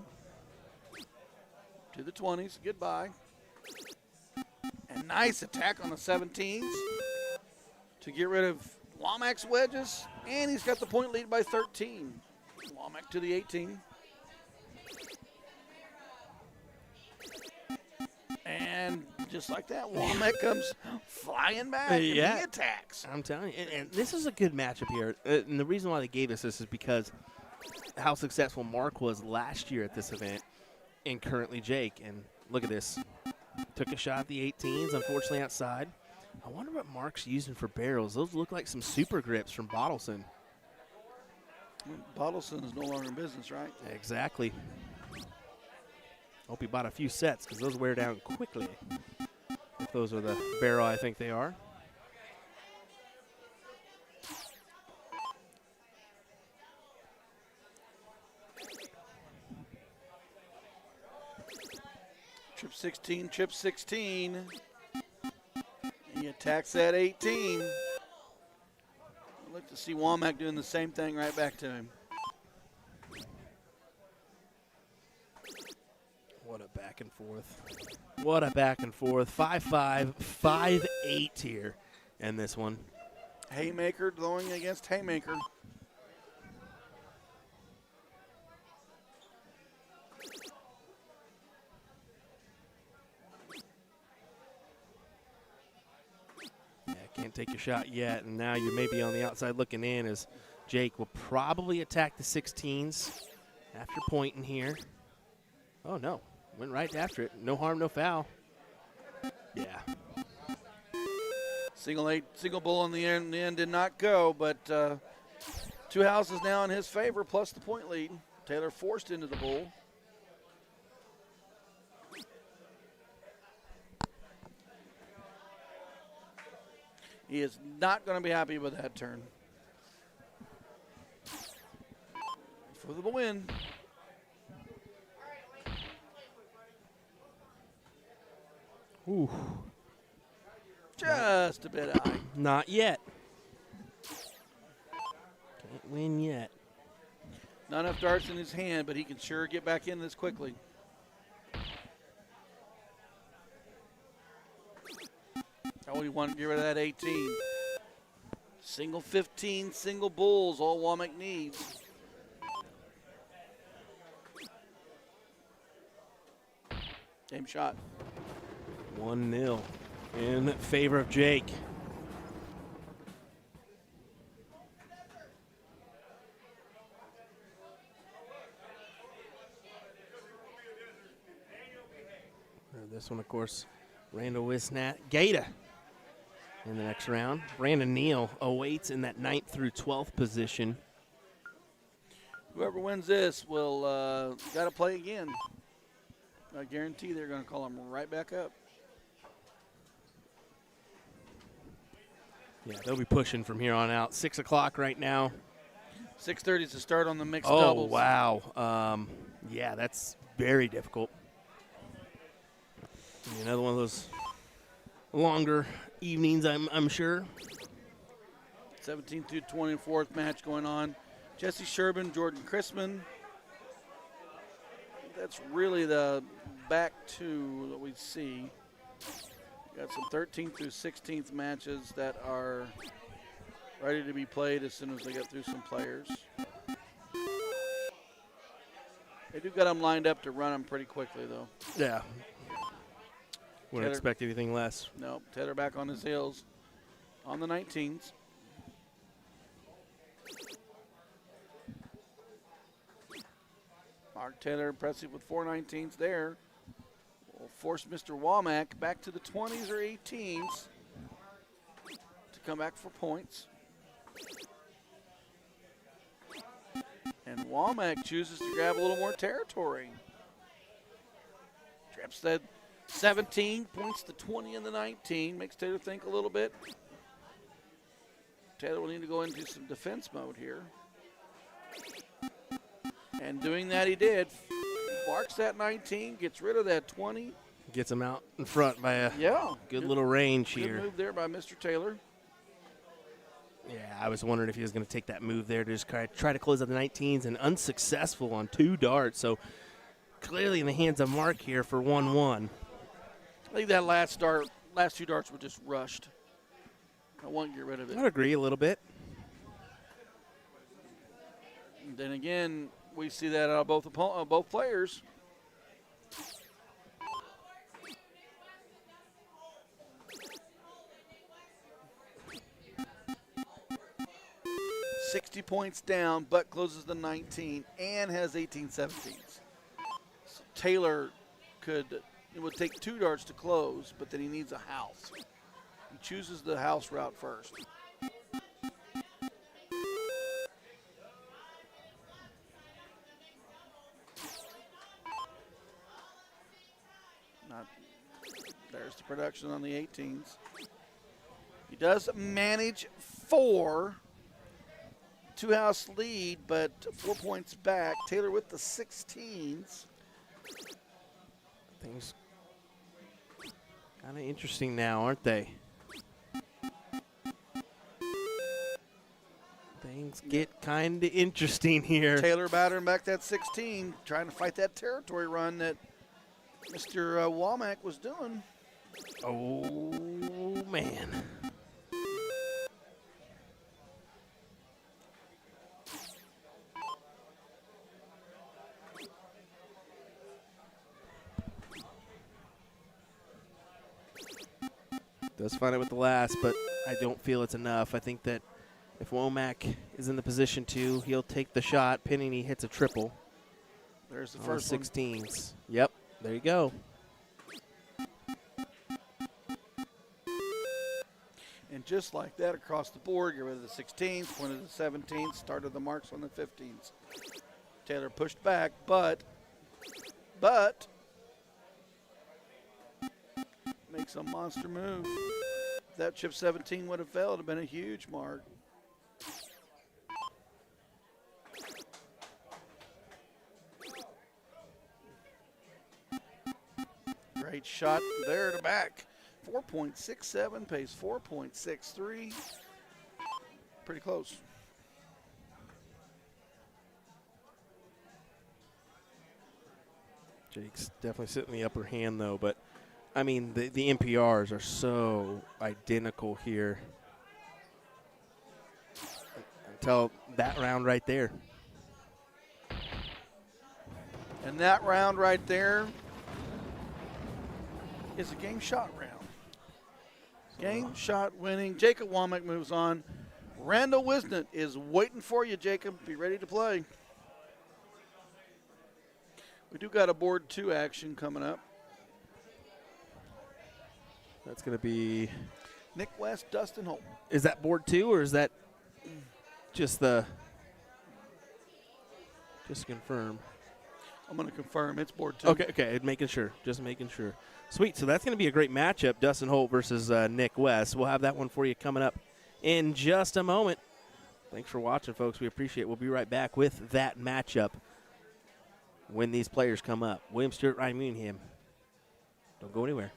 To the 20s. Goodbye. And nice attack on the 17s to get rid of Womack's wedges. And he's got the point lead by 13. Womack to the 18. And just like that, Womack comes flying back and he attacks. I'm telling you. And this is a good matchup here. And the reason why they gave us this is because how successful Mark was last year at this event and currently Jake. And look at this. Took a shot at the 18s, unfortunately outside. I wonder what Mark's using for barrels. Those look like some super grips from Bottleson. Bottleson is no longer in business, right? Exactly. Hope he bought a few sets because those wear down quickly. If those are the barrel I think they are. Trip 16, trip 16. He attacks that 18. I'd like to see Womack doing the same thing right back to him. What a back and forth. What a back and forth. 5-5, 5-8 here in this one. Haymaker throwing against Haymaker. Yeah, can't take your shot yet, and now you may be on the outside looking in as Jake will probably attack the 16s after pointing here. Oh, no. Went right after it. No harm, no foul. Yeah. Single bull in the end did not go, but two houses now in his favor, plus the point lead. Taylor forced into the bull. He is not going to be happy with that turn. For the win. Ooh. Just a bit high. Not yet. Can't win yet. Not enough darts in his hand, but he can sure get back in this quickly. Oh, he wanted to get rid of that 18. Single 15, single bulls, all Womack needs. Game shot. 1-0 in favor of Jake. This one, of course, Randall Wisnat Gata in the next round. Brandon Neal awaits in that 9th through 12th position. Whoever wins this will got to play again. I guarantee they're going to call him right back up. Yeah, they'll be pushing from here on out. 6 o'clock right now. 6:30 is the start on the mixed Oh, doubles. wow. Yeah, that's very difficult. Another one of those longer evenings, I'm sure. 17th through 24th match going on. Jesse Sherbin, Jordan Chrisman. That's really the back two that we see. Got some 13th through 16th matches that are ready to be played as soon as they get through some players. They do got them lined up to run them pretty quickly, though. Yeah. Wouldn't Taylor- expect anything less. No, Taylor back on his heels on the 19s. Mark Taylor impressive with 4 19s there. Will force Mr. Womack back to the 20s or 18s to come back for points. And Womack chooses to grab a little more territory. Trips that 17, points the 20 and the 19, makes Taylor think a little bit. Taylor will need to go into some defense mode here. And doing that he did. Marks that 19, gets rid of that 20. Gets him out in front by a Yeah. good little range Good here. move there by Mr. Taylor. Yeah, I was wondering if he was going to take that move there to just try to close out the 19s, and unsuccessful on 2 darts. So clearly in the hands of Mark here for 1-1. I think that last 2 darts were just rushed. I want to get rid of it. I'd agree a little bit. And then again, we see that out of both players. points down, but closes the 19 and has 18-17s. So Taylor it would take 2 darts to close, but then he needs a house. He chooses the house route first. There's the production on the 18s. He does manage 4. 2-house lead, but 4 points back. Taylor with the 16s. Things kind of interesting now, aren't they? Things get kind of interesting here. Taylor battering back that 16, trying to fight that territory run that Mr. Womack was doing. Oh, man. Does find it with the last, but I don't feel it's enough. I think that if Womack is in the position to, he'll take the shot. Pinning, he hits a triple. There's the On first 16s. Yep, there you go. And just like that, across the board, get rid of the 16s, pointed the 17s, started the marks on the 15s. Taylor pushed back, but makes a monster move. If that chip 17 would have failed, it would have been a huge mark. Great shot there to back. 4.67, pays 4.63. Pretty close. Jake's definitely sitting in the upper hand, though. But, I mean, the NPRs are so identical here. Until that round right there. And that round right there is a game shot round. Game shot winning. Jacob Womack moves on. Randall Wisnett is waiting for you, Jacob. Be ready to play. We do got a board 2 action coming up. That's going to be. Nick West, Dustin Holt. Is that board 2 or is that just the. Just to confirm. I'm going to confirm it's board 2. Okay, making sure. Just making sure. Sweet. So that's going to be a great matchup, Dustin Holt versus Nick West. We'll have that one for you coming up in just a moment. Thanks for watching, folks. We appreciate it. We'll be right back with that matchup when these players come up. William Stuart, Ryan Mooneyham. Don't go anywhere.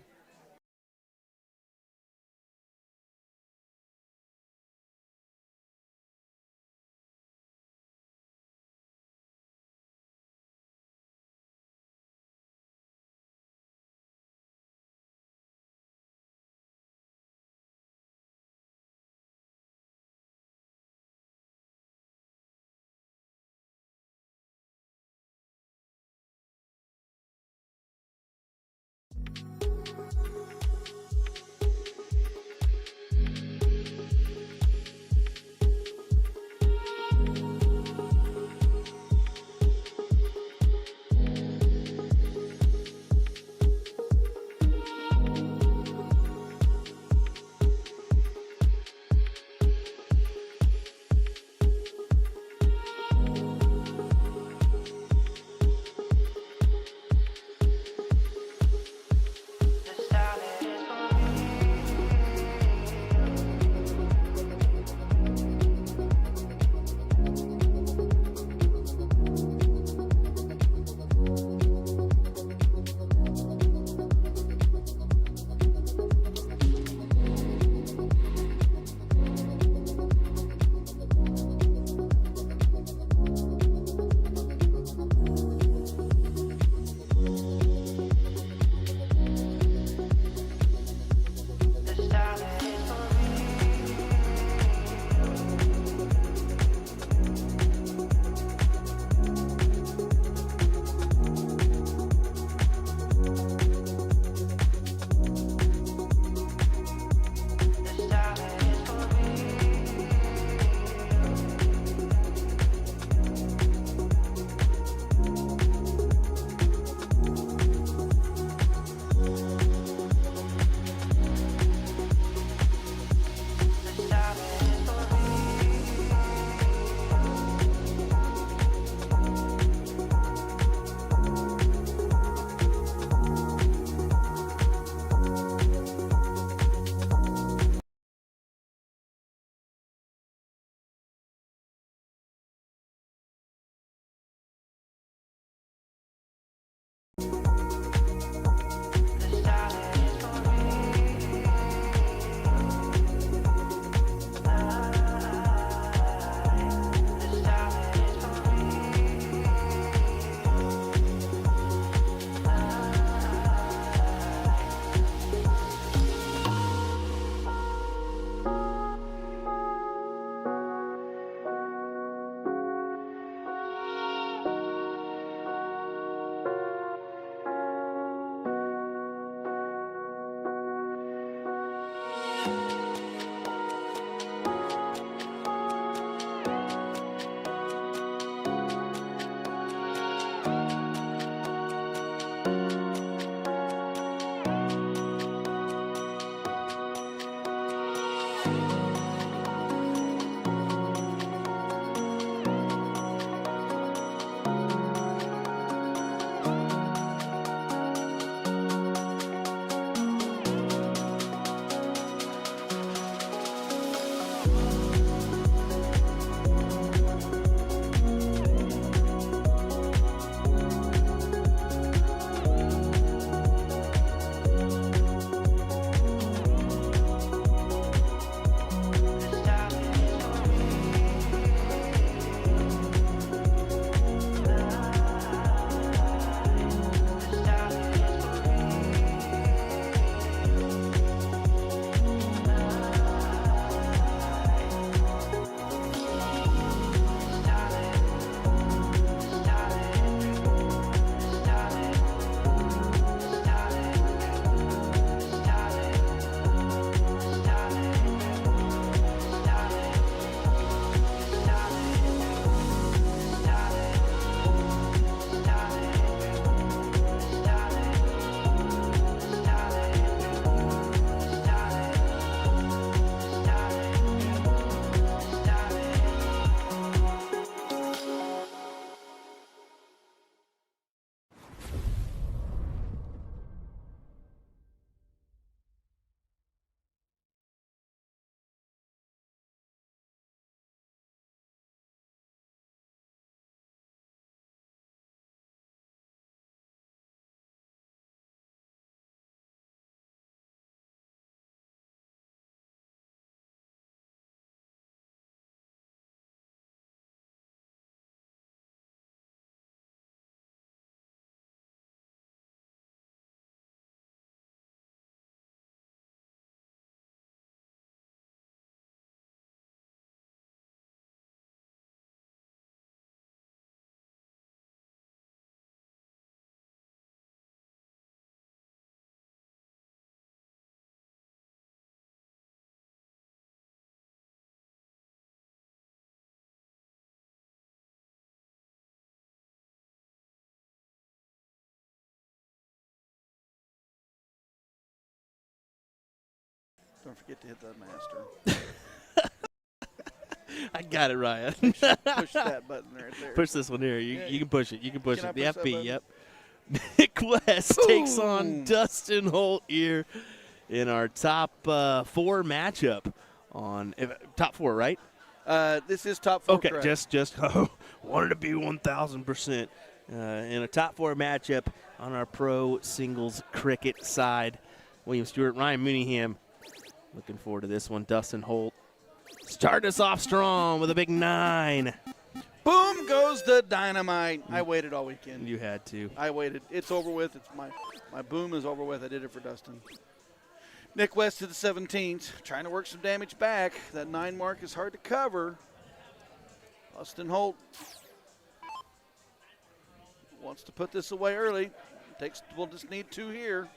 Don't forget to hit the master. I got it, Ryan. Push that button right there. Push this one here. You can push it. You can push Can I it. The push that FB, button? yep. Pkwy takes on Boom. Dustin Holt here in our top 4 matchup on top 4, right? This is top 4. Okay, correct. just wanted to be 1,000% in a top 4 matchup on our pro singles cricket side. William Stuart, Ryan Mooneyham. Looking forward to this one. Dustin Holt starting us off strong with a big 9. Boom goes the dynamite. I waited all weekend. You had to. I waited. It's over with. It's my boom is over with. I did it for Dustin. Nick West to the 17th, trying to work some damage back. That 9 mark is hard to cover. Dustin Holt wants to put this away early. We'll just need 2 here.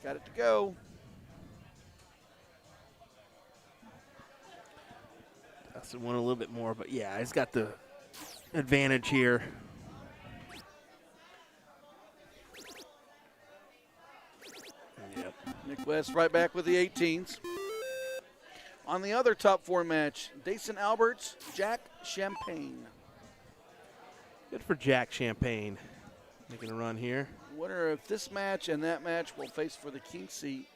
Got it to go. Dustin won a little bit more, but yeah, he's got the advantage here. Yep. Nick West right back with the 18s. On the other top 4 match, Dason Alberts, Jack Champagne. Good for Jack Champagne. Making a run here. Winner of this match and that match will face for the king seat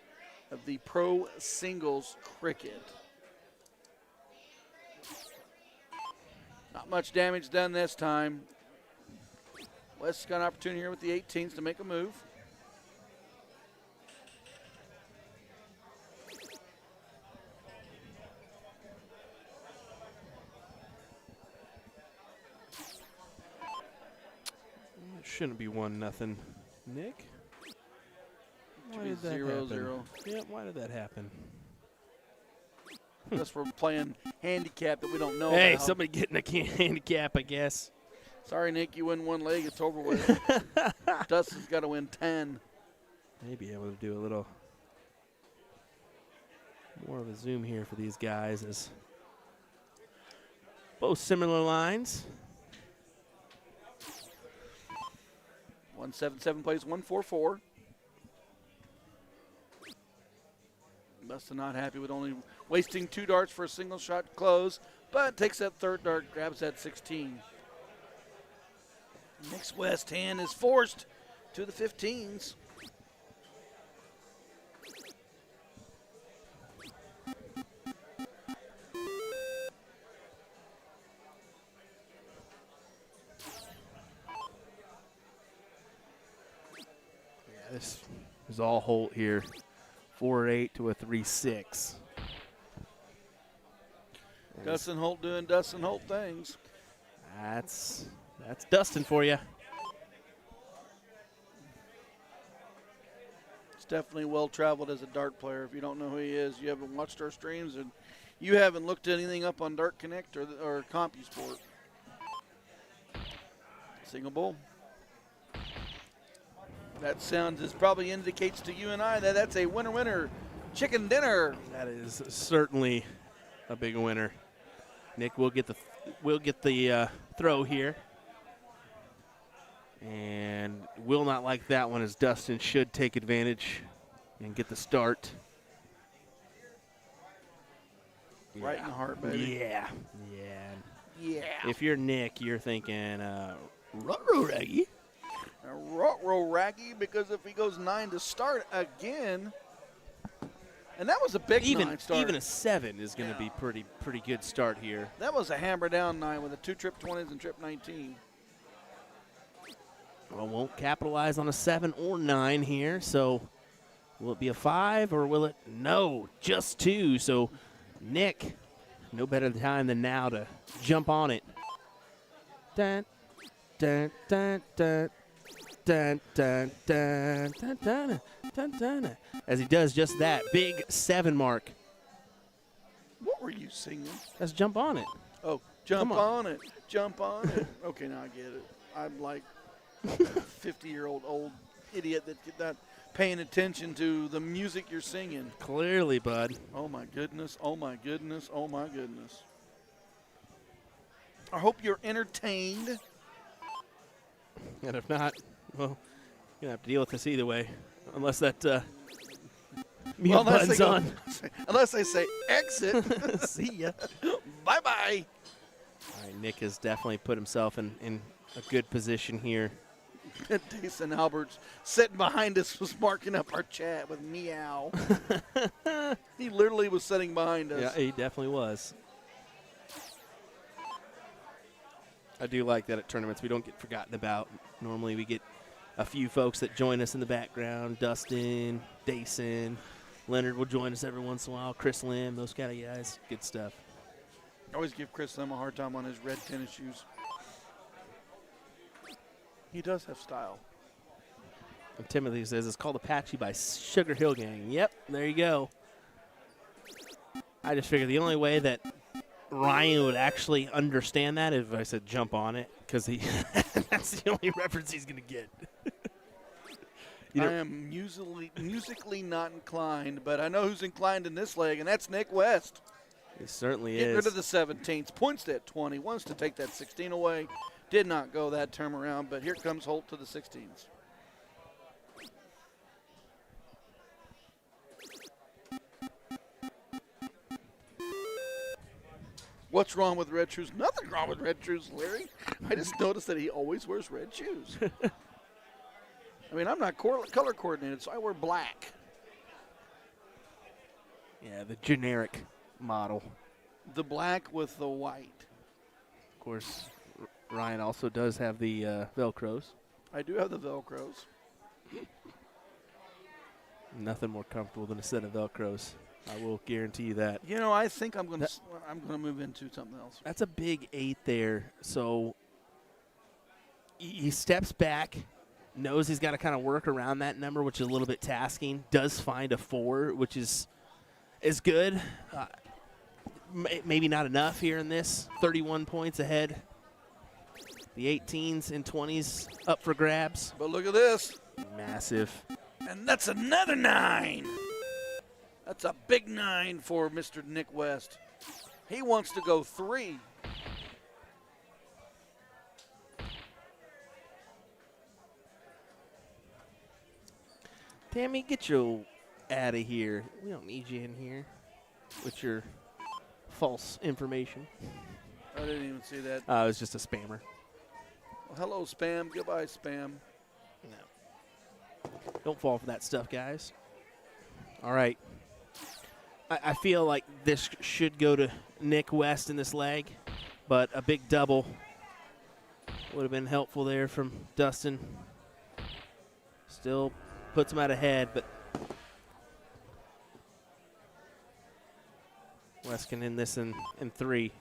of the pro singles cricket. Not much damage done this time. West's got an opportunity here with the 18s to make a move. It shouldn't be 1-0. Nick? Why Should be did that 0-0. happen? Yeah, why did that happen? Unless we're playing handicap that we don't know Hey, about. somebody getting a handicap, I guess. Sorry, Nick, you win 1 leg. It's over with. Dustin's got to win 10. Maybe able to do a little more of a zoom here for these guys as both similar lines. 177 plays 144. Dustin not happy with only wasting 2 darts for a single shot close, but takes that 3rd dart, grabs that 16. Nick's West hand is forced to the 15s. Yeah, this is all Holt here. 4-8 to a 3-6. Dustin Holt doing Dustin Holt things. That's Dustin for you. It's definitely well traveled as a dart player. If you don't know who he is, you haven't watched our streams, and you haven't looked anything up on Dart Connect or CompuSport. Single bull. That sound is probably indicates to you and I that that's a winner chicken dinner. That is certainly a big winner. Nick will get the throw here, and will not like that one as Dustin should take advantage and get the start. Right in the heart, baby. Yeah. Yeah. If you're Nick, you're thinking, ruh-roh, Raggy. Roll Raggy, because if he goes 9 to start again, and that was a big 9 start. Even a 7 is going to be pretty good start here. That was a hammer down 9 with a 2 trip 20s and trip 19. Well, won't capitalize on a 7 or 9 here, so will it be a 5 or will it? No, just 2. So Nick, no better time than now to jump on it. Dun, dun, dun, dun. Dun, dun, dun, dun, dun, dun, dun. As he does just that, big 7 mark. What were you singing? Let's jump on it. Oh, jump Come on. on it. Jump on it. Okay, now I get it. I'm like a 50-year-old old idiot that's not paying attention to the music you're singing. Clearly, bud. Oh, my goodness. Oh, my goodness. Oh, my goodness. I hope you're entertained. And if not, well, you're going to have to deal with this either way. Unless that Mute buttons on. Unless they say exit. See ya. Bye-bye. All right, Nick has definitely put himself in a good position here. Jason Alberts sitting behind us was marking up our chat with meow. He literally was sitting behind us. Yeah, he definitely was. I do like that at tournaments we don't get forgotten about. Normally we get a few folks that join us in the background. Dustin, Dason, Leonard will join us every once in a while. Chris Lim, those kind of guys. Good stuff. I always give Chris Lim a hard time on his red tennis shoes. He does have style. And Timothy says it's called Apache by Sugar Hill Gang. Yep, there you go. I just figured the only way that Ryan would actually understand that if I said jump on it, because that's the only reference he's going to get. I am musically not inclined, but I know who's inclined in this leg, and that's Nick West. He certainly Get is. rid of the 17s. Points at 20. Wants to take that 16 away. Did not go that term around, but here comes Holt to the 16s. What's wrong with red shoes? Nothing wrong with red shoes, Larry. I just noticed that he always wears red shoes. I mean, I'm not color coordinated, so I wear black. Yeah, the generic model. The black with the white. Of course, Ryan also does have the Velcros. I do have the Velcros. Nothing more comfortable than a set of Velcros. I will guarantee you that. You know, I think I'm going to move into something else. That's a big 8 there. So he steps back, knows he's got to kind of work around that number, which is a little bit tasking. Does find a 4, which is good. Maybe not enough here in this. 31 points ahead. The 18s and 20s up for grabs. But look at this. Massive. And that's another 9. That's a big 9 for Mr. Nick West. He wants to go 3. Tammy, get you out of here. We don't need you in here with your false information. I didn't even see that. It was just a spammer. Well, hello, spam. Goodbye, spam. No. Don't fall for that stuff, guys. All right. I feel like this should go to Nick West in this leg, but a big double would have been helpful there from Dustin. Still puts him out ahead, but West can end this in 3.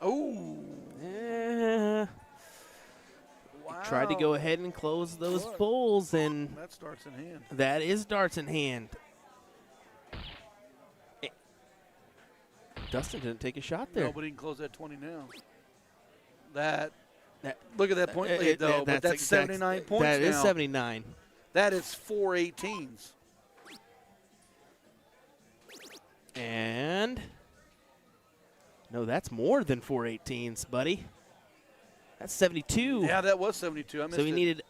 Oh. Yeah. Wow. Tried to go ahead and close those bowls, and That starts in hand. that is darts in hand. Dustin didn't take a shot there. No, but he can close that 20 now. That That- look at that point lead, though. But that's 79 points That now. is 79. That is 4 18s. And no, that's more than 4 18s, buddy. That's 72. Yeah, that was 72. I missed so he it.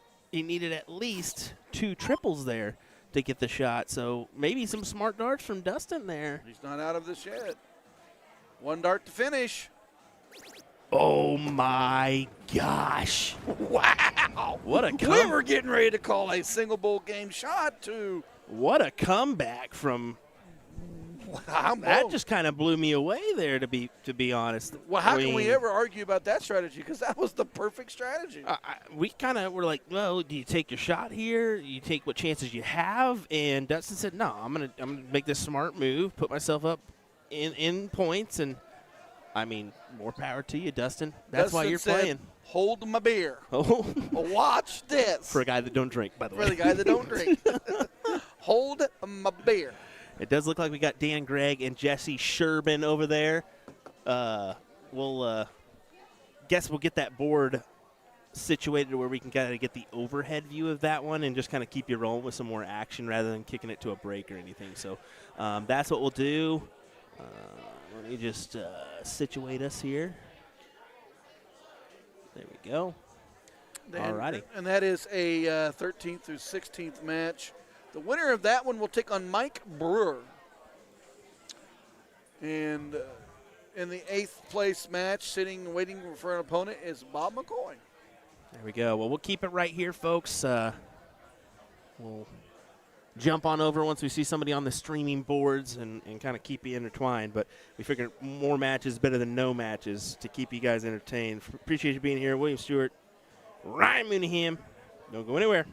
needed at least 2 triples there to get the shot. So maybe some smart darts from Dustin there. He's not out of this yet. 1 dart to finish. Oh my gosh. Wow. What a We were getting ready to call a single bowl game shot to What a comeback from that just kind of blew me away there, to be honest. Well, how I can we mean, ever argue about that strategy? Because that was the perfect strategy. we kind of were like, well, do you take your shot here? You take what chances you have? And Dustin said, no, I'm gonna make this smart move, put myself up in points, and I mean, more power to you, Dustin. That's why Dustin you're said, playing. Hold my beer. Oh, Watch this. for a guy that don't drink, by the way. For the guy that don't drink. Hold my beer. It does look like we got Dan Gregg and Jesse Sherbin over there. We'll guess we'll get that board situated where we can kind of get the overhead view of that one and just kind of keep you rolling with some more action rather than kicking it to a break or anything. So that's what we'll do. Let me just situate us here. There we go. Alrighty. And that is a 13th through 16th match. The winner of that one will take on Mike Brewer. And in the 8th place match, sitting and waiting for an opponent, is Bob McCoy. There we go. Well, we'll keep it right here, folks. We'll jump on over once we see somebody on the streaming boards and kind of keep you intertwined. But we figured more matches better than no matches to keep you guys entertained. Appreciate you being here. William Stuart, Ryan Mooneyham. Don't go anywhere.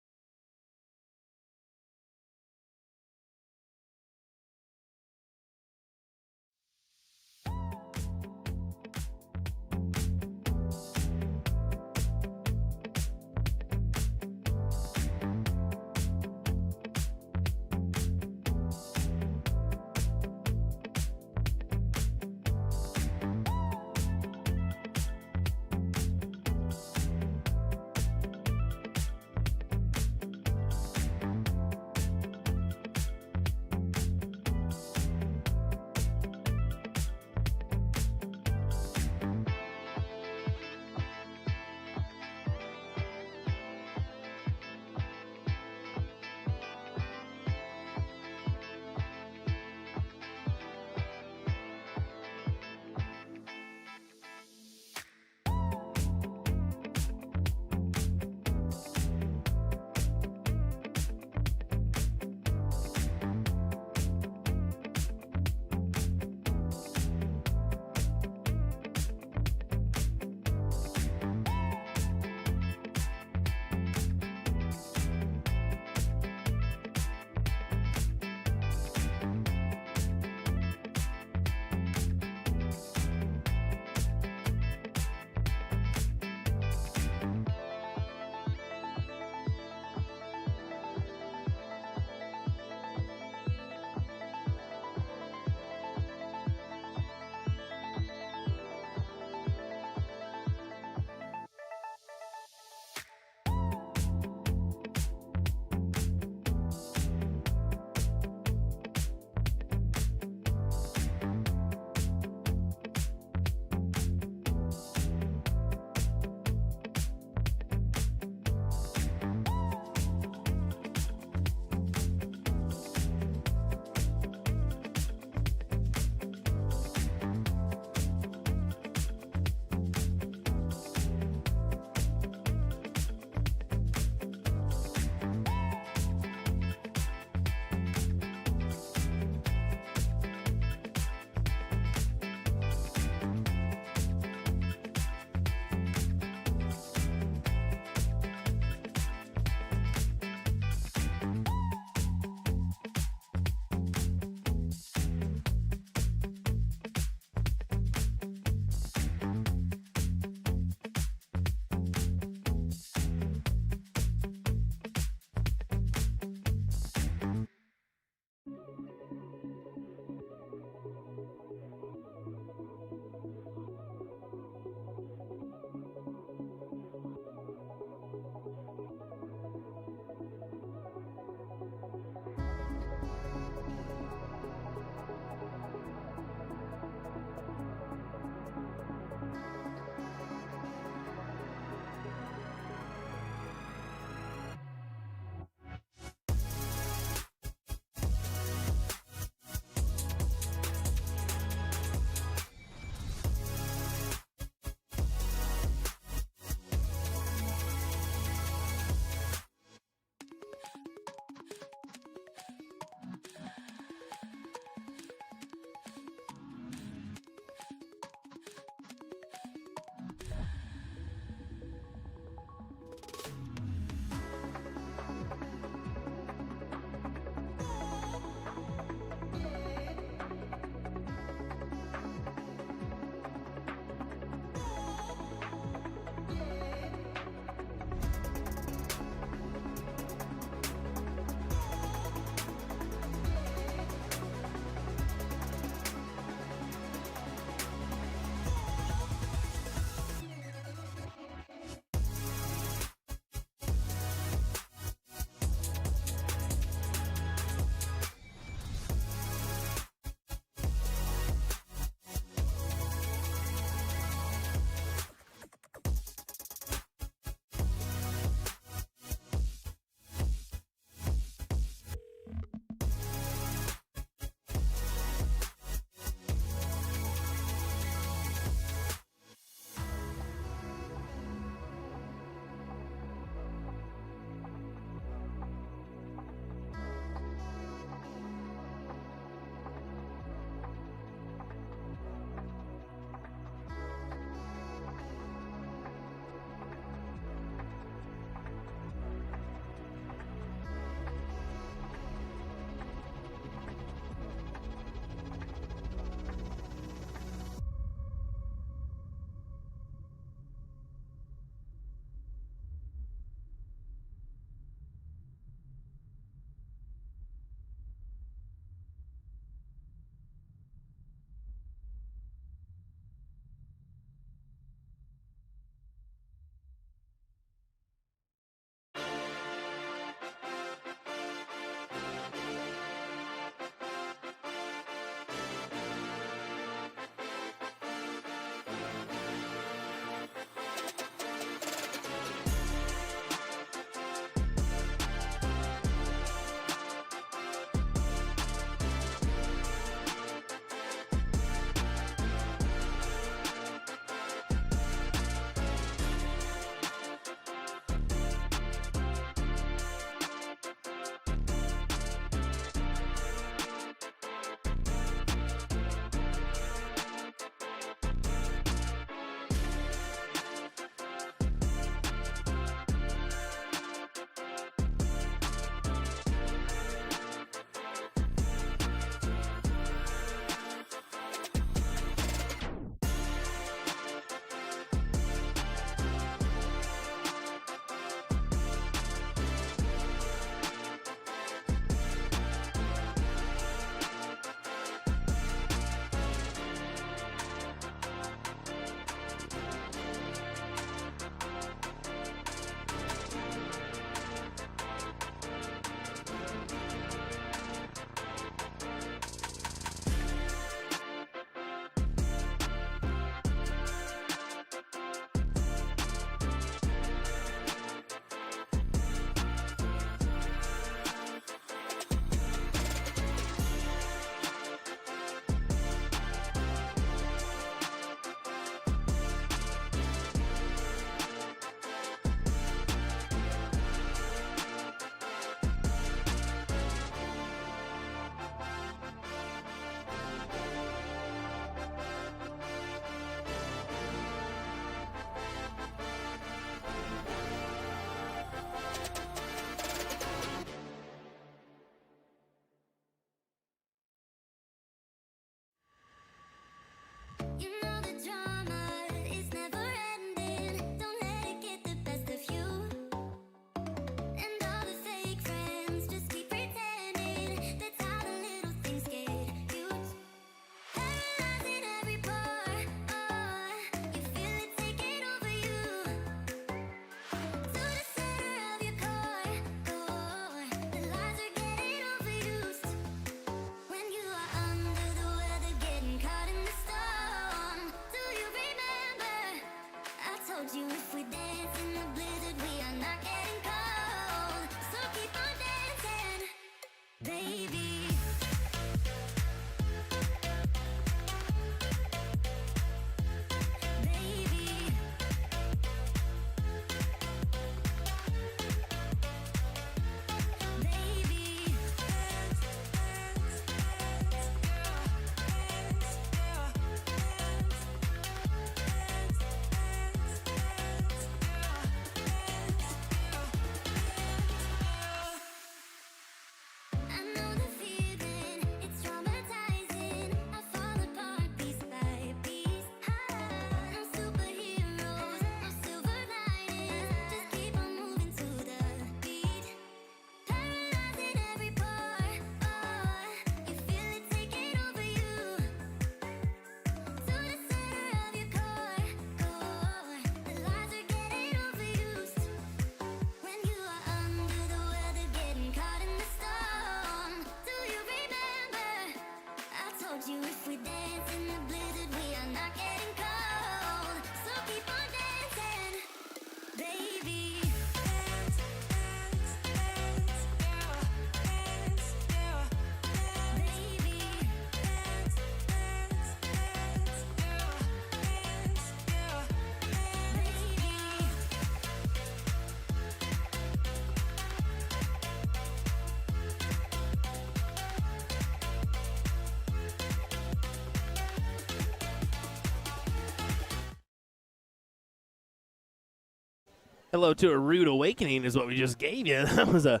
Hello to a rude awakening is what we just gave you. That was a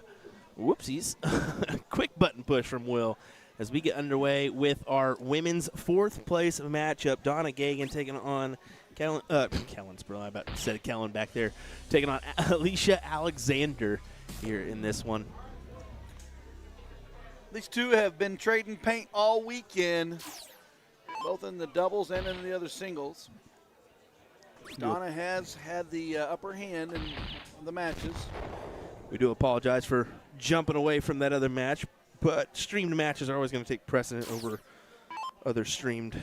whoopsies. Quick button push from Will as we get underway with our women's fourth place matchup. Donna Gagan taking on Kellensborough. I about said Kellen back there. Taking on Alicia Alexander here in this one. These two have been trading paint all weekend, both in the doubles and in the other singles. Donna has had the upper hand in the matches. We do apologize for jumping away from that other match, but streamed matches are always going to take precedent over other streamed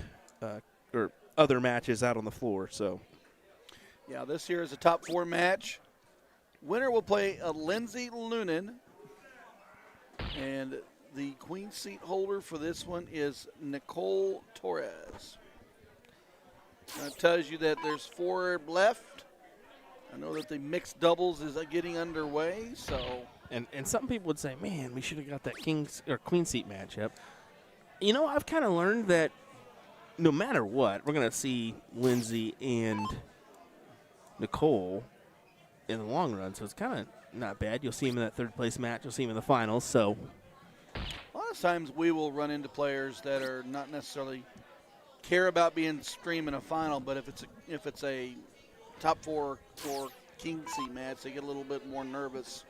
or other matches out on the floor. So, yeah, this here is a top 4 match. Winner will play Lindsay Lunan, and the queen seat holder for this one is Nicole Torres. That tells you that there's 4 left. I know that the mixed doubles is getting underway, so. And some people would say, man, we should have got that king's or queen seat matchup. You know, I've kind of learned that no matter what, we're going to see Lindsay and Nicole in the long run, so it's kind of not bad. You'll see him in that third place match. You'll see him in the finals. So a lot of times we will run into players that are not necessarily care about being streamed in a final, but if it's a top 4 or king seat match, they get a little bit more nervous.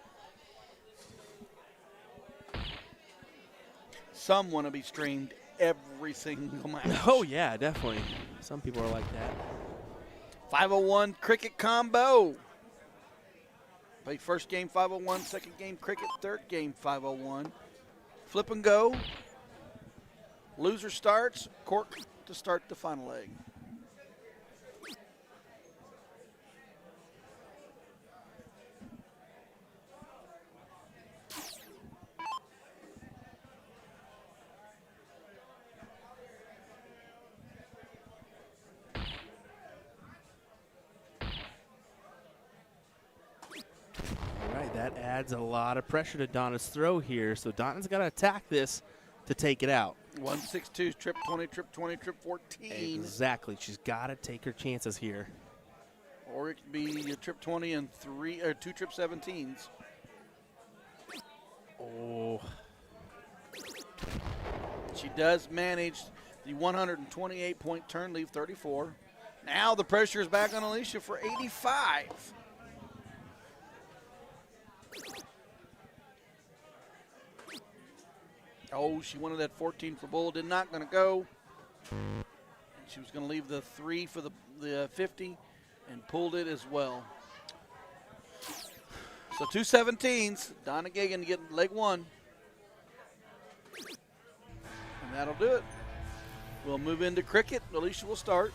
Some want to be streamed every single match. oh yeah, definitely. Some people are like that. 501 cricket combo. Play first game 501, second game cricket, third game 501. Flip and go. Loser starts. Cork to start the final leg. That adds a lot of pressure to Donna's throw here. So Donna's got to attack this to take it out. 162, trip 20, trip 20, trip 14. Exactly. She's got to take her chances here. Or it could be a trip 20 and 2 trip 17s. Oh. She does manage the 128-point turn, leave 34. Now the pressure is back on Alicia for 85. Oh, she wanted that 14 for bull. Did not going to go. She was going to leave the 3 for the 50 and pulled it as well. So 2 17s. Donna Gagan to get leg 1. And that'll do it. We'll move into cricket. Alicia will start.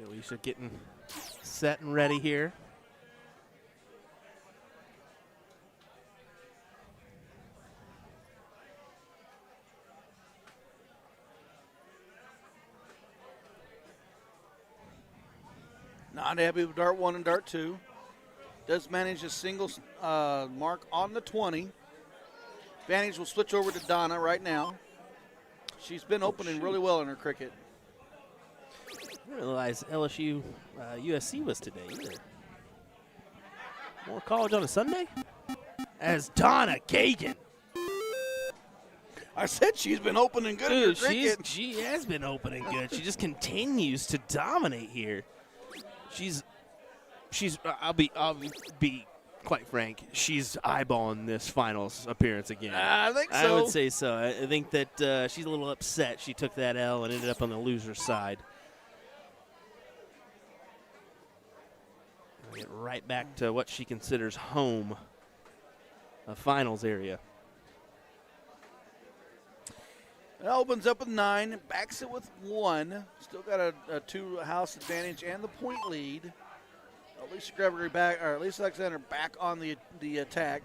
Alicia getting set and ready here. Not happy with dart 1 and dart 2. Does manage a single mark on the 20. Advantage will switch over to Donna right now. She's been opening really well in her cricket. I didn't realize LSU USC was today either. More college on a Sunday? As Donna Gagan. I said she's been opening good in her cricket. She has been opening good. She just continues to dominate here. I'll be quite frank. She's eyeballing this finals appearance again. I think so. I would say so. I think that she's a little upset. She took that L and ended up on the loser side. Get right back to what she considers home, a finals area. It opens up with 9, backs it with 1. Still got a 2-house advantage and the point lead. Alicia Gregory back, or Alicia Alexander back on the attack.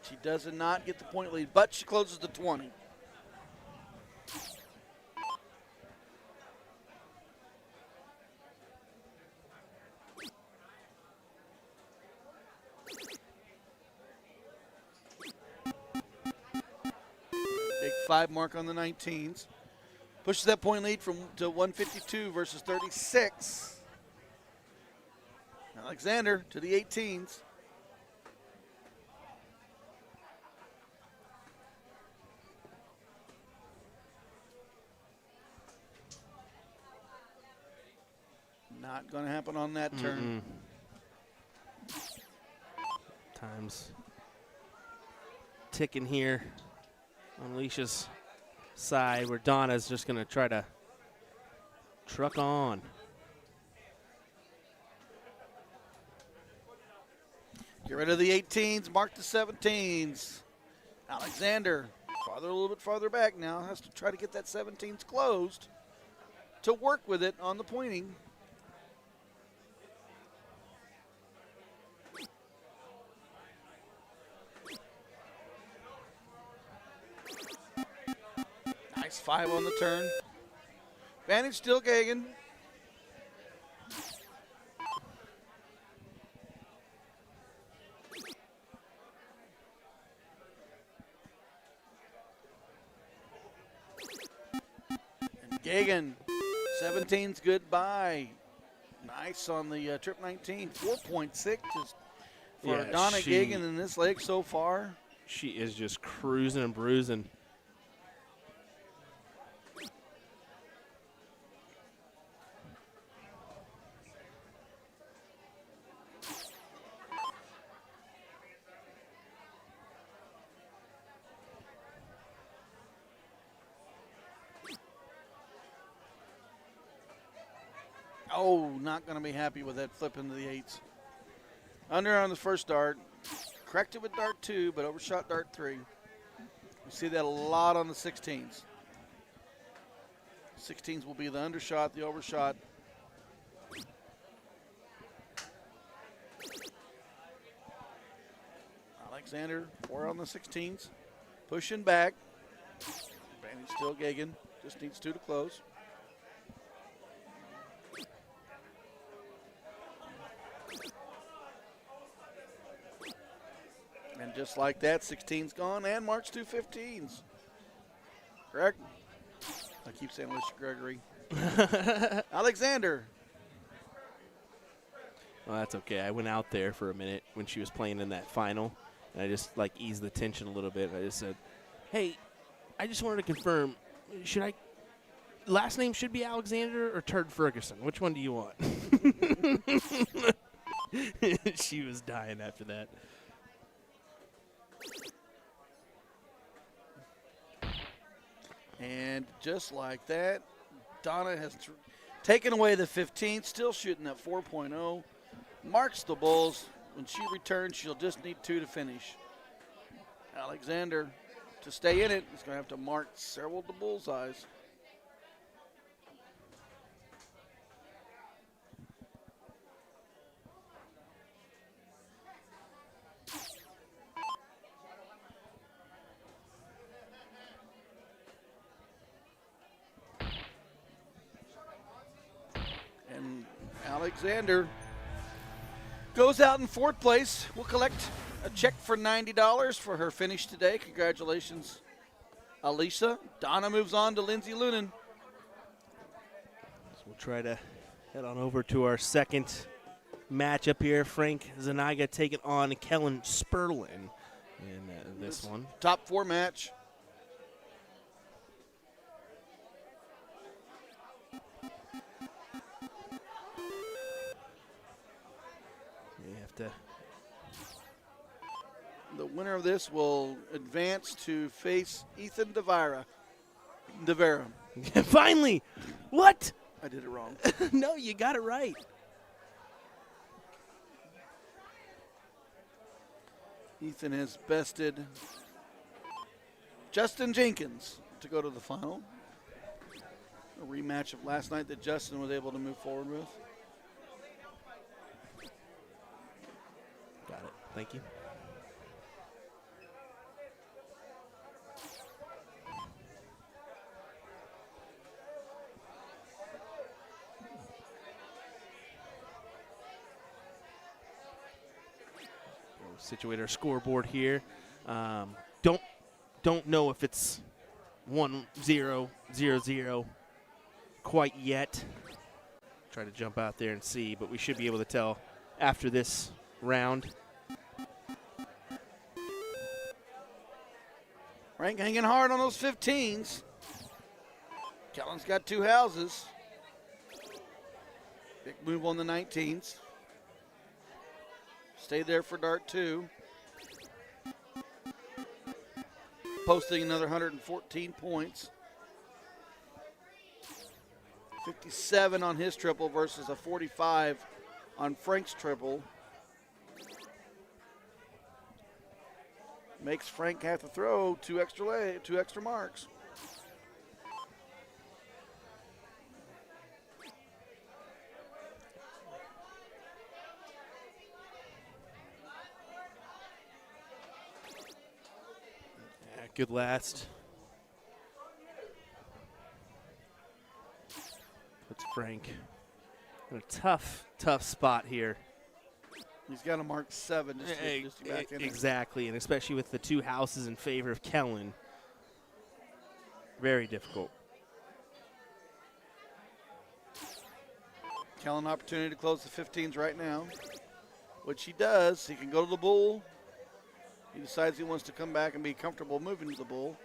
She does not get the point lead, but she closes the 20. 35 mark on the 19s. Pushes that point lead to 152 versus 36. Alexander to the 18s. Not going to happen on that turn. Time's ticking here on Alicia's side, where Donna's just going to try to truck on. Get rid of the 18s, mark the 17s. Alexander, a little bit farther back now, has to try to get that 17s closed to work with it on the pointing. Nice 5 on the turn. Advantage still Gagan. And Gagan, 17's goodbye. Nice on the trip 19. 4.6 just for Yeah, Donna Gagan in this leg so far. She is just cruising and bruising. Oh, not going to be happy with that flip into the 8s. Under on the first dart. Corrected with dart 2, but overshot dart 3. You see that a lot on the 16s. 16s will be the undershot, the overshot. Alexander, 4 on the 16s. Pushing back. Advantage still Gagan. Just needs 2 to close. And just like that, 16's gone and marks 2 15s. Correct? I keep saying Alicia Gregory. Alexander. Well, that's okay. I went out there for a minute when she was playing in that final, and I just like eased the tension a little bit. I just said, "Hey, I just wanted to confirm. Last name should be Alexander or Turd Ferguson? Which one do you want?" She was dying after that. And just like that, Donna has taken away the 15, still shooting at 4.0. Marks the bulls. When she returns, she'll just need 2 to finish. Alexander, to stay in it, is going to have to mark several of the bullseyes. And Alexander goes out in 4th place. We'll collect a check for $90 for her finish today. Congratulations, Alicia. Donna moves on to Lindsay Lunan. So we'll try to head on over to our second matchup here. Frank Zanaga taking on Kellen Sperlin in this one. Top 4 match. We have to. The winner of this will advance to face Ethan DeVera. Finally! What? I did it wrong. No, you got it right. Ethan has bested Justin Jenkins to go to the final. A rematch of last night that Justin was able to move forward with. Got it. Thank you. We'll situate our scoreboard here. Don't know if it's 1-0-0-0 quite yet. Try to jump out there and see, but we should be able to tell after this round. Frank hanging hard on those 15s. Kellen's got 2 houses. Big move on the 19s. Stayed there for dart 2. Posting another 114 points. 57 on his triple versus a 45 on Frank's triple. Makes Frank have to throw 2 extra marks. Yeah, good last. Puts Frank in a tough spot here. He's got to mark 7 just to back in there. Exactly, and especially with the 2 houses in favor of Kellen. Very difficult. Kellen opportunity to close the 15s right now, which he does. He can go to the bull. He decides he wants to come back and be comfortable moving to the bull.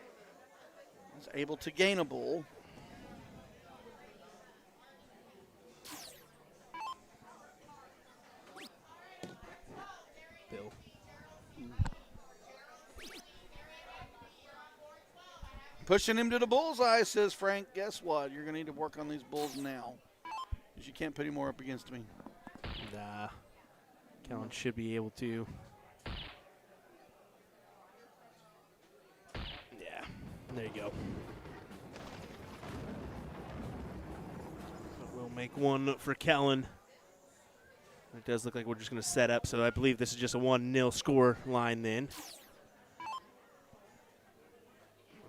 He's able to gain a bull. Bill. Pushing him to the bullseye, says Frank. Guess what? You're going to need to work on these bulls now, because you can't put any more up against me. Nah. Kellen should be able to. Yeah, there you go. But we'll make one for Kellen. It does look like we're just going to set up, so I believe this is just a 1-0 score line then.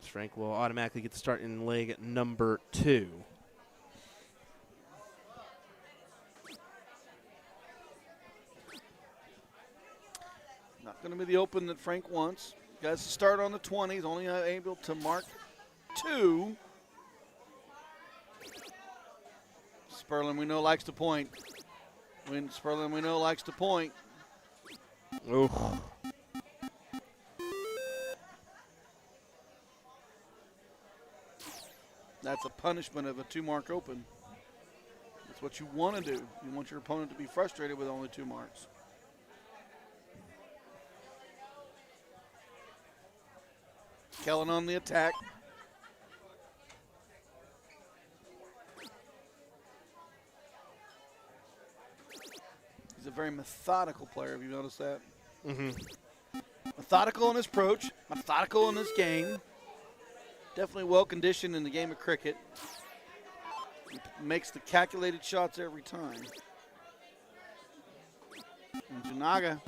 Frank will automatically get the start in leg number 2. Not going to be the open that Frank wants. Guys to start on the 20s, only able to mark 2. Sperlin, we know, likes to point. Sperlin, we know, likes to point. Oof. That's a punishment of a 2-mark open. That's what you want to do. You want your opponent to be frustrated with only 2 marks. Kellen on the attack. He's a very methodical player. Have you noticed that? Mm-hmm. Methodical in his approach, methodical in his game. Definitely well conditioned in the game of cricket. He makes the calculated shots every time. And Janaga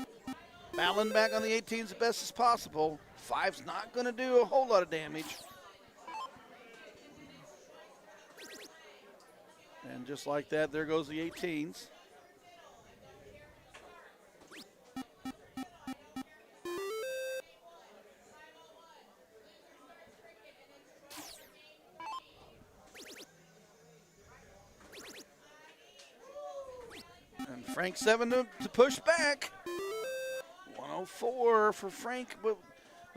battling back on the 18s as best as possible. 5's not going to do a whole lot of damage. And just like that, there goes the 18s. And Frank 7 to push back. 104 for Frank with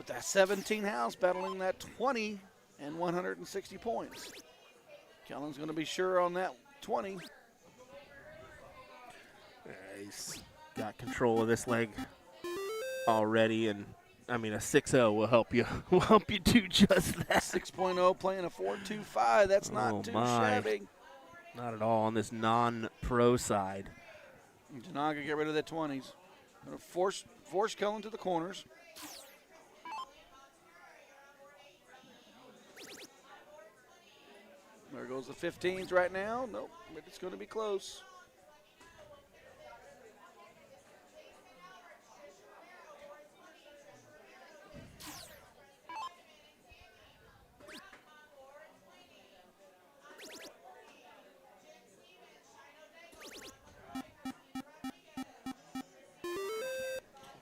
that 17 house battling that 20 and 160 points. Kellen's going to be sure on that 20. He's got control of this leg already, and I mean a 6-0 will help you. Will help you do just that. 6.0 playing a 4.25. That's not too shabby. Not at all on this non-pro side. Janaga get rid of that 20s. Going to force Kellen to the corners. There goes the 15s right now. Nope, but it's going to be close.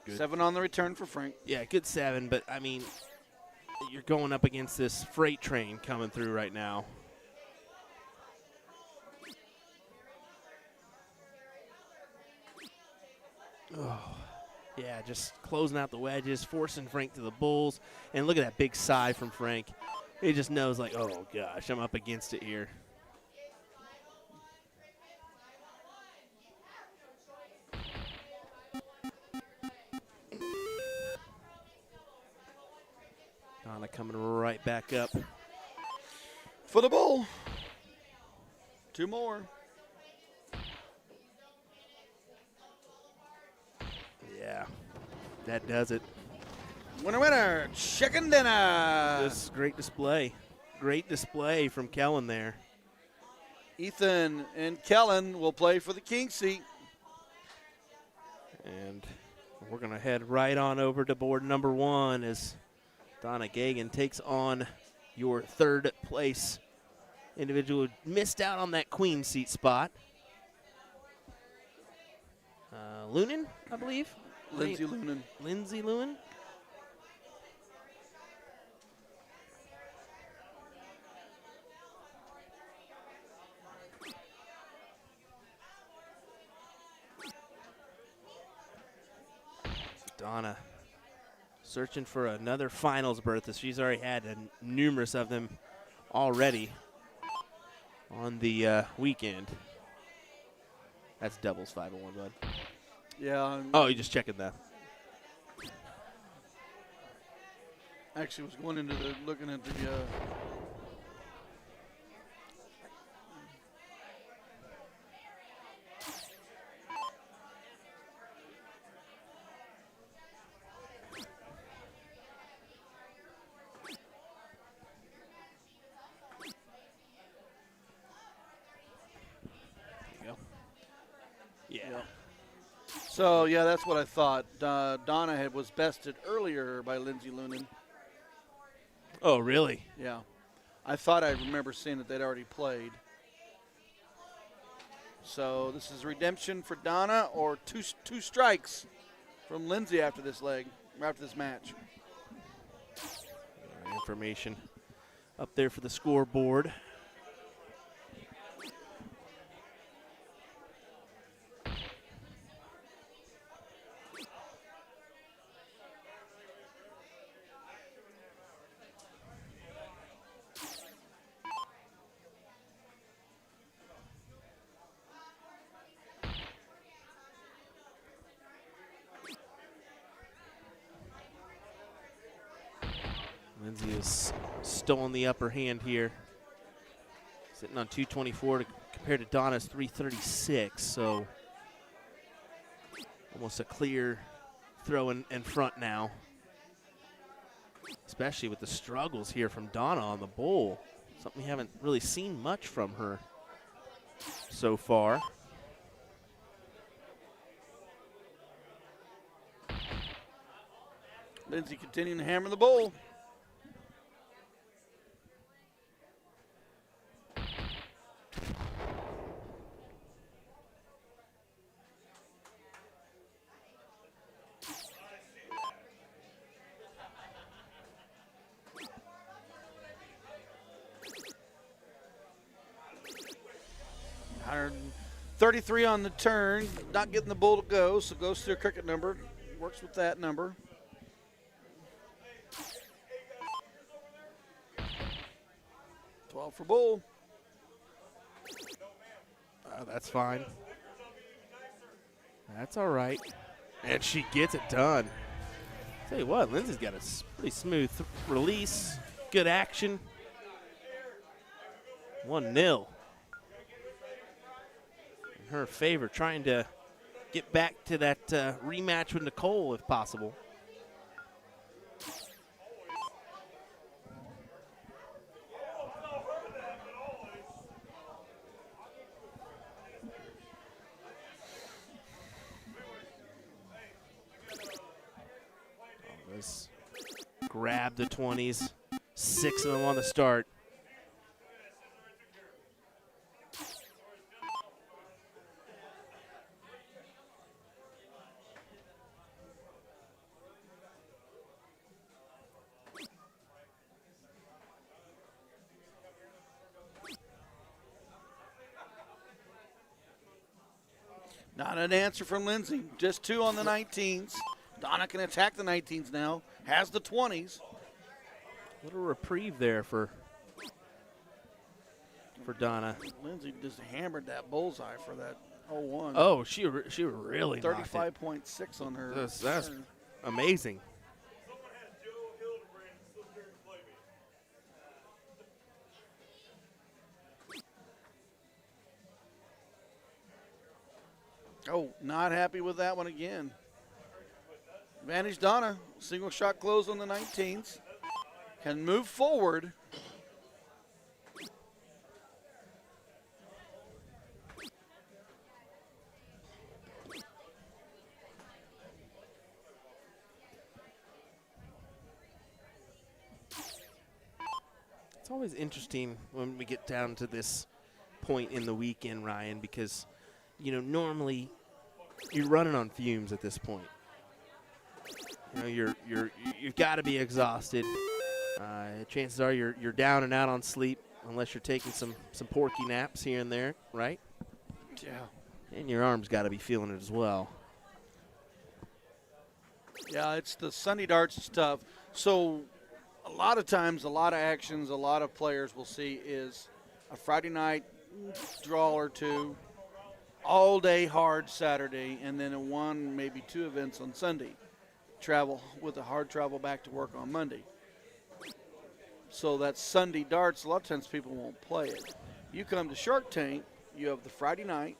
Good. 7 on the return for Frank. Yeah, good 7, but I mean, you're going up against this freight train coming through right now. Oh, yeah, just closing out the wedges, forcing Frank to the bulls. And look at that big sigh from Frank. He just knows, like, oh, gosh, I'm up against it here. Donna coming right back up. For the bull. 2 more. Yeah, that does it. Winner, winner, chicken dinner. Just great display. Great display from Kellen there. Ethan and Kellen will play for the king seat. And we're going to head right on over to board number 1 as Donna Gagan takes on your 3rd place individual who missed out on that queen seat spot. Lunan, I believe. Lindsay Lunan. Lindsay Lewin. Donna searching for another finals berth as she's already had numerous of them already on the weekend. That's doubles 501, bud. Yeah. Oh, you're just checking that. Actually was going into the, looking at the, Yeah. So, yeah, that's what I thought. Donna was bested earlier by Lindsay Lunan. Oh, really? Yeah. I thought I remember seeing that they'd already played. So this is redemption for Donna or two strikes from Lindsay after this leg, or after this match. Information up there for the scoreboard. Lindsay has stolen the upper hand here. Sitting on 224 compared to Donna's 336, so almost a clear throw in front now. Especially with the struggles here from Donna on the bowl. Something we haven't really seen much from her so far. Lindsay continuing to hammer the bowl. $133 on the turn, not getting the bull to go, so goes to a cricket number. Works with that number. $12 for bull. That's fine. That's all right. And she gets it done. Tell you what, Lindsay's got a pretty smooth release. Good action. 1-0. In her favor, trying to get back to that rematch with Nicole if possible. Grab the 20s, 6 of them on the start. Not an answer from Lindsay. Just 2 on the 19s. Donna can attack the 19s now. Has the 20s. Little reprieve there for Donna. Lindsay just hammered that bullseye for that 0-1. Oh, she really knocked it. 35.6 on her. That's turn. amazing. Oh, not happy with that one again. Advantage Donna. Single shot close on the 19s. Can move forward. It's always interesting when we get down to this point in the weekend, Ryan, because, you know, normally you're running on fumes at this point. You know, you've got to be exhausted. Chances are you're down and out on sleep, unless you're taking some porky naps here and there, right? Yeah. And your arm's got to be feeling it as well. Yeah, it's the Sunday darts stuff. So a lot of times, a lot of actions, a lot of players will see is a Friday night draw or two, all day hard Saturday, and then a one, maybe 2 events on Sunday. Travel with a hard travel back to work on Monday. So that Sunday darts, a lot of times people won't play it. You come to Shark Tank, you have the Friday night,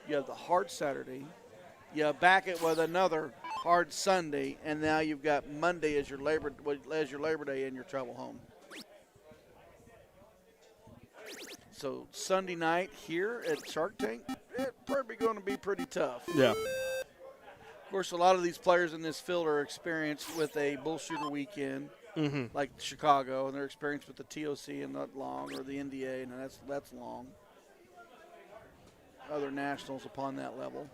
you have the hard Saturday, you back it with another hard Sunday, and now you've got Monday as your Labor Day and your travel home. So Sunday night here at Shark Tank, it's probably going to be pretty tough. Yeah. Of course, a lot of these players in this field are experienced with a bull shooter weekend, like Chicago, and they're experienced with the TOC and not long, or the NDA, and that's long. Other nationals upon that level.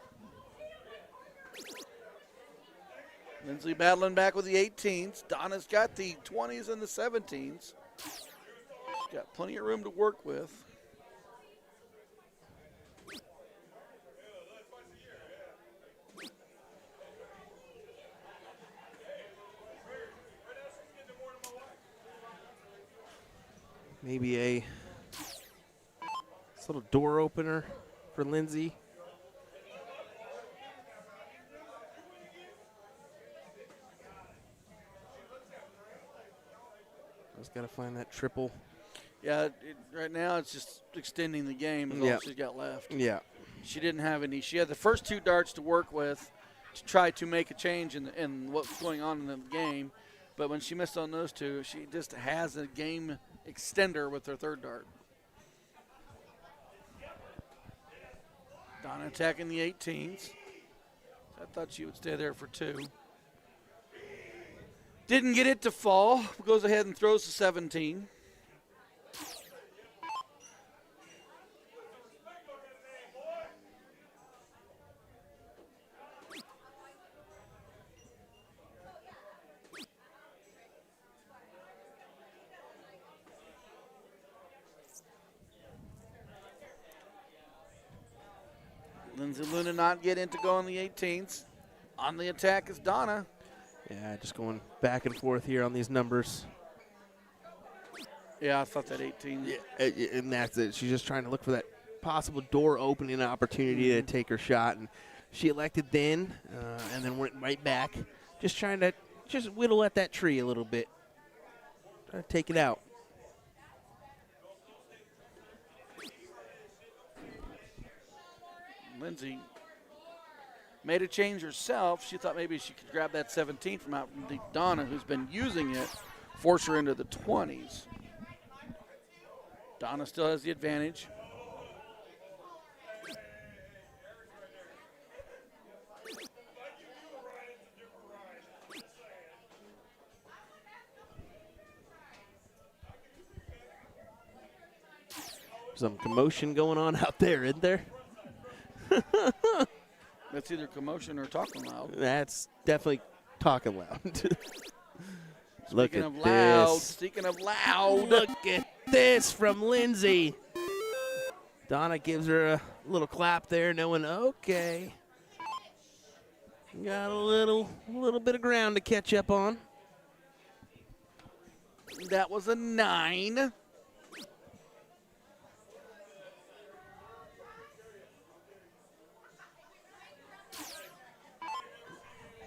Lindsay battling back with the 18s. Donna's got the 20s and the 17s. She's got plenty of room to work with. Maybe a little door opener for Lindsay. Just got to find that triple. Yeah, right now it's just extending the game is all she's got left. Yeah. She didn't have any. She had the first 2 darts to work with to try to make a change in what's going on in the game. But when she missed on those 2, she just has a game extender with her 3rd dart. Donna attacking the 18s. I thought she would stay there for 2. Didn't get it to fall. Goes ahead and throws the 17. Lindsay Luna not getting to go on the 18s. On the attack is Donna. Yeah, just going back and forth here on these numbers. Yeah, I thought that 18. Yeah, and that's it. She's just trying to look for that possible door opening opportunity to take her shot. And she elected then and then went right back. Just trying to whittle at that tree a little bit. Trying to take it out. Lindsay made a change herself. She thought maybe she could grab that 17 from out from Donna, who's been using it, force her into the 20s. Donna still has the advantage. Some commotion going on out there, isn't there? That's either commotion or talking loud. That's definitely talking loud. Look Speaking at of loud, this. speaking of loud. Look at this from Lindsay. Donna gives her a little clap there, knowing, okay, got a little bit of ground to catch up on. That was a 9.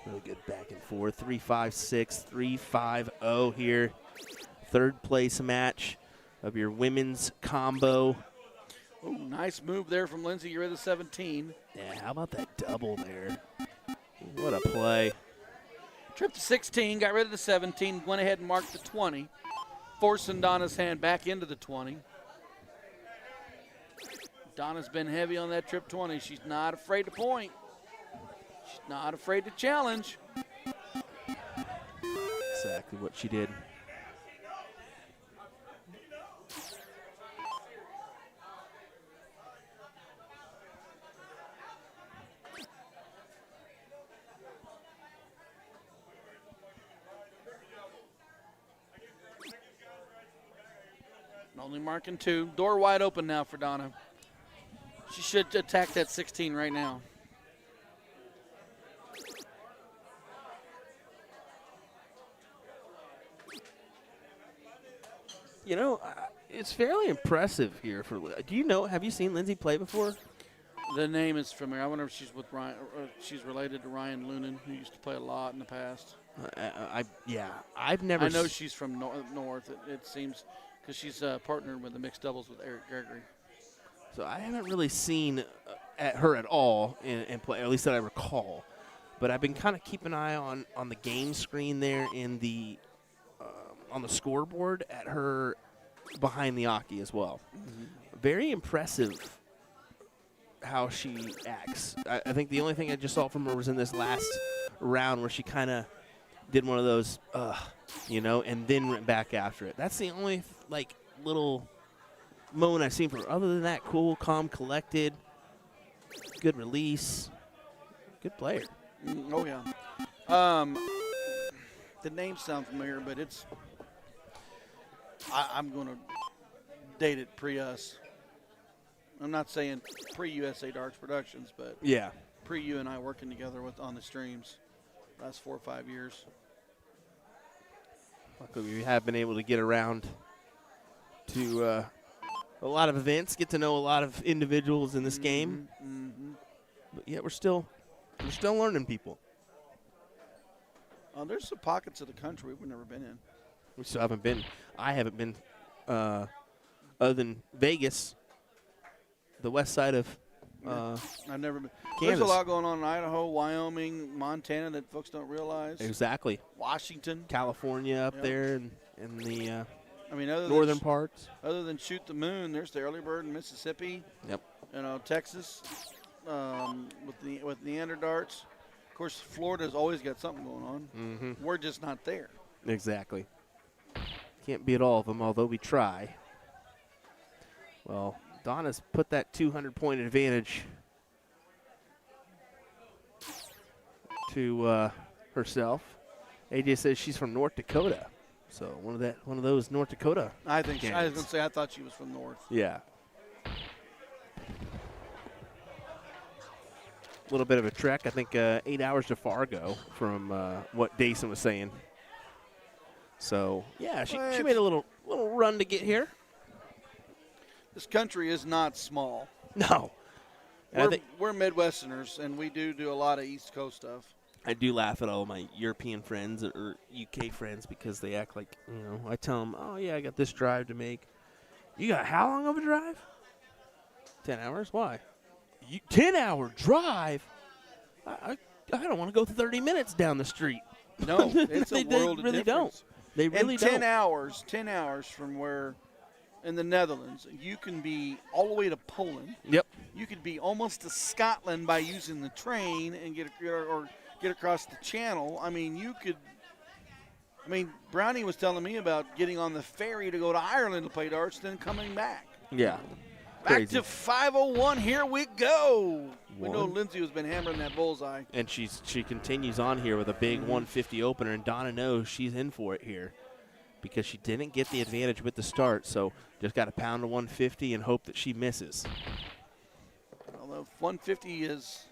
Real good back and forth. 3-5-6, 3-5-0 here. Third place match of your women's combo. Ooh, nice move there from Lindsay. You're at the 17. Yeah, how about that double there? What a play. Trip to 16, got rid of the 17, went ahead and marked the 20, forcing Donna's hand back into the 20. Donna's been heavy on that trip 20. She's not afraid to point. She's not afraid to challenge. Exactly what she did. Only marking 2. Door wide open now for Donna. She should attack that 16 right now. You know, it's fairly impressive here. Do you know, have you seen Lindsay play before? The name is familiar. I wonder if she's with Ryan. She's related to Ryan Lunan, who used to play a lot in the past. I've never. I know she's from North. It seems because she's partnered with the mixed doubles with Eric Gregory. So I haven't really seen at her at all in play, or at least that I recall. But I've been kind of keeping an eye on the game screen there in the on the scoreboard at her behind the Aki as well. Mm-hmm. Very impressive how she acts. I think the only thing I just saw from her was in this last round where she kind of did one of those, and then went back after it. That's the only little moment I've seen from her. Other than that, cool, calm, collected, good release, good player. Oh yeah. The names sound familiar, but it's. I'm going to date it pre-us. I'm not saying pre-USA Darts Productions, but yeah, pre-you and I working together on the streams last 4 or 5 years. Luckily, we have been able to get around to a lot of events, get to know a lot of individuals in this game. Mm-hmm. But yeah, we're still learning people. There's some pockets of the country we've never been in. We still haven't been. I haven't been, other than Vegas, the west side of I've never been. Kansas. There's a lot going on in Idaho, Wyoming, Montana that folks don't realize. Exactly. Washington. California up there in the other northern parts. Other than Shoot the Moon, there's the Early Bird in Mississippi. Yep. Texas with Neander darts. Of course, Florida's always got something going on. Mm-hmm. We're just not there. Exactly. Can't beat all of them, although we try. Well, Donna's put that 200-point advantage to herself. AJ says she's from North Dakota, so one of those North Dakota. I think I was gangs. going to say I thought she was from North. Yeah. A little bit of a trek. I think 8 hours to Fargo from what Dason was saying. So yeah, she made a little run to get here. This country is not small. No. We're Midwesterners, and we do a lot of East Coast stuff. I do laugh at all my European friends or UK friends because they act like, I tell them, oh, yeah, I got this drive to make. You got how long of a drive? 10 hours? Why? 10-hour drive? I don't want to go 30 minutes down the street. No, it's a world of really difference. Don't. They really don't. 10 hours from where in the Netherlands, you can be all the way to Poland. Yep. You could be almost to Scotland by using the train and get across the channel. Brownie was telling me about getting on the ferry to go to Ireland to play darts, then coming back. Yeah. Back Crazy. to 501. Here we go. We know Lindsay has been hammering that bullseye. And she continues on here with a big 150 opener, and Donna knows she's in for it here. because she didn't get the advantage with the start. So just got to pound to 150 and hope that she misses. Although 150 is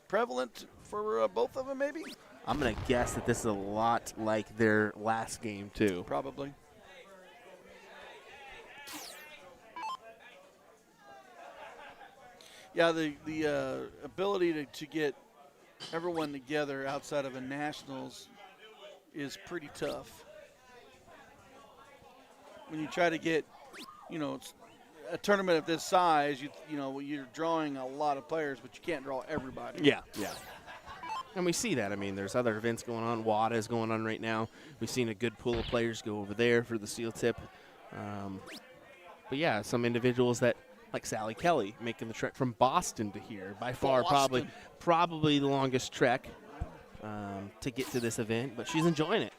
prevalent for both of them, maybe? I'm going to guess that this is a lot like their last game, too. Probably. Yeah, the ability to get everyone together outside of a nationals is pretty tough. When you try to get, it's a tournament of this size, you're drawing a lot of players, but you can't draw everybody. Yeah. And we see that. I mean, there's other events going on. WADA is going on right now. We've seen a good pool of players go over there for the steel tip. But, yeah, some individuals that, like Sally Kelly, making the trek from Boston to here. By far, probably the longest trek to get to this event. But she's enjoying it.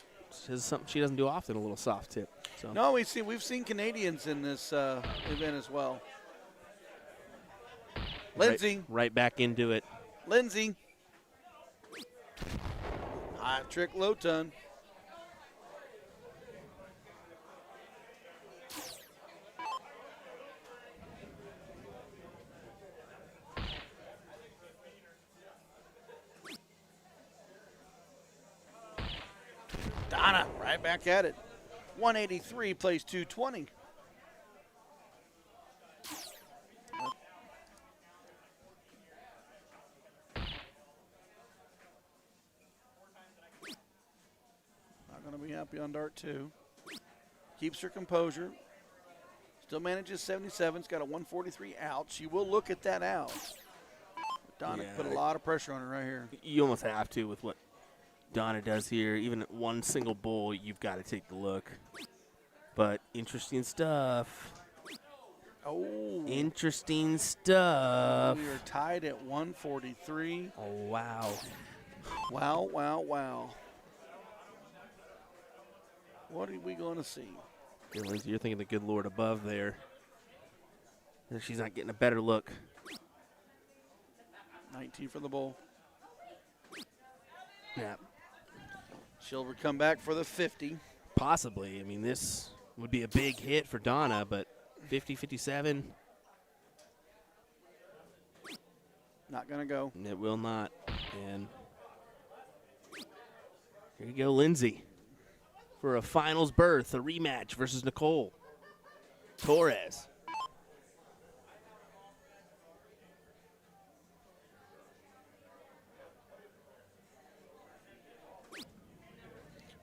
It's something she doesn't do often, a little soft tip. So. No, we've seen Canadians in this event as well. Lindsay. Right back into it. Lindsay. High trick, low ton. Donna right back at it. 183 plays 220. Not going to be happy on dart 2. Keeps her composure. Still manages 77's got a 143 out. She will look at that out. Donna put a lot of pressure on her right here. You almost have to with what Donna does here. Even at one single bowl, you've got to take the look. But interesting stuff. Oh. Interesting stuff. We are tied at 143. Oh, wow. Wow, wow, wow. What are we going to see? Hey, Lindsay, you're thinking the good Lord above there. She's not getting a better look. 19 for the bowl. Yeah. She'll come back for the 50. Possibly. I mean, this would be a big hit for Donna, but 50, 57. Not going to go. It will not. And here you go, Lindsay, for a finals berth, a rematch versus Nicole Torres.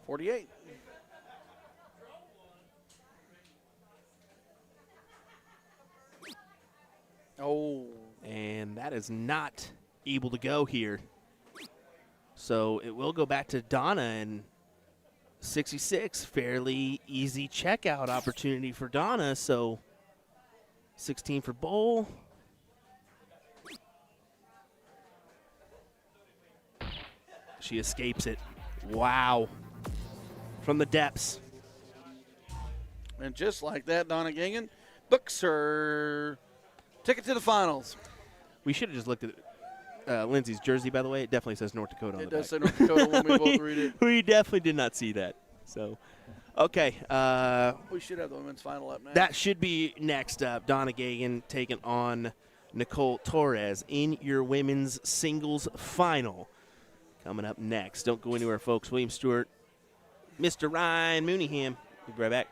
.48. Oh. And that is not able to go here. So it will go back to Donna and 66. Fairly easy checkout opportunity for Donna. So 16 for bowl. She escapes it. Wow. From the depths. And just like that, Donna Gagan books her ticket to the finals. We should have just looked at Lindsay's jersey, by the way. It definitely says North Dakota on It the does back. say North Dakota when we both read it. We definitely did not see that. So, okay. We should have the women's final up next. That should be next up. Donna Gagan taking on Nicole Torres in your women's singles final. Coming up next. Don't go anywhere, folks. William Stuart, Mr. Ryan Mooneyham. We'll be right back.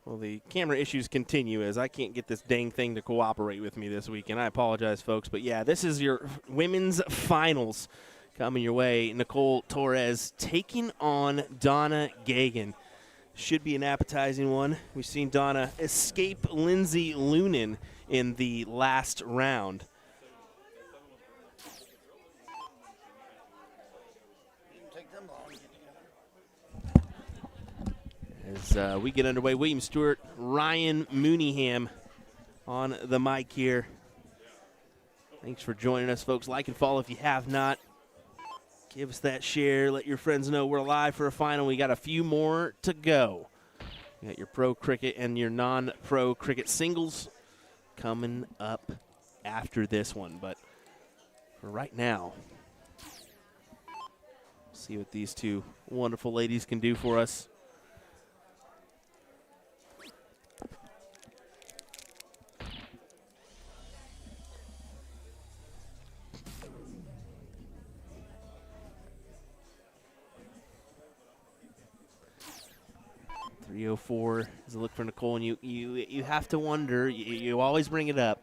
Well, the camera issues continue as I can't get this dang thing to cooperate with me this week, and I apologize, folks. But, yeah, this is your women's finals coming your way. Nicole Torres taking on Donna Gagan. Should be an appetizing one. We've seen Donna escape Lindsay Lunan in the last round. As we get underway, William Stuart, Ryan Mooneyham on the mic here. Thanks for joining us, folks. Like and follow if you have not. Give us that share. Let your friends know we're live for a final. We got a few more to go. You got your pro cricket and your non-pro cricket singles coming up after this one. But for right now, see what these two wonderful ladies can do for us. .304 is a look for Nicole, and you have to wonder. You always bring it up.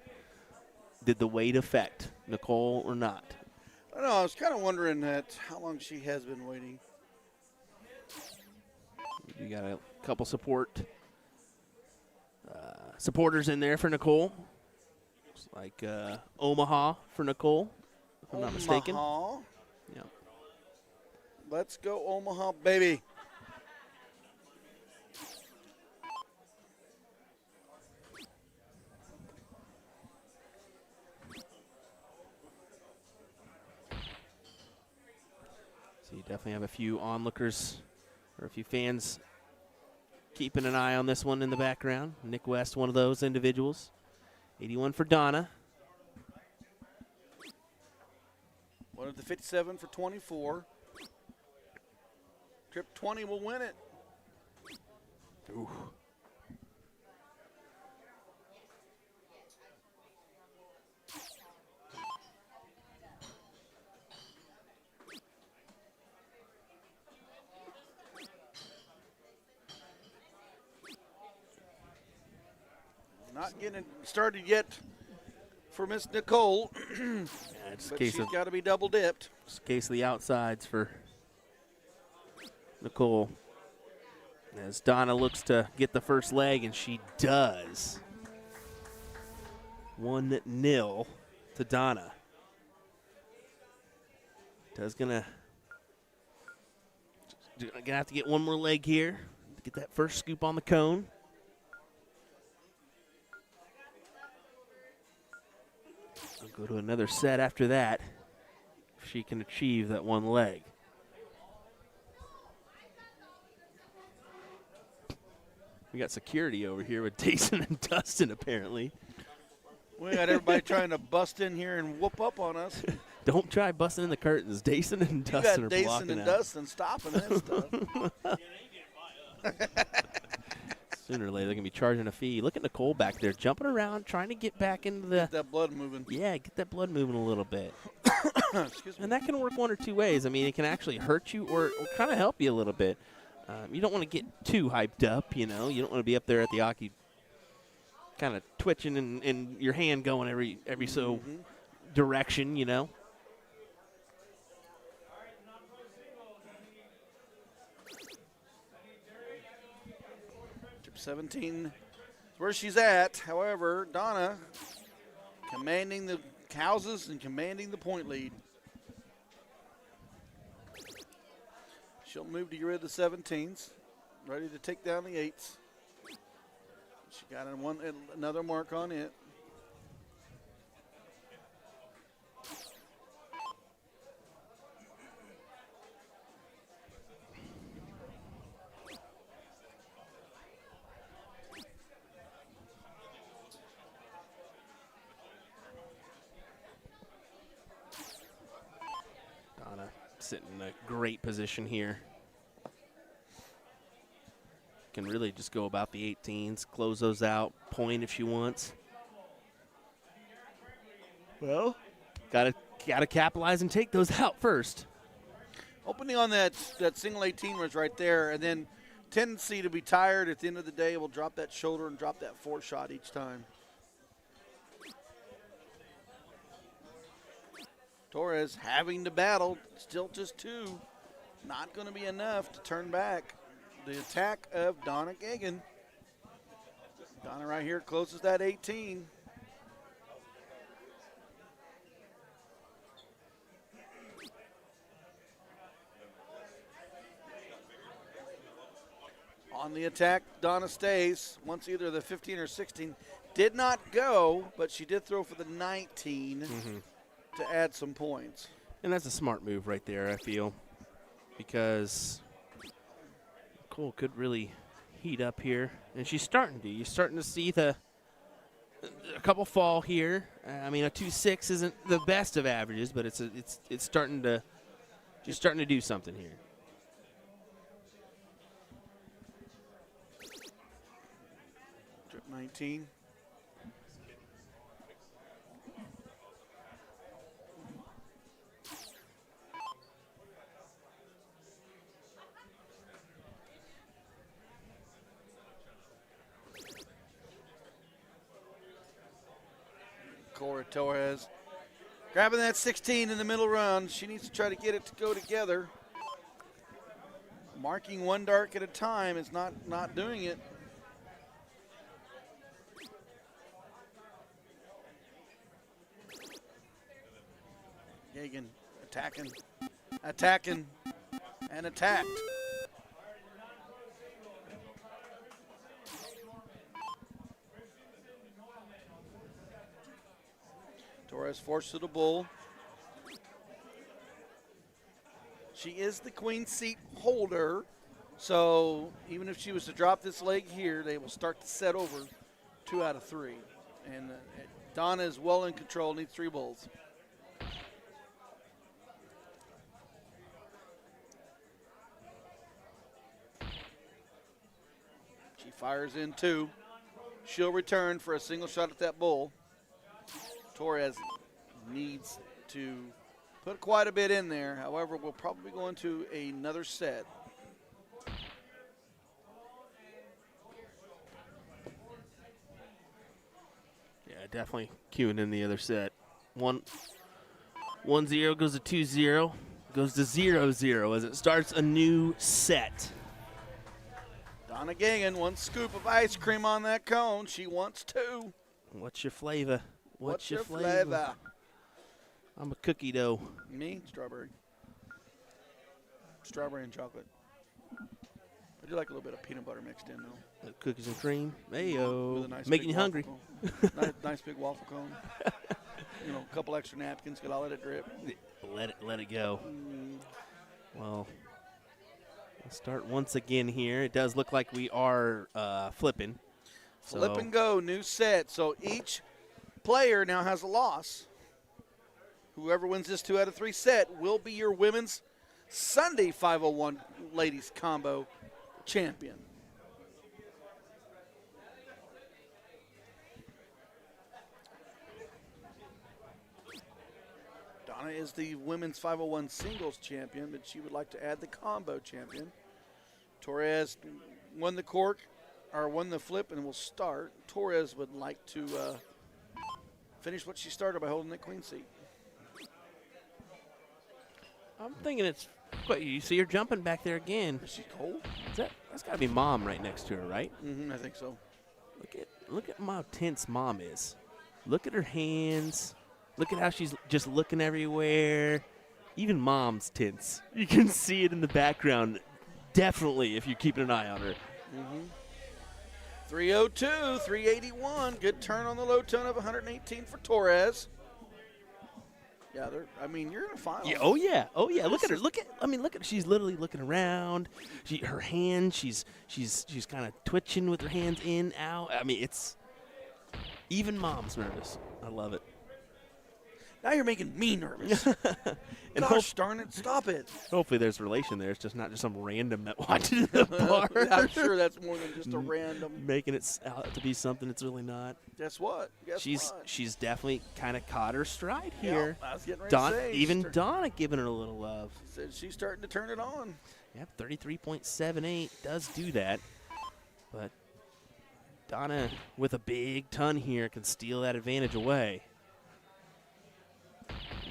Did the weight affect Nicole or not? I don't know. I was kind of wondering how long she has been waiting. You got a couple supporters in there for Nicole. Looks like Omaha for Nicole, if I'm not mistaken. Omaha. Yeah. Let's go Omaha, baby. So you definitely have a few onlookers or a few fans keeping an eye on this one in the background. Nick West, one of those individuals. 81 for Donna. One of the 57 for 24. Trip 20 will win it. Ooh. Not getting started yet for Miss Nicole. Yeah, it's a But case she's of got to be double dipped. It's a case of the outsides for Nicole. As Donna looks to get the first leg, and she does. 1-0 to Donna. Gonna have to get one more leg here to get that first scoop on the cone. We'll go to another set after that if she can achieve that one leg. We got security over here with Dayson and Dustin, apparently. We got everybody trying to bust in here and whoop up on us. Don't try busting in the curtains. Dayson and You Dustin got are Dayson blocking and out. Dustin stopping that stuff. Sooner or later, they're going to be charging a fee. Look at Nicole back there jumping around, trying to get back into the – That blood moving. yeah, get that blood moving a little bit. Excuse me. And that can work one or two ways. I mean, it can actually hurt you or kind of help you a little bit. You don't want to get too hyped up, you know. You don't want to be up there at the hockey kind of twitching and your hand going every so direction, you know. Trip 17 is where she's at. However, Donna commanding the houses and commanding the point lead. She'll move to get rid of the 17s. Ready to take down the 8s. She got another mark on it. Donna sitting in a great position here. Can really just go about the 18s, close those out, point if she wants. Well, gotta capitalize and take those out first. Opening on that single 18 was right there, and then tendency to be tired at the end of the day. Will drop that shoulder and drop that 4 shot each time. Torres having to battle, still just 2. Not going to be enough to turn back the attack of Donna Gagan. Donna right here closes that 18. On the attack, Donna stays. Once either the 15 or 16 did not go, but she did throw for the 19 to add some points. And that's a smart move right there, I feel, because Cole could really heat up here, and she's starting to. You're starting to see a couple fall here. I mean, a 2.6 isn't the best of averages, but it's starting to. She's starting to do something here. Trip 19. Cora Torres grabbing that 16 in the middle round. She needs to try to get it to go together. Marking 1 dark at a time is not doing it. Gagan attacking, and attacked. Torres forced to the bull. She is the queen seat holder, so even if she was to drop this leg here, they will start to set over 2 out of 3. And Donna is well in control, needs 3 bulls. She fires in 2. She'll return for a single shot at that bull. Torres needs to put quite a bit in there. However, we'll probably go into another set. Yeah, definitely queuing in the other set. 1-0 goes to 2-0, goes to 0-0 as it starts a new set. Donna Gagan, 1 scoop of ice cream on that cone. She wants 2. What's your flavor? What's your flavor? I'm a cookie dough. Me? Strawberry. Strawberry and chocolate. I do like a little bit of peanut butter mixed in, though. Cookies and cream. Mayo. With a nice Making big you hungry. waffle cone. nice big waffle cone. You know, a couple extra napkins. I'll let it drip. Let it go. Well, we'll start once again here. It does look like we are flipping. Flip and go, new set. So each player now has a loss. Whoever wins this 2 out of 3 set will be your women's Sunday 501 ladies combo champion. Donna is the women's 501 singles champion, but she would like to add the combo champion. Torres won the cork, or won the flip, and will start. Torres would like to finish what she started by holding that queen seat. I'm thinking it's what you see her jumping back there again. Is she cold? That's got to be Mom right next to her, right? I think so. Look at how tense Mom is. Look at her hands. Look at how she's just looking everywhere. Even Mom's tense. You can see it in the background. Definitely, if you're keeping an eye on her. 302, 381. Good turn on the low tone of 118 for Torres. Yeah, you're in a final. Yeah, oh yeah. Look at her. Look at. She's literally looking around. Her hands. She's kind of twitching with her hands in, out. I mean, it's even Mom's nervous. I love it. Now you're making me nervous. And Gosh darn it, stop it. Hopefully there's relation there. It's just not just some random that watches the bar. I'm sure that's more than just a random. Making it out to be something it's really not. Guess what? She's definitely kind of caught her stride here. I was getting ready to say. Even Donna giving her a little love. Said she's starting to turn it on. Yep, 33.78 does do that. But Donna, with a big ton here, can steal that advantage away.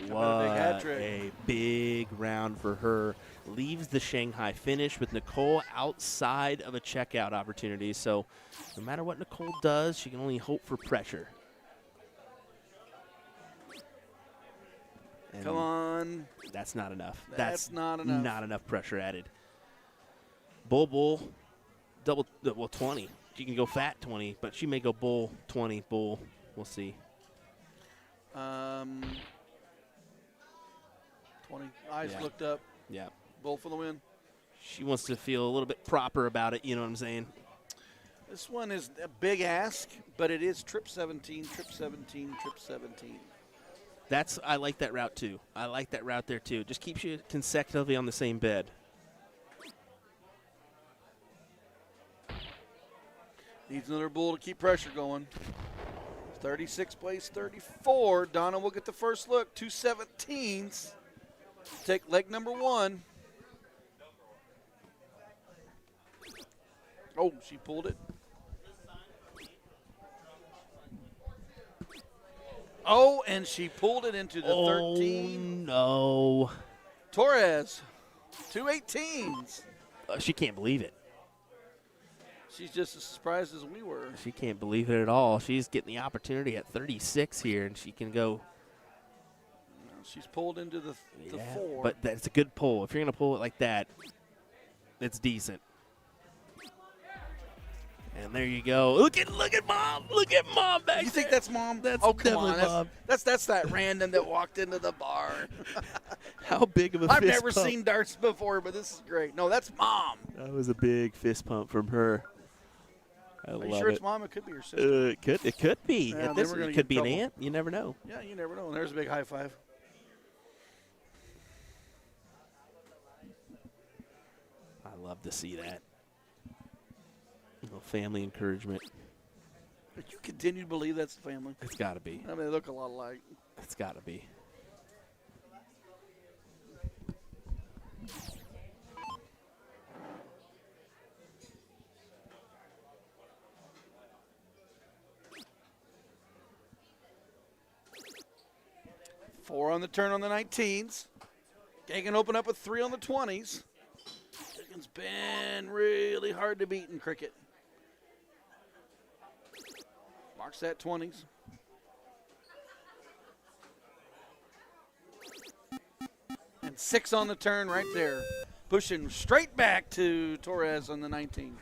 about a big hat What trick. a big round for her. Leaves the Shanghai finish with Nicole outside of a checkout opportunity. So no matter what Nicole does, she can only hope for pressure. And Come on. that's not enough. That's not enough. Not enough pressure added. Bull, double, well, 20. She can go fat 20, but she may go bull 20, bull. We'll see. 20. Eyes Yeah. looked up. Yeah. Bull for the win. She wants to feel a little bit proper about it, you know what I'm saying? This one is a big ask, but it is trip 17, trip 17, trip 17. I like that route too. I like that route there too. Just keeps you consecutively on the same bed. Needs another bull to keep pressure going. 36 plays 34. Donna will get the first look. 2 17s. Take leg number 1. Oh, she pulled it. Oh, and she pulled it into the 13. Oh, no. Torres, 2 18s. She can't believe it. She's just as surprised as we were. She can't believe it at all. She's getting the opportunity at 36 here, and she can go. She's pulled into the Yeah, 4. but that's a good pull. If you're going to pull it like that, it's decent. And there you go. Look at mom. Look at mom back You think there. that's mom? That's oh, come on. definitely mom. That's that random that walked into the bar. How big of a I've fist never pump. seen darts before, but this is great. No, that's mom. That was a big fist pump from her. I Are you love sure it. it's mom? It could be her sister. It could be. Yeah, At then this, we're gonna it get could be in an trouble. aunt. You never know. Yeah, you never know. And there's a big high five. I love to see that. A little family encouragement. But you continue to believe that's the family. It's got to be. I mean, they look a lot alike. It's got to be. Four on the turn on the 19s. Gagan open up with 3 on the 20s. Gagan's been really hard to beat in cricket. Marks that 20s. And 6 on the turn right there. Pushing straight back to Torres on the 19.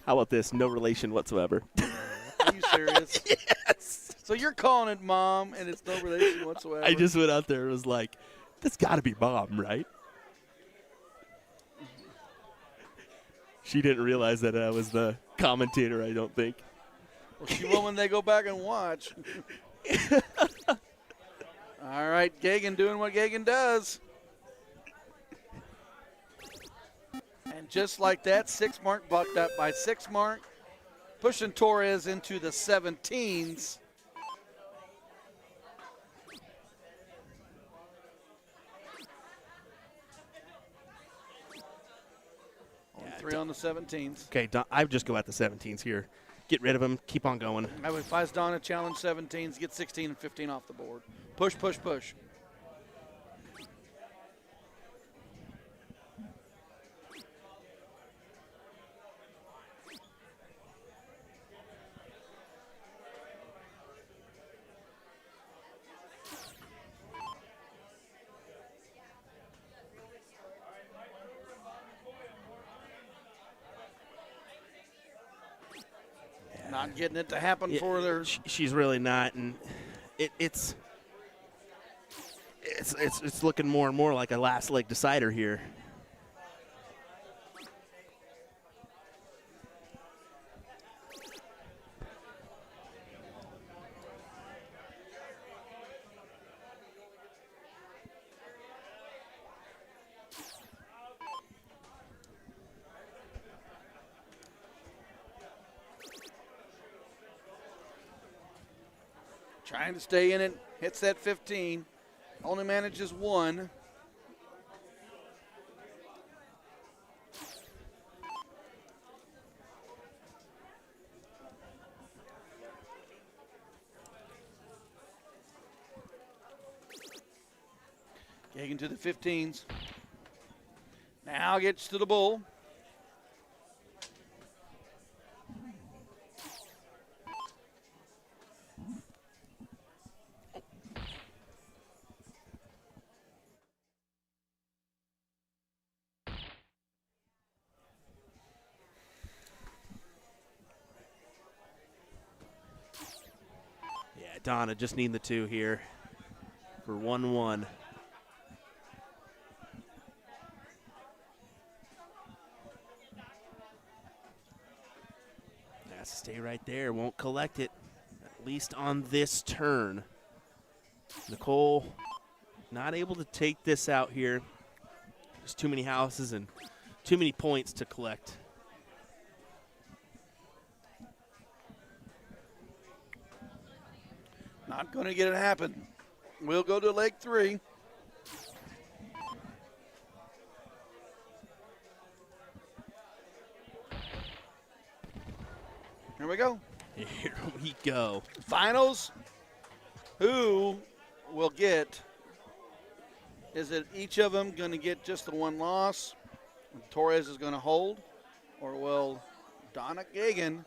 How about this? No relation whatsoever. Are you serious? Yes. So you're calling it mom, and it's no relation whatsoever. I just went out there and was like, that's got to be mom, right? She didn't realize that I was the commentator, I don't think. Well, she will when they go back and watch. All right, Gagan doing what Gagan does. And just like that, 6 mark bucked up by 6 mark, pushing Torres into the 17s. Only 3 on the 17s. Okay, I would just go at the 17s here. Get rid of them. Keep on going. I would advise Donna challenge 17s, get 16 and 15 off the board. Push, push, push. Not getting it to happen for their. She's really not, and it's looking more and more like a last leg decider here. Trying to stay in it, hits that 15, only manages 1. Gagan to the 15s. Now gets to the bull. Yeah, Donna just needing the 2 here for 1-1. Has to stay right there. Won't collect it, at least on this turn. Nicole not able to take this out here. There's too many houses and too many points to collect. Not going to get it happen. We'll go to leg 3. Here we go. Here we go. Finals. Who will get? Is it each of them going to get just the 1 loss? Torres is going to hold, or will Donna Gagan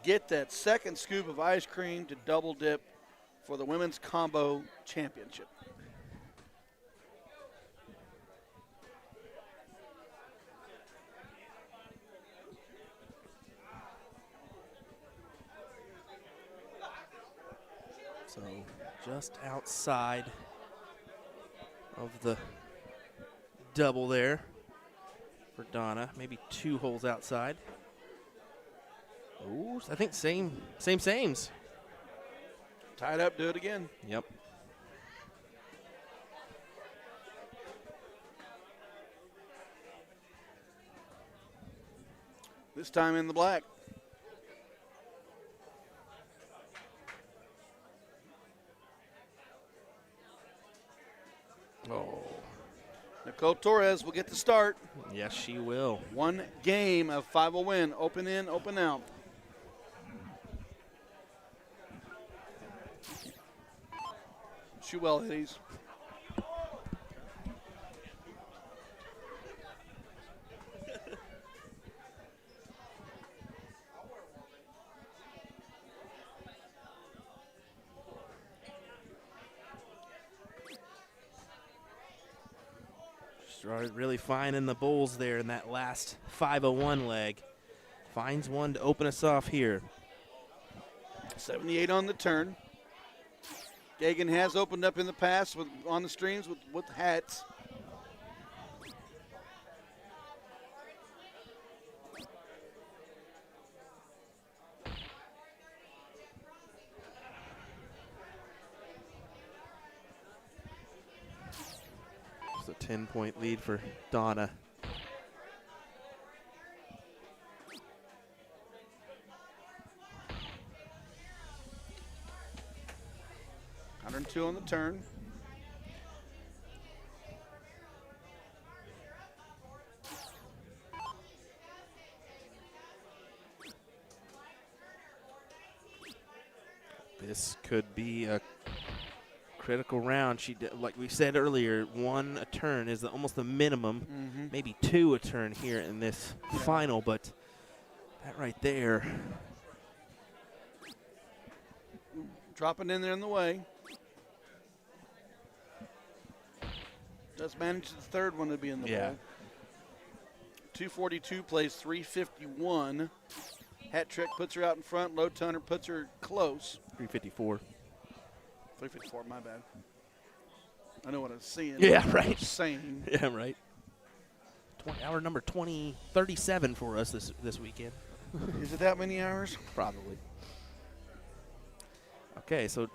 get that second scoop of ice cream to double dip for the women's combo championship? So just outside of the double there for Donna. Maybe 2 holes outside. Ooh, I think sames. Tied up, do it again. Yep. This time in the black. Oh. Nicole Torres will get the start. Yes, she will. 1 game of 5 will win. Open in, open out. Shoot well, ladies. Started really finding the bowls there in that last 501 leg. Finds one to open us off here. 78 on the turn. Gagan has opened up in the past on the streams with hats. It's a 10-point lead for Donna. Two on the turn. This could be a critical round. Like we said earlier, 1 a turn is almost the minimum. Maybe 2 a turn here in this final, but that right there. Dropping in there in the way. Just managed the third one to be in the bowl. 242 plays 351. Hat trick puts her out in front. Low toner puts her close. 354. 354, my bad. I know what I was seeing. Yeah, right. Saying. Yeah, right. Hour number 37 for us this weekend. Is it that many hours? Probably. Okay, so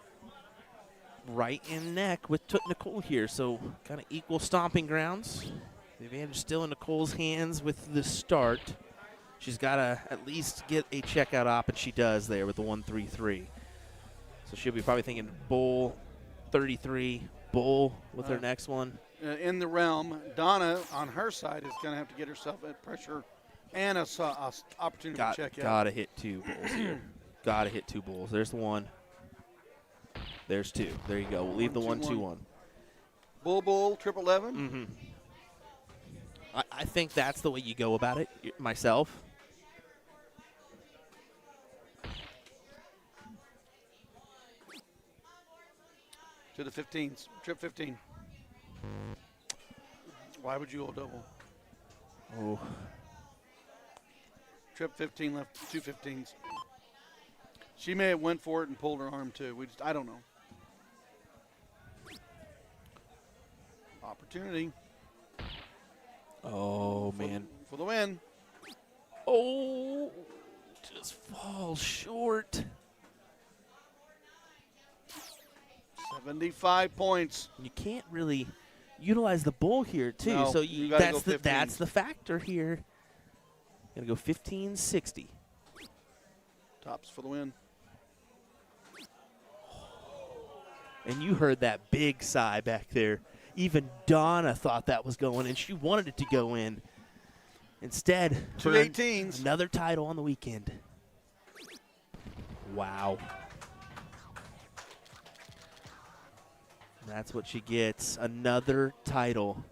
right in neck with Nicole here, so kind of equal stomping grounds. The advantage still in Nicole's hands with the start. She's got to at least get a checkout op, and she does there with the 1-3-3. So she'll be probably thinking bull 33, bull with her next one. In the realm, Donna on her side is going to have to get herself at pressure and a opportunity to check out. Got to hit 2 bulls here. Got to hit 2 bulls. There's the 1. There's 2. There you go. We'll leave the 1-2-1. Bull, triple 11. Mm-hmm. I think that's the way you go about it myself. To the 15s. Trip 15. Why would you go double? Oh, Trip 15 left 2 15s. She may have went for it and pulled her arm too. I don't know. Opportunity oh man. for the win. Oh, just falls short. 75 points. You can't really utilize the bull here too. No, So you gotta that's go that's 15s. the factor here. Gonna go 15-60. Tops for the win. And you heard that big sigh back there. Even Donna thought that was going in. She wanted it to go in. Instead, Two for 18s. another title on the weekend. Wow. That's what she gets. Another title.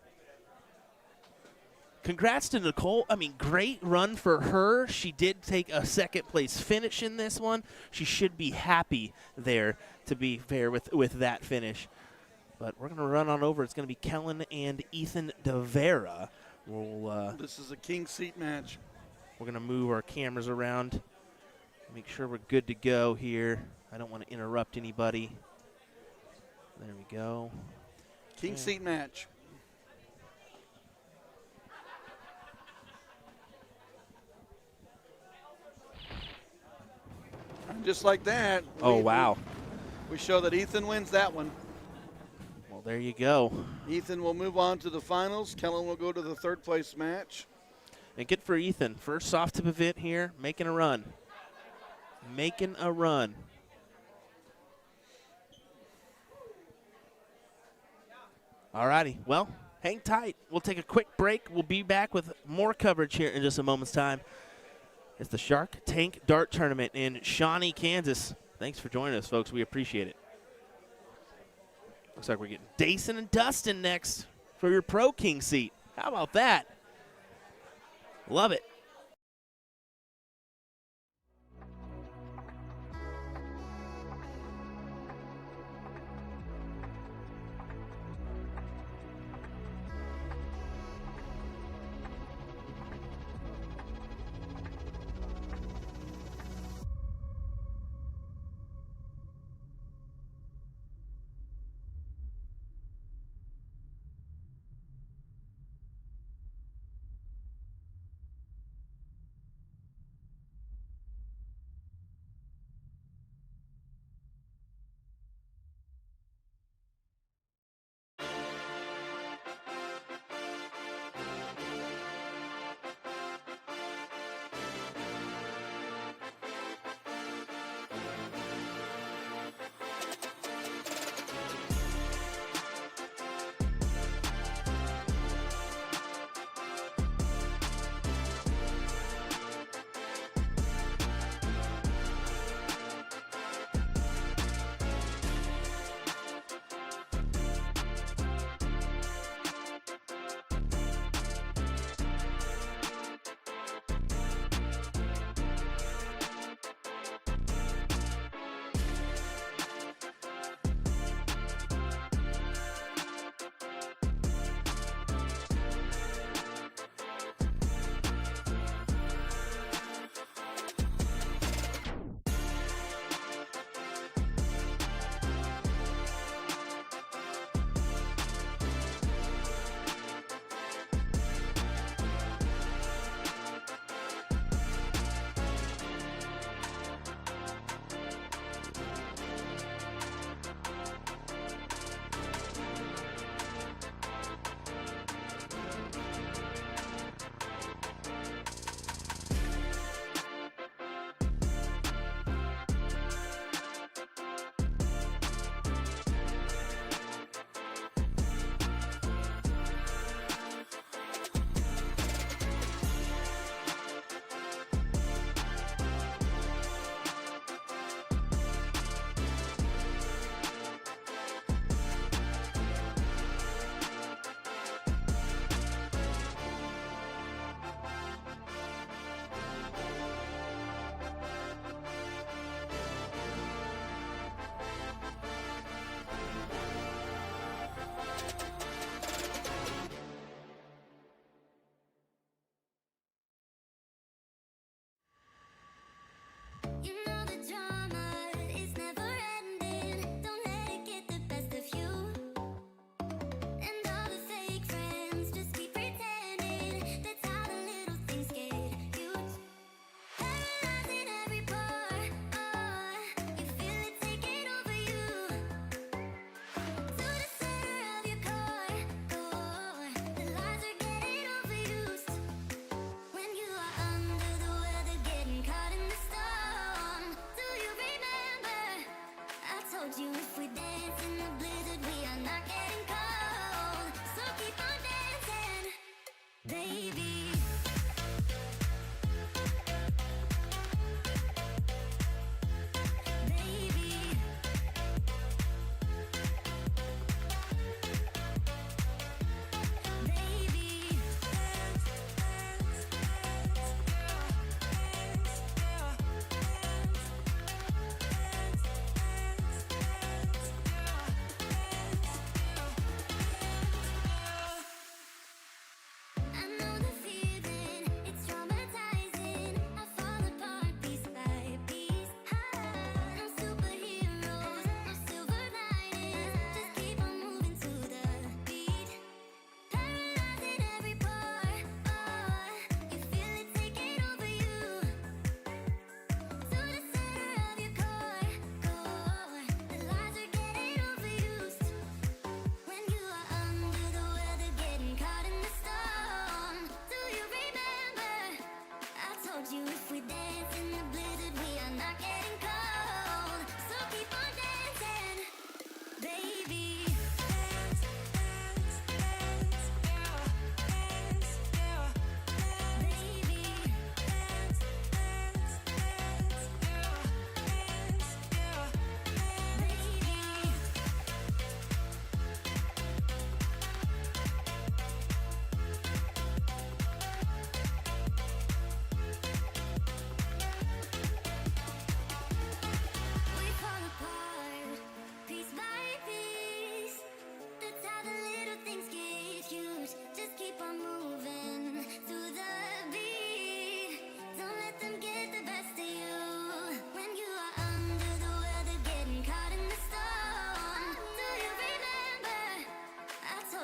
Congrats to Nicole. I mean, great run for her. She did take a second place finish in this one. She should be happy there, to be fair, with that finish. But we're going to run on over. It's going to be Kellen and Ethan DeVera. This is a king seat match. We're going to move our cameras around, make sure we're good to go here. I don't want to interrupt anybody. There we go. King seat match. And just like that. Oh, wow. We show that Ethan wins that one. Well, there you go. Ethan will move on to the finals. Kellen will go to the third place match. And good for Ethan. First soft tip event here, making a run. Making a run. All righty. Well, hang tight. We'll take a quick break. We'll be back with more coverage here in just a moment's time. It's the Shark Tank Dart Tournament in Shawnee, Kansas. Thanks for joining us, folks. We appreciate it. Looks like we're getting Dason and Dustin next for your Pro King seat. How about that? Love it.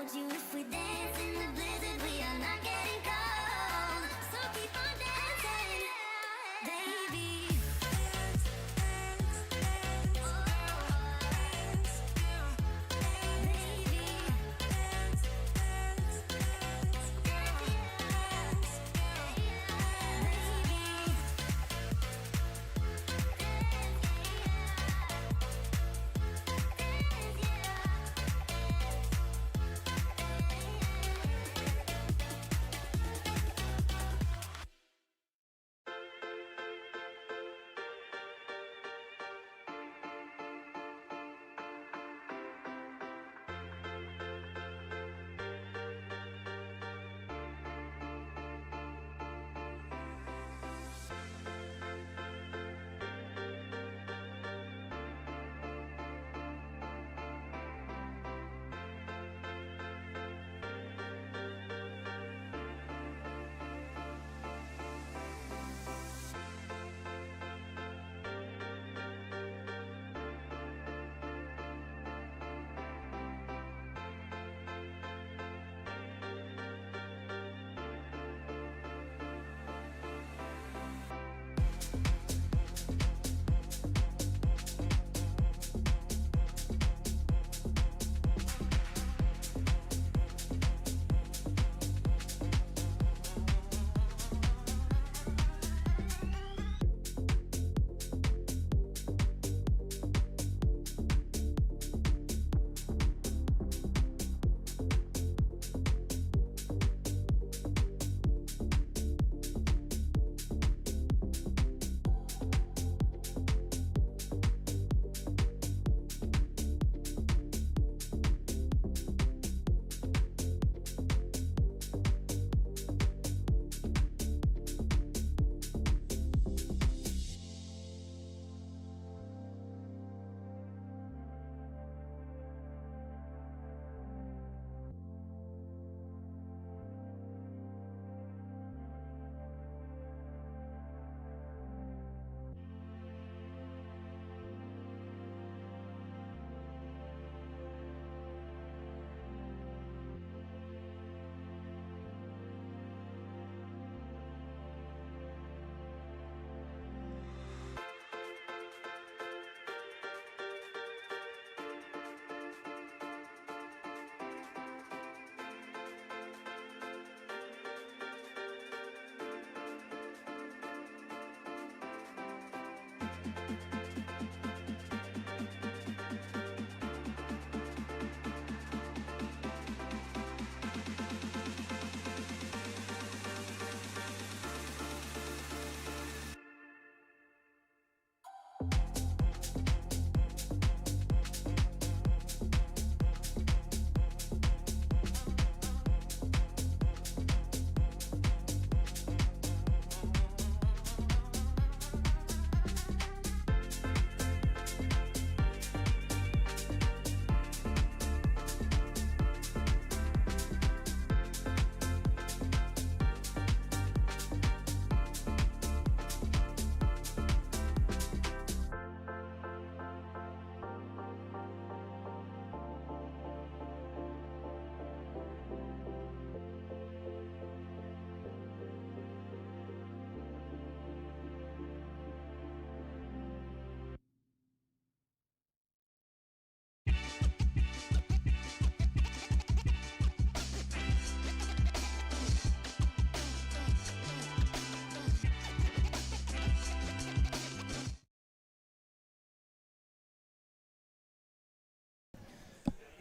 told you if we dance in the blizzard, we are not getting cold. So keep on dancing, baby. Dance, dance, dance. Oh, dance, baby. Dance, dance, dance. Dance, baby.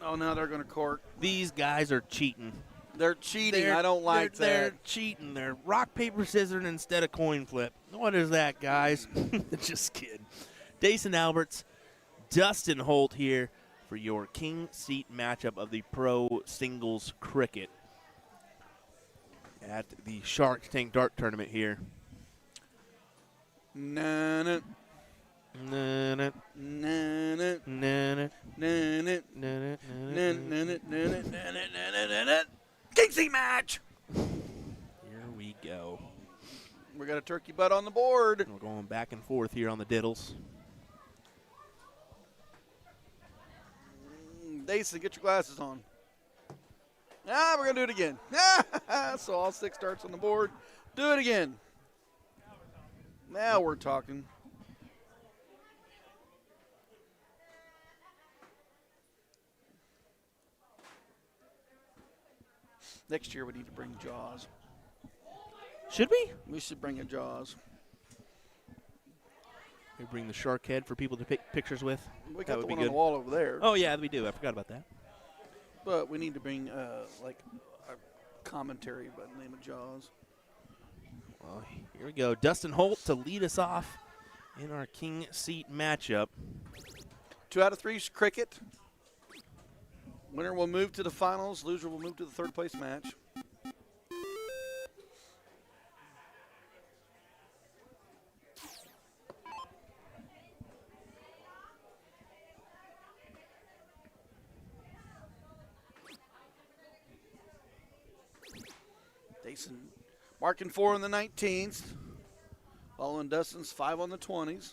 Oh, now they're going to cork. These guys are cheating. They're cheating. I don't like They're that. cheating. They're rock, paper, scissors instead of coin flip. What is that, guys? Just kidding. Dason Alberts, Dustin Holt here for your King Seat matchup of the Pro Singles Cricket at the Shark Tank Dart Tournament here. Na-na, Na-na, na-na, na-na, na-na, na-na, na-na, na-na. na-na. King seat match. Here we go. We got a turkey butt on the board. We're going back and forth here on the diddles. Dason, get your glasses on. We're going to do it again. So all 6 darts on the board. Do it again. Now we're talking. Next year we need to bring Jaws. Should we? We should bring a Jaws. We bring the shark head for people to take pictures with. We That got would the be one on good. the wall over there. Oh, yeah, we do. I forgot about that. But we need to bring like a commentary by the name of Jaws. Well, here we go. Dustin Holt to lead us off in our king seat matchup. 2 out of 3 is cricket. Winner will move to the finals. Loser will move to the 3rd place match. Jason marking 4 on the 19s. Following Dustin's 5 on the 20s.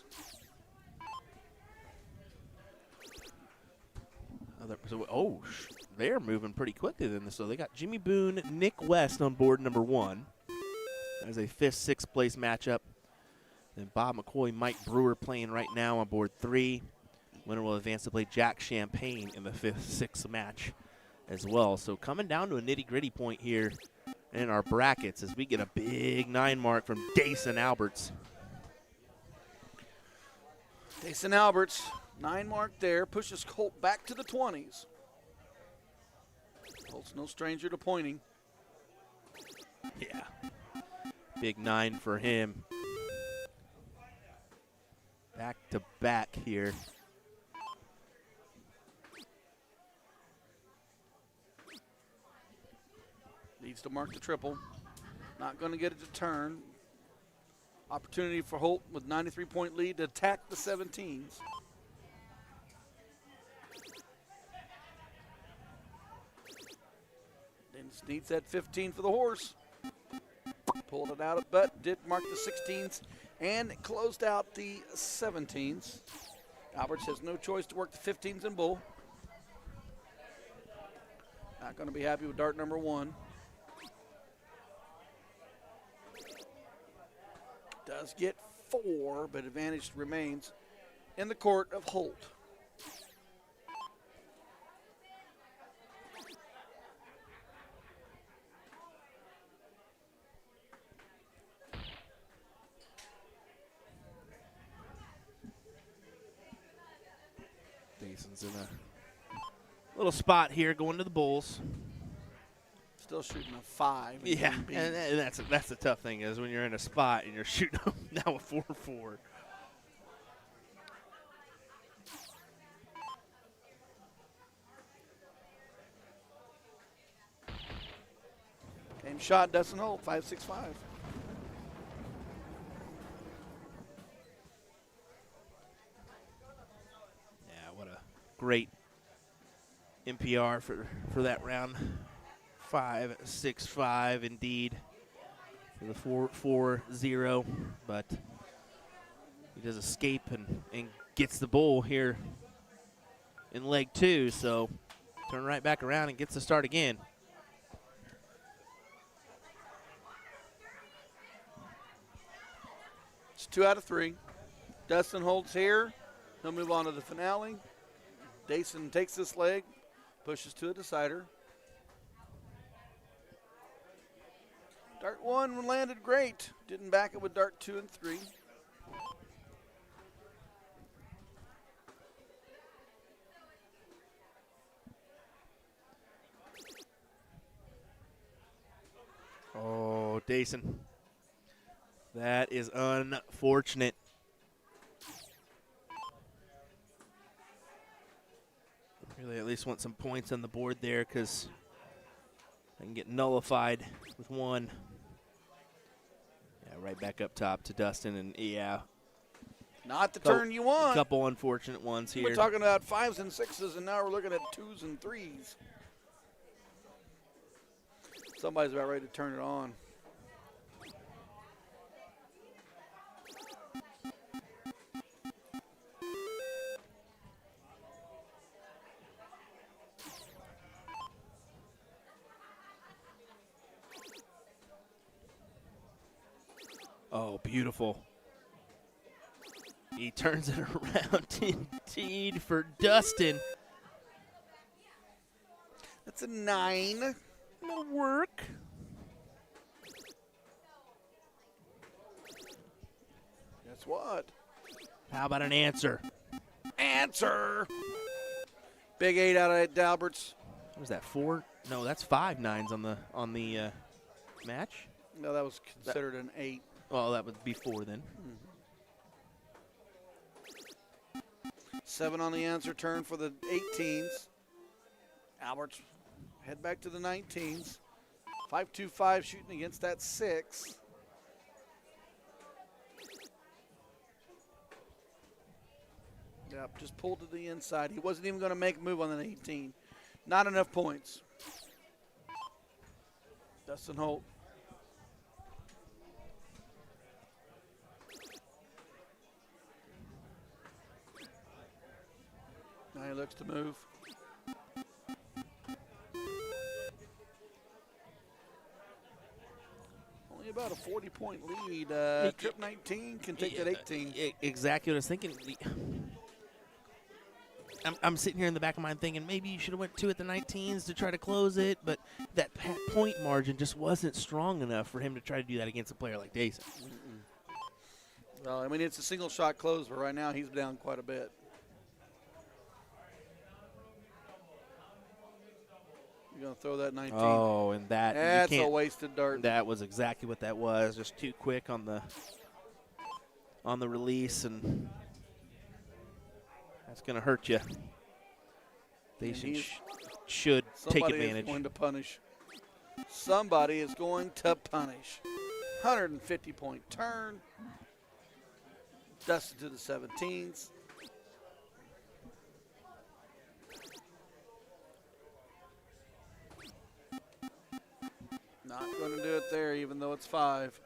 They're moving pretty quickly then. So they got Jimmy Boone, Nick West on board number 1. That is a 5th, 6th place matchup. Then Bob McCoy, Mike Brewer playing right now on board 3. Winner will advance to play Jack Champagne in the 5th, 6th match as well. So coming down to a nitty-gritty point here in our brackets as we get a big 9 mark from Dason Alberts. Jason Alberts, 9 mark there, pushes Colt back to the 20s. Colt's no stranger to pointing. Yeah. Big 9 for him. Back to back here. Needs to mark the triple. Not going to get it to turn. Opportunity for Holt with 93-point lead to attack the 17s. Then needs that 15 for the horse. Pulled it out, but did mark the 16s and closed out the 17s. Alberts has no choice to work the 15s in bull. Not going to be happy with dart number 1. Does get 4, but advantage remains in the court of Holt. Dason's in a little spot here going to the Bulls. Still shooting a 5. Yeah, and that's the tough thing is when you're in a spot and you're shooting now a 4-4. Game shot, Dustin Holt, 5-6-5. Yeah, what a great NPR for that round. 5-6-5 indeed for the 4-4-0, but he does escape and gets the bull here in leg 2, so turn right back around and gets to start again. It's 2 out of 3. Dustin Holt's here. He'll move on to the finale. Dason takes this leg, pushes to a decider. Dart 1 landed great. Didn't back it with dart 2 and 3. Oh, Dason. That is unfortunate. Really at least want some points on the board there because I can get nullified with 1. Yeah, right back up top to Dustin, and yeah. Not the turn you A want. couple unfortunate ones here. We're talking about 5s and 6s, and now we're looking at 2s and 3s. Somebody's about ready to turn it on. Oh, beautiful. He turns it around indeed for Dustin. That's a 9. No work. Guess what? How about an answer? Answer. Big 8 out of Dalbert's. What was that, 4? No, that's 5 9s on the match. No, that was considered an 8. Well, that would be 4 then. 7 on the answer turn for the 18s. Alberts head back to the 19s. 5-2-5 shooting against that 6. Yep, just pulled to the inside. He wasn't even going to make a move on an 18. Not enough points. Dustin Holt. Now he looks to move. Only about a 40-point lead. Trip 19 can take that 18. Exactly what I was thinking. I'm sitting here in the back of my mind thinking maybe you should have went 2 at the 19s to try to close it, but that point margin just wasn't strong enough for him to try to do that against a player like Dason. Well, I mean, it's a single shot close, but right now he's down quite a bit. You're going to throw that 19. Oh, and that's a wasted dart. That was exactly what that was. Just too quick on the release, and that's going to hurt you. They should take advantage. Somebody is going to punish. Somebody is going to punish. 150-point turn. Dustin to the 17s. Not going to do it there, even though it's 5.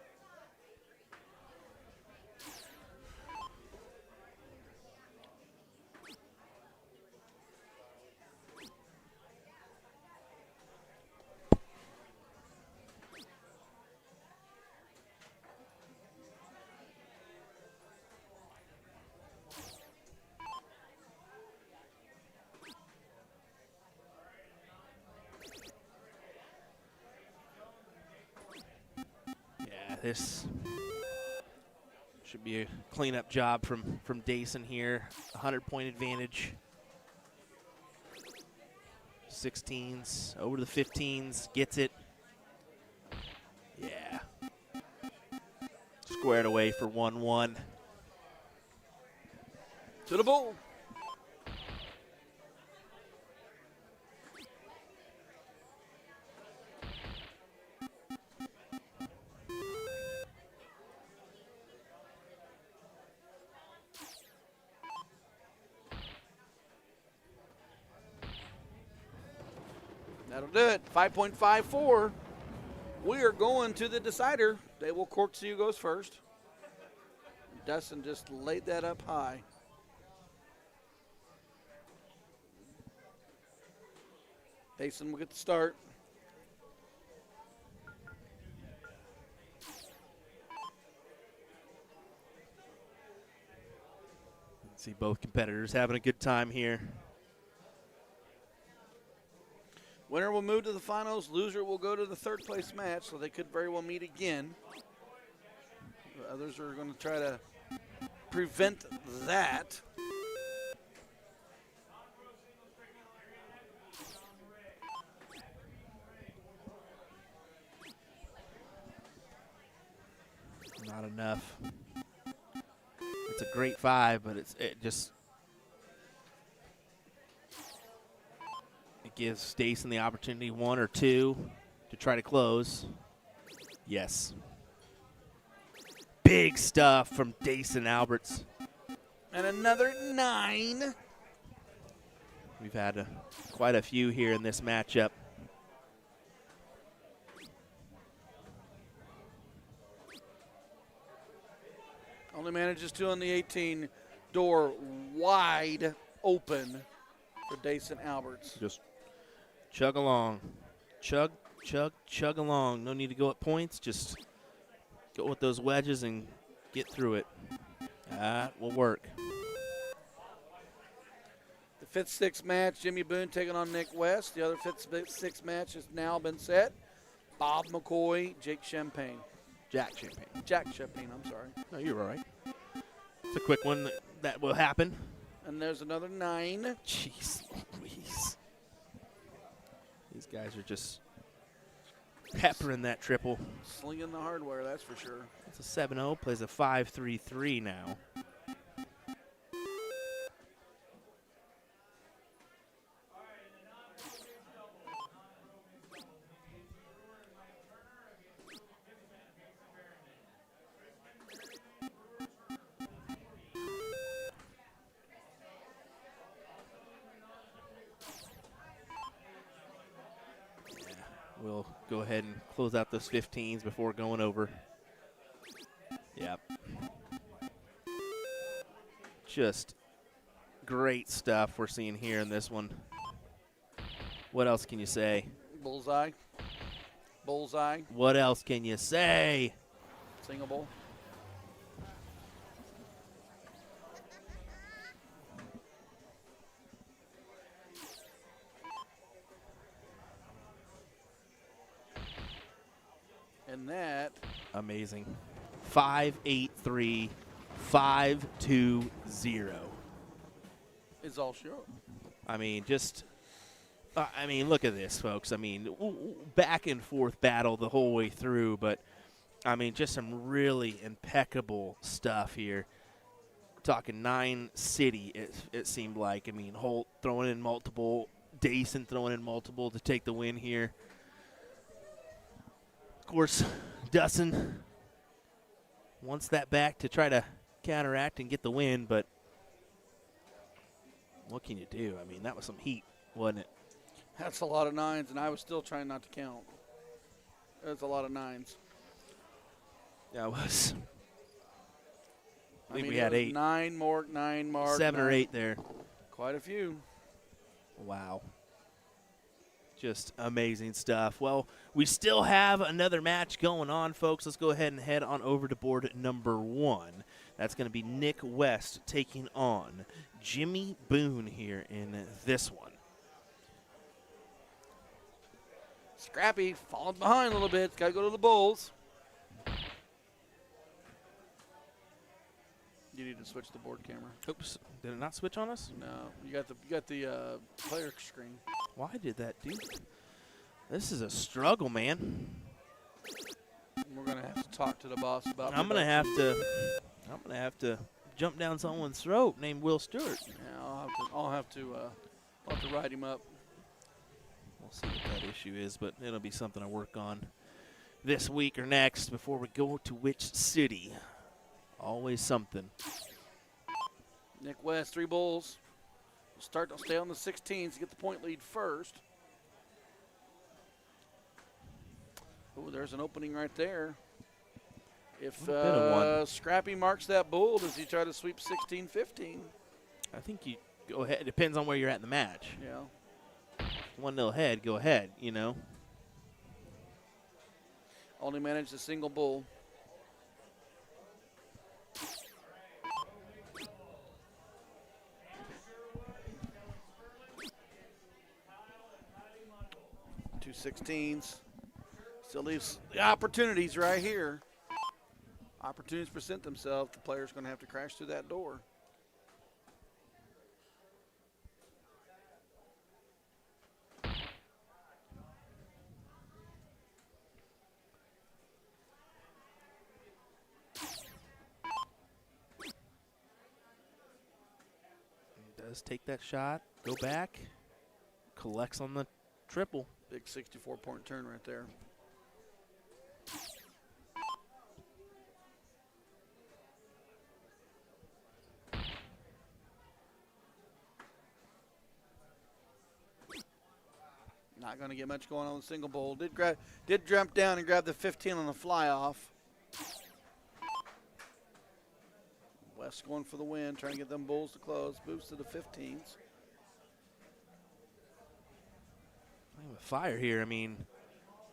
This should be a cleanup job from Dason here. 100-point advantage. 16s over to the 15s, gets it. Yeah. Squared away for 1-1. To the bull. That'll do it. 5.54. We are going to the decider. They will cork see who goes first. Dustin just laid that up high. Dason will get the start. See both competitors having a good time here. Winner will move to the finals. Loser will go to the third place match, so they could very well meet again. The others are going to try to prevent that. Not enough. It's a great 5, but it gives Dason the opportunity 1 or 2 to try to close. Yes. Big stuff from Dason Alberts. And another 9. We've had quite a few here in this matchup. Only manages 2 on the 18. Door wide open for Dason Alberts. Just chug along. Chug along. No need to go at points. Just Go with those wedges and get through it. That will work. The fifth, sixth match, Jimmy Boone taking on Nick West. The other fifth, sixth match has now been set. Bob McCoy, Jake Champagne. Jack Champagne. Jack Champagne, I'm sorry. No, you're all right. It's a quick one that will happen. And there's another 9. Jeez Louise. These guys are just peppering that triple. Slinging the hardware, that's for sure. It's a 7-0, plays a 5-3-3 now. We'll go ahead and close out those 15s before going over. Yep. Just great stuff we're seeing here in this one. What else can you say? Bullseye. Bullseye. What else can you say? Singable. And that Amazing. 5-8-3, 5-2-0. is all she wrote. I mean, just, look at this, folks. I mean, back and forth battle the whole way through, but, I mean, just some really impeccable stuff here. Talking 9 City, it seemed like. I mean, Holt throwing in multiple, Dason throwing in multiple to take the win here. Of course, Dustin wants that back to try to counteract and get the win, but what can you do? I mean, that was some heat, wasn't it? That's a lot of 9s, and I was still trying not to count. That's a lot of 9s. That was. I think we it had was 8. 9 mark. 7 or 9. 8 there. Quite a few. Wow. Just amazing stuff. Well, we still have another match going on, folks. Let's go ahead and head on over to board number 1. That's going to be Nick West taking on Jimmy Boone here in this one. Scrappy falling behind a little bit. Got to go to the Bulls. You need to switch the board camera. Oops, did it not switch on us? No, you got the player screen. Why did that do that? This is a struggle, man. We're gonna have to talk to the boss about. I'm gonna have to jump down someone's throat named Will Stewart. Yeah, I'll have to write him up. We'll see what that issue is, but it'll be something I work on this week or next before we go to which city. Always something. Nick West, 3 Bulls. I'll stay on the 16s to get the point lead first. Oh, there's an opening right there. If Bit of one. Scrappy marks that bull, does he try to sweep 16-15? I think you go ahead. It depends on where you're at in the match. Yeah. 1-0 ahead, go ahead, you know. Only managed a single bull. Two 16s. Still leaves the opportunities right here. Opportunities present themselves. The player's going to have to crash through that door. Does take that shot, go back, collects on the triple. Big 64-point turn right there. Not going to get much going on the single bowl. Did jump down and grab the 15 on the fly off. West going for the win, trying to get them bulls to close. Moves to the 15s. With fire here, I mean,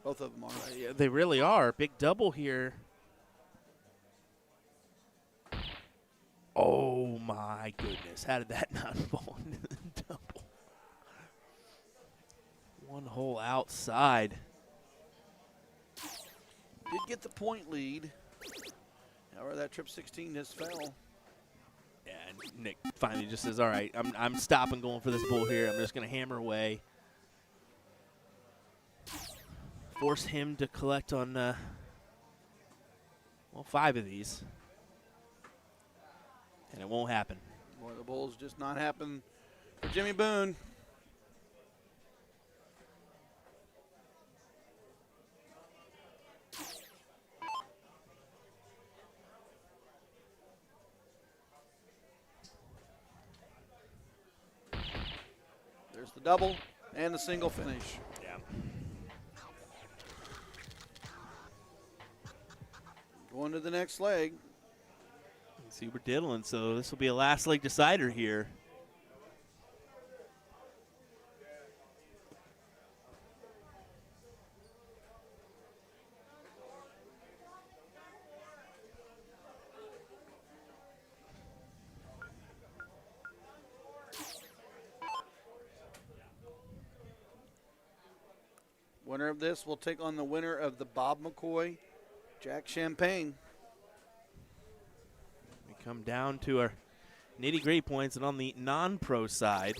Both of them are. yeah, they really are. Big double here Oh, my goodness. How did that not fall into the double? One hole outside. Did get the point lead. However, that trip 16 just fell. Yeah, and Nick finally just says, all right, I'm stopping going for this bull here. I'm just going to hammer away. Force him to collect on, well, 5 of these. And it won't happen. Boy, the bulls just not happen for Jimmy Boone. There's the double and the single finish. Yeah. Going to the next leg. Super diddling, so this will be a last leg decider here. Winner of this will take on the winner of the Bob McCoy Jack Champagne. We come down to our nitty-gritty points, and on the non-pro side,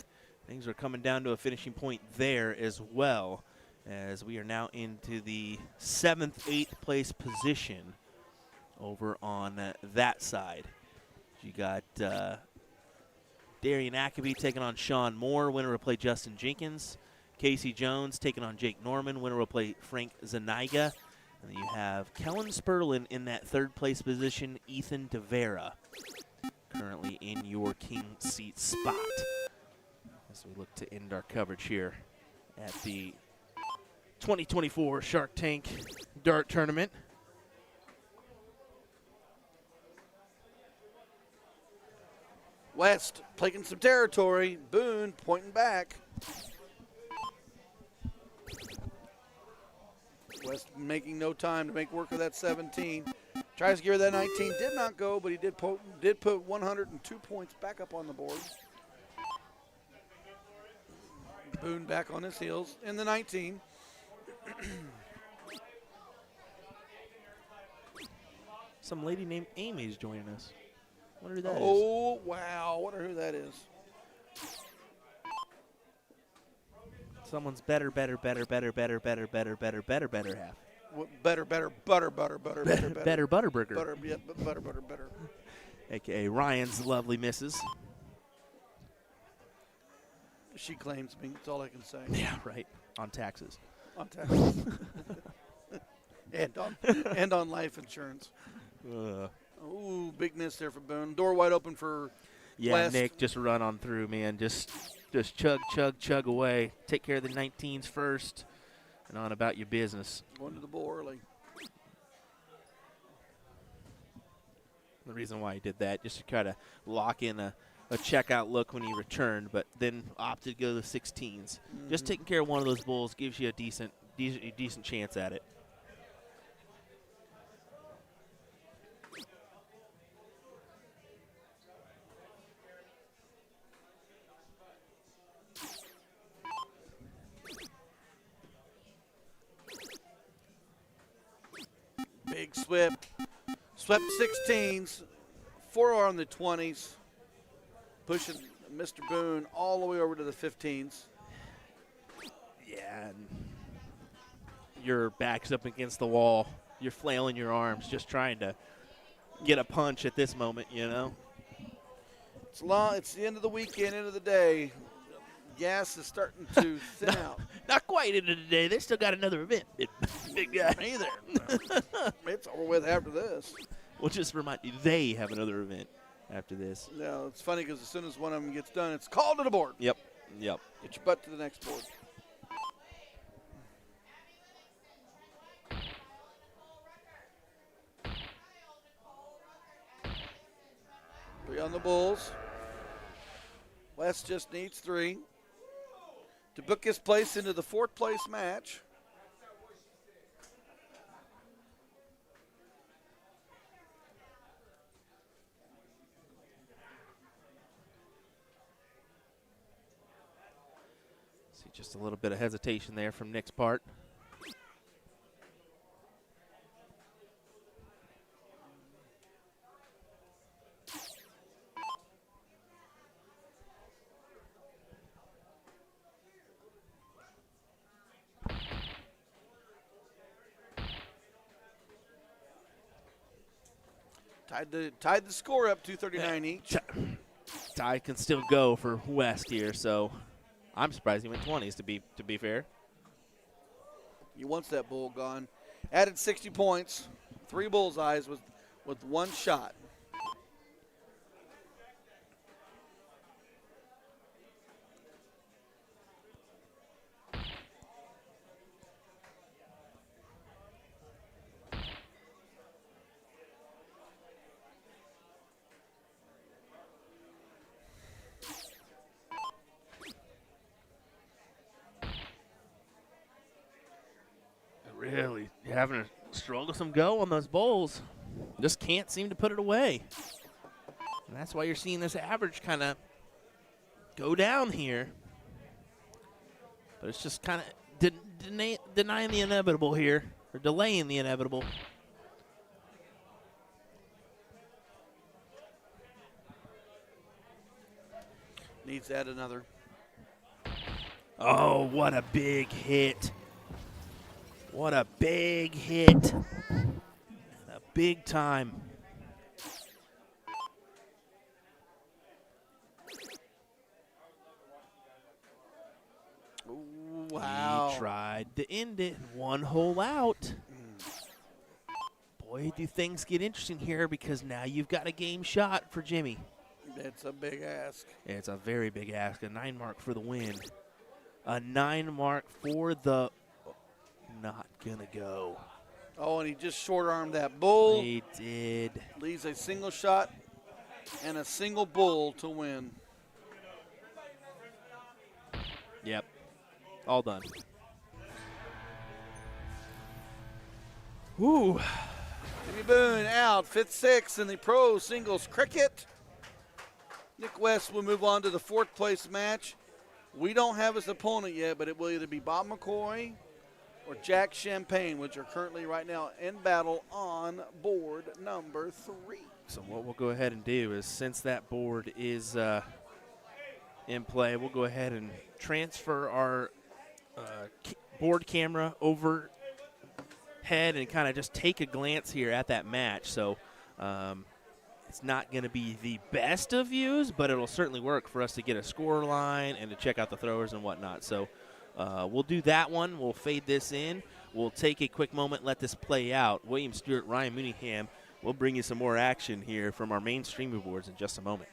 things are coming down to a finishing point there as well, as we are now into the 7th, 8th place position over on that side. You got Darian Ackerby taking on Sean Moore. Winner will play Justin Jenkins. Casey Jones taking on Jake Norman. Winner will play Frank Zaniga. And then you have Kellen Sperlin in that 3rd place position. Ethan DeVera currently in your king seat spot as we look to end our coverage here at the 2024 Shark Tank Dart Tournament. West taking some territory. Boone pointing back. West making no time to make work of that 17. Tries to give her that 19. Did not go, but he did put 102 points back up on the board. Boone back on his heels in the 19. Some lady named Amy is joining us. Wonder who that is. Oh, wow. Wonder who that is. Someone's better half. Better, butter. Better Butterburger. Butter, yeah, butter. AKA Ryan's lovely missus. She claims me. That's all I can say. Yeah, right. On taxes. On taxes. and on life insurance. Ooh, big miss there for Boone. Door wide open for Yeah, West. Nick, just run on through, man. Just chug away. Take care of the 19s first, and on about your business. Going to the bull early. The reason why he did that, just to try to lock in a checkout look when he returned, but then opted to go to the 16s. Just taking care of one of those bulls gives you a decent chance at it. Big swept 16s, 4 on the 20s, pushing Mr. Boone all the way over to the 15s. Yeah, and your back's up against the wall. You're flailing your arms, just trying to get a punch at this moment, you know? It's long. It's the end of the weekend, end of the day. Gas is starting to thin out. Not quite into the day. They still got another event, big guy. Either. It's over with after this. We'll just remind you, they have another event after this. No, it's funny because as soon as one of them gets done, it's called to the board. Yep. Get your butt to the next board. Three on the Bulls. West just needs 3 to book his place into the 4th place match. Just a little bit of hesitation there from Nick's part. Tied the score up, 239 each. Tie can still go for West here, so I'm surprised he went 20s to be fair. He wants that bull gone. Added 60 points, 3 bullseyes with 1 shot. Really having a strugglesome go on those bowls. Just can't seem to put it away. And that's why you're seeing this average kind of go down here. But it's just kind of denying the inevitable here, or delaying the inevitable. Needs to add another. Oh, what a big hit. What a big hit. A big time. Ooh, wow. He tried to end it. 1 hole out. Boy, do things get interesting here because now you've got a game shot for Jimmy. It's a big ask. It's a very big ask. A 9 mark for the win. A 9 mark for the not gonna go. Oh, and he just short-armed that bull. He did. Leaves a single shot and a single bull to win. Yep. All done. Woo. Jimmy Boone out, 5th, 6th in the pro singles cricket. Nick West will move on to the 4th place match. We don't have his opponent yet, but it will either be Bob McCoy or Jack Champagne, which are currently right now in battle on board number 3. So what we'll go ahead and do is, since that board is in play, we'll go ahead and transfer our board camera overhead and kind of just take a glance here at that match. So it's not going to be the best of views, but it'll certainly work for us to get a score line and to check out the throwers and whatnot. So we'll do that one. We'll fade this in. We'll take a quick moment, let this play out. William Stuart, Ryan Mooneyham, we'll bring you some more action here from our main streaming boards in just a moment.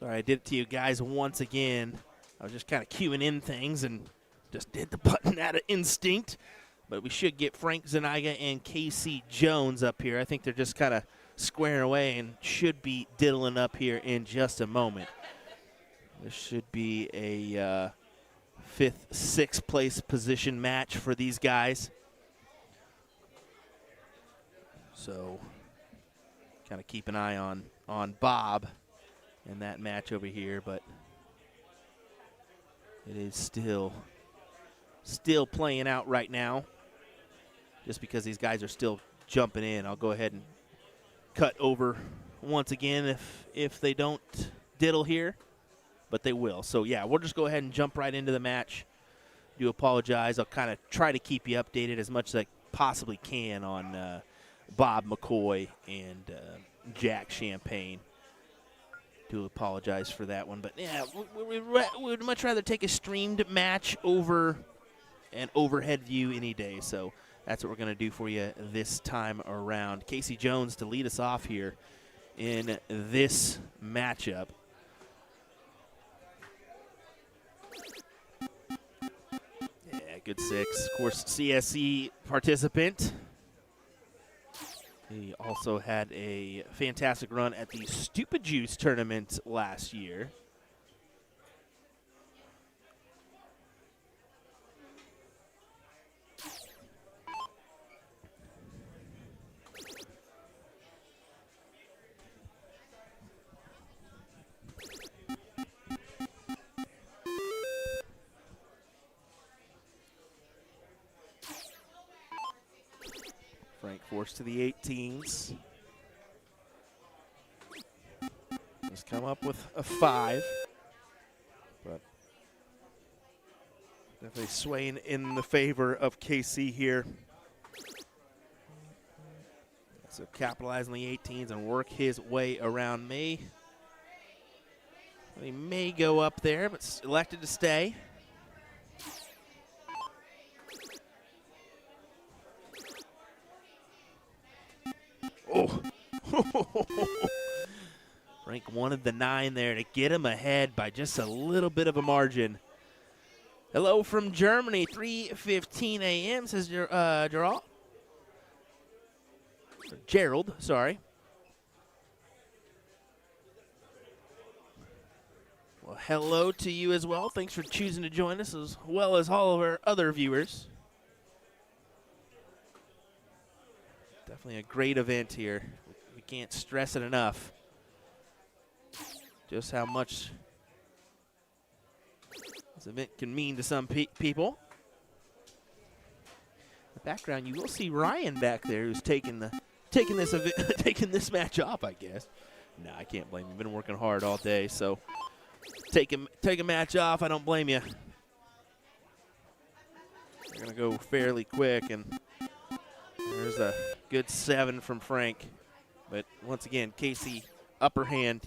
Sorry, I did it to you guys once again. I was just kind of queuing in things and just did the button out of instinct. But we should get Frank Zaniga and Casey Jones up here. I think they're just kind of squaring away and should be diddling up here in just a moment. This should be a 5th, 6th place position match for these guys. So kind of keep an eye on Bob in that match over here, but it is still playing out right now. Just because these guys are still jumping in, I'll go ahead and cut over once again if they don't diddle here, but they will. So, yeah, we'll just go ahead and jump right into the match. Do apologize. I'll kind of try to keep you updated as much as I possibly can on Bob McCoy and Jack Champagne. Do apologize for that one. But, yeah, we would much rather take a streamed match over an overhead view any day. So that's what we're going to do for you this time around. Casey Jones to lead us off here in this matchup. Yeah, good 6. Of course, CSE participant. He also had a fantastic run at the Stupid Juice tournament last year. Frank forced to the 18s. Just come up with a 5. But definitely swaying in the favor of KC here. So capitalize on the 18s and work his way around me. He may go up there, but elected to stay. Oh. Frank wanted the 9 there to get him ahead by just a little bit of a margin. Hello from Germany, 3:15 a.m., says Gerald, sorry. Well, hello to you as well. Thanks for choosing to join us, as well as all of our other viewers. Definitely a great event here. We can't stress it enough. Just how much this event can mean to some people. In the background, you will see Ryan back there, who's taking this event, taking this match off, I guess. No, I can't blame him. Been working hard all day, so take a match off. I don't blame you. We're gonna go fairly quick, and there's a good 7 from Frank. But once again, Casey upper hand.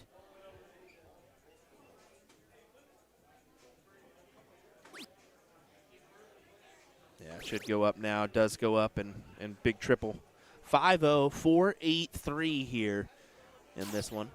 Yeah, should go up now. Does go up and big triple. 5-0, 4-8-3 here in this one.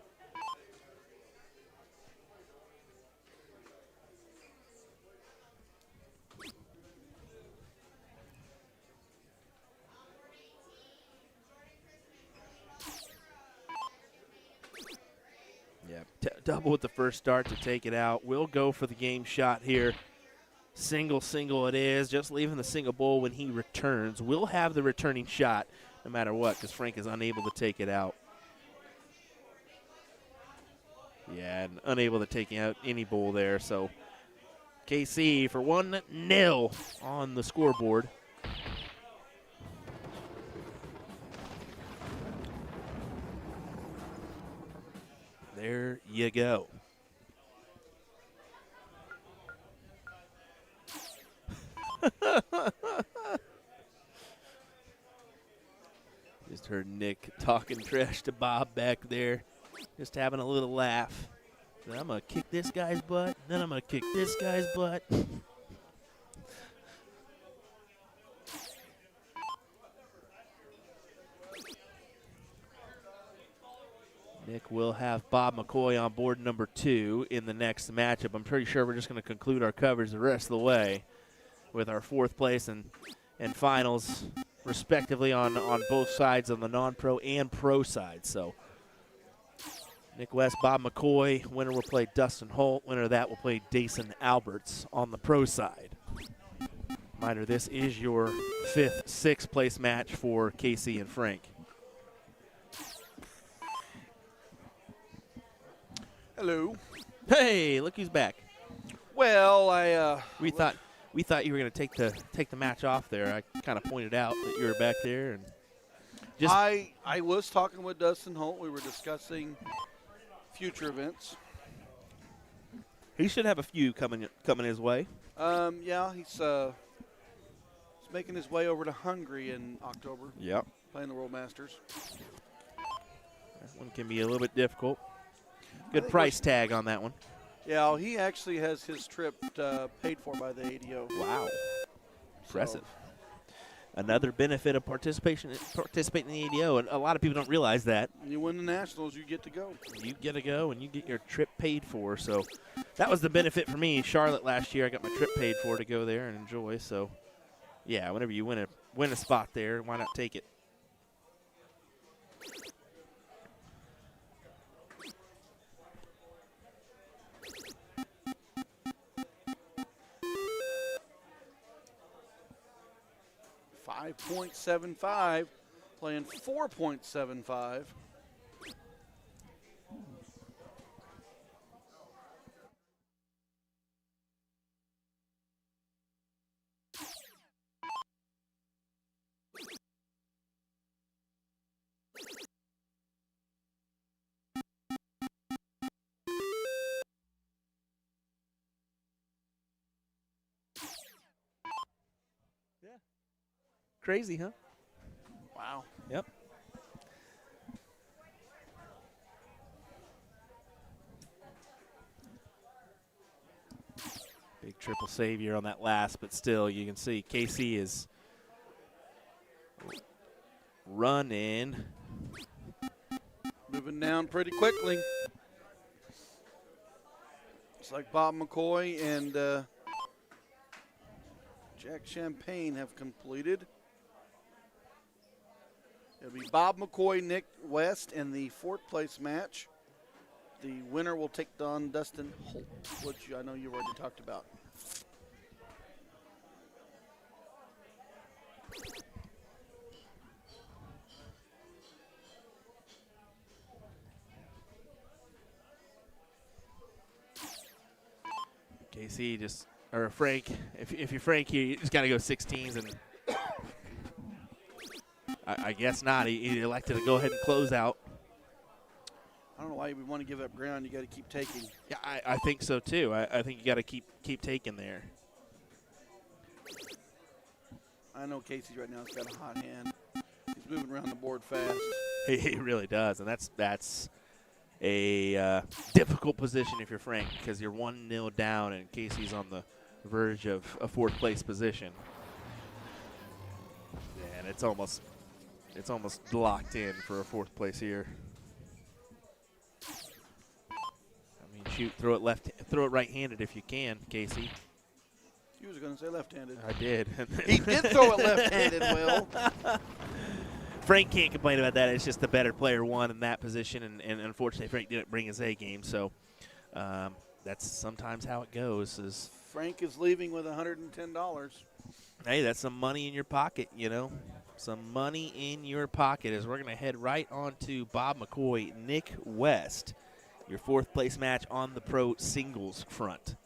Yeah, double with the first start to take it out. We'll go for the game shot here. Single it is, just leaving the single bowl when he returns. We'll have the returning shot no matter what, because Frank is unable to take it out. Yeah, and unable to take out any bowl there. So KC for 1-0 on the scoreboard. There you go. Just heard Nick talking trash to Bob back there. Just having a little laugh. So I'm going to kick this guy's butt, then I'm going to kick this guy's butt. Nick will have Bob McCoy on board number 2 in the next matchup. I'm pretty sure we're just going to conclude our coverage the rest of the way with our 4th place and finals, respectively, on both sides, on the non-pro and pro side. So Nick West, Bob McCoy. Winner will play Dustin Holt. Winner of that will play Dason Alberts on the pro side. Reminder, this is your 5th, 6th place match for Casey and Frank. Hello. Hey, look who's back. Well, We thought you were going to take the match off there. I kind of pointed out that you were back there, and just I was talking with Dustin Holt. We were discussing future events. he should have a few coming his way. Yeah, he's making his way over to Hungary in October, Yep. playing the World Masters. That one can be a little bit difficult. I Good think price tag on that one. Yeah, he actually has his trip paid for by the ADO. Wow. Impressive. So, Another benefit of participating in the ADO, and a lot of people don't realize that. when you win the Nationals, you get to go. You get to go and you get your trip paid for. So that was the benefit for me. Charlotte last year, I got my trip paid for to go there and enjoy. So, yeah, whenever you win a spot there, why not take it? .75, playing 4.75. Crazy, huh? Wow. Yep. Big triple savior on that last, but still, you can see Casey is running. Moving down pretty quickly. It's like Bob McCoy and Jack Champagne have completed. It'll be Bob McCoy, Nick West in the 4th place match. The winner will take on Dustin Holt, which I know you've already talked about. Casey or Frank, if you're Frank here, you just got to go 16s, and I guess not. He elected to go ahead and close out. I don't know why you would want to give up ground. You got to keep taking. Yeah, I think so too. I think you got to keep taking there. I know Casey right now has got a hot hand. He's moving around the board fast. He really does, and that's a difficult position if you're Frank, because you're 1-0 down and Casey's on the verge of a 4th place position. And it's almost locked in for a 4th place here. I mean, shoot, throw it right-handed if you can, Casey. You was going to say left-handed. I did. He did throw it left-handed, Will. Frank can't complain about that. It's just the better player won in that position, and unfortunately Frank didn't bring his A game. So that's sometimes how it goes. Is Frank is leaving with $110. hey, that's some money in your pocket, you know. Some money in your pocket as we're going to head right on to Bob McCoy, Nick West, your 4th place match on the pro singles front.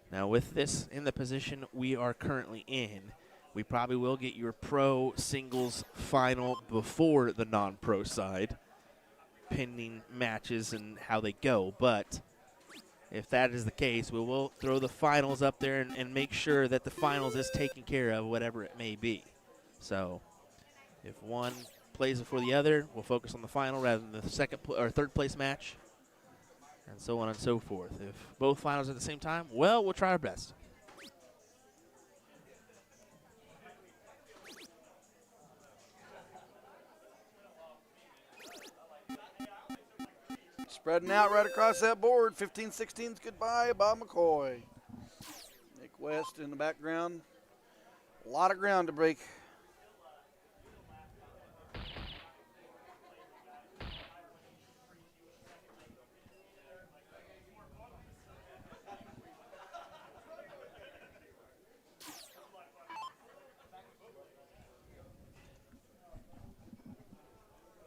Now with this in the position we are currently in, we probably will get your pro singles final before the non-pro side, pending matches and how they go. But if that is the case, we will throw the finals up there and make sure that the finals is taken care of, whatever it may be. So if one plays before the other, we'll focus on the final rather than the 3rd place match, and so on and so forth. If both finals at the same time, well, we'll try our best. Spreading out right across that board. 15-16's goodbye, Bob McCoy. Nick West in the background. A lot of ground to break.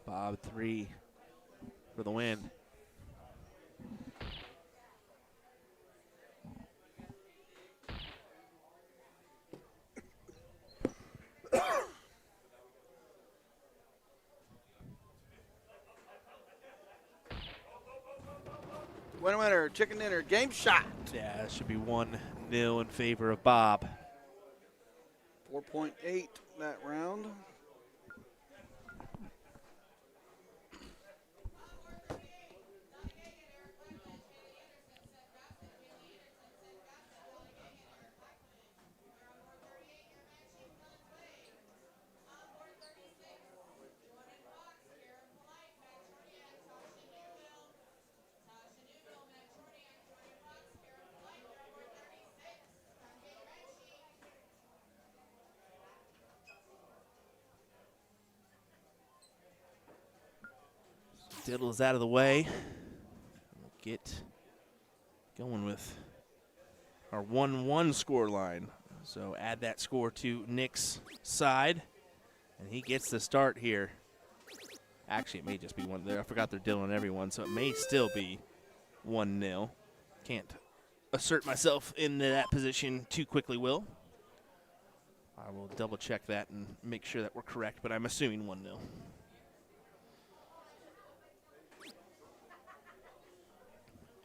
Bob 3 for the win. Winner, chicken dinner, game shot. Yeah, it should be 1-0 in favor of Bob. 4.8 that round. Diddle's out of the way. We'll get going with our 1-1 score line. So add that score to Nick's side, and he gets the start here. Actually, it may just be one there. I forgot they're diddling everyone, so it may still be 1-0. Can't assert myself into that position too quickly, Will. I will double check that and make sure that we're correct, but I'm assuming 1-0.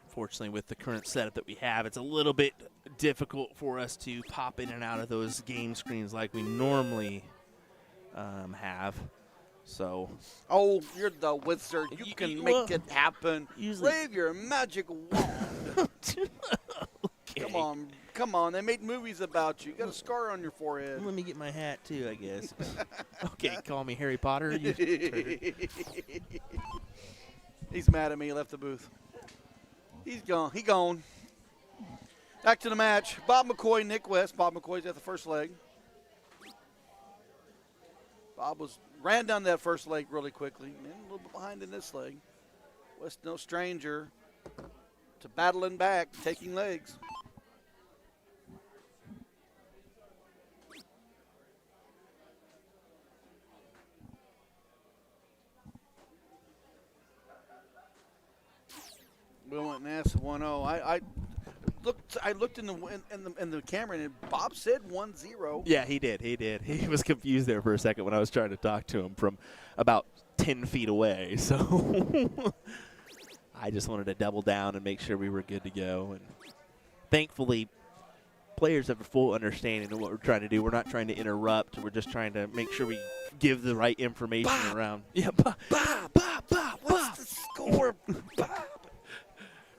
Fortunately, with the current setup that we have, it's a little bit difficult for us to pop in and out of those game screens like we normally have. So, Oh, you're the wizard. You can make it happen. usually- Wave your magic wand. okay. Come on. They made movies about you. You got a scar on your forehead. Let me get my hat too, I guess. Okay, call me Harry Potter. You turd. He's mad at me. He left the booth. He's gone. He gone. Back to the match. Bob McCoy, Nick West. Bob McCoy's at the first leg. Bob ran down that first leg really quickly. And a little bit behind in this leg. West no stranger to battling back, taking legs. We went and asked 1-0. I looked in the camera and Bob said 1-0. Yeah, he did. He was confused there for a second when I was trying to talk to him from about 10 feet away. So I just wanted to double down and make sure we were good to go. And thankfully, players have a full understanding of what we're trying to do. We're not trying to interrupt. We're just trying to make sure we give the right information around. Yeah, Bob. What's the score? Bob.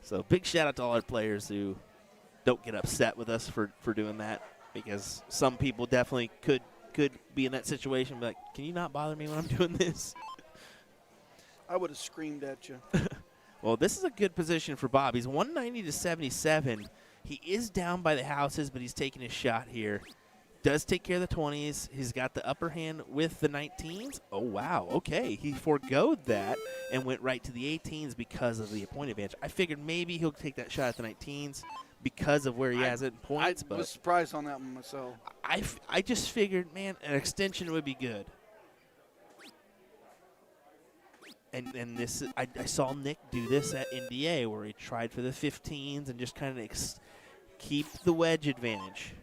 So big shout out to all our players who don't get upset with us for doing that, because some people definitely could be in that situation and be like, can you not bother me when I'm doing this? I would have screamed at you. Well, this is a good position for Bob. He's 190 to 77. He is down by the houses, but he's taking his shot here. Does take care of the 20s. He's got the upper hand with the 19s. Oh, wow. Okay. He foregoed that and went right to the 18s because of the point advantage. I figured maybe he'll take that shot at the 19s because of where he has it in points. I was surprised on that one myself. I just figured, man, an extension would be good. And this, I saw Nick do this at NDA where he tried for the 15s and just kind of keep the wedge advantage.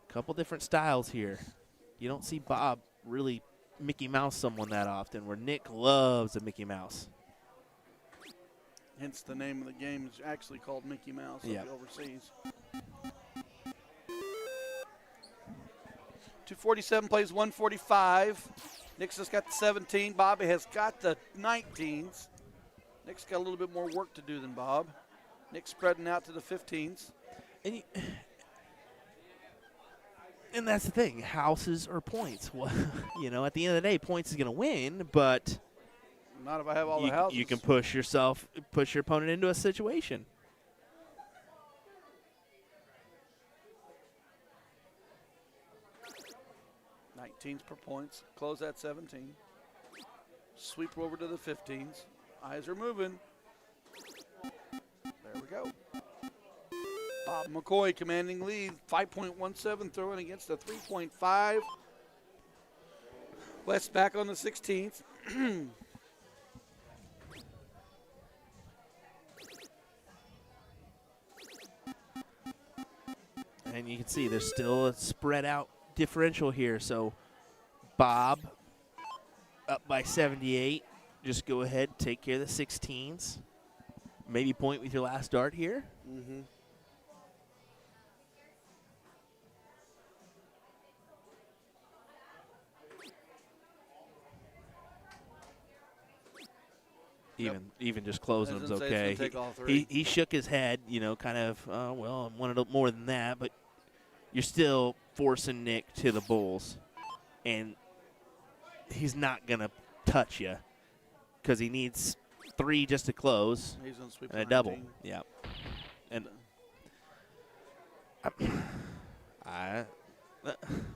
Couple different styles here. You don't see Bob really Mickey Mouse someone that often, where Nick loves a Mickey Mouse. Hence the name of the game is actually called Mickey Mouse overseas. 247 plays 145. Nick's just got the 17. Bobby has got the 19s. Nick's got a little bit more work to do than Bob. Nick's spreading out to the 15s. And that's the thing, houses or points. Well, you know, at the end of the day, points is going to win, but Not if I have all the houses. You can push your opponent into a situation. $19s per points. Close at 17. Sweep over to the 15s. Eyes are moving. There we go. Bob McCoy commanding lead. 5.17 throwing against a 3.5. West back on the 16th. And you can see there's still a spread out differential here. So Bob up by 78. Just go ahead, take care of the 16s. Maybe point with your last dart here. Mm-hmm. Even just closing I was them's gonna say it's okay. gonna take all three. He shook his head, kind of, well, I wanted more than that, but you're still forcing Nick to the bulls. And he's not going to touch you because he needs 3 just to close He's gonna sweep and a the double. 19. Yeah. And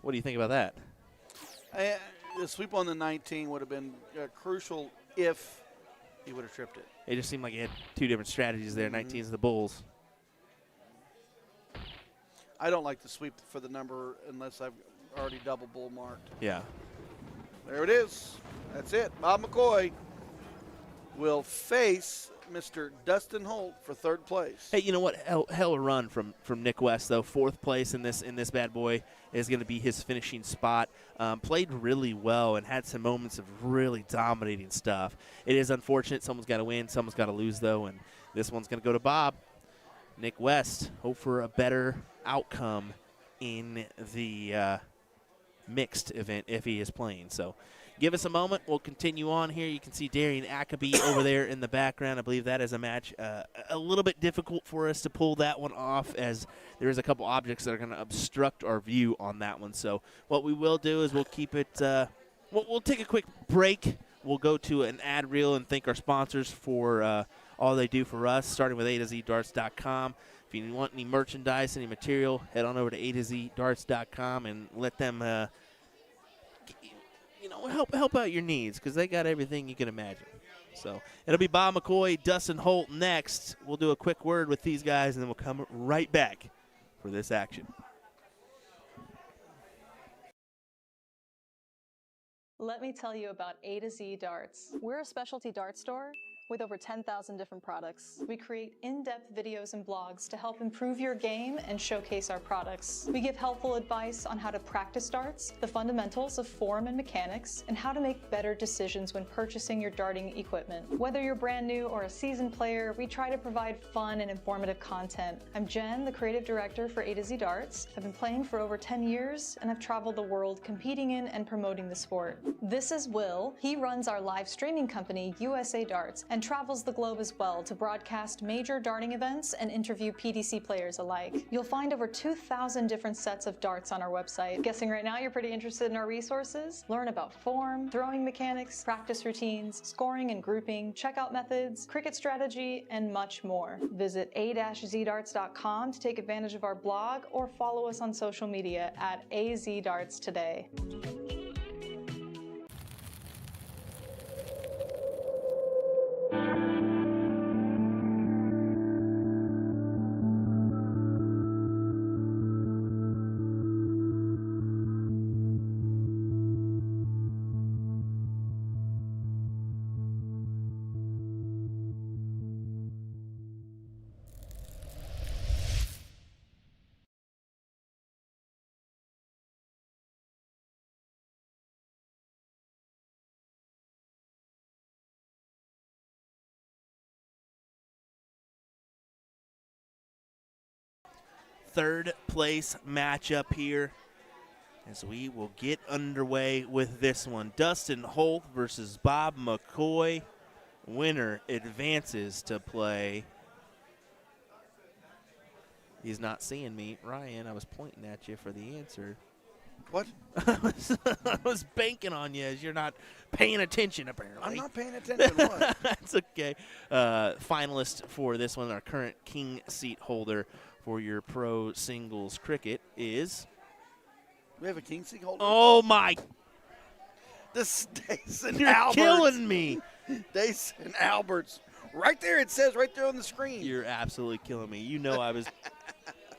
what do you think about that? The sweep on the 19 would have been crucial if he would have tripped it. It just seemed like he had 2 different strategies there. 19's the bulls. I don't like to sweep for the number unless I've already double bull marked. Yeah. There it is. That's it. Bob McCoy will face Mr. Dustin Holt for 3rd place. Hey, you know what? Hell a run from Nick West though. 4th place in this bad boy is going to be his finishing spot. Played really well and had some moments of really dominating stuff. It is unfortunate. Someone's got to win. Someone's got to lose though, and this one's going to go to Bob. Nick West. Hope for a better outcome in the mixed event if he is playing. So. Give us a moment. We'll continue on here. You can see Darian Ackaby over there in the background. I believe that is a match a little bit difficult for us to pull that one off as there is a couple objects that are going to obstruct our view on that one. So what we will do is we'll keep it we'll take a quick break. We'll go to an ad reel and thank our sponsors for all they do for us, starting with A2ZDarts.com. If you want any merchandise, any material, head on over to A2ZDarts.com and let them help out your needs because they got everything you can imagine. So it'll be Bob McCoy, Dustin Holt next. We'll do a quick word with these guys, and then we'll come right back for this action. Let me tell you about A2Z Darts. We're a specialty dart store with over 10,000 different products. We create in-depth videos and blogs to help improve your game and showcase our products. We give helpful advice on how to practice darts, the fundamentals of form and mechanics, and how to make better decisions when purchasing your darting equipment. Whether you're brand new or a seasoned player, we try to provide fun and informative content. I'm Jen, the creative director for A2Z Darts. I've been playing for over 10 years, and I've traveled the world competing in and promoting the sport. This is Will. He runs our live streaming company, USA Darts, and travels the globe as well to broadcast major darting events and interview PDC players alike. You'll find over 2,000 different sets of darts on our website. Guessing right now you're pretty interested in our resources? Learn about form, throwing mechanics, practice routines, scoring and grouping, checkout methods, cricket strategy, and much more. Visit a-zdarts.com to take advantage of our blog or follow us on social media at AZDarts today. Third place matchup here as we will get underway with this one. Dustin Holt versus Bob McCoy. Winner advances to play. He's not seeing me. Ryan, I was pointing at you for the answer. What? I was banking on you as you're not paying attention, apparently. I'm not paying attention. What? That's okay. Finalist for this one, our current king seat holder for your pro singles cricket is. We have a king seat holder. Oh my! This is Dason You're Alberts. killing me. Dason Alberts. Right there, it says right there on the screen. You're absolutely killing me. You know I was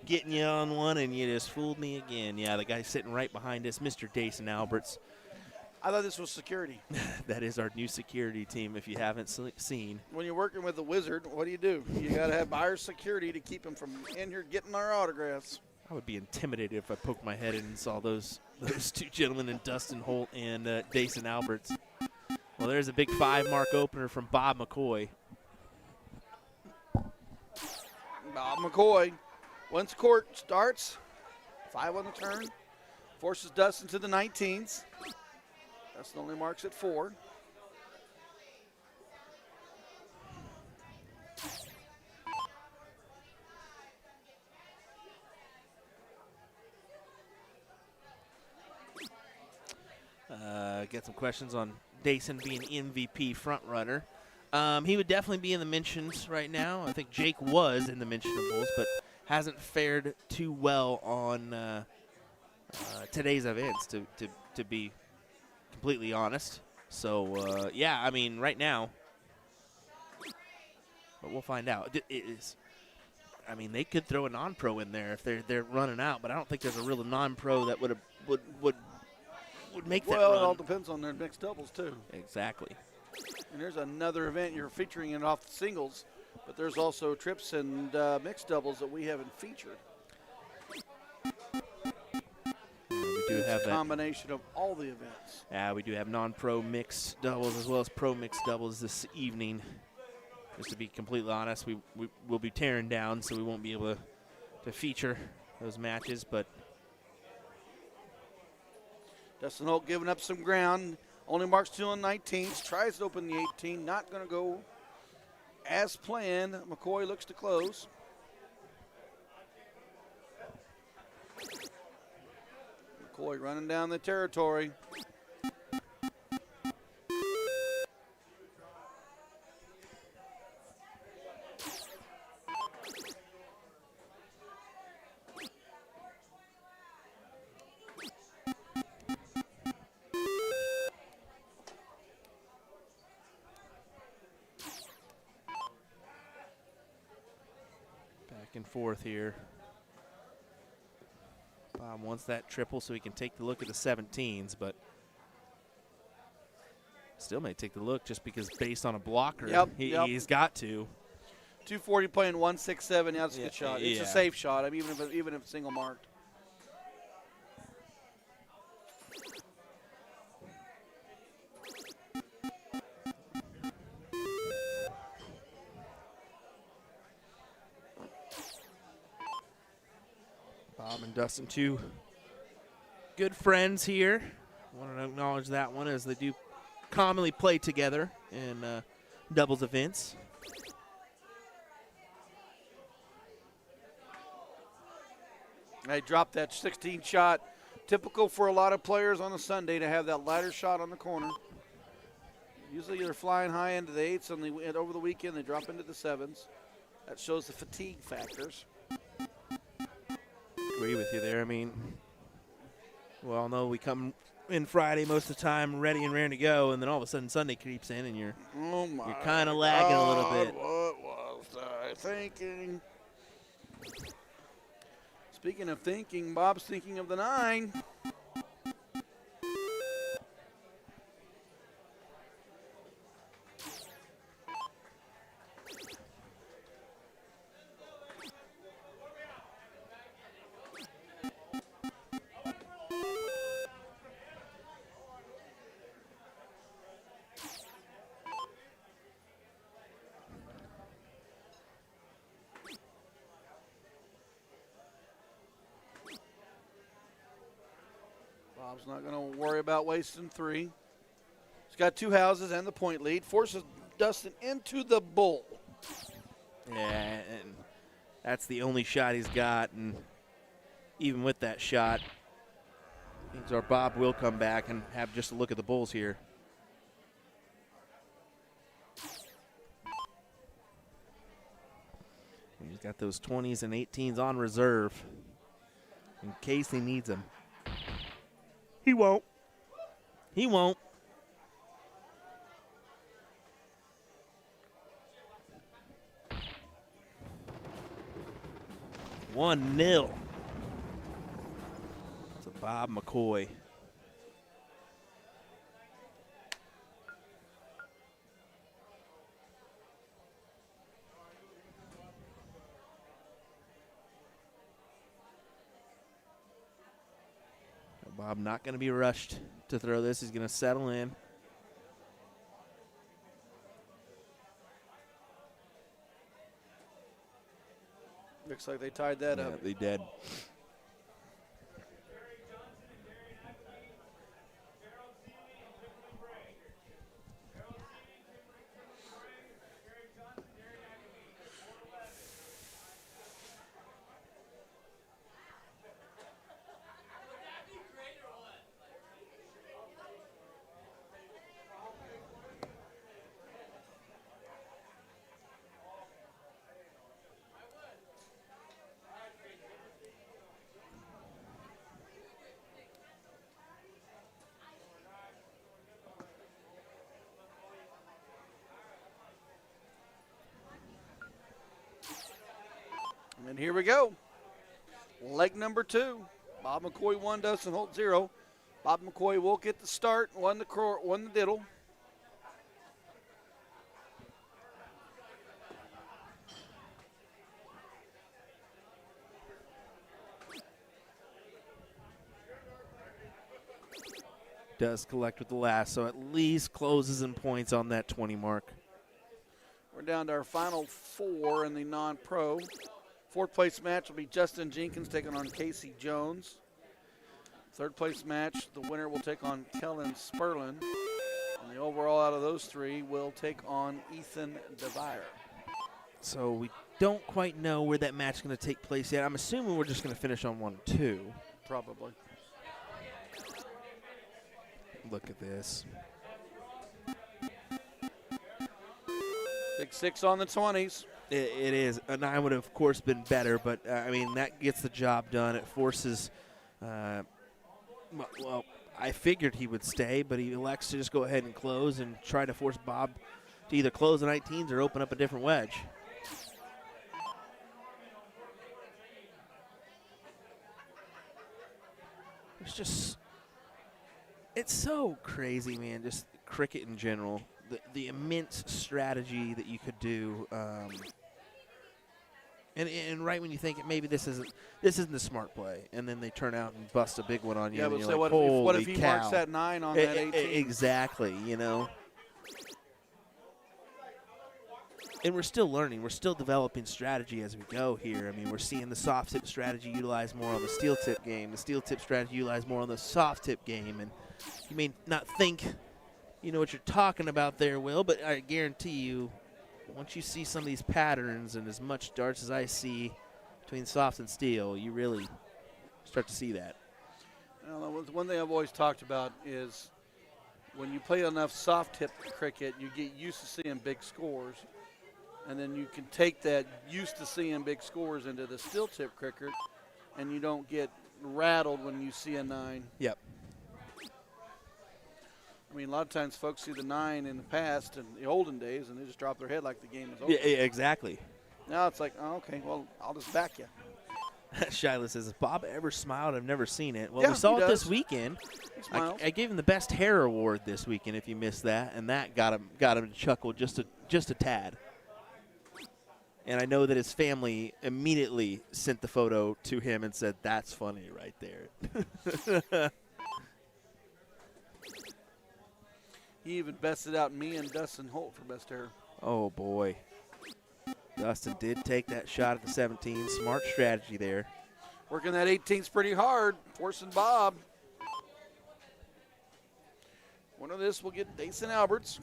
getting you on one, and you just fooled me again. Yeah, the guy sitting right behind us, Mr. Dason Alberts. I thought this was security. That is our new security team, if you haven't seen. When you're working with a wizard, what do? You got to have buyer security to keep him from in here getting our autographs. I would be intimidated if I poked my head in and saw those two gentlemen in Dustin Holt and Dason Alberts. Well, there's a big 5-mark opener from Bob McCoy. Bob McCoy, once court starts, 5 on the turn, forces Dustin to the 19s. Dustin only marks at 4. Get some questions on Dason being MVP front runner. He would definitely be in the mentions right now. I think Jake was in the mentionables, but hasn't fared too well on today's events, to be completely honest. So, yeah, I mean, right now, but we'll find out. I mean, they could throw a non-pro in there if they're running out, but I don't think there's a real non-pro that would make that Well, run. it all depends on their mixed doubles, too. Exactly. And there's another event you're featuring it off the singles, but there's also trips and mixed doubles that we haven't featured. We do have that. Combination of all the events. Yeah, we do have non-pro mixed doubles as well as pro mixed doubles this evening. Just to be completely honest, we will be tearing down, so we won't be able to feature those matches. But Dustin Holt giving up some ground. Only marks 2 on 19s. Tries to open the 18. Not going to go as planned. McCoy looks to close. McCoy running down the territory. back and forth here. Bob wants that triple so he can take the look at the 17s, but still may take the look just because based on a blocker, he's got to. 240 playing 167. Yeah, that's a good shot. It's yeah. a safe shot. I mean, even if it's single marked. Bob and Dustin, two good friends here. I want to acknowledge that one as they do commonly play together in doubles events. They dropped that 16 shot. Typical for a lot of players on a Sunday to have that ladder shot on the corner. Usually they're flying high into the 8s, and over the weekend they drop into the 7s. That shows the fatigue factors. Agree with you there. I mean, we all know we come in Friday most of the time ready and raring to go, and then all of a sudden Sunday creeps in and you're kind of lagging a little bit. What was I thinking? Speaking of thinking, Bob's thinking of the 9. Bob's not going to worry about wasting 3. He's got 2 houses and the point lead. Forces Dustin into the bull. Yeah, and that's the only shot he's got, and even with that shot, Means our Bob will come back and have just a look at the Bulls here. He's got those 20s and 18s on reserve in case he needs them. He won't. He won't. One nil to Bob McCoy. Bob not going to be rushed to throw this. He's going to settle in. Looks like they tied that up. They did. And here we go. Leg number 2. Bob McCoy 1, Dustin Holt 0. Bob McCoy will get the start, won the diddle. Does collect with the last, so at least closes in points on that 20 mark. We're down to our final 4 in the non-pro. Fourth place match will be Justin Jenkins taking on Casey Jones. Third place match, the winner will take on Kellen Sperlin. And the overall out of those 3 will take on Ethan DeVire. So we don't quite know where that match is going to take place yet. I'm assuming we're just going to finish on 1 and 2. Probably. Look at this. Big 6 on the 20s. It is. A 9 would have, of course, been better, but, I mean, that gets the job done. It forces, well, I figured he would stay, but he elects to just go ahead and close and try to force Bob to either close the 19s or open up a different wedge. It's just, it's so crazy, man, just cricket in general. The immense strategy that you could do, and right when you think maybe this isn't the smart play, and then they turn out and bust a big one on you. Yeah, and but you're so like, what if he cow. marks that 9 on that 18? Exactly, you know. And we're still learning. We're still developing strategy as we go here. I mean, we're seeing the soft tip strategy utilized more on the steel tip game. The steel tip strategy utilized more on the soft tip game, and you may not think you know what you're talking about there, Will, but I guarantee you, once you see some of these patterns and as much darts as I see between soft and steel, you really start to see that. Well, one thing I've always talked about is when you play enough soft tip cricket, you get used to seeing big scores, and then you can take that used to seeing big scores into the steel tip cricket, and you don't get rattled when you see a 9. Yep. I mean, a lot of times folks see the 9 in the past, in the olden days, and they just drop their head like the game is over. Yeah, exactly. Now it's like, oh, okay, well, I'll just back you. Shiloh says, if Bob ever smiled, I've never seen it. Well, Yeah, we saw he it this does. weekend. He smiles. I gave him the best hair award this weekend if you missed that, and that got him to chuckle just a tad. And I know that his family immediately sent the photo to him and said, that's funny right there. He even bested out me and Dustin Holt for best hair. Oh, boy. Dustin did take that shot at the 17. Smart strategy there. Working that 18's pretty hard, forcing Bob. One of this will get Dason Alberts.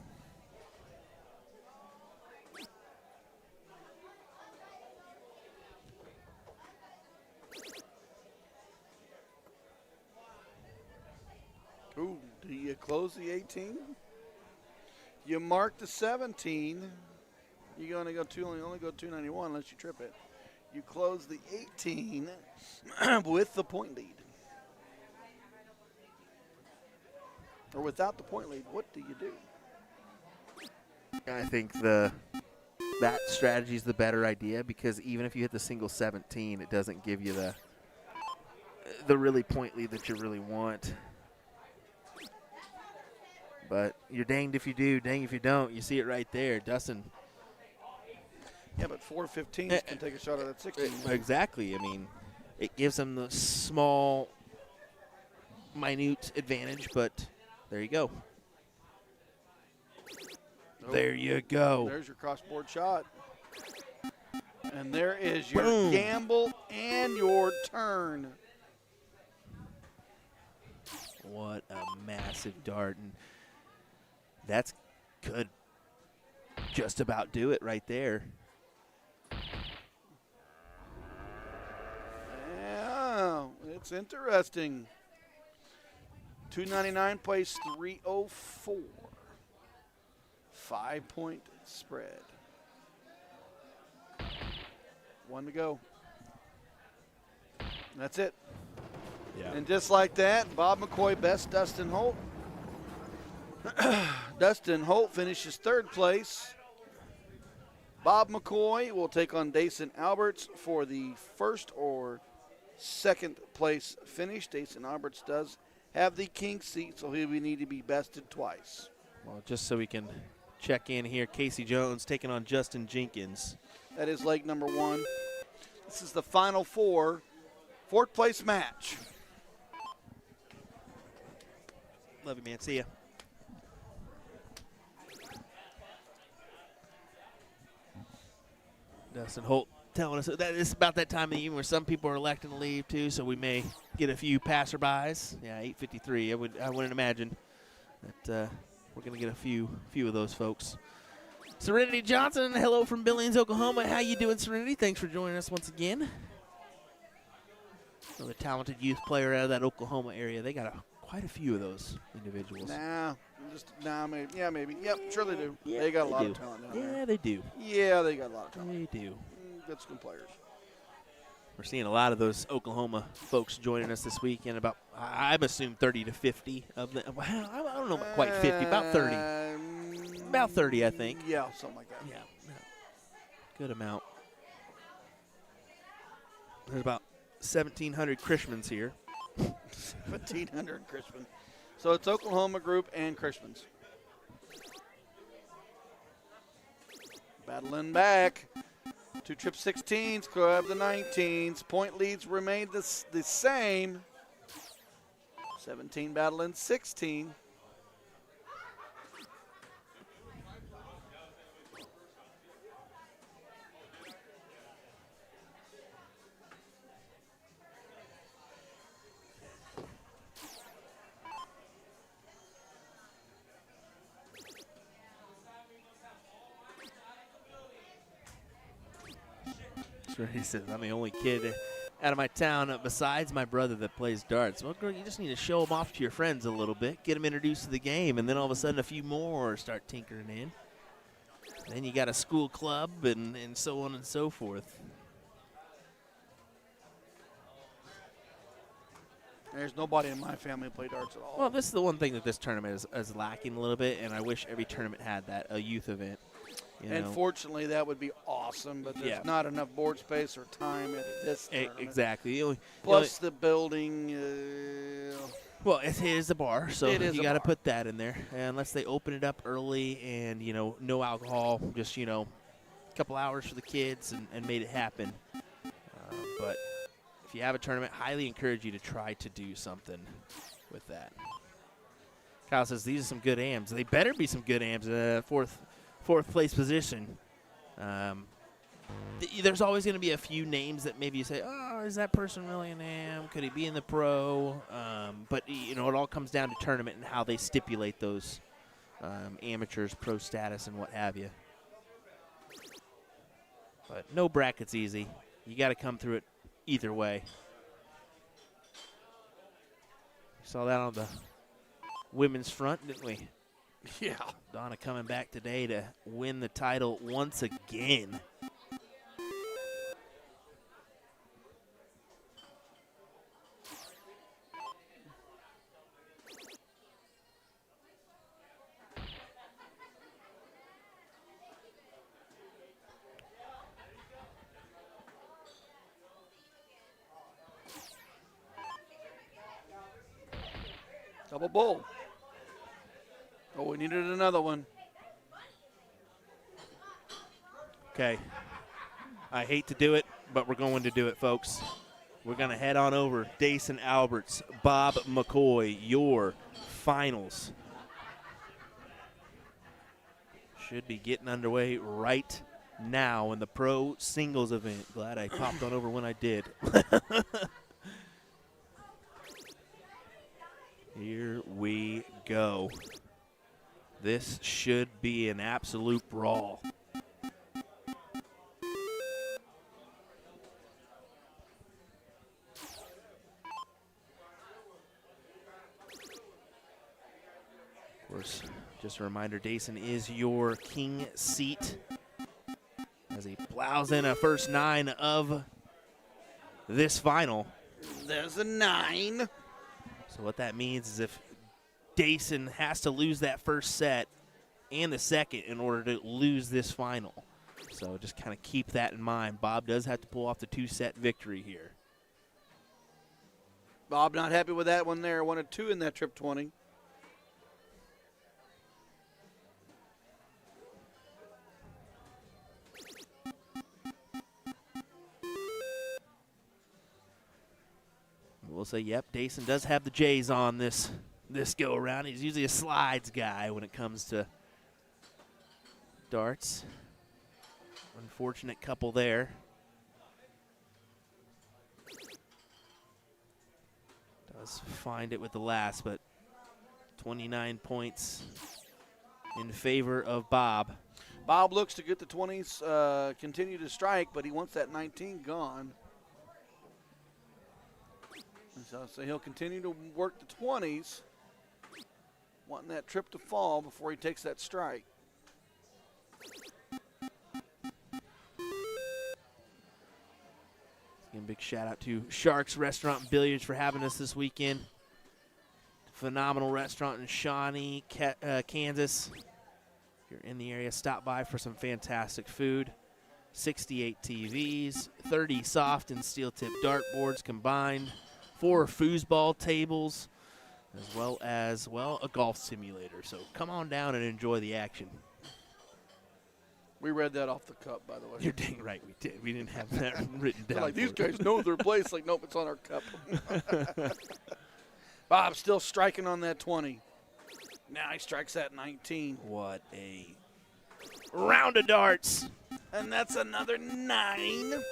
close the 18. You mark the 17. You're going to go only go 291 unless you trip it. You close the 18 with the point lead. Or without the point lead, what do you do? I think that strategy is the better idea, because even if you hit the single 17, it doesn't give you the really point lead that you really want. But you're danged if you do, dang if you don't. You see it right there. Dustin. Yeah, but 4-15s can take a shot at that 16. Exactly. I mean, it gives them the small, minute advantage, but there you go. Oh, there you go. There's your cross-board shot. And there is your Boom. gamble and your turn. What a massive dart. And that's could just about do it right there. Yeah, it's interesting. 299 plays 304. 5-point spread. 1 to go. That's it. Yeah. And just like that, Bob McCoy best Dustin Holt. Dustin Holt finishes 3rd place. Bob McCoy will take on Dason Alberts for the 1st or 2nd place finish. Dason Alberts does have the king seat, so he will need to be bested twice. Well, just so we can check in here, Casey Jones taking on Justin Jenkins. That is leg number 1. This is the final 4, 4th place match. Love you, man. See ya. Dustin Holt telling us that it's about that time of the evening where some people are electing to leave too, so we may get a few passerbys. Yeah, 8:53. I wouldn't imagine that we're gonna get a few of those folks. Serenity Johnson, hello from Billiards, Oklahoma. How you doing, Serenity? Thanks for joining us once again. Another talented youth player out of that Oklahoma area. They got quite a few of those individuals. Maybe. Yeah, maybe. Yep, sure they do. Yeah, they got a lot do. of talent down Yeah, there. they do. Yeah, they got a lot of talent. They do. Good school players. We're seeing a lot of those Oklahoma folks joining us this weekend. About, I'm assuming 30 to 50 of them. Well, I don't know about quite 50, about 30. About 30, I think. Yeah, something like that. Yeah. Good amount. There's about 1,700 Chrishmans here. 1,500 Crispin. So it's Oklahoma group and Crispins. Battling back. 2 trip 16s, grab the 19s. Point leads remain the same. 17 battling 16. He says, I'm the only kid out of my town besides my brother that plays darts. Well, girl, you just need to show them off to your friends a little bit, get them introduced to the game, and then all of a sudden a few more start tinkering in. And then you got a school club and so on and so forth. There's nobody in my family who play darts at all. Well, this is the one thing that this tournament is lacking a little bit, and I wish every tournament had that, a youth event. And fortunately, that would be awesome, but there's not enough board space or time at this tournament. Exactly. Plus the building. Well, it is a bar, so you got to put that in there. Unless they open it up early and, no alcohol, just, a couple hours for the kids and made it happen. But if you have a tournament, highly encourage you to try to do something with that. Kyle says these are some good AMs. They better be some good AMs. Fourth place position. There's always going to be a few names that maybe you say, oh, is that person really an AM? Could he be in the pro? But, it all comes down to tournament and how they stipulate those amateurs, pro status, and what have you. But no bracket's easy. You got to come through it either way. Saw that on the women's front, didn't we? Yeah. Donna coming back today to win the title once again. Double bowl. Oh, we needed another one. Okay. I hate to do it, but we're going to do it, folks. We're going to head on over. Dason Alberts, Bob McCoy, your finals should be getting underway right now in the pro singles event. Glad I popped on over when I did. Here we go. This should be an absolute brawl. Of course, just a reminder, Dason is your king seat as he plows in a first 9 of this final. There's a 9. So what that means is if Dason has to lose that first set and the second in order to lose this final. So just kind of keep that in mind. Bob does have to pull off the 2-set victory here. Bob not happy with that one there. Wanted 2 in that trip 20. We'll say, yep, Dason does have the J's on this go around. He's usually a slides guy when it comes to darts. Unfortunate couple there. Does find it with the last, but 29 points in favor of Bob. Bob looks to get the 20s, continue to strike, but he wants that 19 gone. So he'll continue to work the 20s, wanting that trip to fall before he takes that strike. Again, big shout out to Sharks Restaurant and Billiards for having us this weekend. Phenomenal restaurant in Shawnee, Kansas. If you're in the area, stop by for some fantastic food. 68 TVs, 30 soft and steel tip dartboards combined, 4 foosball tables, as well as, well, a golf simulator. So come on down and enjoy the action. We read that off the cup, by the way. You're dang right we did. We didn't have that written They're down. like, these for you. guys know their place. Like, nope, it's on our cup. Bob still striking on that 20. Now he strikes that 19. What a round of darts. And that's another 9.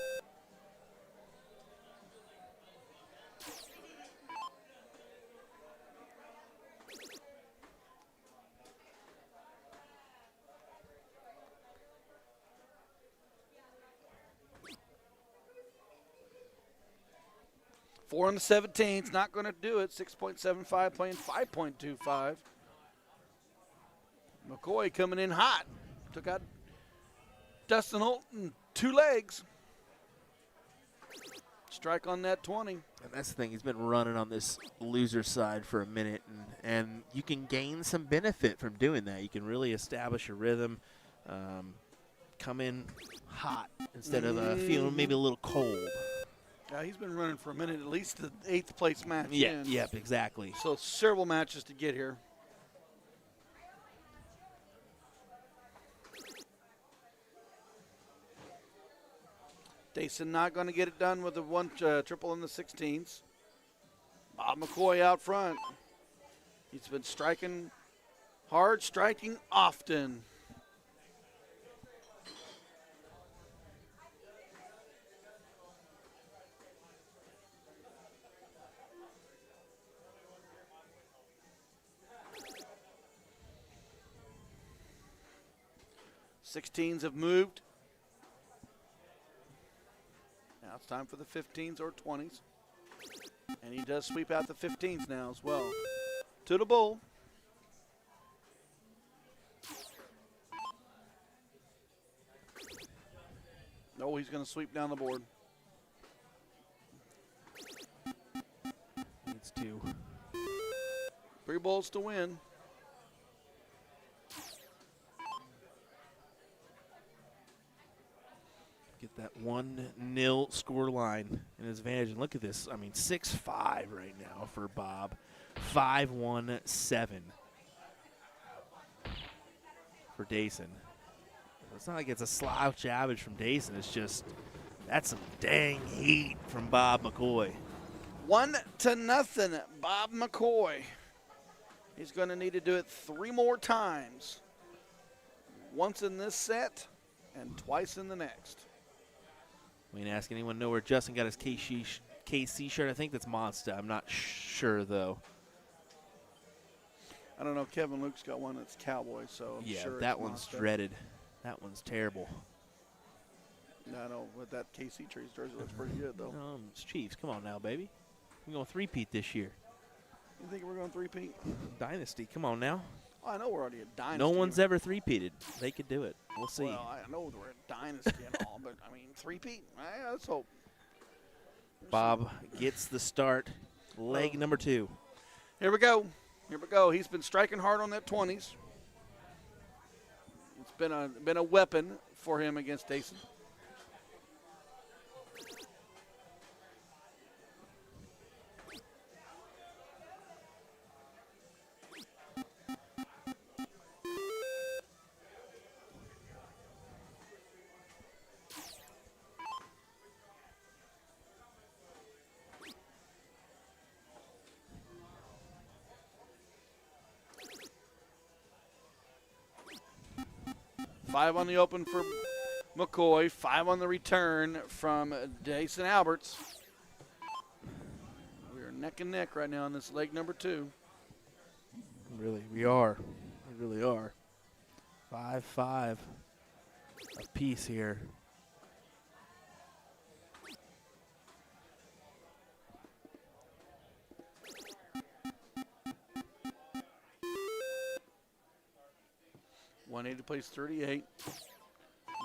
Four on the 17's not going to do it. 6.75 playing 5.25. McCoy coming in hot. Took out Dustin Holt in 2 legs. Strike on that 20. And that's the thing. He's been running on this loser side for a minute, and you can gain some benefit from doing that. You can really establish a rhythm, come in hot instead of feeling maybe a little cold. Yeah, he's been running for a minute, at least the 8th place match. Yeah, in. yep, exactly. So several matches to get here. Dason not going to get it done with the one triple in the 16s. Bob McCoy out front. He's been striking hard, striking often. Sixteens have moved. Now it's time for the 15s or 20s. And he does sweep out the 15s now as well. To the bull. double. He's going to sweep down the board. Needs to. 3 balls to win. Get that 1-0 score line in his advantage. And look at this. I mean, 6-5 right now for Bob. 5-1-7 for Dayson. It's not like it's a slouch average from Dayson. It's just that's some dang heat from Bob McCoy. 1-0, Bob McCoy. He's going to need to do it 3 more times. Once in this set and twice in the next. We didn't ask anyone know where Justin got his KC shirt. I think that's Monster. I'm not sure, though. I don't know. Kevin Luke's got one that's Cowboy, so I'm Yeah, sure that it's one's Monster. dreaded. That one's terrible. I know, but that KC Trees jersey looks pretty good, though. It's Chiefs. Come on now, baby. We're going 3-peat this year. You think we're going 3-peat? Dynasty. Come on now. Oh, I know we're already a dynasty. No one's ever 3-peated. They could do it. We'll see. Well, I know we're a dynasty and all, but, I mean, 3-peat? Let's hope. Bob gets the start. Leg number 2. Here we go. Here we go. He's been striking hard on that 20s. It's been a weapon for him against Dayson. Five on the open for McCoy. 5 on the return from Jason Alberts. We are neck and neck right now in this leg number 2. Really, we are. We really are. 5-5 apiece here. One 180 plays 38.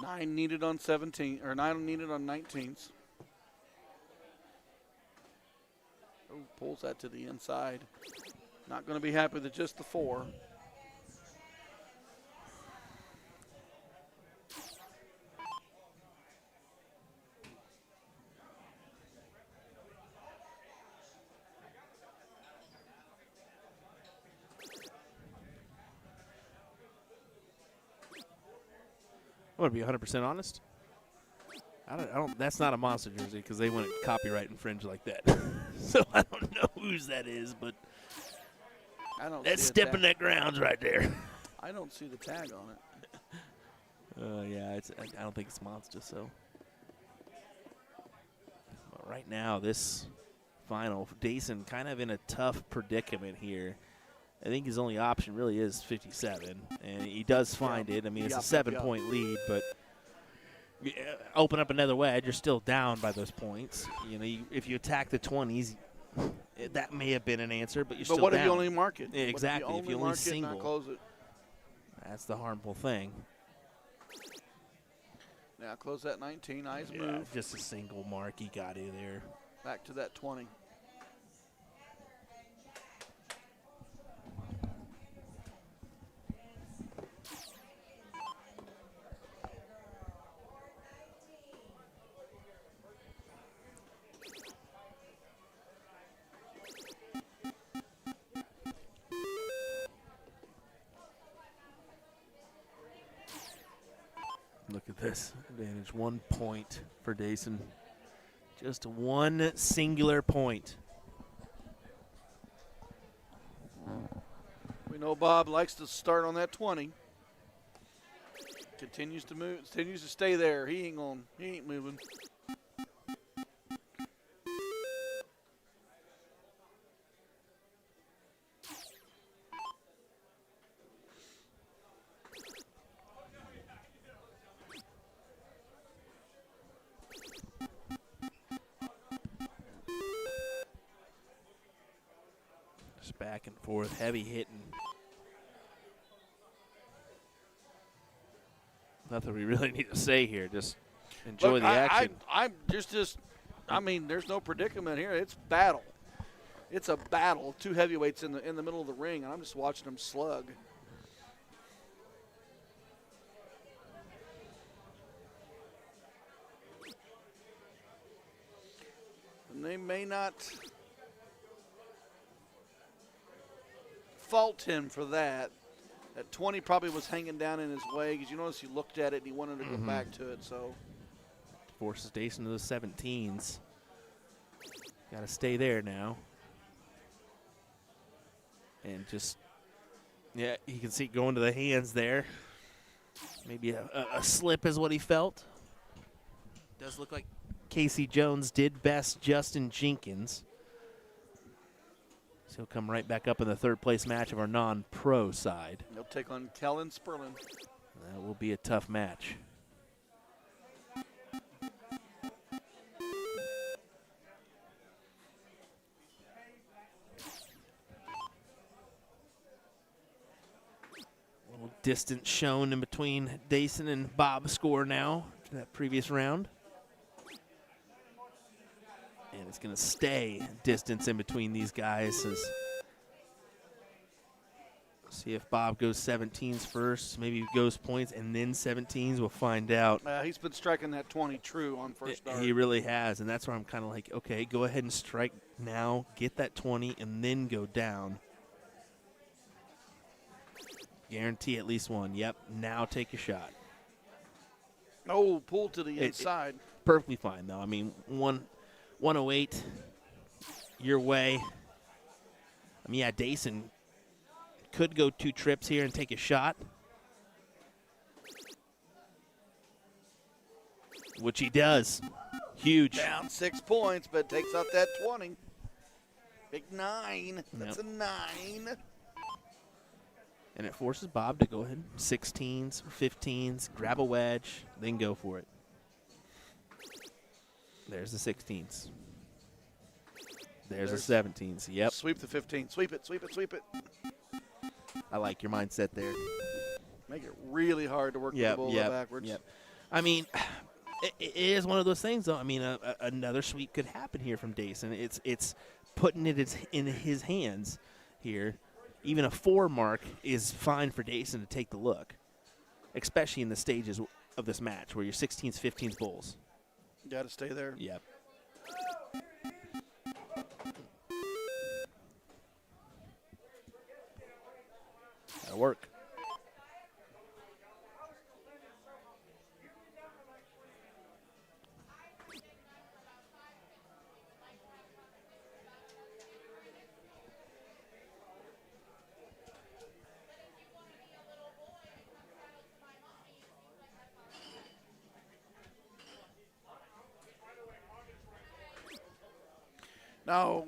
9 needed on 17, or 9 needed on 19s. Oh, pulls that to the inside. Not going to be happy with just the 4. I'm gonna be 100% honest. I don't. That's not a Monster jersey because they wouldn't copyright infringe like that. So I don't know whose that is, but I don't that's see a stepping tag. that grounds right there. I don't see the tag on it. Yeah, I don't think it's Monster. So but right now, this final, Dayson kind of in a tough predicament here. I think his only option really is 57, and he does find it. I mean, it's a 7-point lead, but open up another wedge, you're still down by those points. You know, if you attack the 20s, that may have been an answer, but you're still down. But what if you only mark it? Yeah, exactly. If you only mark it and not single, close it. that's the harmful thing. Now close that 19. Eyes Yeah, move. just a single mark, he got you there. Back to that 20. Look at this advantage. 1 point for Dayson. Just one singular point. We know Bob likes to start on that 20. Continues to move, continues to stay there. He ain't moving. Just back and forth, heavy hitting. Nothing we really need to say here. Just Enjoy Look, the action. I'm just, I mean, there's no predicament here. It's battle. It's a battle. Two heavyweights in the middle of the ring, and I'm just watching them slug. And they may not fault him for that. That 20 probably was hanging down in his way because you notice he looked at it and he wanted to go back to it. So Forces Dason to the 17s. Got to stay there now. And just, yeah, you can see it going to the hands there. Maybe a slip is what he felt. Does look like Casey Jones did best Justin Jenkins. So he'll come right back up in the third place match of our non-pro side. he'll take on Kellen Sperlin. That will be a tough match. A little distance shown in between Dason and Bob's score now to that previous round. And it's going to stay distance in between these guys. As see if Bob goes 17s first, maybe goes points and then 17s. We'll find out. He's been striking that 20 true on first start. He really has, and that's where I'm kind of like, okay, go ahead and strike now, get that 20, and then go down. Guarantee at least one. Yep, now take a shot. Oh, pull to the inside. Perfectly fine, though. I mean, 108 your way. I mean, yeah, Dason could go 2 trips here and take a shot, which he does. Huge. Down 6 points, but takes out that 20. Big 9. That's Yep. a 9. And it forces Bob to go ahead, 16s, 15s, grab a wedge, then go for it. There's the 16s. There's the 17s. Yep, Sweep the 15. Sweep it, sweep it, sweep it. I like your mindset there. Make it really hard to work the ball backwards. Yep. I mean, it is one of those things, though. I mean, another sweep could happen here from Dason. It's putting it in his hands here. Even a 4 mark is fine for Dason to take the look, especially in the stages of this match where you're 16s, 15s, bulls. Got to stay there. Yep. That'll work.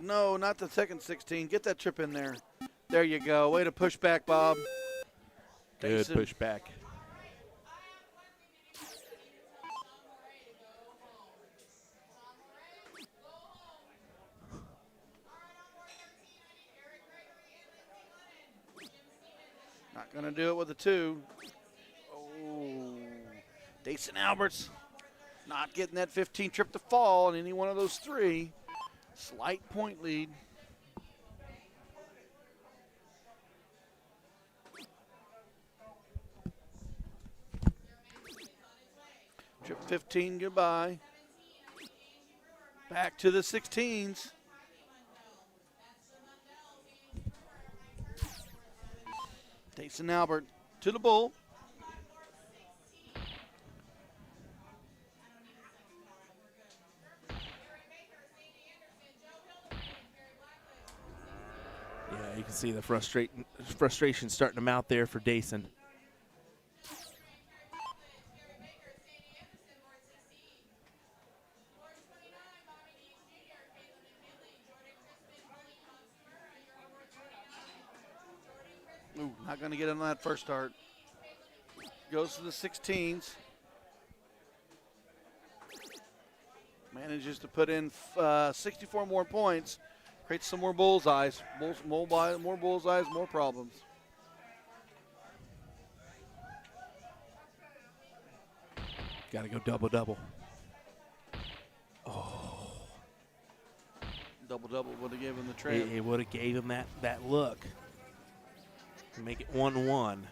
No, not the second 16. Get that trip in there. There you go. Way to push back, Bob. Good Dason. push back. Not going to do it with a 2. Oh, Dason Alberts not getting that 15 trip to fall on any one of those 3. Slight point lead. Trip 15, goodbye. Back to the 16s. Dason Albert to the bull. Yeah, you can see the frustration starting to mount there for Dason. Ooh, not going to get on that first start. Goes to the 16s. Manages to put in 64 more points. Creates some more bullseyes. More bullseyes, more problems. Got to go double-double. Double-double would have given him the trap. It would have gave him that look to make it 1-1.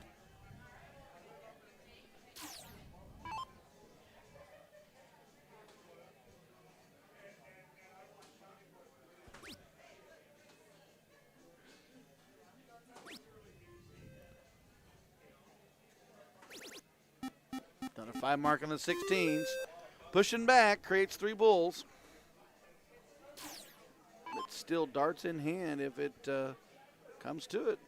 Done a 5 mark on the 16s. Pushing back, creates 3 bulls. But still darts in hand if it comes to it.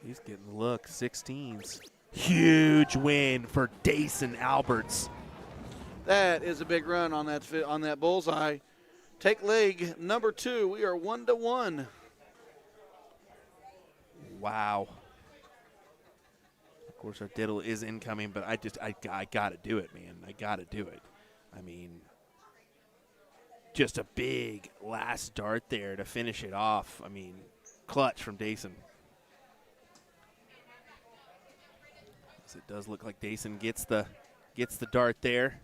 He's getting the look, 16s. Huge win for Dason Alberts. That is a big run on that bullseye. Take leg number 2. We are 1-1. Wow. Of course, our diddle is incoming, but I got to do it, man. I got to do it. I mean, just a big last dart there to finish it off. I mean, clutch from Dason. As it does look like Dason gets the dart there.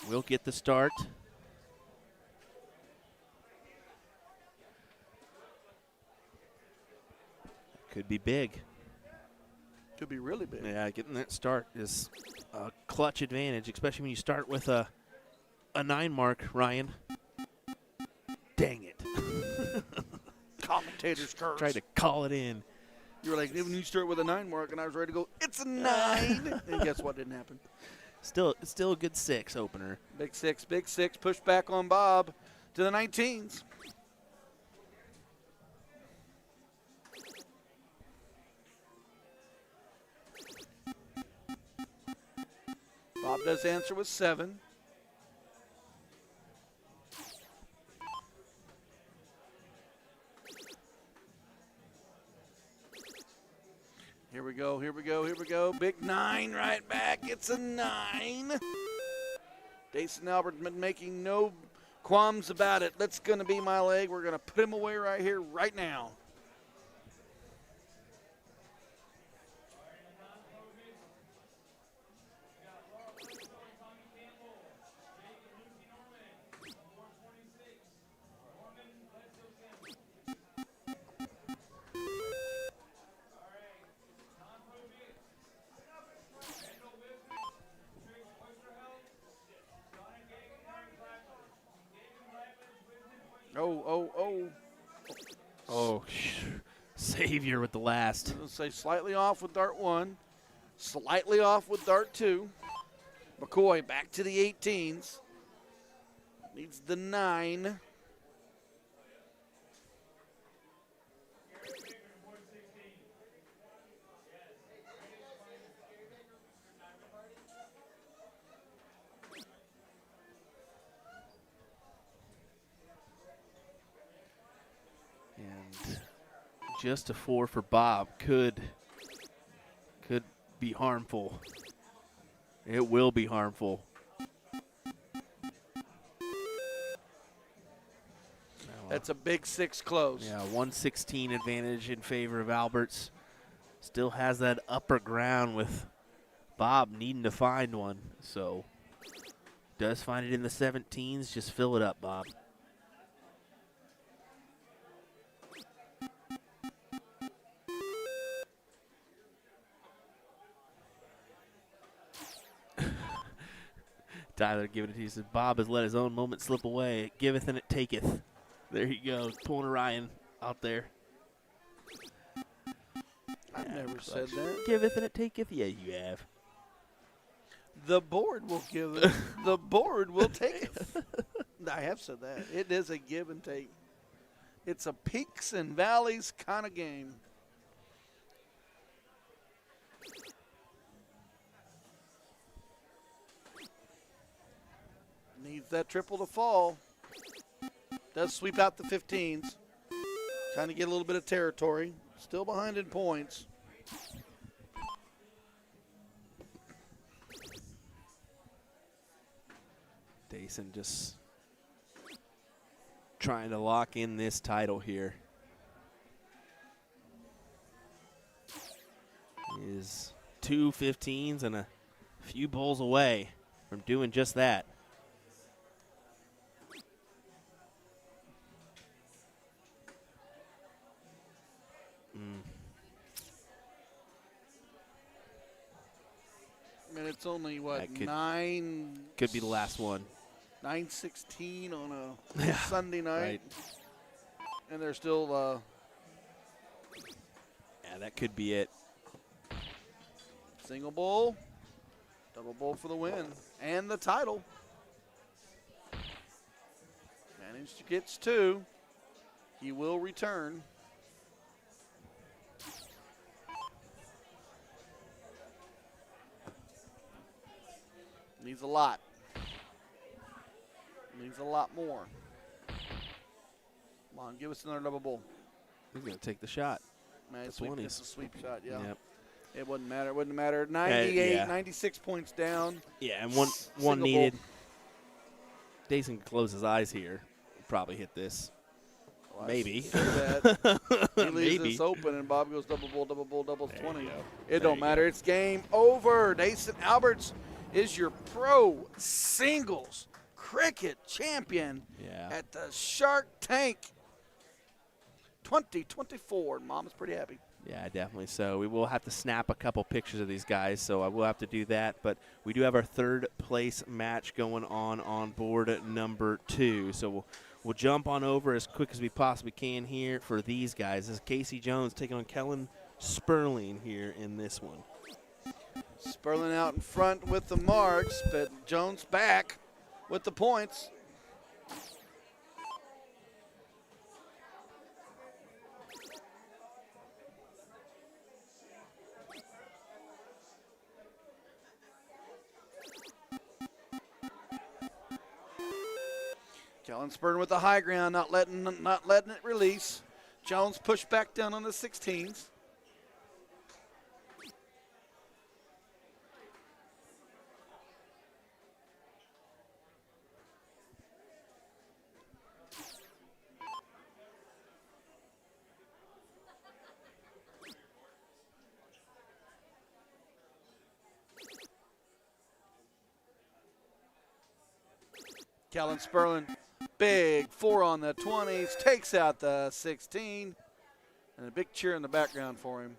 Will get the start. Could be big. Could be really big. Yeah, getting that start is a clutch advantage, especially when you start with a 9 mark, Ryan. Dang it. Commentator's curse. Tried to call it in. You were like, when you start with a 9 mark, and I was ready to go, it's a 9. And guess what didn't happen? Still a good 6 opener. Big 6, push back on Bob to the 19s. Bob does answer with 7. Here we go, here we go, here we go. Big 9 right back. It's a 9. Dason Albert's been making no qualms about it. That's going to be my leg. We're going to put him away right here, right now. Oh, Savior with the last. Let's say slightly off with dart 1, slightly off with dart 2. Pkwy back to the 18s. Needs the 9. And just a 4 for Bob could be harmful. It will be harmful. That's a big 6 close. Yeah, 116 advantage in favor of Alberts. Still has that upper ground with Bob needing to find one. So does find it in the 17s. Just fill it up, Bob. Tyler giving it to you. Says Bob has let his own moment slip away. It giveth and it taketh. There you go. Pulling a Ryan out there. I've never said that. Giveth and it taketh. Yeah, you have. The board will give it. The board will take it. I have said that. It is a give and take. It's a peaks and valleys kind of game. Needs that triple to fall. Does sweep out the 15s. Trying to get a little bit of territory. Still behind in points. Dason just trying to lock in this title here. is 2 15s and a few bowls away from doing just that. I mean, it's only, what, That could- 9? Could be the last one. 9:16 on a Yeah, Sunday night. right. And they're still Yeah, that could be it. single bowl, double bowl for the win, and the title. Managed to get 2. He will return. Needs a lot. Needs a lot more. Come on, give us another double bowl. He's going to take the shot. Man, The sweep, 20s. it's a sweep shot, yeah. Yep. It wouldn't matter. It wouldn't matter. 98, yeah. 96 points down. Yeah, and one Single needed. bowl. Dayson can close his eyes here. Probably hit this. Well, I Maybe. say that. He leaves Maybe. this open, and Bob goes double doubles There 20. you go. It There don't you matter. It's game over. Dayson Alberts is your pro singles cricket champion Yeah. at the Shark Tank 2024. Mom is pretty happy. Yeah, definitely. So we will have to snap a couple pictures of these guys, so I will have to do that. But we do have our third place match going on board number 2. So we'll jump on over as quick as we possibly can here for these guys. This is Casey Jones taking on Kellen Sperling here in this one. Sperling out in front with the marks, but Jones back with the points. Kellen Sperling with the high ground, not letting it release. Jones pushed back down on the 16s. Kellen Sperling, big 4 on the 20s, takes out the 16, and a big cheer in the background for him.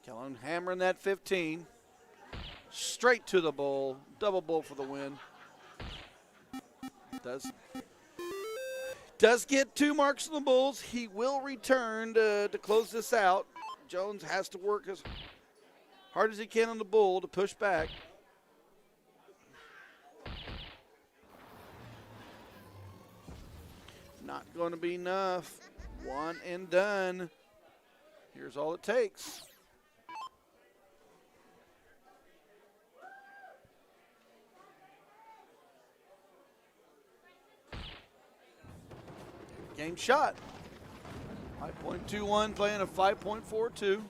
Kellen hammering that 15. Straight to the bowl. Double bowl for the win. Does get 2 marks on the Bulls. He will return to close this out. Jones has to work as hard as he can on the bull to push back. Not going to be enough. 1 and done. Here's all it takes. Game shot. 5.21 playing a 5.42.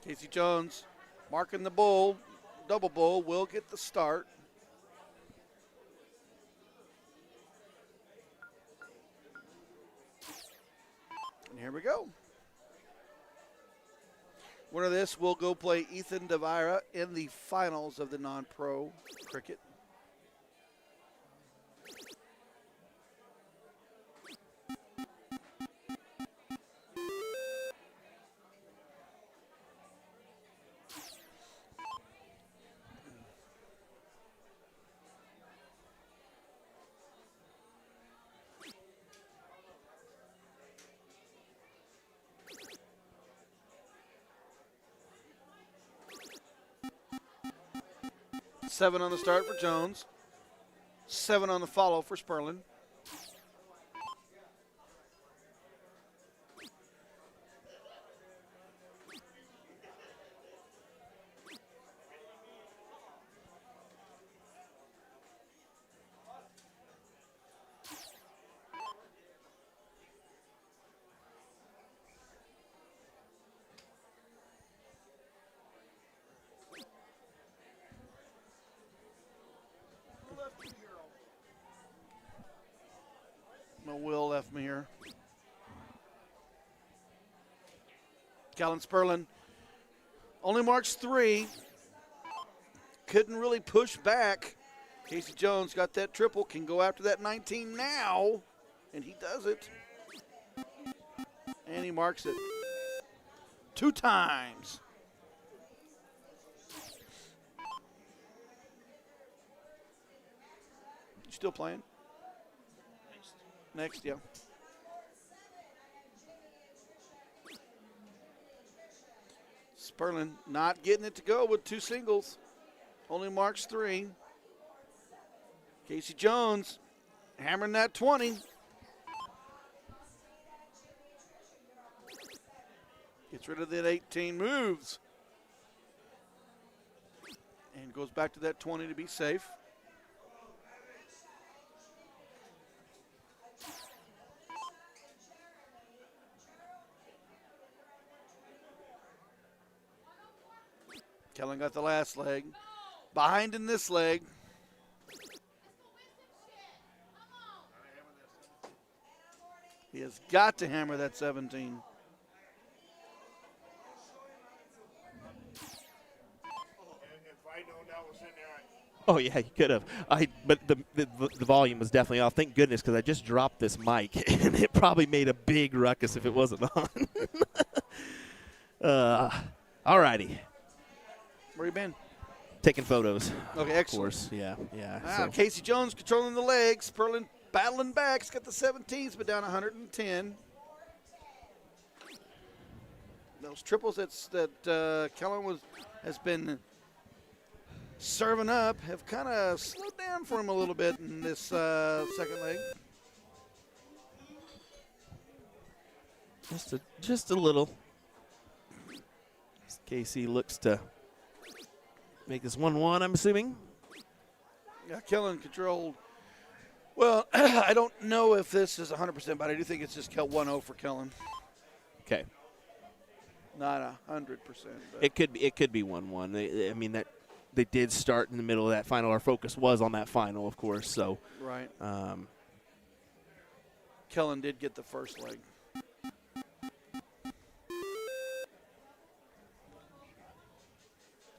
Casey Jones marking the bull, double bull, will get the start. And here we go. Winner of this will go play Ethan Devira in the finals of the non-pro cricket. 7 on the start for Jones. 7 on the follow for Sperlin. No Will left me here. Kellen Sperlin only marks 3. Couldn't really push back. Casey Jones got that triple, can go after that 19 now, and he does it. And he marks it 2 times. You still playing? Next, yeah. Sperlin not getting it to go with 2 singles. Only marks 3. Casey Jones hammering that 20. Gets rid of that 18, moves. And goes back to that 20 to be safe. Kellen got the last leg. Behind in this leg. He has got to hammer that 17. Oh yeah, you could have. But the volume was definitely off. Thank goodness, because I just dropped this mic, and it probably made a big ruckus if it wasn't on. All righty. Where you been? Taking photos. Okay, Of excellent. course, yeah. Ah, So. Casey Jones controlling the legs. Sperlin battling back. He's got the 17s, but down 110. Those triples that Kellen has been serving up have kind of slowed down for him a little bit in this second leg. Just a little. Casey looks to make this 1-1, I'm assuming. Yeah, Kellen controlled. Well, I don't know if this is 100%, but I do think it's just 1-0 for Kellen. Okay. Not 100%. But It could be 1-1. I mean, that they did start in the middle of that final. Our focus was on that final, of course. So. right. Kellen did get the first leg.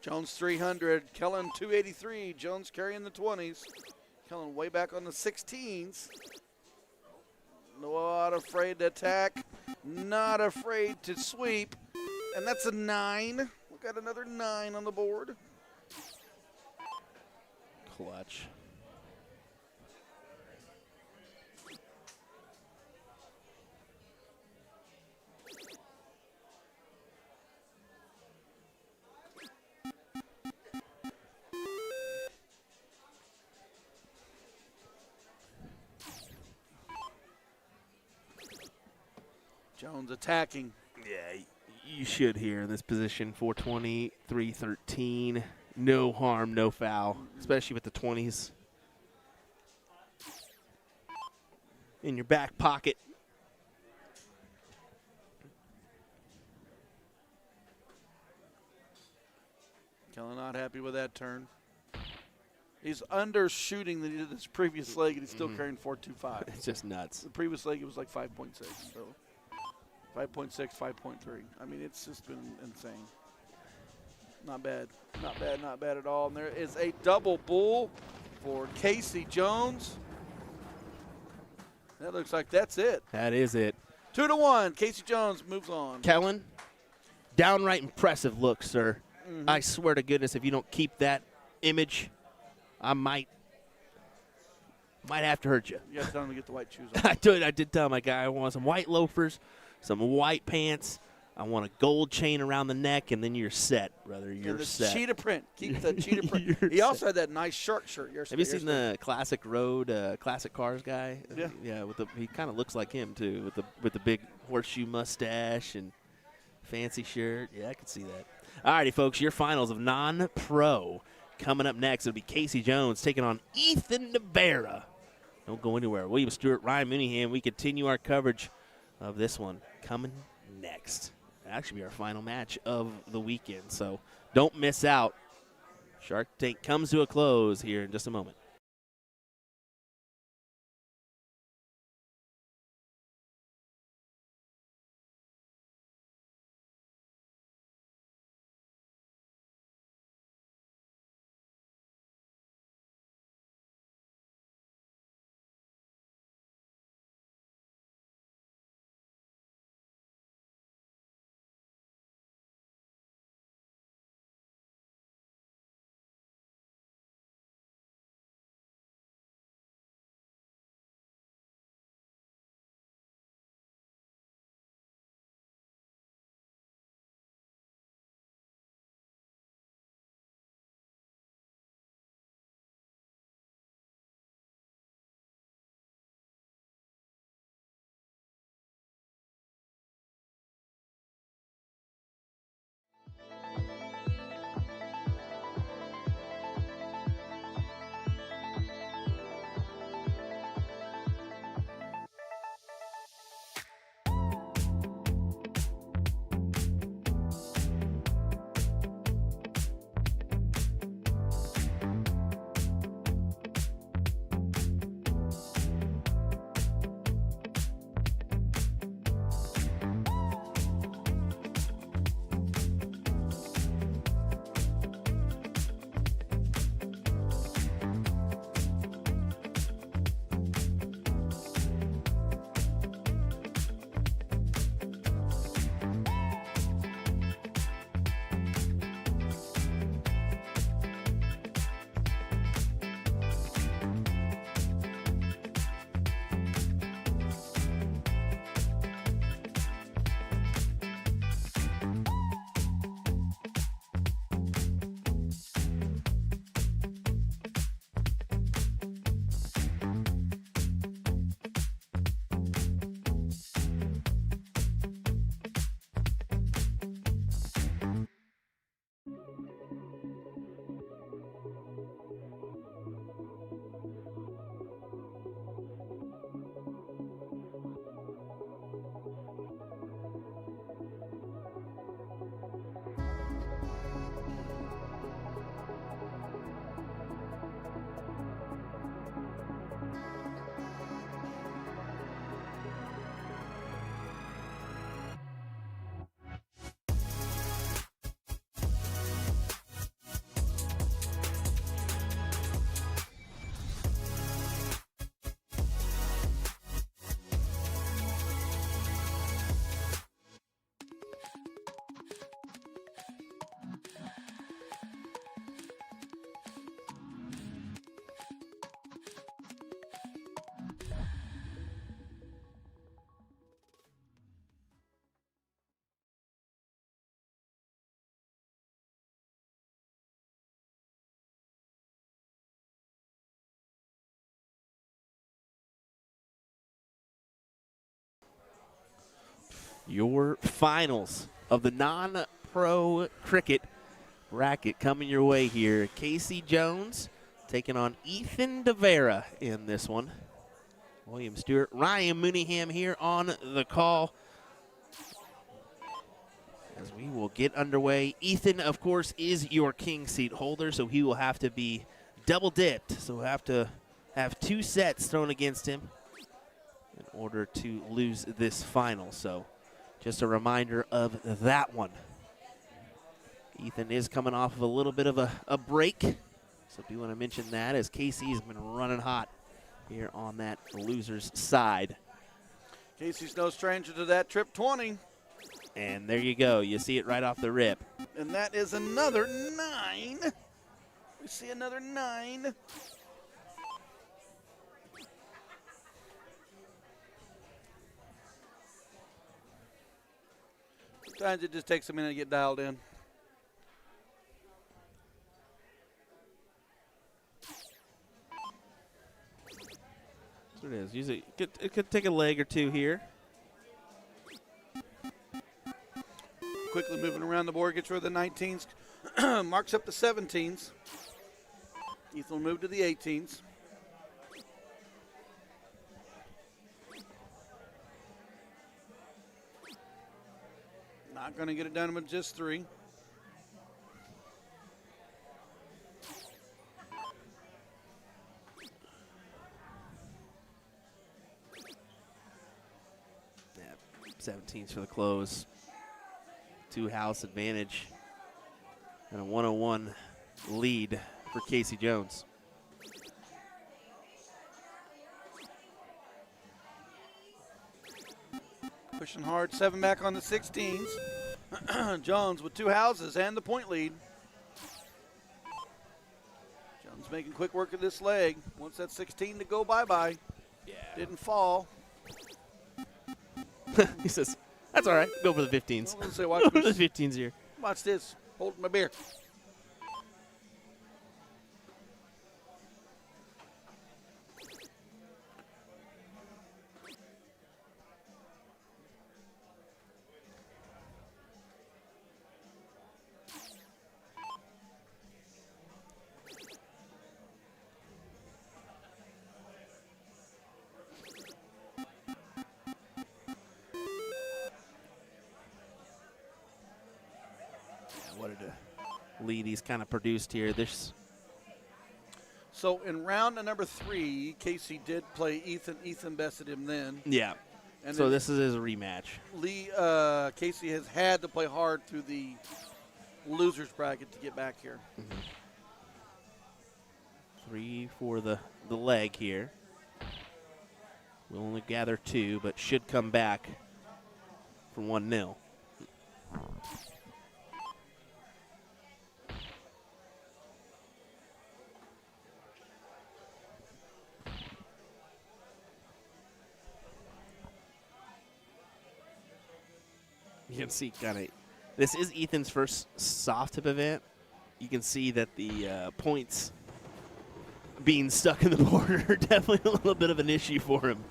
Jones 300, Kellen 283. Jones carrying the 20s. Kellen way back on the 16s. Not afraid to attack. Not afraid to sweep. And that's a 9. We've got another 9 on the board. Clutch. Jones attacking. Yeah, you should here in this position. 420, 313. No harm, no foul, especially with the 20s in your back pocket. Kellen not happy with that turn. He's undershooting than he did this previous leg, and he's still carrying 4.25. It's just nuts. The previous leg, it was like 5.6. So 5.6, 5.3. I mean, it's just been insane. Not bad. Not bad, not bad at all. And there is a double bull for Casey Jones. That looks like that's it. That is it. 2-1. Casey Jones moves on. Kellen, downright impressive look, sir. I swear to goodness, if you don't keep that image, I might have to hurt you. You got to tell him to get the white shoes on. I did tell my guy I want some white loafers, some white pants, I want a gold chain around the neck, and then you're set, brother. You're And the set. cheetah print. Keep the cheetah print. You're He also had that nice shark shirt yesterday. Have you seen the Classic Road, Classic Cars guy? Yeah. Yeah. He kind of looks like him too, with the big horseshoe mustache and fancy shirt. Yeah, I could see that. All righty, folks, your finals of non-pro coming up next. It'll be Casey Jones taking on Ethan Navarra. Don't go anywhere. William Stuart, Ryan Mooneyham. We continue our coverage of this one coming next. It'll actually be our final match of the weekend, so don't miss out. Shark Tank comes to a close here in just a moment. Your finals of the non-pro cricket bracket coming your way here. Casey Jones taking on Ethan Navarra in this one. William Stewart, Ryan Mooneyham here on the call as we will get underway. Ethan, of course, is your king seat holder, so he will have to be double dipped. So we'll have to have 2 sets thrown against him in order to lose this final. So just a reminder of that one. Ethan is coming off of a little bit of a break. So do want to mention that as Casey's been running hot here on that loser's side. Casey's no stranger to that trip 20. And there you go. You see it right off the rip. And that is another 9. We see another 9. Sometimes it just takes a minute to get dialed in. That's what it is. Usually it could take a leg or two here. Quickly moving around the board, gets rid of the 19s, marks up the 17s. Ethan will move to the 18s. Not going to get it done with just 3. Yeah, 17s for the close. 2-house advantage. And a 101 lead for Casey Jones. Pushing hard, 7 back on the 16s. Jones with 2 houses and the point lead. Jones making quick work of this leg. Wants that 16 to go bye-bye. Yeah. Didn't fall. He says, that's all right. Go for the 15s. I was gonna say, watch Go for this. the 15s here. Watch this. Holding my beer. What a lead he's kind of produced here. This So in round number 3, Casey did play Ethan. Ethan bested him then. Yeah. And So then this is his rematch. Casey has had to play hard through the losers bracket to get back here. 3 for the leg here. We'll only gather 2, but should come back for 1-0. You can see this is Ethan's first soft tip event. You can see that the points being stuck in the board are definitely a little bit of an issue for him.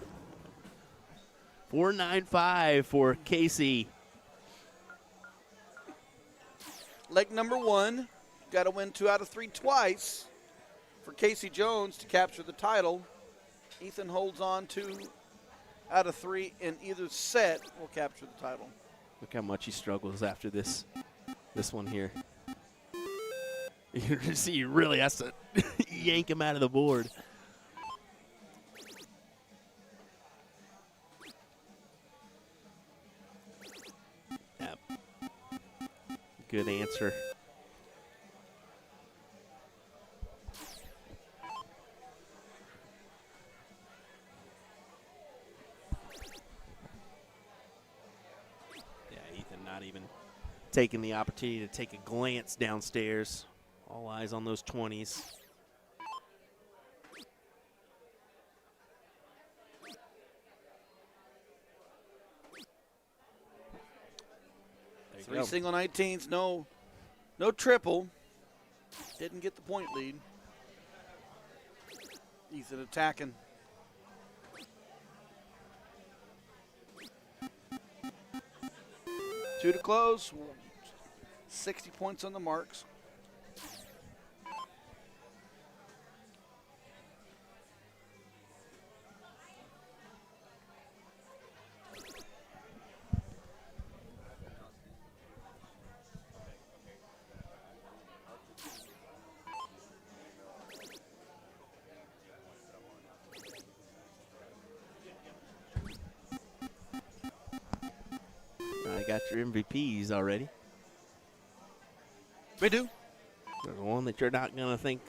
4.95 for Casey. Leg number 1, got to win 2 out of 3 twice for Casey Jones to capture the title. Ethan holds on 2 out of 3 in either set will capture the title. Look how much he struggles after this one here. You can see he really has to yank him out of the board. Yep. Good answer. Yeah, Ethan not even taking the opportunity to take a glance downstairs. All eyes on those 20s. There you 3 go. single 19s, no triple. Didn't get the point lead. Ethan attacking. Two to close. 60 points on the marks. I got your MVPs already. We do. There's one that you're not going to think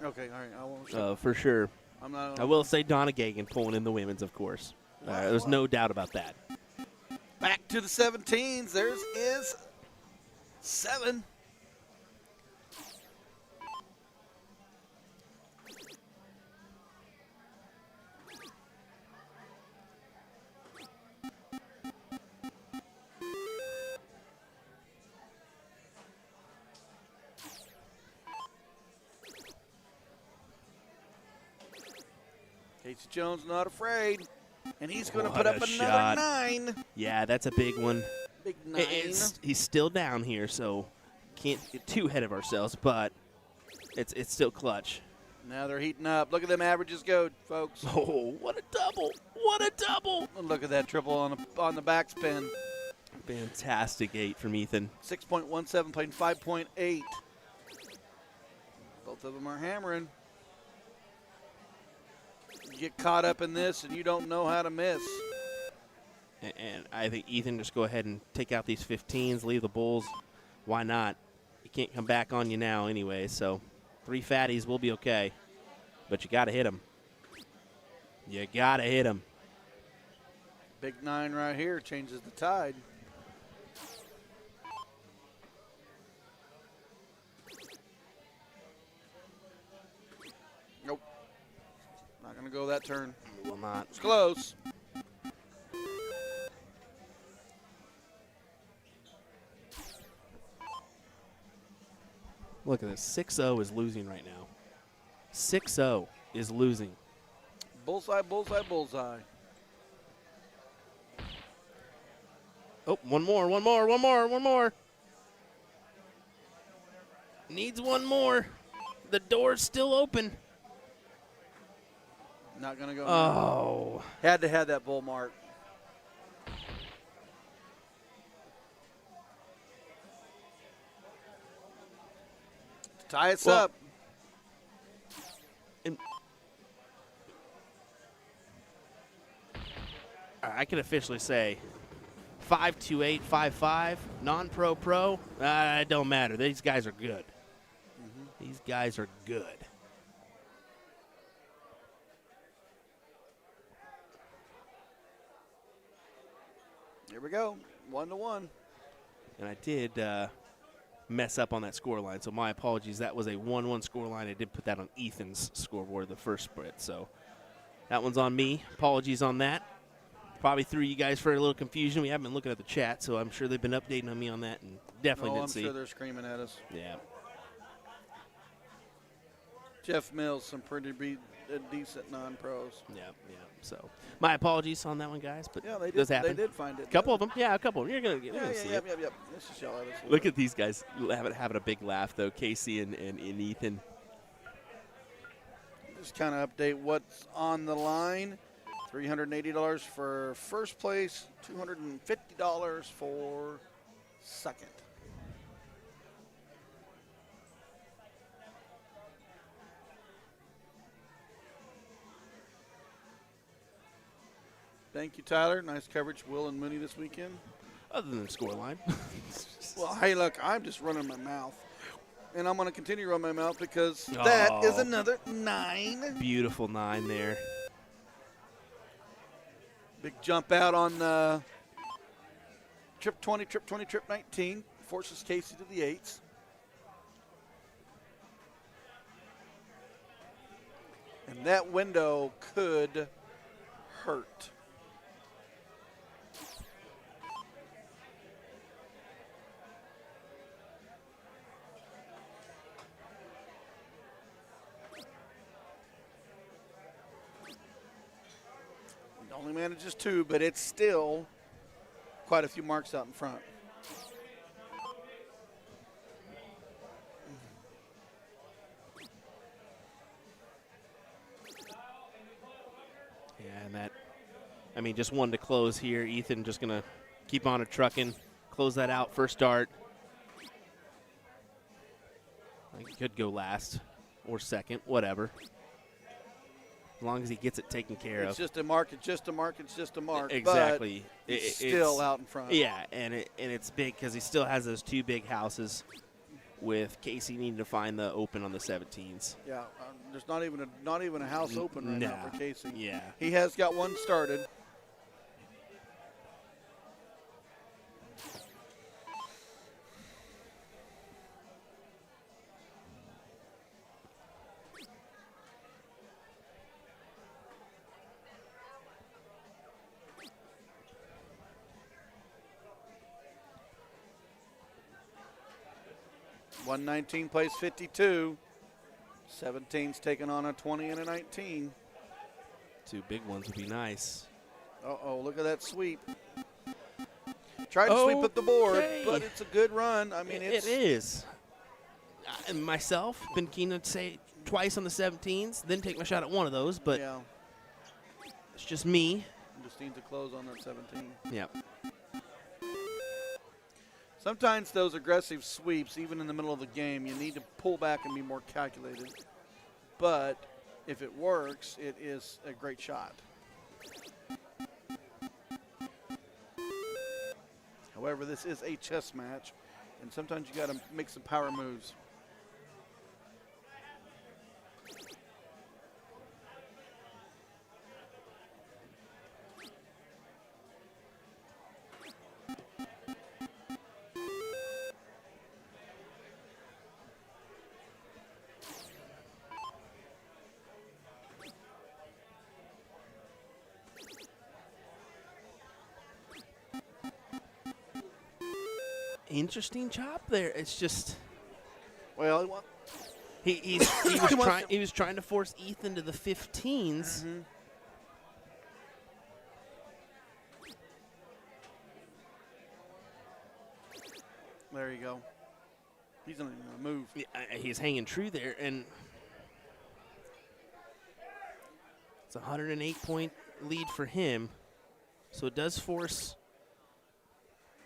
Okay, all right. I won't. for sure. I'm not. I will say Donna Gagan pulling in the women's, of course. There's no doubt about that. Back to the 17s. There's is 7. Casey Jones not afraid, and he's going to What put up a another shot. 9. Yeah, that's a big one. Big 9. He's still down here, so can't get too ahead of ourselves, but it's still clutch. Now they're heating up. Look at them averages go, folks. Oh, what a double. What a double. Look at that triple on the backspin. Fantastic 8 from Ethan. 6.17 playing 5.8. Both of them are hammering. You get caught up in this and you don't know how to miss. And I think Ethan just go ahead and take out these 15s, leave the bulls. Why not? He can't come back on you now anyway, so 3 fatties will be okay. But you got to hit them. You got to hit them. Big 9 right here changes the tide. Nope. Not going to go that turn. Will not. It's close. Look at this. 6-0 is losing right now. 6-0 is losing. Bullseye, bullseye, bullseye. Oh, one more. Needs one more. The door's still open. Not going to go. Oh. Had to have that bull mark. Tie us Well, up. And I can officially say 528, 5'5", non-pro, pro. It don't matter. These guys are good. These guys are good. Here we go. 1-1. And I did mess up on that score line, so my apologies. That was a 1-1 score line. I did put that on Ethan's scoreboard, the first split, so that one's on me. Apologies on that. Probably threw you guys for a little confusion. We haven't been looking at the chat, so I'm sure they've been updating on me on that, and definitely I'm didn't see. sure they're screaming at us. Yeah. Jeff Mills, some pretty decent non-pros. Yeah. So my apologies on that one, guys, but Yeah, they it does did. happen. They did find it. A couple of them. Yeah, a couple. You're gonna Yeah. see it. Let's just yell at us. Look at these guys having a big laugh, though. Casey and Ethan. Just kind of update what's on the line. $380 for first place, $250 for second. Thank you, Tyler. Nice coverage, Will and Mooney this weekend. Other than the score line. Well, hey, look, I'm just running my mouth. And I'm going to continue to run my mouth because that is another 9. Beautiful 9 there. Big jump out on trip 20, trip 19. Forces Casey to the 8s. And that window could hurt. Only manages 2, but it's still quite a few marks out in front. Yeah, and that, I mean, just one to close here. Ethan just going to keep on a trucking, close that out, first dart. I think he could go last or second, whatever. As long as he gets it taken care It's of. just a mark. It's just a mark. It's just a mark. Exactly. But it's still out in front. Yeah, and it's big because he still has those 2 big houses with Casey needing to find the open on the 17s. Yeah. There's not even a house open right now for Casey. Yeah. He has got one started. $119 plays 52. 17's taking on a 20 and a 19. 2 big ones would be nice. Uh-oh, look at that sweep. Tried to sweep up the board, Okay. but it's a good run. I mean, It is. Myself, been keen to say twice on the 17s, then take my shot at one of those, but yeah, it's just me. just needs to close on that 17. Yeah. Sometimes those aggressive sweeps, even in the middle of the game, you need to pull back and be more calculated. But if it works, it is a great shot. However, this is a chess match, and sometimes you got to make some power moves. Interesting chop there. It's just Well, he he was trying to force Ethan to the 15s. there you go. He's not even going to move. Yeah, he's hanging true there, and it's a 108-point lead for him. So it does force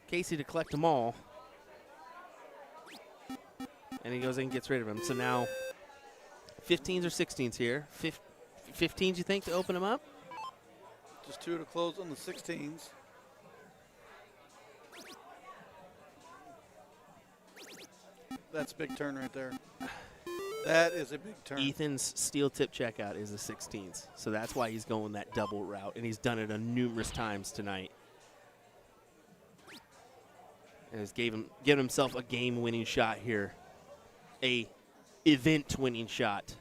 Casey to collect them all. And he goes in and gets rid of him. So now 15s or 16s here. 15s, you think, to open him up? Just 2 to close on the 16s. That's a big turn right there. That is a big turn. Ethan's steel tip checkout is the 16s. So that's why he's going that double route. And he's done it numerous times tonight. And has given himself a game-winning shot here. A event-winning shot.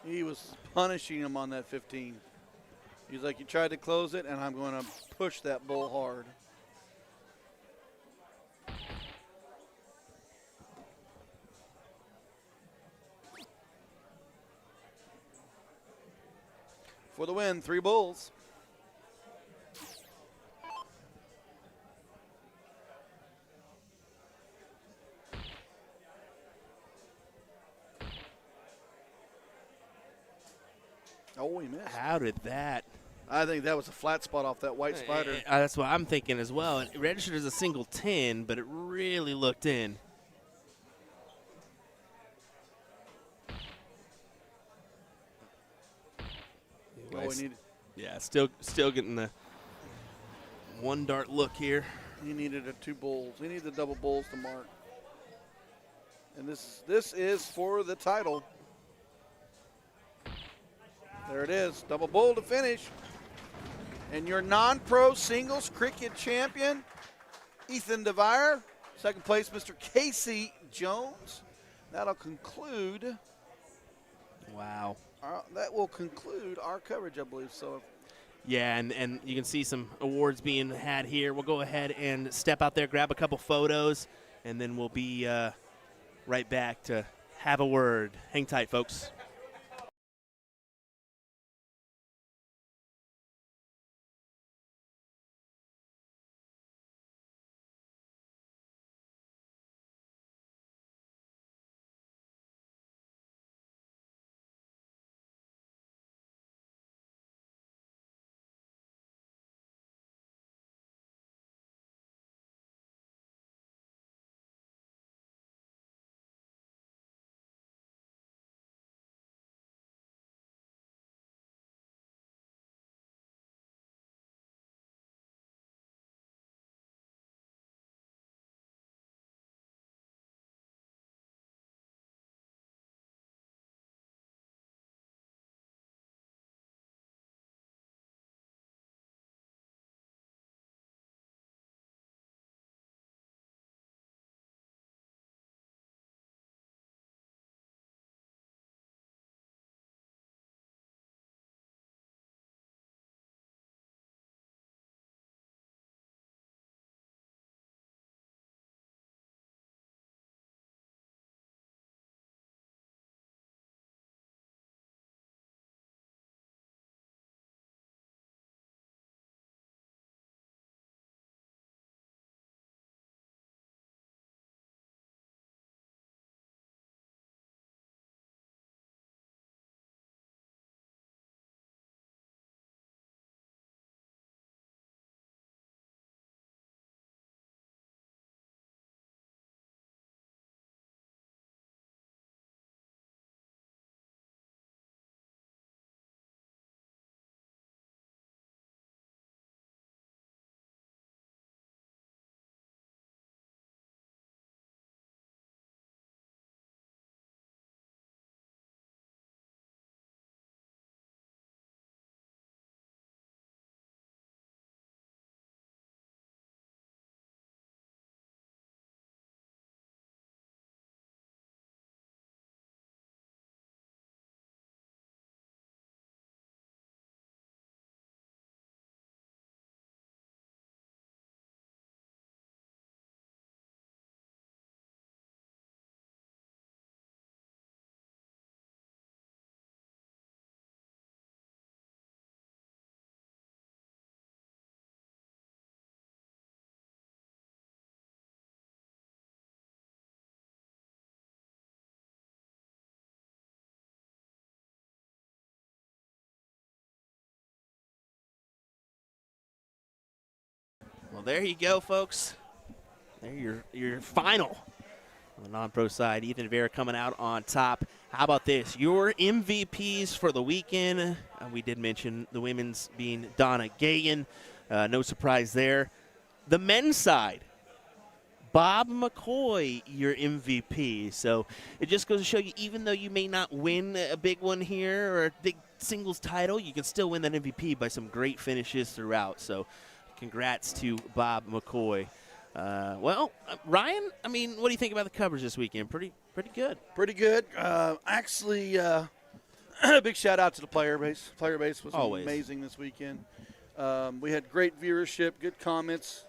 He was punishing him on that 15. He's like, you tried to close it, and I'm going to push that bull hard. For the win, 3 bulls. Oh, he missed. How did that? I think that was a flat spot off that white spider. That's what I'm thinking as well. It registered as a single 10, but it really looked in. Oh, we need. Yeah, still getting the one dart look here. He needed a 2 bulls. He needed the double bulls to mark. And this is for the title. There it is, double bull to finish. And your non-pro singles cricket champion, Ethan DeVire. Second place, Mr. Casey Jones. That'll conclude. Wow. That will conclude our coverage, I believe. So, Yeah, and you can see some awards being had here. We'll go ahead and step out there, grab a couple photos, and then we'll be right back to have a word. Hang tight, folks. Well, there you go, folks. There your final. On the non-pro side, Ethan Vera coming out on top. How about this? Your MVPs for the weekend. We did mention the women's being Donna Gagan. No surprise there. The men's side, Bob McCoy, your MVP. So it just goes to show you, even though you may not win a big one here or a big singles title, you can still win that MVP by some great finishes throughout. So congrats to Bob McCoy. Ryan, I mean, what do you think about the coverage this weekend? Pretty good. Pretty good. Actually, a big shout out to the player base. Player base was Always amazing this weekend. We had great viewership, good comments,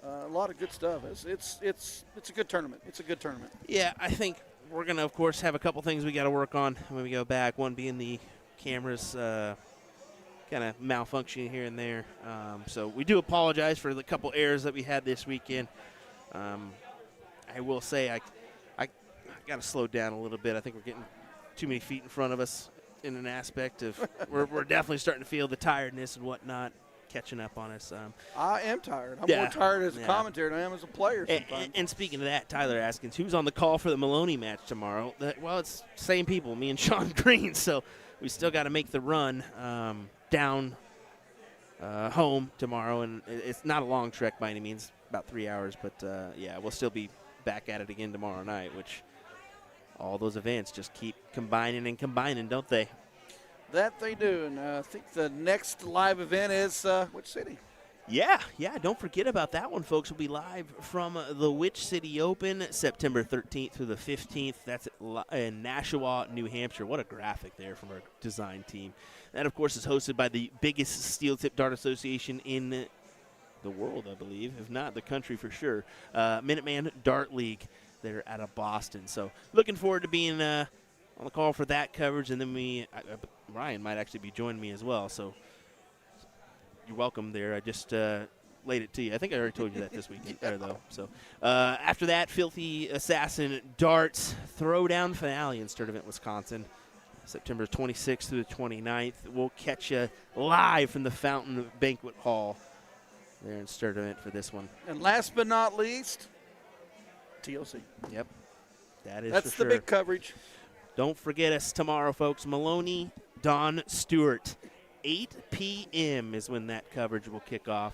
a lot of good stuff. It's a good tournament. It's a good tournament. Yeah, I think we're gonna, of course, have a couple things we got to work on when we go back. One being the cameras kind of malfunctioning here and there. So we do apologize for the couple errors that we had this weekend. I will say I got to slow down a little bit. I think we're getting too many feet in front of us in an aspect of we're definitely starting to feel the tiredness and whatnot catching up on us. I am tired. I'm Yeah. more tired as a Yeah. commentator than I am as a player sometimes. And speaking of that, Tyler Askins, who's on the call for the Maloney match tomorrow? Well, it's the same people, me and Sean Green, so we still got to make the run down home tomorrow, and it's not a long trek by any means, about 3 hours, but yeah, we'll still be back at it again tomorrow night, which all those events just keep combining and combining, don't they? That they do, and I think the next live event is which city? Yeah, don't forget about that one, folks. We'll be live from the Witch City Open, September 13th through the 15th. That's in Nashua, New Hampshire. What a graphic there from our design team. That, of course, is hosted by the biggest steel tip dart association in the world, I believe, if not the country for sure. Minuteman Dart League. They're out of Boston. So looking forward to being on the call for that coverage, and then Ryan might actually be joining me as well. So you're welcome there. I just laid it to you. I think I already told you that this week, though. So after that, Filthy Assassin Darts Throwdown Finale in Sturtevant, Wisconsin, September 26th through the 29th. We'll catch you live from the Fountain Banquet Hall there in Sturtevant for this one. And last but not least, TLC. Yep, that's That's for the sure. big coverage. Don't forget us tomorrow, folks. Maloney, Don Stewart. 8 p.m. is when that coverage will kick off.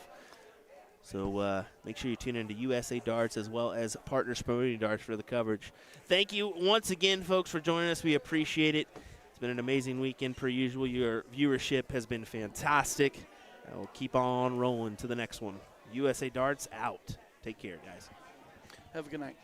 So make sure you tune into USA Darts as well as Partners Promoting Darts for the coverage. Thank you once again, folks, for joining us. We appreciate it. It's been an amazing weekend per usual. Your viewership has been fantastic. We'll keep on rolling to the next one. USA Darts out. Take care, guys. Have a good night.